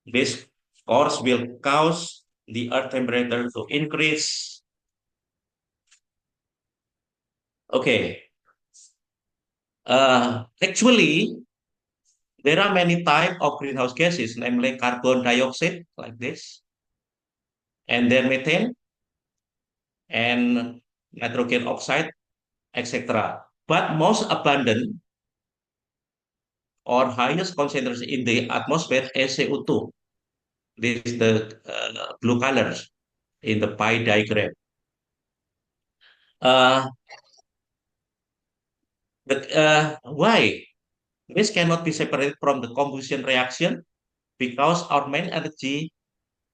This, of course, will cause the Earth temperature to increase. Okay. Actually, there are many types of greenhouse gases, namely carbon dioxide, like this, and then methane, and nitrogen oxide, etc. But most abundant or highest concentration in the atmosphere is CO2. This is the blue colors in the pie diagram. But why? This cannot be separated from the combustion reaction because our main energy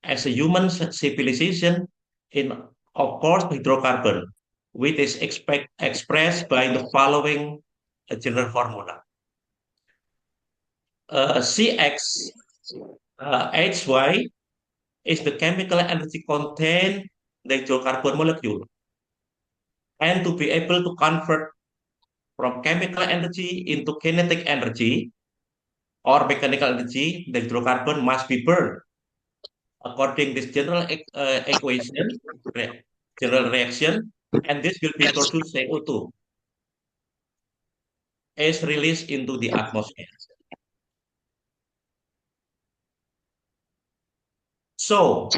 as a human civilization in, of course, hydrocarbon, which is expressed by the following general formula. CX HY is the chemical energy contained the hydrocarbon molecule. And to be able to convert from chemical energy into kinetic energy or mechanical energy, the hydrocarbon must be burned. According to this general equation, general reaction, and this will be produced CO2 is released into the atmosphere. So,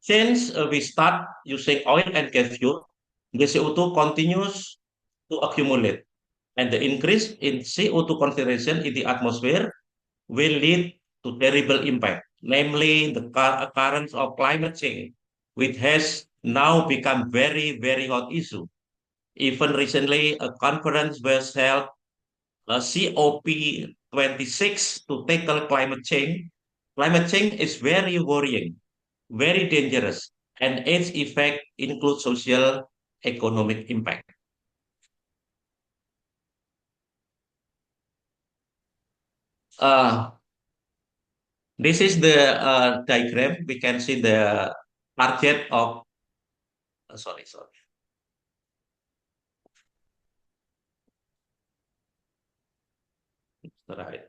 since we start using oil and gas fuel, the CO2 continues to accumulate. And the increase in CO2 concentration in the atmosphere will lead to terrible impact, namely the occurrence of climate change, which has now become very, very hot issue. Even recently, a conference was held, COP26, to tackle climate change. Climate change is very worrying, very dangerous, and its effect includes social, economic impact. This is the diagram. We can see the target of, sorry. Right,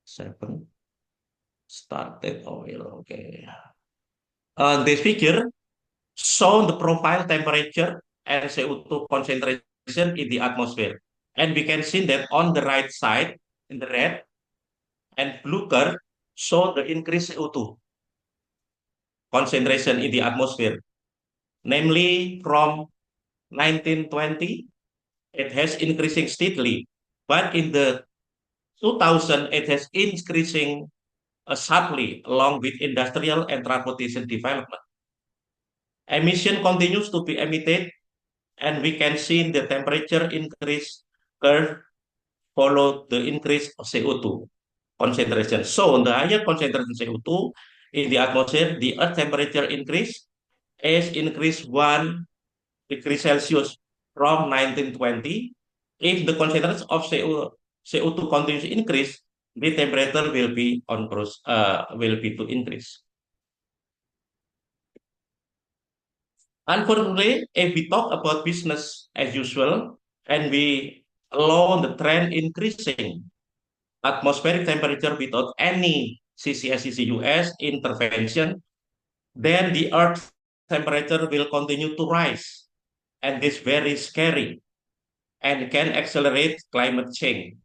7 started oil. Okay. This figure show the profile temperature and CO2 concentration in the atmosphere. And we can see that on the right side, in the red and blue curve, show the increased CO2 concentration in the atmosphere. Namely, from 1920, it has increasing steadily. But in the 2000, it has increasing sharply along with industrial and transportation development. Emission continues to be emitted, and we can see the temperature increase curve follow the increase of CO2 concentration. So the higher concentration CO2 in the atmosphere, the earth temperature increase is increased 1 degree Celsius from 1920. If the concentration of CO2 continues to increase, the temperature will be to increase. Unfortunately, if we talk about business as usual and we allow the trend increasing atmospheric temperature without any CCS intervention, then the Earth temperature will continue to rise. And this is very scary and can accelerate climate change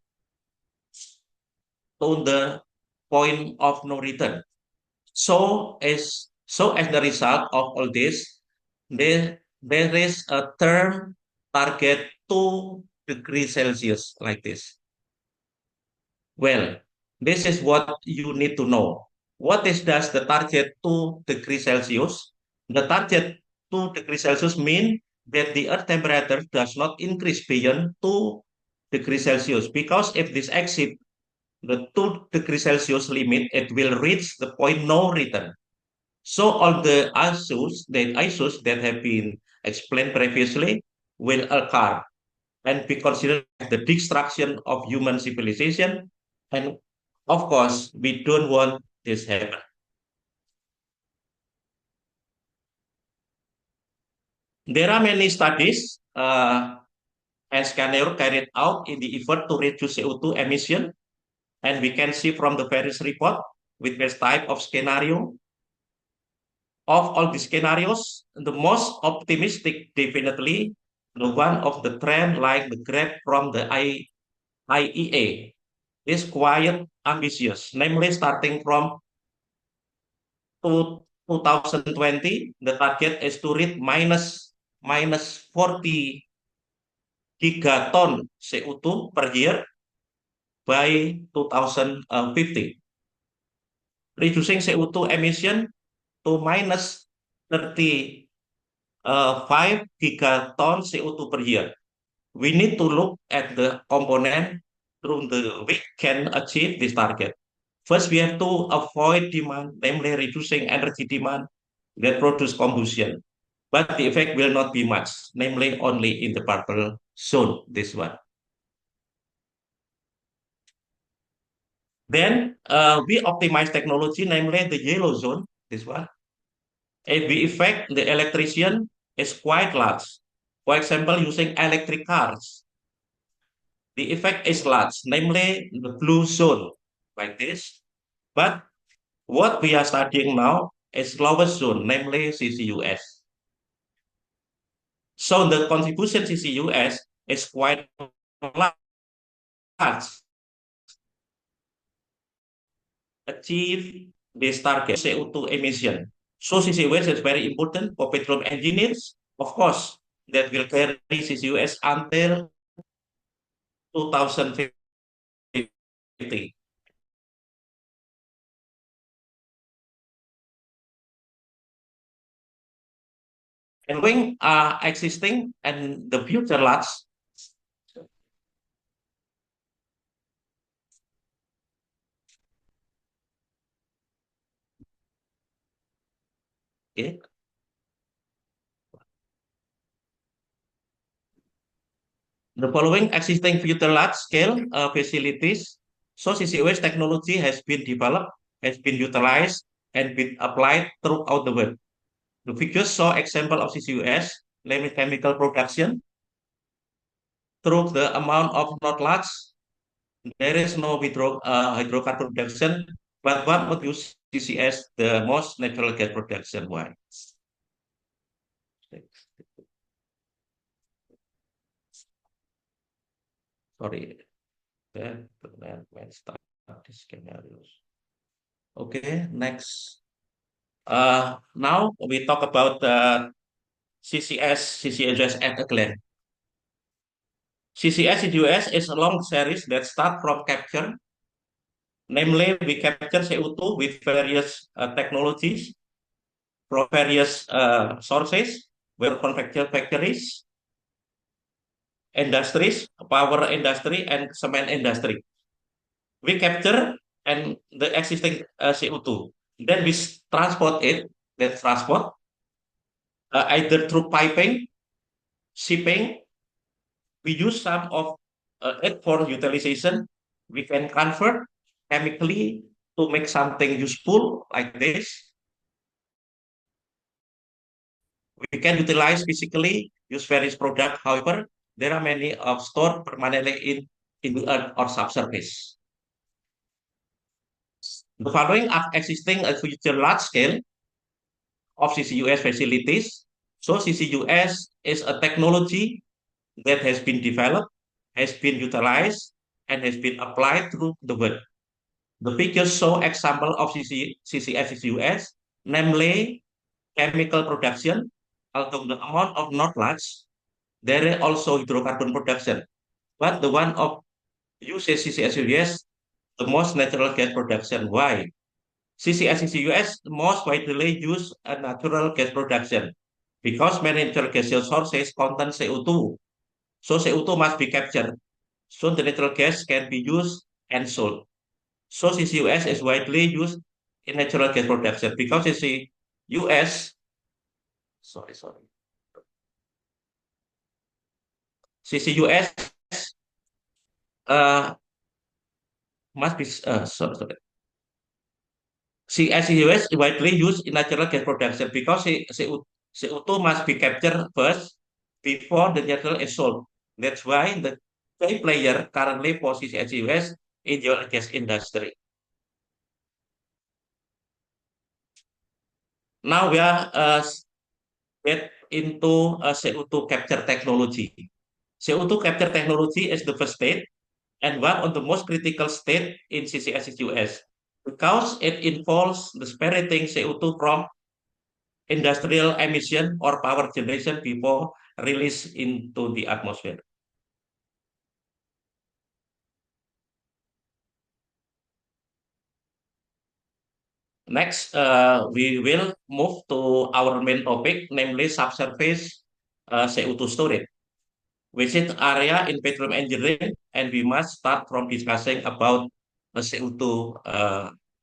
to the point of no return. So as the result of all this, there is a term target 2 degrees Celsius like this. Well, this is what you need to know. What does the target 2 degrees Celsius? The target 2 degrees Celsius mean that the earth temperature does not increase beyond 2 degrees Celsius, because if this exceeds the 2 degrees Celsius limit, it will reach the point no return. So all the issues that have been explained previously will occur and be considered as the destruction of human civilization. And of course, we don't want this happen. There are many studies and scenarios carried out in the effort to reduce CO2 emission. And we can see from the various report with this type of scenario. Of all the scenarios, the most optimistic, definitely, the one of the trend like the graph from the IEA is quite ambitious, namely starting from 2020, the target is to reach minus 40 gigaton CO2 per year by 2050. Reducing CO2 emission to minus 35 gigaton CO2 per year. We need to look at the component through we can achieve this target. First, we have to avoid demand, namely reducing energy demand that produce combustion. But the effect will not be much, namely only in the purple zone, this one. Then we optimize technology, namely the yellow zone, this one. If we effect the electrician is quite large. For example, using electric cars, the effect is large, namely the blue zone, like this. But what we are studying now is lowest zone, namely CCUS. So the contribution CCUS is quite large. Achieve this target CO2 emission. So CCUS is very important for petroleum engineers, Of course, that will carry CCUS until 2050. And when existing and the future large okay. The following existing future large-scale facilities, so CCUS technology has been developed, has been utilized, and been applied throughout the world. The figures show example of CCUS, namely chemical production, through the amount of not large. There is no hydrocarbon production, but one would use CCS the most natural gas production. Why? Sorry, then start these scenarios. Okay, next. Now we talk about CCS at a glance. CCS in the US is a long series that start from capture. Namely, we capture CO2 with various technologies from various sources, weapon factories, industries, power industry, and cement industry. We capture and the existing CO2. Then we transport it, either through piping, shipping. We use some of it for utilization. We can convert chemically to make something useful like this. We can utilize physically, use various products. However, there are many stored permanently in the earth or subsurface. The following are existing future large scale of CCUS facilities. So CCUS is a technology that has been developed, has been utilized, and has been applied through the world. The figures show example of CCUS, namely chemical production, although the amount of not large. There is also hydrocarbon production, but the one of uses CCS the most natural gas production. Why? CCS most widely used a natural gas production because many natural gas sources contain CO2. So CO2 must be captured. So the natural gas can be used and sold. So CCUS is widely used in natural gas production because CCUS, CCUS must be CCUS is widely used in natural gas production because CO2 must be captured first before the natural is sold. That's why the key player currently for CCUS in the oil and gas industry. Now we are get into CO2 capture technology. CO2 capture technology is the first stage and one of the most critical state in CCS because it involves the separating CO2 from industrial emission or power generation before release into the atmosphere. Next, we will move to our main topic, namely subsurface CO2 storage, which is area in petroleum engineering, and we must start from discussing about CO2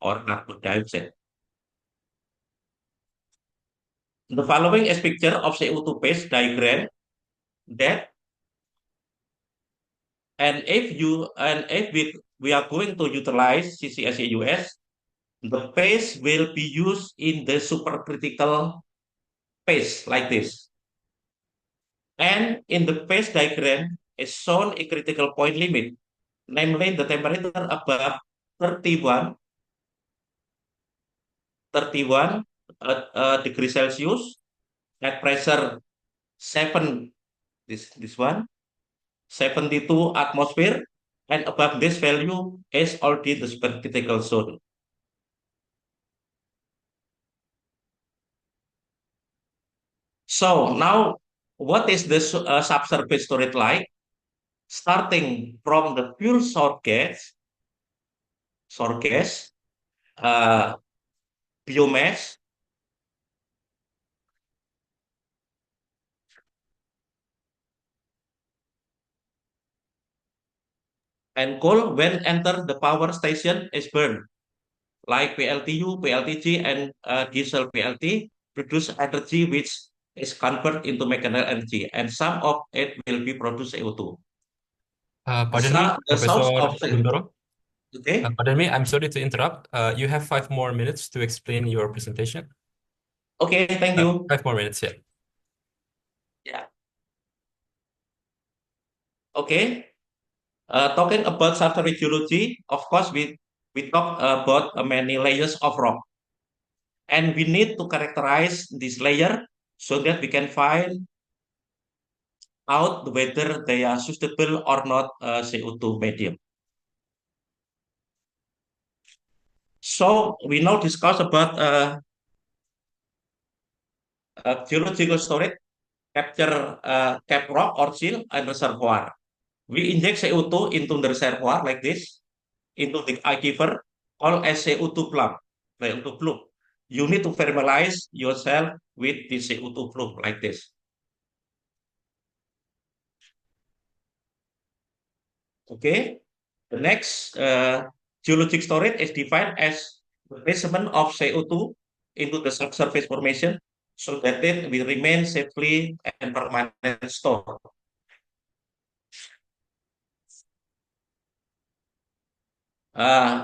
or carbon dioxide. The following is picture of CO2 phase diagram that, and if we are going to utilize CCS, the phase will be used in the supercritical phase like this. And in the phase diagram is shown a critical point limit, namely the temperature above 31 degrees Celsius at pressure 7, this one, 72 atmosphere, and above this value is already the supercritical zone. So now what is the subsurface storage like? Starting from the pure source gas, biomass, and coal when enter the power station is burned, like PLTU, PLTG, and diesel PLT produce energy which is converted into mechanical energy, and some of it will be produced CO2. Pardon me, The source Professor of the Gundoro. okay. Pardon me, I'm sorry to interrupt. You have 5 more minutes to explain your presentation. Okay, thank you. 5 more minutes, yeah. Yeah. Okay. Talking about subsurface geology, of course, we talk about many layers of rock, and we need to characterize this layer so that we can find out whether they are suitable or not CO2 medium. So we now discuss about geological storage, capture cap rock or sill and reservoir. We inject CO2 into the reservoir like this, into the aquifer, called as CO2 plump. You need to familiarize yourself with the CO2 plume like this. Okay. The next geologic storage is defined as the placement of CO2 into the subsurface formation so that it will remain safely and permanently stored.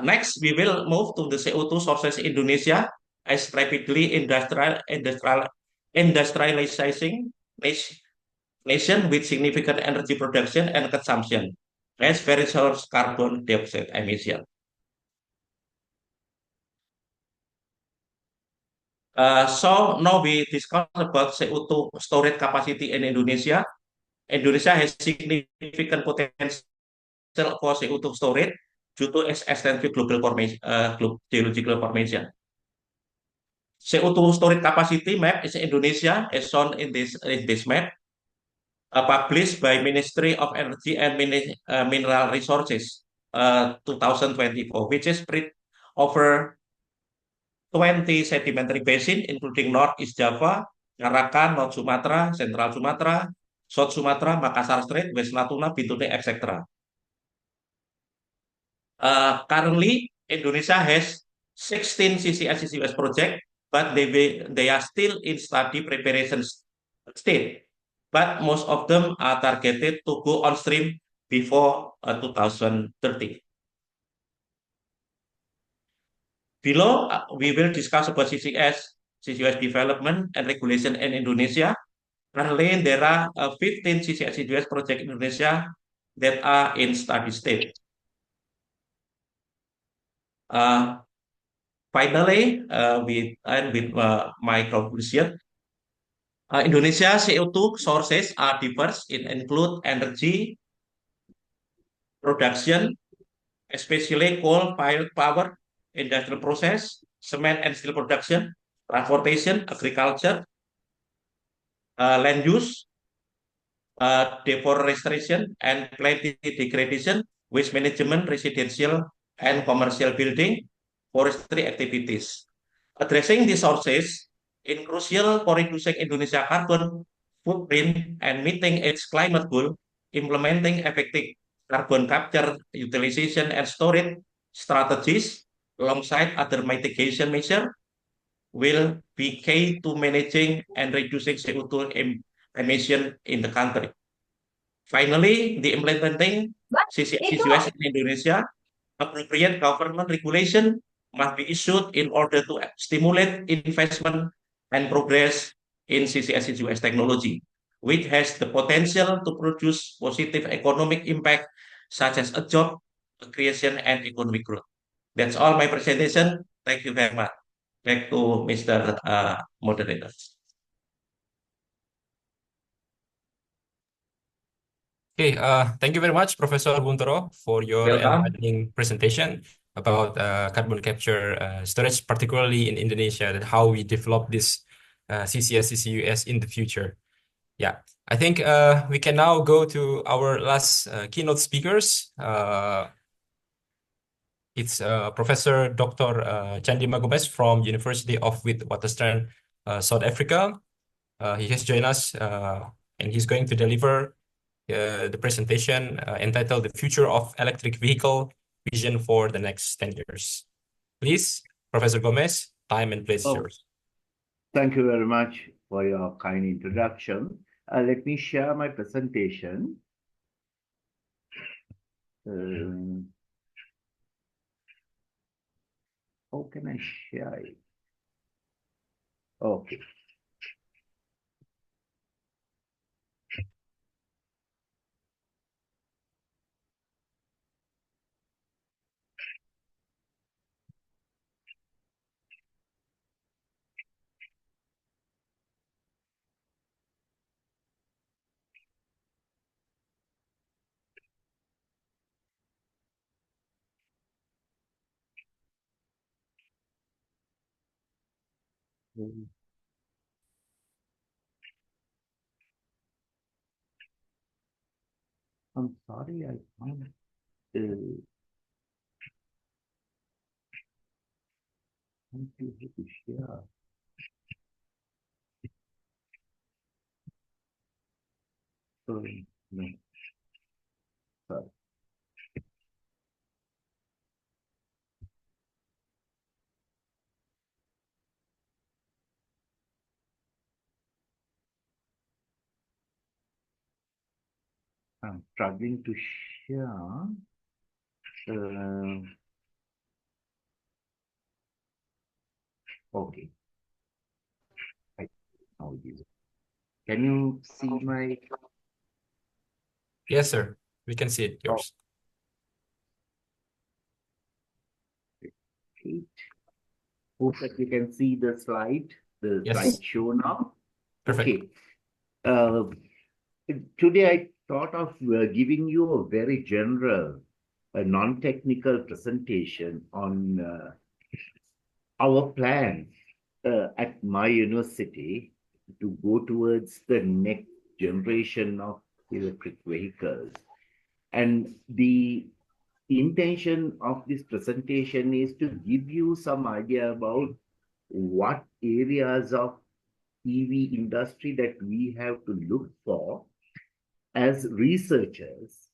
Next, we will move to the CO2 sources in Indonesia as rapidly industrializing nation with significant energy production and consumption as very source carbon dioxide emission. So now we discuss about CO2 storage capacity in Indonesia. Indonesia has significant potential for CO2 storage due to its extensive global geological formation. CO2 storage capacity map is Indonesia, as shown in this map, published by Ministry of Energy and Mineral Resources 2024, which is spread over 20 sedimentary basin, including Northeast Java, Arakan, North Sumatra, Central Sumatra, South Sumatra, Makassar Strait, West Natuna, Bintuni, etc. Currently, Indonesia has 16 CCS projects, but they are still in study preparation state. But most of them are targeted to go on stream before 2030. Below, we will discuss about CCS development and regulation in Indonesia. Currently, there are 15 CCS projects in Indonesia that are in study state. Finally, we end with my conclusion. Indonesia CO2 sources are diverse. It include energy production, especially coal-fired power, industrial process, cement and steel production, transportation, agriculture, land use, deforestation and plant degradation, waste management, residential and commercial building, forestry activities. Addressing these sources is crucial for reducing Indonesia carbon footprint and meeting its climate goal. Implementing effective carbon capture, utilization, and storage strategies alongside other mitigation measures will be key to managing and reducing CO2 emission in the country. Finally, the implementing CCS in Indonesia, appropriate government regulation must be issued in order to stimulate investment and progress in CCS technology, which has the potential to produce positive economic impact, such as a job creation and economic growth. That's all my presentation. Thank you very much. Back to Mr. Moderator. Okay, thank you very much, Professor Buntoro, for your Welcome. enlightening presentation about carbon capture storage, particularly in Indonesia, and how we develop this CCS, CCUS in the future. Yeah, I think we can now go to our last keynote speakers. It's Professor Dr. Chandima Gomez from University of Witwatersrand, South Africa. He has joined us and he's going to deliver the presentation entitled The Future of Electric Vehicle Vision for the Next 10 Years. Please, Professor Gomez, time and place is yours. Thank you very much for your kind introduction. Let me share my presentation. How can I share it? Okay. I'm sorry, I can't. Thank you to share. Sorry, no. Sorry. I'm struggling to share. Okay. Now it is. Can you see my? Yes, sir. We can see it. Yours. Hope that you can see the slide, Yes. slideshow now. Perfect. Okay. Today I thought of giving you a very general, non-technical presentation on our plan at my university to go towards the next generation of electric vehicles. And the intention of this presentation is to give you some idea about what areas of EV industry that we have to look for as researchers,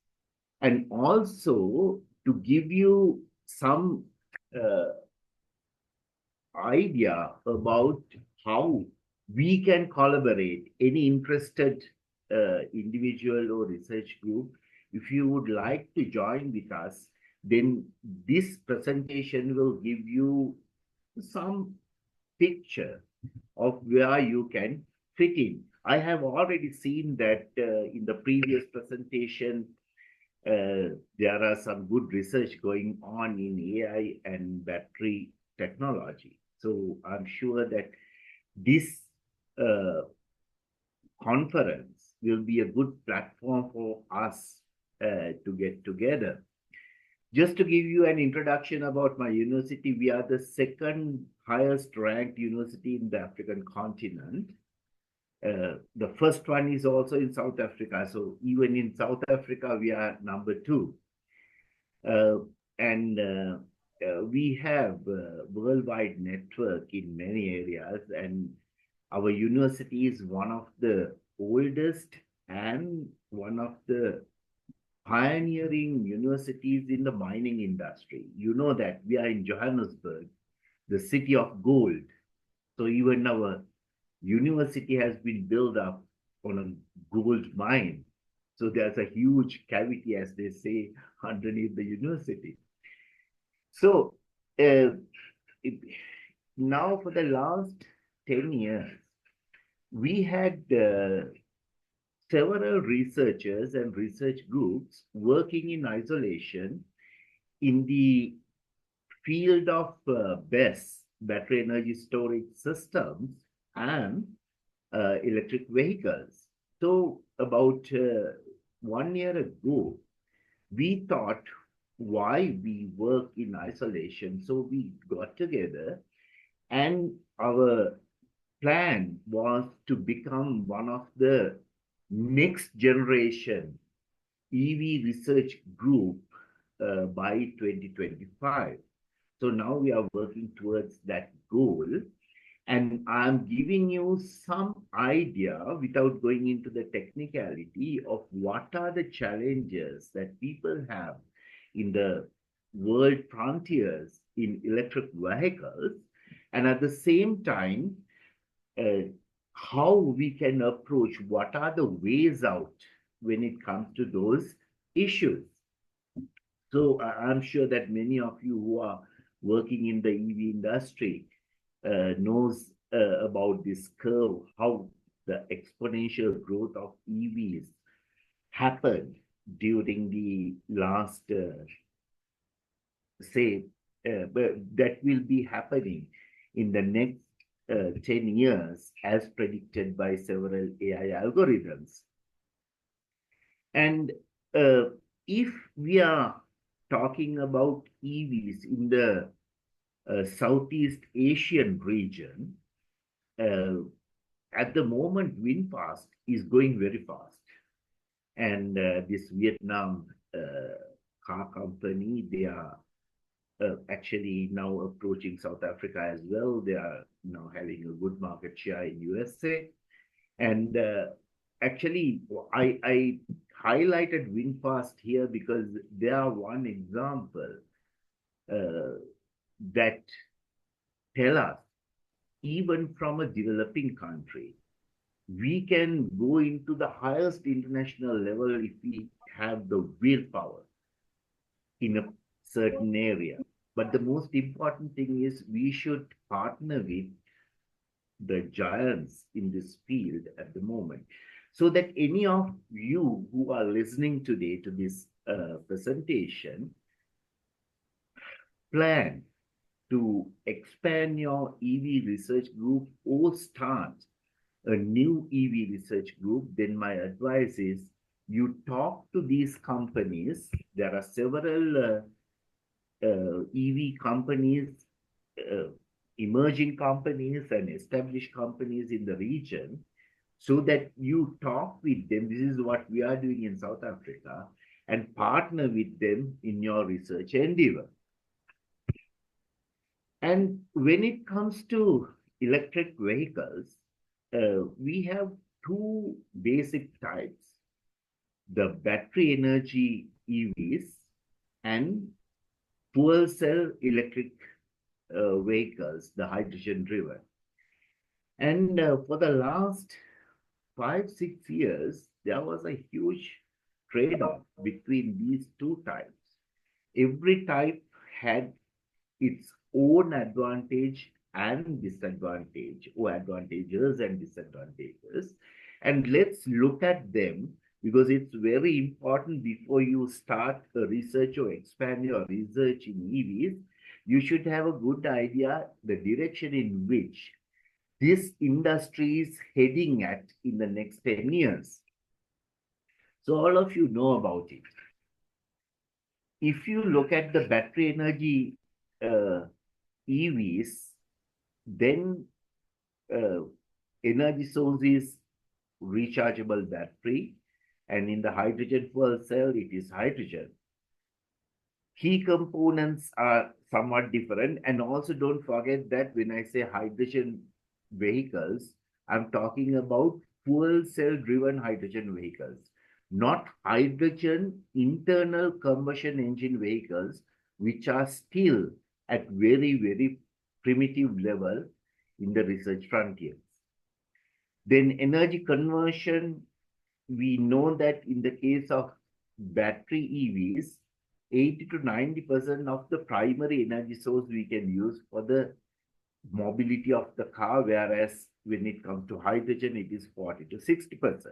and also to give you some idea about how we can collaborate, any interested individual or research group. If you would like to join with us, then this presentation will give you some picture of where you can fit in. I have already seen that in the previous presentation, there are some good research going on in AI and battery technology. So I'm sure that this conference will be a good platform for us to get together. Just to give you an introduction about my university, we are the second highest ranked university in the African continent. The first one is also in South Africa. So even in South Africa, we are number 2. We have a worldwide network in many areas, and our university is one of the oldest and one of the pioneering universities in the mining industry. You know that we are in Johannesburg, the city of gold. So even our university has been built up on a gold mine. So there's a huge cavity, as they say, underneath the university. So now for the last 10 years, we had several researchers and research groups working in isolation in the field of BESS, battery energy storage systems, and electric vehicles. So about 1 year ago, we thought, why we work in isolation? So we got together, and our plan was to become one of the next generation EV research group by 2025. So now we are working towards that goal. And I'm giving you some idea without going into the technicality of what are the challenges that people have in the world frontiers in electric vehicles. And at the same time, how we can approach what are the ways out when it comes to those issues. So I'm sure that many of you who are working in the EV industry knows about this curve, how the exponential growth of EVs happened during the last, but that will be happening in the next 10 years as predicted by several AI algorithms. And if we are talking about EVs in the Southeast Asian region, at the moment, VinFast is going very fast. And this Vietnam car company, they are actually now approaching South Africa as well. They are now having a good market share in USA. And actually, I highlighted VinFast here because they are one example that tell us, even from a developing country, we can go into the highest international level if we have the willpower in a certain area. But the most important thing is we should partner with the giants in this field at the moment, so that any of you who are listening today to this presentation plan to expand your EV research group or start a new EV research group, then my advice is you talk to these companies. There are several EV companies, emerging companies and established companies in the region, so that you talk with them. This is what we are doing in South Africa, and partner with them in your research endeavor. And when it comes to electric vehicles, we have two basic types: the battery energy EVs and fuel cell electric vehicles, the hydrogen driven. And for the last 5-6 years, there was a huge trade-off between these two types. Every type had its own advantage and disadvantage, or advantages and disadvantages. And let's look at them, because it's very important before you start a research or expand your research in EVs. You should have a good idea the direction in which this industry is heading at in the next 10 years. So all of you know about it. If you look at the battery energy EVs, then energy source is rechargeable battery, and in the hydrogen fuel cell, it is hydrogen. Key components are somewhat different, and also don't forget that when I say hydrogen vehicles, I'm talking about fuel cell driven hydrogen vehicles, not hydrogen internal combustion engine vehicles, which are still at very, very primitive level in the research frontiers. Then energy conversion, we know that in the case of battery EVs, 80 to 90% of the primary energy source we can use for the mobility of the car, whereas when it comes to hydrogen, it is 40 to 60%.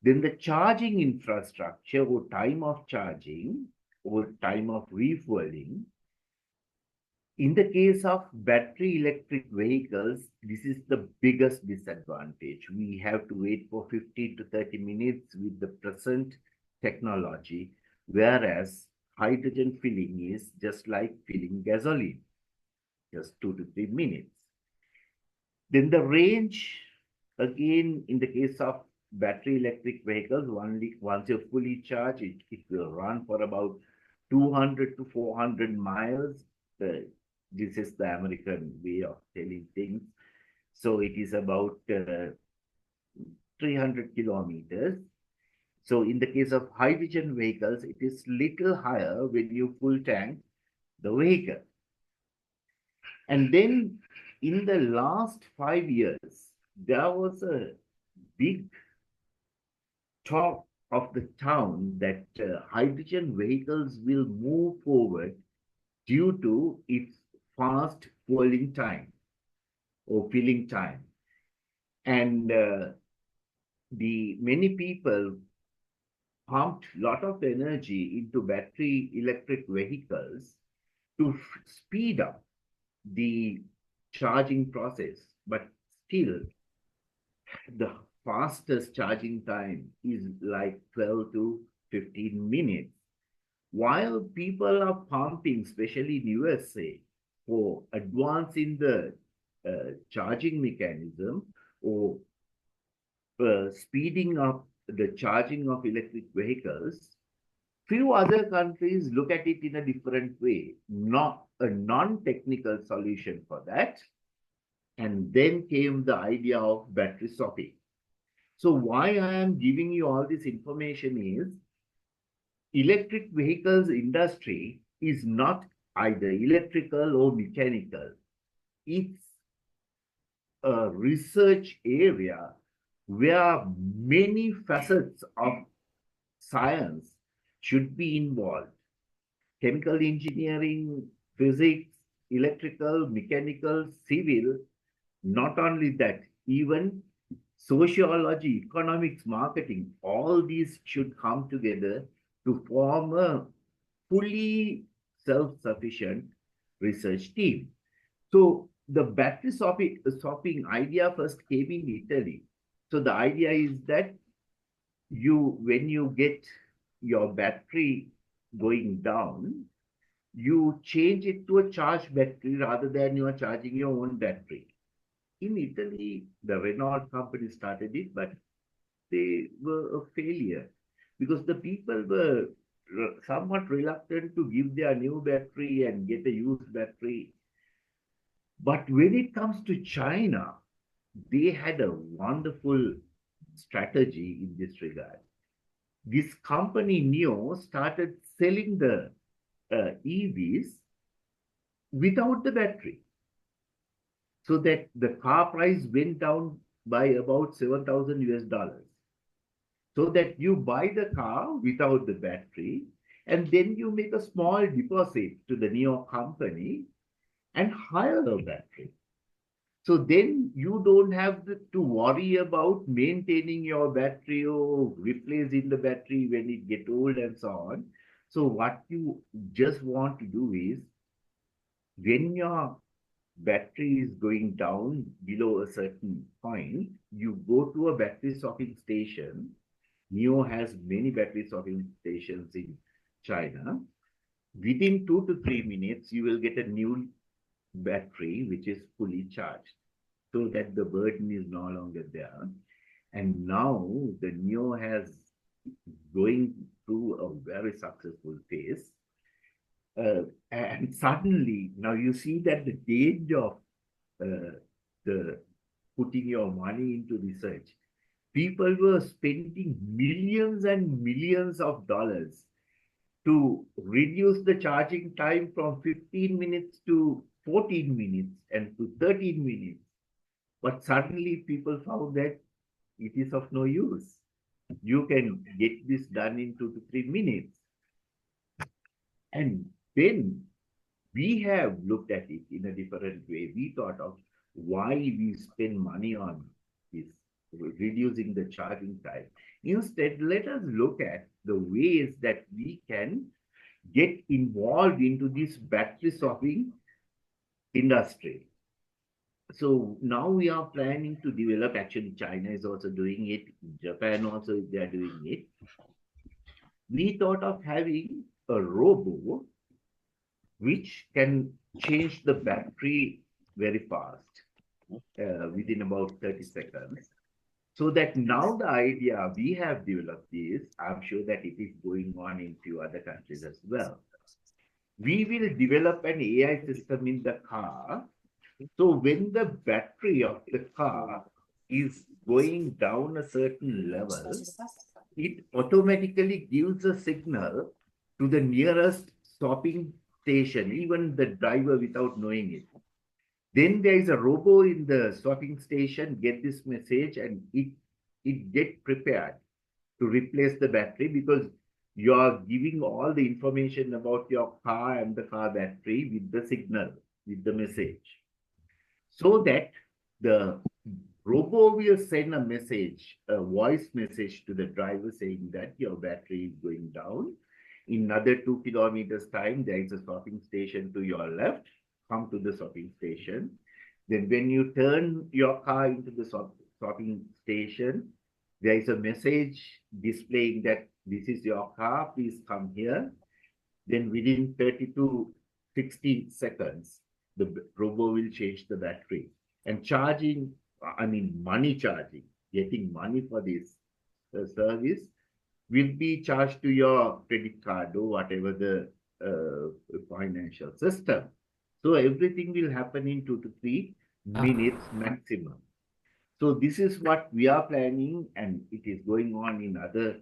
Then the charging infrastructure, or time of charging, or time of refueling. In the case of battery electric vehicles, this is the biggest disadvantage. We have to wait for 15 to 30 minutes with the present technology, whereas hydrogen filling is just like filling gasoline, just 2 to 3 minutes. Then the range, again, in the case of battery electric vehicles, once you're fully charged, it will run for about 200 to 400 miles. This is the American way of telling things. So it is about 300 kilometers. So in the case of hydrogen vehicles, it is little higher when you full tank the vehicle. And then in the last 5 years, there was a big talk of the town that hydrogen vehicles will move forward due to its fast fueling time or filling time. And many people pumped a lot of energy into battery electric vehicles to speed up the charging process, but still the fastest charging time is like 12 to 15 minutes. While people are pumping, especially in USA, for advancing the charging mechanism or speeding up the charging of electric vehicles, few other countries look at it in a different way, not a non-technical solution for that. And then came the idea of battery swapping. So why I am giving you all this information is electric vehicles industry is not either electrical or mechanical. It's a research area where many facets of science should be involved. Chemical engineering, physics, electrical, mechanical, civil. Not only that, even sociology, economics, marketing, all these should come together to form a fully self-sufficient research team. So the battery swapping idea first came in Italy. So the idea is that when you get your battery going down, you change it to a charged battery rather than you are charging your own battery. In Italy, the Renault company started it, but they were a failure because the people were somewhat reluctant to give their new battery and get a used battery. But when it comes to China, they had a wonderful strategy in this regard. This company, NIO, started selling the EVs without the battery, so that the car price went down by about 7,000 US dollars. So that you buy the car without the battery, and then you make a small deposit to the NIO company and hire a battery. So then you don't have to worry about maintaining your battery or replacing the battery when it gets old and so on. So what you just want to do is, when your battery is going down below a certain point, you go to a battery swapping station. NIO has many battery swapping stations in China. Within 2 to 3 minutes, you will get a new battery which is fully charged, so that the burden is no longer there. And now the NIO has going through a very successful phase. And suddenly, now you see that the danger of the putting your money into research. People were spending millions and millions of dollars to reduce the charging time from 15 minutes to 14 minutes and to 13 minutes. But suddenly people found that it is of no use. You can get this done in 2 to 3 minutes. And then we have looked at it in a different way. We thought of why we spend money on this, reducing the charging time. Instead, let us look at the ways that we can get involved into this battery swapping industry. So now we are planning to develop, actually China is also doing it, Japan also they are doing it. We thought of having a robot which can change the battery very fast, within about 30 seconds. So that now the idea we have developed is, I'm sure that it is going on in few other countries as well. We will develop an AI system in the car. So when the battery of the car is going down a certain level, it automatically gives a signal to the nearest stopping station, even the driver without knowing it. Then there is a robo in the stopping station, get this message, and it get prepared to replace the battery, because you are giving all the information about your car and the car battery with the signal, with the message. So that the robo will send a message, a voice message to the driver saying that your battery is going down. In another 2 kilometers time, there is a stopping station to your left. Come to the stopping station. Then when you turn your car into the stopping station, there is a message displaying that this is your car, please come here. Then within 30 to 60 seconds, the robo will change the battery. And charging, I mean money charging, getting money for this service will be charged to your credit card or whatever the financial system. So everything will happen in 2 to 3 minutes maximum. So this is what we are planning, and it is going on in other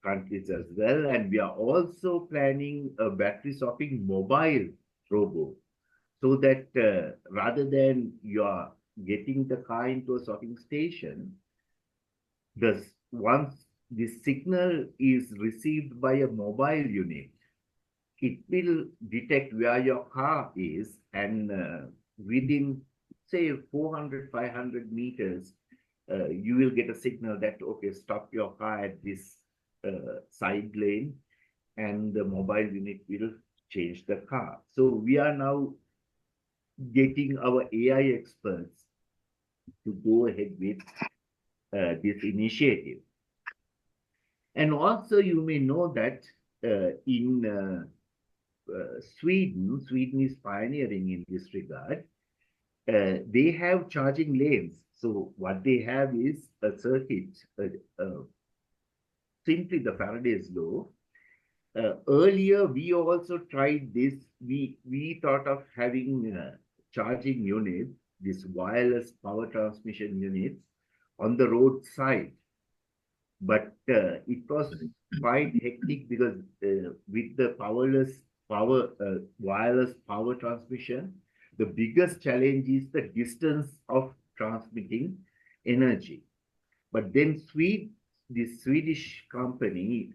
countries as well. And we are also planning a battery swapping mobile robo, so that rather than you are getting the car into a swapping station, once the signal is received by a mobile unit, it will detect where your car is, and within, say, 400, 500 meters, you will get a signal that, okay, stop your car at this side lane, and the mobile unit will change the car. So we are now getting our AI experts to go ahead with this initiative. And also you may know that in Sweden is pioneering in this regard. They have charging lanes. So what they have is a circuit, simply the Faraday's law. Earlier, we also tried this. We thought of having charging units, this wireless power transmission units, on the roadside. But it was quite hectic, because with the wireless power transmission, the biggest challenge is the distance of transmitting energy. But then the Swedish company,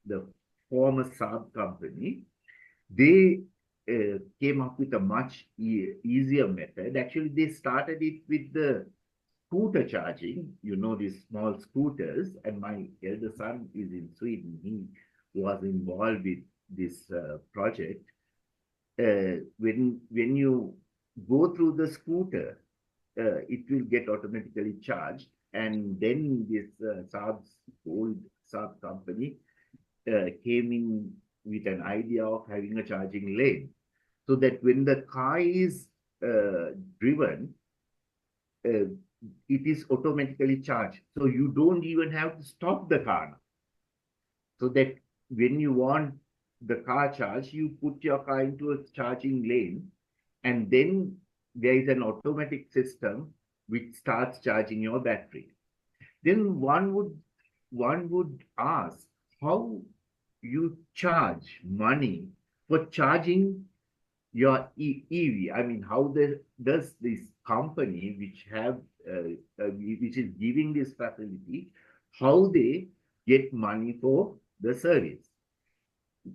the former Saab company, they came up with a much easier method. Actually, they started it with the scooter charging, these small scooters. And my elder son is in Sweden. He was involved with this project. When you go through the scooter, it will get automatically charged. And then this old Saab company came in with an idea of having a charging lane, so that when the car is driven, it is automatically charged. So you don't even have to stop the car now. So that when you want the car charged, you put your car into a charging lane, and then there is an automatic system which starts charging your battery. Then one would ask, how you charge money for charging your EV? I mean, how does this company which is giving this facility, how they get money for the service?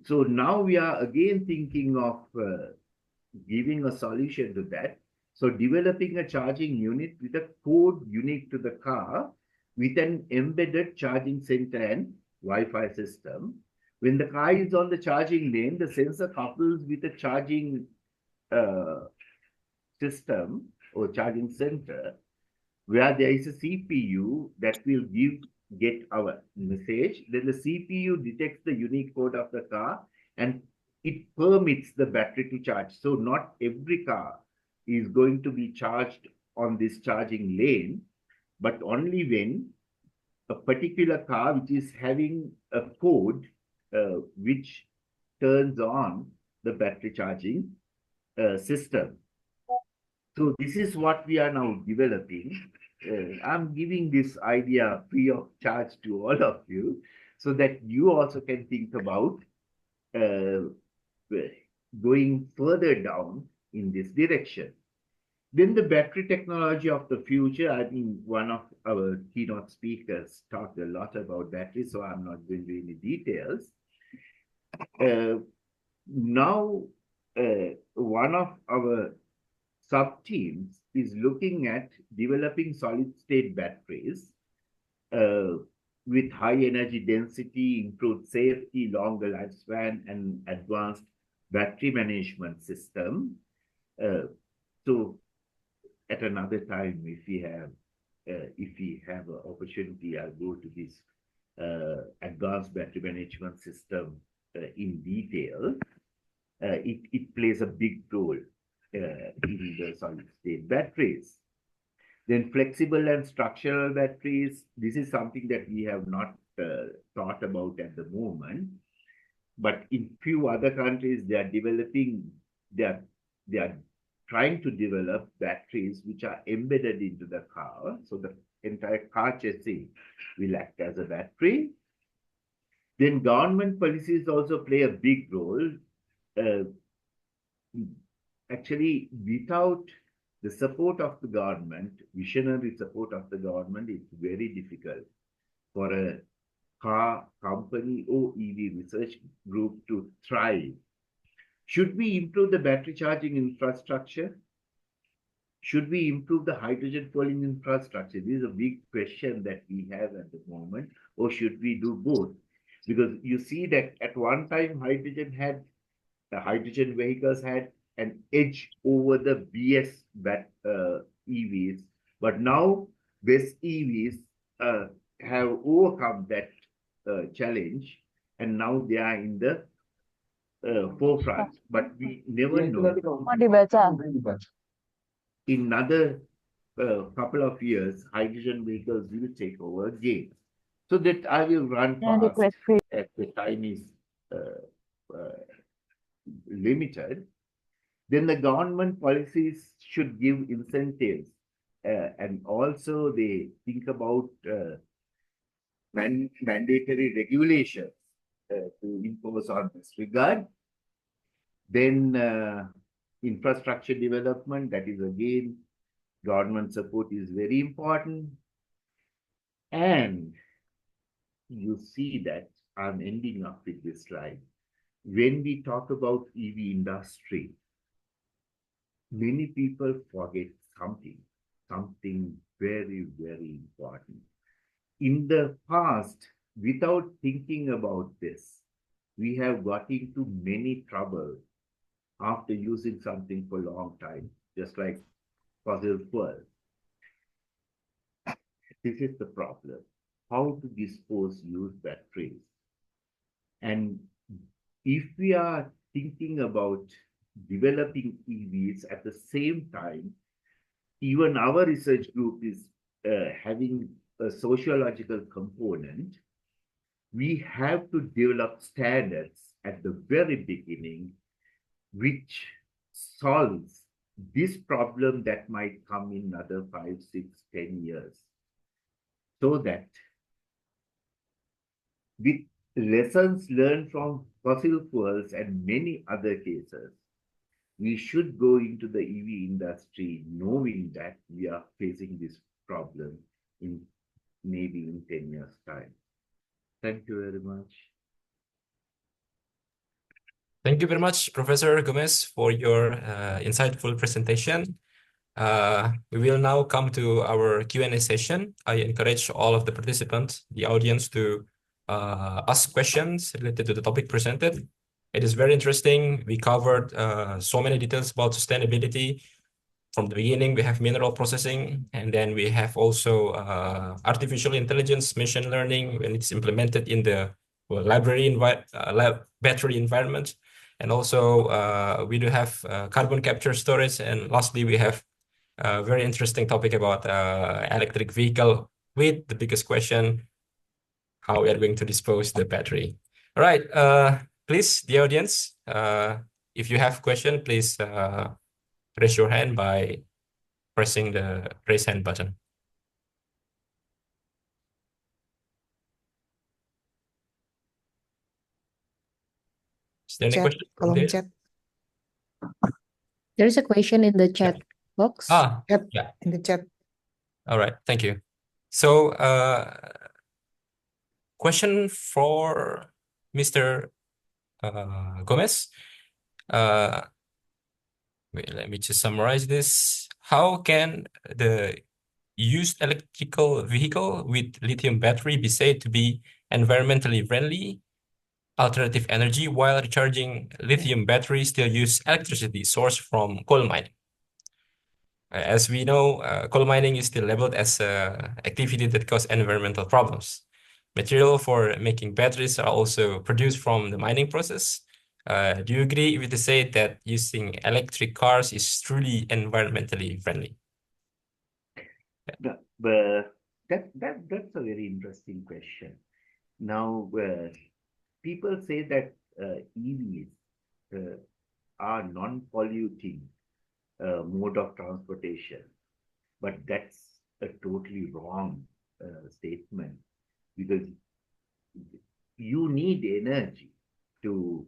So now we are again thinking of giving a solution to that. So developing a charging unit with a code unique to the car, with an embedded charging center and Wi-Fi system. When the car is on the charging lane, the sensor couples with a charging system or charging center, where there is a CPU that will get our message. Then the CPU detects the unique code of the car, and it permits the battery to charge. So not every car is going to be charged on this charging lane. but only when a particular car which is having a code which turns on the battery charging system. So this is what we are now developing. I'm giving this idea free of charge to all of you so that you also can think about going further down in this direction. Then the battery technology of the future, I think one of our keynote speakers talked a lot about batteries, so I'm not going into any details. Now, one of our sub-teams is looking at developing solid-state batteries with high energy density, improved safety, longer lifespan, and advanced battery management system. So at another time, if we have an opportunity, I'll go to this advanced battery management system in detail. It plays a big role in the solid-state batteries. Then flexible and structural batteries, this is something that we have not thought about at the moment. But in few other countries, they are trying to develop batteries which are embedded into the car. So the entire car chassis will act as a battery. Then government policies also play a big role. Actually, without the support of the government, visionary support of the government, it's very difficult for a car company or EV research group to thrive. Should we improve the battery charging infrastructure? Should we improve the hydrogen fueling infrastructure? This is a big question that we have at the moment. Or should we do both? Because you see that at one time, the hydrogen vehicles had an edge over the BS EVs. But now, BESS EVs have overcome that challenge, and now they are in the forefront. But we never know. In another couple of years, hydrogen vehicles will take over again. So that I will run fast as the time is limited. Then the government policies should give incentives, and also they think about mandatory regulations to impose on this regard. Then infrastructure development, that is again, government support is very important. And you see that I'm ending up with this slide. When we talk about EV industry, many people forget something very, very important. In the past, without thinking about this, we have got into many trouble after using something for a long time, just like fossil fuel. This is the problem. How to dispose used batteries. And if we are thinking about developing EVs at the same time, even our research group is having a sociological component. We have to develop standards at the very beginning, which solves this problem that might come in another 5, 6, 10 years. So that with lessons learned from fossil fuels and many other cases, we should go into the EV industry knowing that we are facing this problem in maybe in 10 years' time. Thank you very much. Thank you very much, Professor Gomez, for your insightful presentation. We will now come to our Q&A session. I encourage all of the participants, the audience, to ask questions related to the topic presented. It is very interesting. We covered so many details about sustainability. From the beginning, we have mineral processing, and then we have also artificial intelligence, machine learning, when it's implemented in the battery environment. And also we do have carbon capture storage. And lastly, we have Very interesting topic about electric vehicle with the biggest question, how we are going to dispose the battery. All right, please, the audience, if you have question, please raise your hand by pressing the raise hand button. Is there any question from Kolom there? chat. There is a question in the chat box. Ah, Chat yeah. in the chat. All right, thank you. So, question for Mr. Gomez. Wait, let me just summarize this. How can the used electrical vehicle with lithium battery be said to be environmentally friendly alternative energy while recharging lithium batteries still use electricity sourced from coal mining? As we know, coal mining is still labeled as an activity that causes environmental problems. Material for making batteries are also produced from the mining process. Do you agree with the say that using electric cars is truly environmentally friendly? That's a very interesting question. Now, people say that EVs are non-polluting mode of transportation, but that's a totally wrong statement, because you need energy to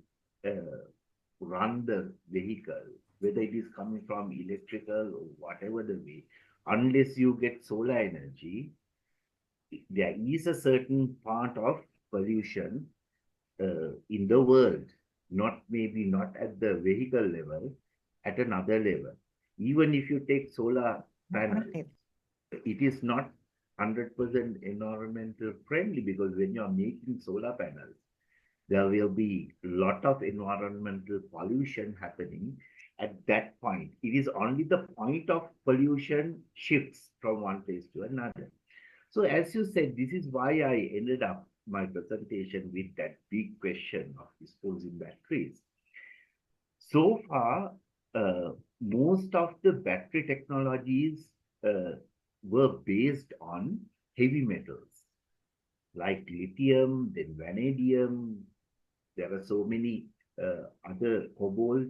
run the vehicle, whether it is coming from electrical or whatever the way. Unless you get solar energy, there is a certain part of pollution in the world, maybe not at the vehicle level, at another level. Even if you take solar panels, it is not 100% environmental friendly, because when you are making solar panels, there will be a lot of environmental pollution happening at that point. It is only the point of pollution shifts from one place to another. So as you said, this is why I ended up my presentation with that big question of disposing batteries. So far, most of the battery technologies were based on heavy metals like lithium, then vanadium. There are so many other cobalt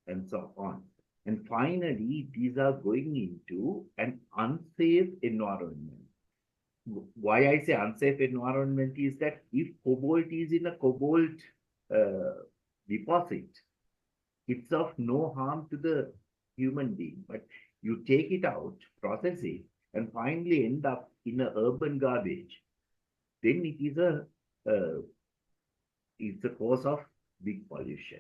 and so on. And finally, these are going into an unsafe environment. Why I say unsafe environment is that if cobalt is in a cobalt deposit, it's of no harm to the human being. But you take it out, process it, and finally end up in an urban garbage, then it is it's a cause of big pollution.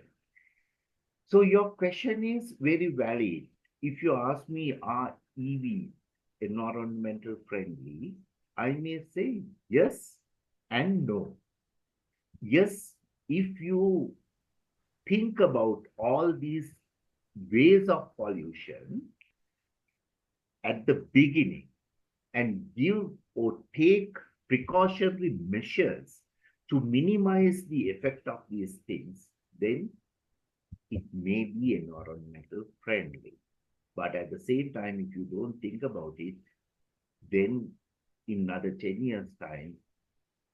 So your question is very valid. If you ask me, are EV environmental friendly? I may say yes and no. Yes, if you think about all these ways of pollution at the beginning and give or take precautionary measures to minimize the effect of these things, then it may be environmental friendly. But at the same time, if you don't think about it, then in another 10 years' time,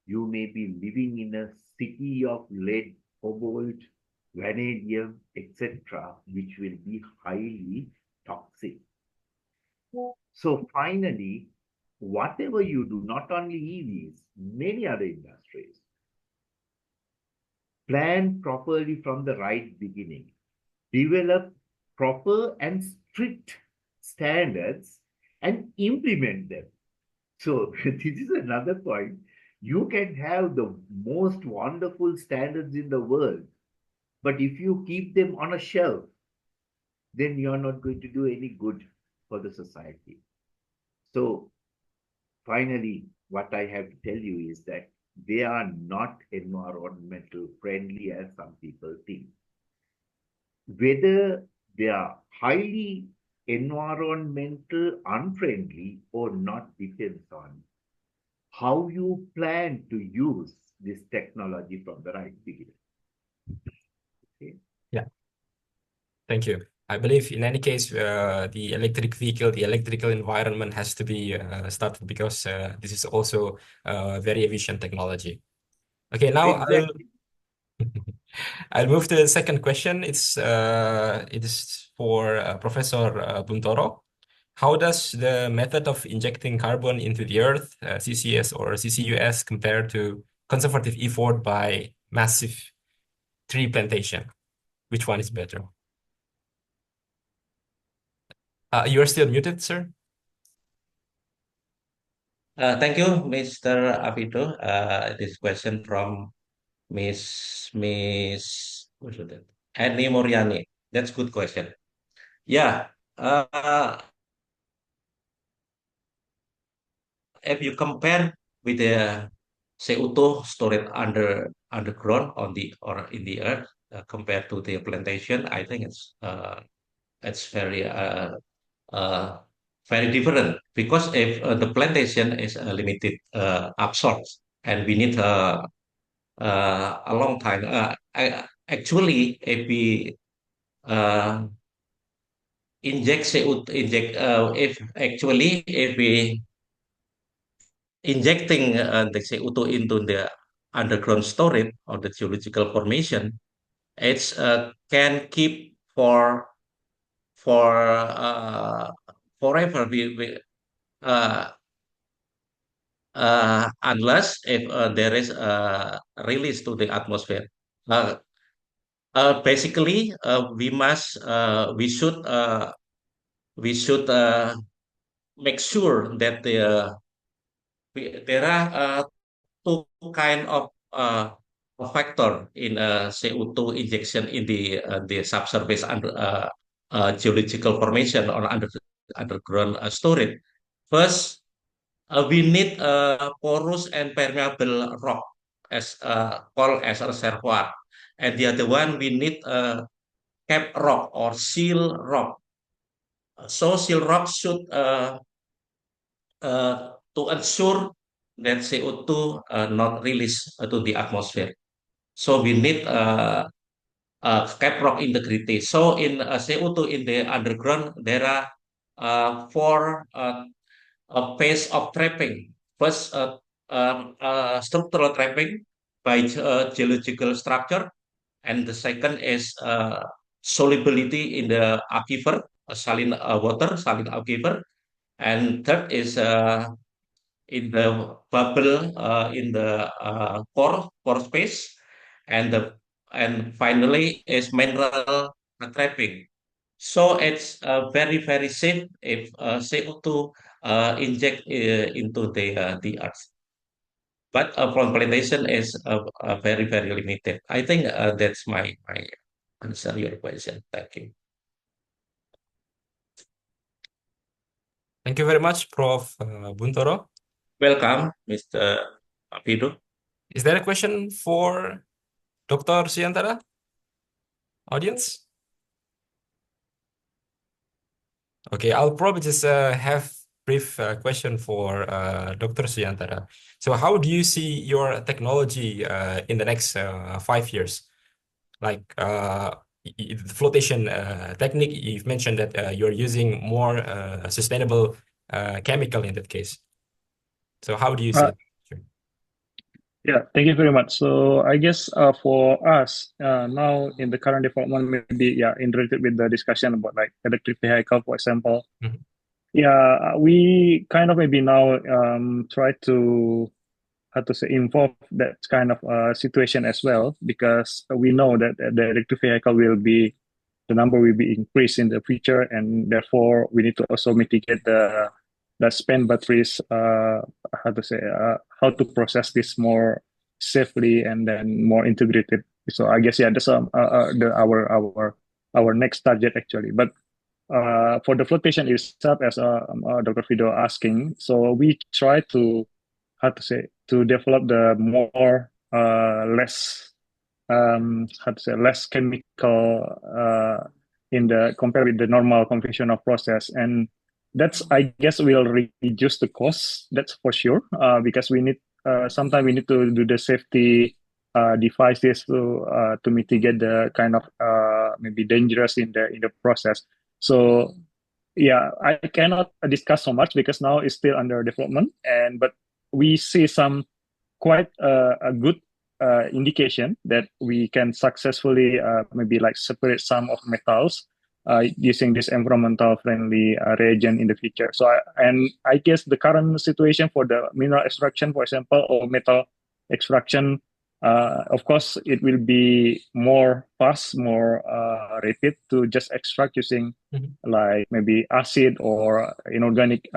you may be living in a city of lead, cobalt, vanadium, etc., which will be highly toxic. So finally, whatever you do, not only EVs, many other industries, plan properly from the right beginning, develop proper and strict standards and implement them. So this is another point. You can have the most wonderful standards in the world, but if you keep them on a shelf, then you're not going to do any good for the society. So finally, what I have to tell you is that they are not environmental friendly as some people think. Whether they are highly environmental unfriendly or not depends on how you plan to use this technology from the right beginning. Okay. Yeah. Thank you. I believe in any case, the electric vehicle, the electrical environment has to be started because this is also very efficient technology. Okay, now Exactly. I'll move to the second question. It is for Professor Buntoro. How does the method of injecting carbon into the earth, CCS or CCUS, compare to conservative effort by massive tree plantation? Which one is better? You are still muted, sir. Thank you, Mr. Avido. This question from what's that? Annie Moriani. That's good question. Yeah. If you compare with the CO2 stored underground or in the earth compared to the plantation, I think it's very different because if the plantation is a limited absorb and we need a long time. Actually, if we inject CO2, if we injecting the CO2 into the underground storage or the geological formation, it's can keep for forever. Uh, unless if there is a release to the atmosphere. Basically, we should make sure that there are two kind of factor in CO2 injection in the subsurface geological formation or underground storage. First, we need porous and permeable rock as called as a reservoir, and the other one we need cap rock or seal rock. So seal rock should to ensure that CO2 not released to the atmosphere. So we need cap rock integrity. So in CO2 in the underground, there are four phase of trapping. First, structural trapping by geological structure, and the second is solubility in the aquifer, saline water, saline aquifer, and third is in the bubble in the pore space, and finally is mineral trapping. So it's very safe if CO2 inject into the earth. But from plantation is very limited. I think that's my answer your question. Thank you. Thank you very much, Prof. Buntoro. Welcome, Mr. Apido. Is there a question for Dr. Siantara? Audience? Okay, I'll probably just have brief question for Dr. Siantara. So how do you see your technology in the next 5 years? Like the flotation technique, you've mentioned that you're using more sustainable chemical in that case. So how do you see it? Yeah, thank you very much. So I guess for us now in the current development, maybe related with the discussion about like electric vehicle, for example. Yeah, we kind of maybe now try to involve that kind of situation as well, because we know that the electric vehicle the number will be increased in the future, and therefore we need to also mitigate the spent batteries, how to process this more safely and then more integrated. So I guess that's our next target actually. But for the flotation itself, as Dr. Fido asking, so we try to to develop the more less less chemical in the compared with the normal conventional process, and that's I guess will reduce the cost. That's for sure, because we need sometimes we need to do the safety devices to mitigate the kind of maybe dangerous in the process. So yeah, I cannot discuss so much because now it's still under development, but we see some quite a good indication that we can successfully maybe like separate some of metals using this environmental friendly reagent in the future. So I guess the current situation for the mineral extraction, for example, or metal extraction, of course, it will be more fast, more rapid to just extract using like maybe acid or inorganic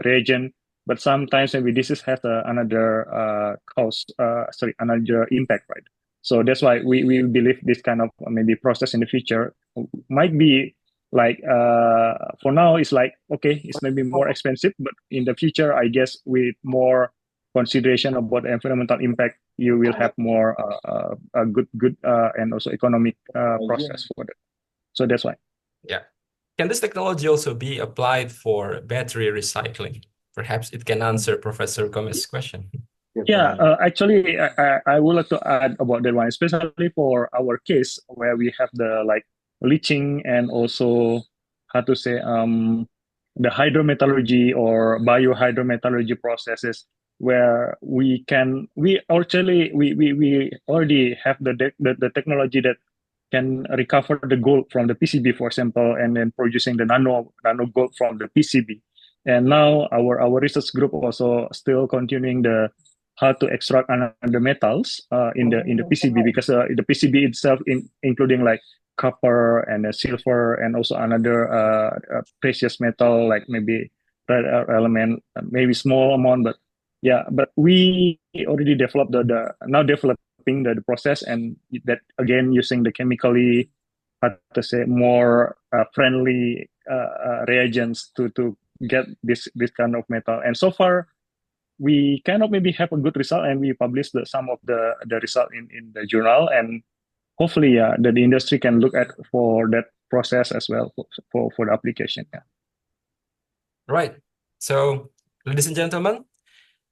reagent. But sometimes maybe this has another another impact, right? So that's why we believe this kind of maybe process in the future might be like for now it's like okay, it's maybe more expensive, but in the future, I guess with more consideration about environmental impact, you will have more a good and also economic process for that. So that's why. Yeah. Can this technology also be applied for battery recycling? Perhaps it can answer Professor Gomez's question. Yeah, actually, I would like to add about that one, especially for our case where we have the like leaching and also how to say the hydrometallurgy or biohydrometallurgy processes where we already have the technology that can recover the gold from the PCB, for example, and then producing the nano gold from the PCB. And now our research group also still continuing the how to extract another metals in the PCB because the PCB itself including like copper and silver and also another precious metal like maybe red element, maybe small amount, but yeah, but we already developed now developing the process, and that again using the chemically how to say more friendly reagents to get this kind of metal. And so far we kind of maybe have a good result, and we publish some of the result in the journal, and hopefully that the industry can look at for that process as well for the application. Yeah. Right. So, ladies and gentlemen,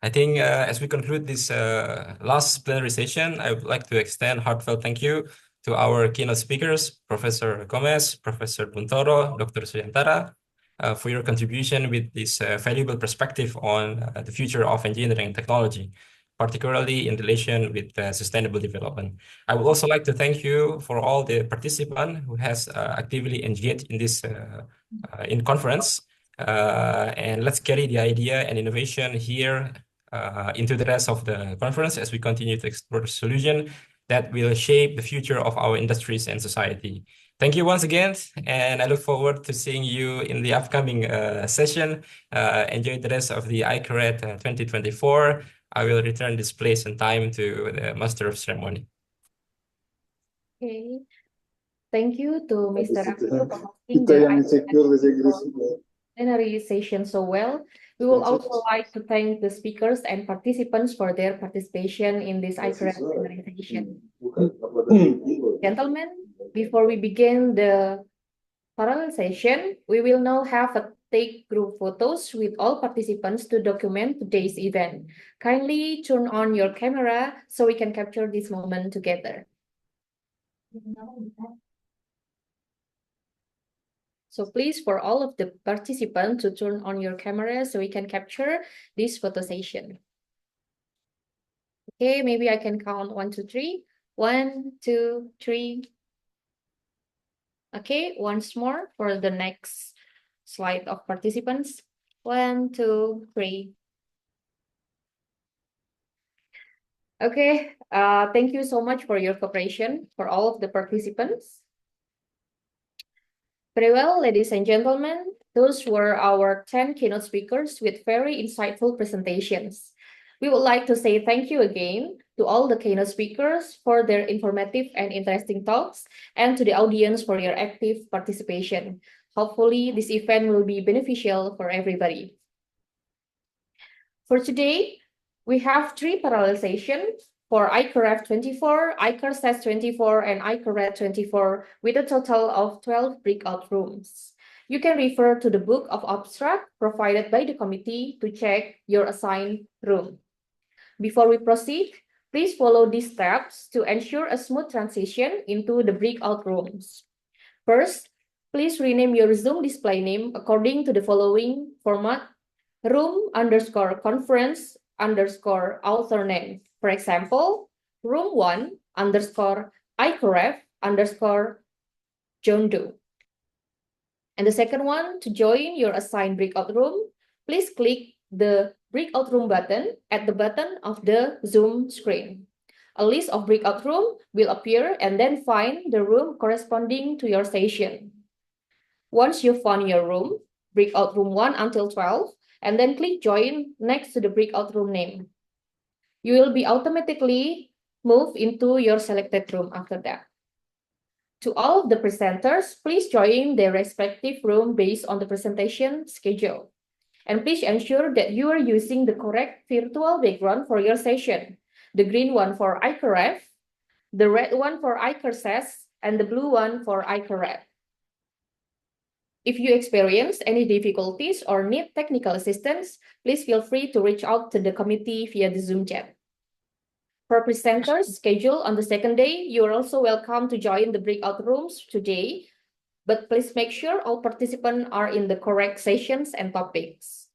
I think as we conclude this last plenary session, I would like to extend heartfelt thank you to our keynote speakers, Professor Gomez, Professor Buntoro, Dr. Suyantara, for your contribution with this valuable perspective on the future of engineering and technology, particularly in relation with sustainable development. I would also like to thank you for all the participants who has actively engaged in this in conference. And let's carry the idea and innovation here into the rest of the conference as we continue to explore the solution that will shape the future of our industries and society. Thank you once again, and I look forward to seeing you in the upcoming session. Enjoy the rest of the ICARET 2024. I will return this place and time to the Master of Ceremony. Okay. Thank you to Mr. Rafido for hosting the plenary session so well. We will also like to thank the speakers and participants for their participation in this ICARET plenary session. Gentlemen, before we begin the parallel session, we will now have a take group photos with all participants to document today's event. Kindly turn on your camera so we can capture this moment together. So please, for all of the participants, to turn on your camera so we can capture this photo session. Okay, maybe I can count 1, 2, 3. 1, 2, 3. Okay, once more for the next slide of participants. 1, 2, 3. Okay, thank you so much for your cooperation for all of the participants. Very well, ladies and gentlemen, those were our 10 keynote speakers with very insightful presentations. We would like to say thank you again to all the keynote speakers for their informative and interesting talks, and to the audience for your active participation. Hopefully, this event will be beneficial for everybody. For today, we have 3 parallel sessions for ICARET 24, ICARSES 24, and ICARET 24 with a total of 12 breakout rooms. You can refer to the book of abstract provided by the committee to check your assigned room. Before we proceed, Please follow these steps to ensure a smooth transition into the breakout rooms. First, please rename your Zoom display name according to the following format: room_conference_author name. For example, room1_iCref_John And the second one, to join your assigned breakout room, please click the breakout room button at the bottom of the Zoom screen. A list of breakout room will appear, and then find the room corresponding to your session. Once you've found your room, breakout room 1 until 12, and then click join next to the breakout room name. You will be automatically moved into your selected room after that. To all of the presenters, please join their respective room based on the presentation schedule. And please ensure that you are using the correct virtual background for your session. The green one for iCref, the red one for iCurses, and the blue one for iCorrect. If you experience any difficulties or need technical assistance, please feel free to reach out to the committee via the Zoom chat. For presenters scheduled on the second day, you are also welcome to join the breakout rooms today, but please make sure all participants are in the correct sessions and topics.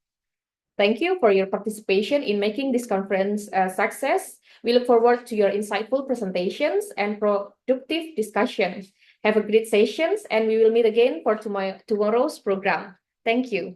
Thank you for your participation in making this conference a success. We look forward to your insightful presentations and productive discussions. Have a great sessions, and we will meet again for tomorrow's program. Thank you.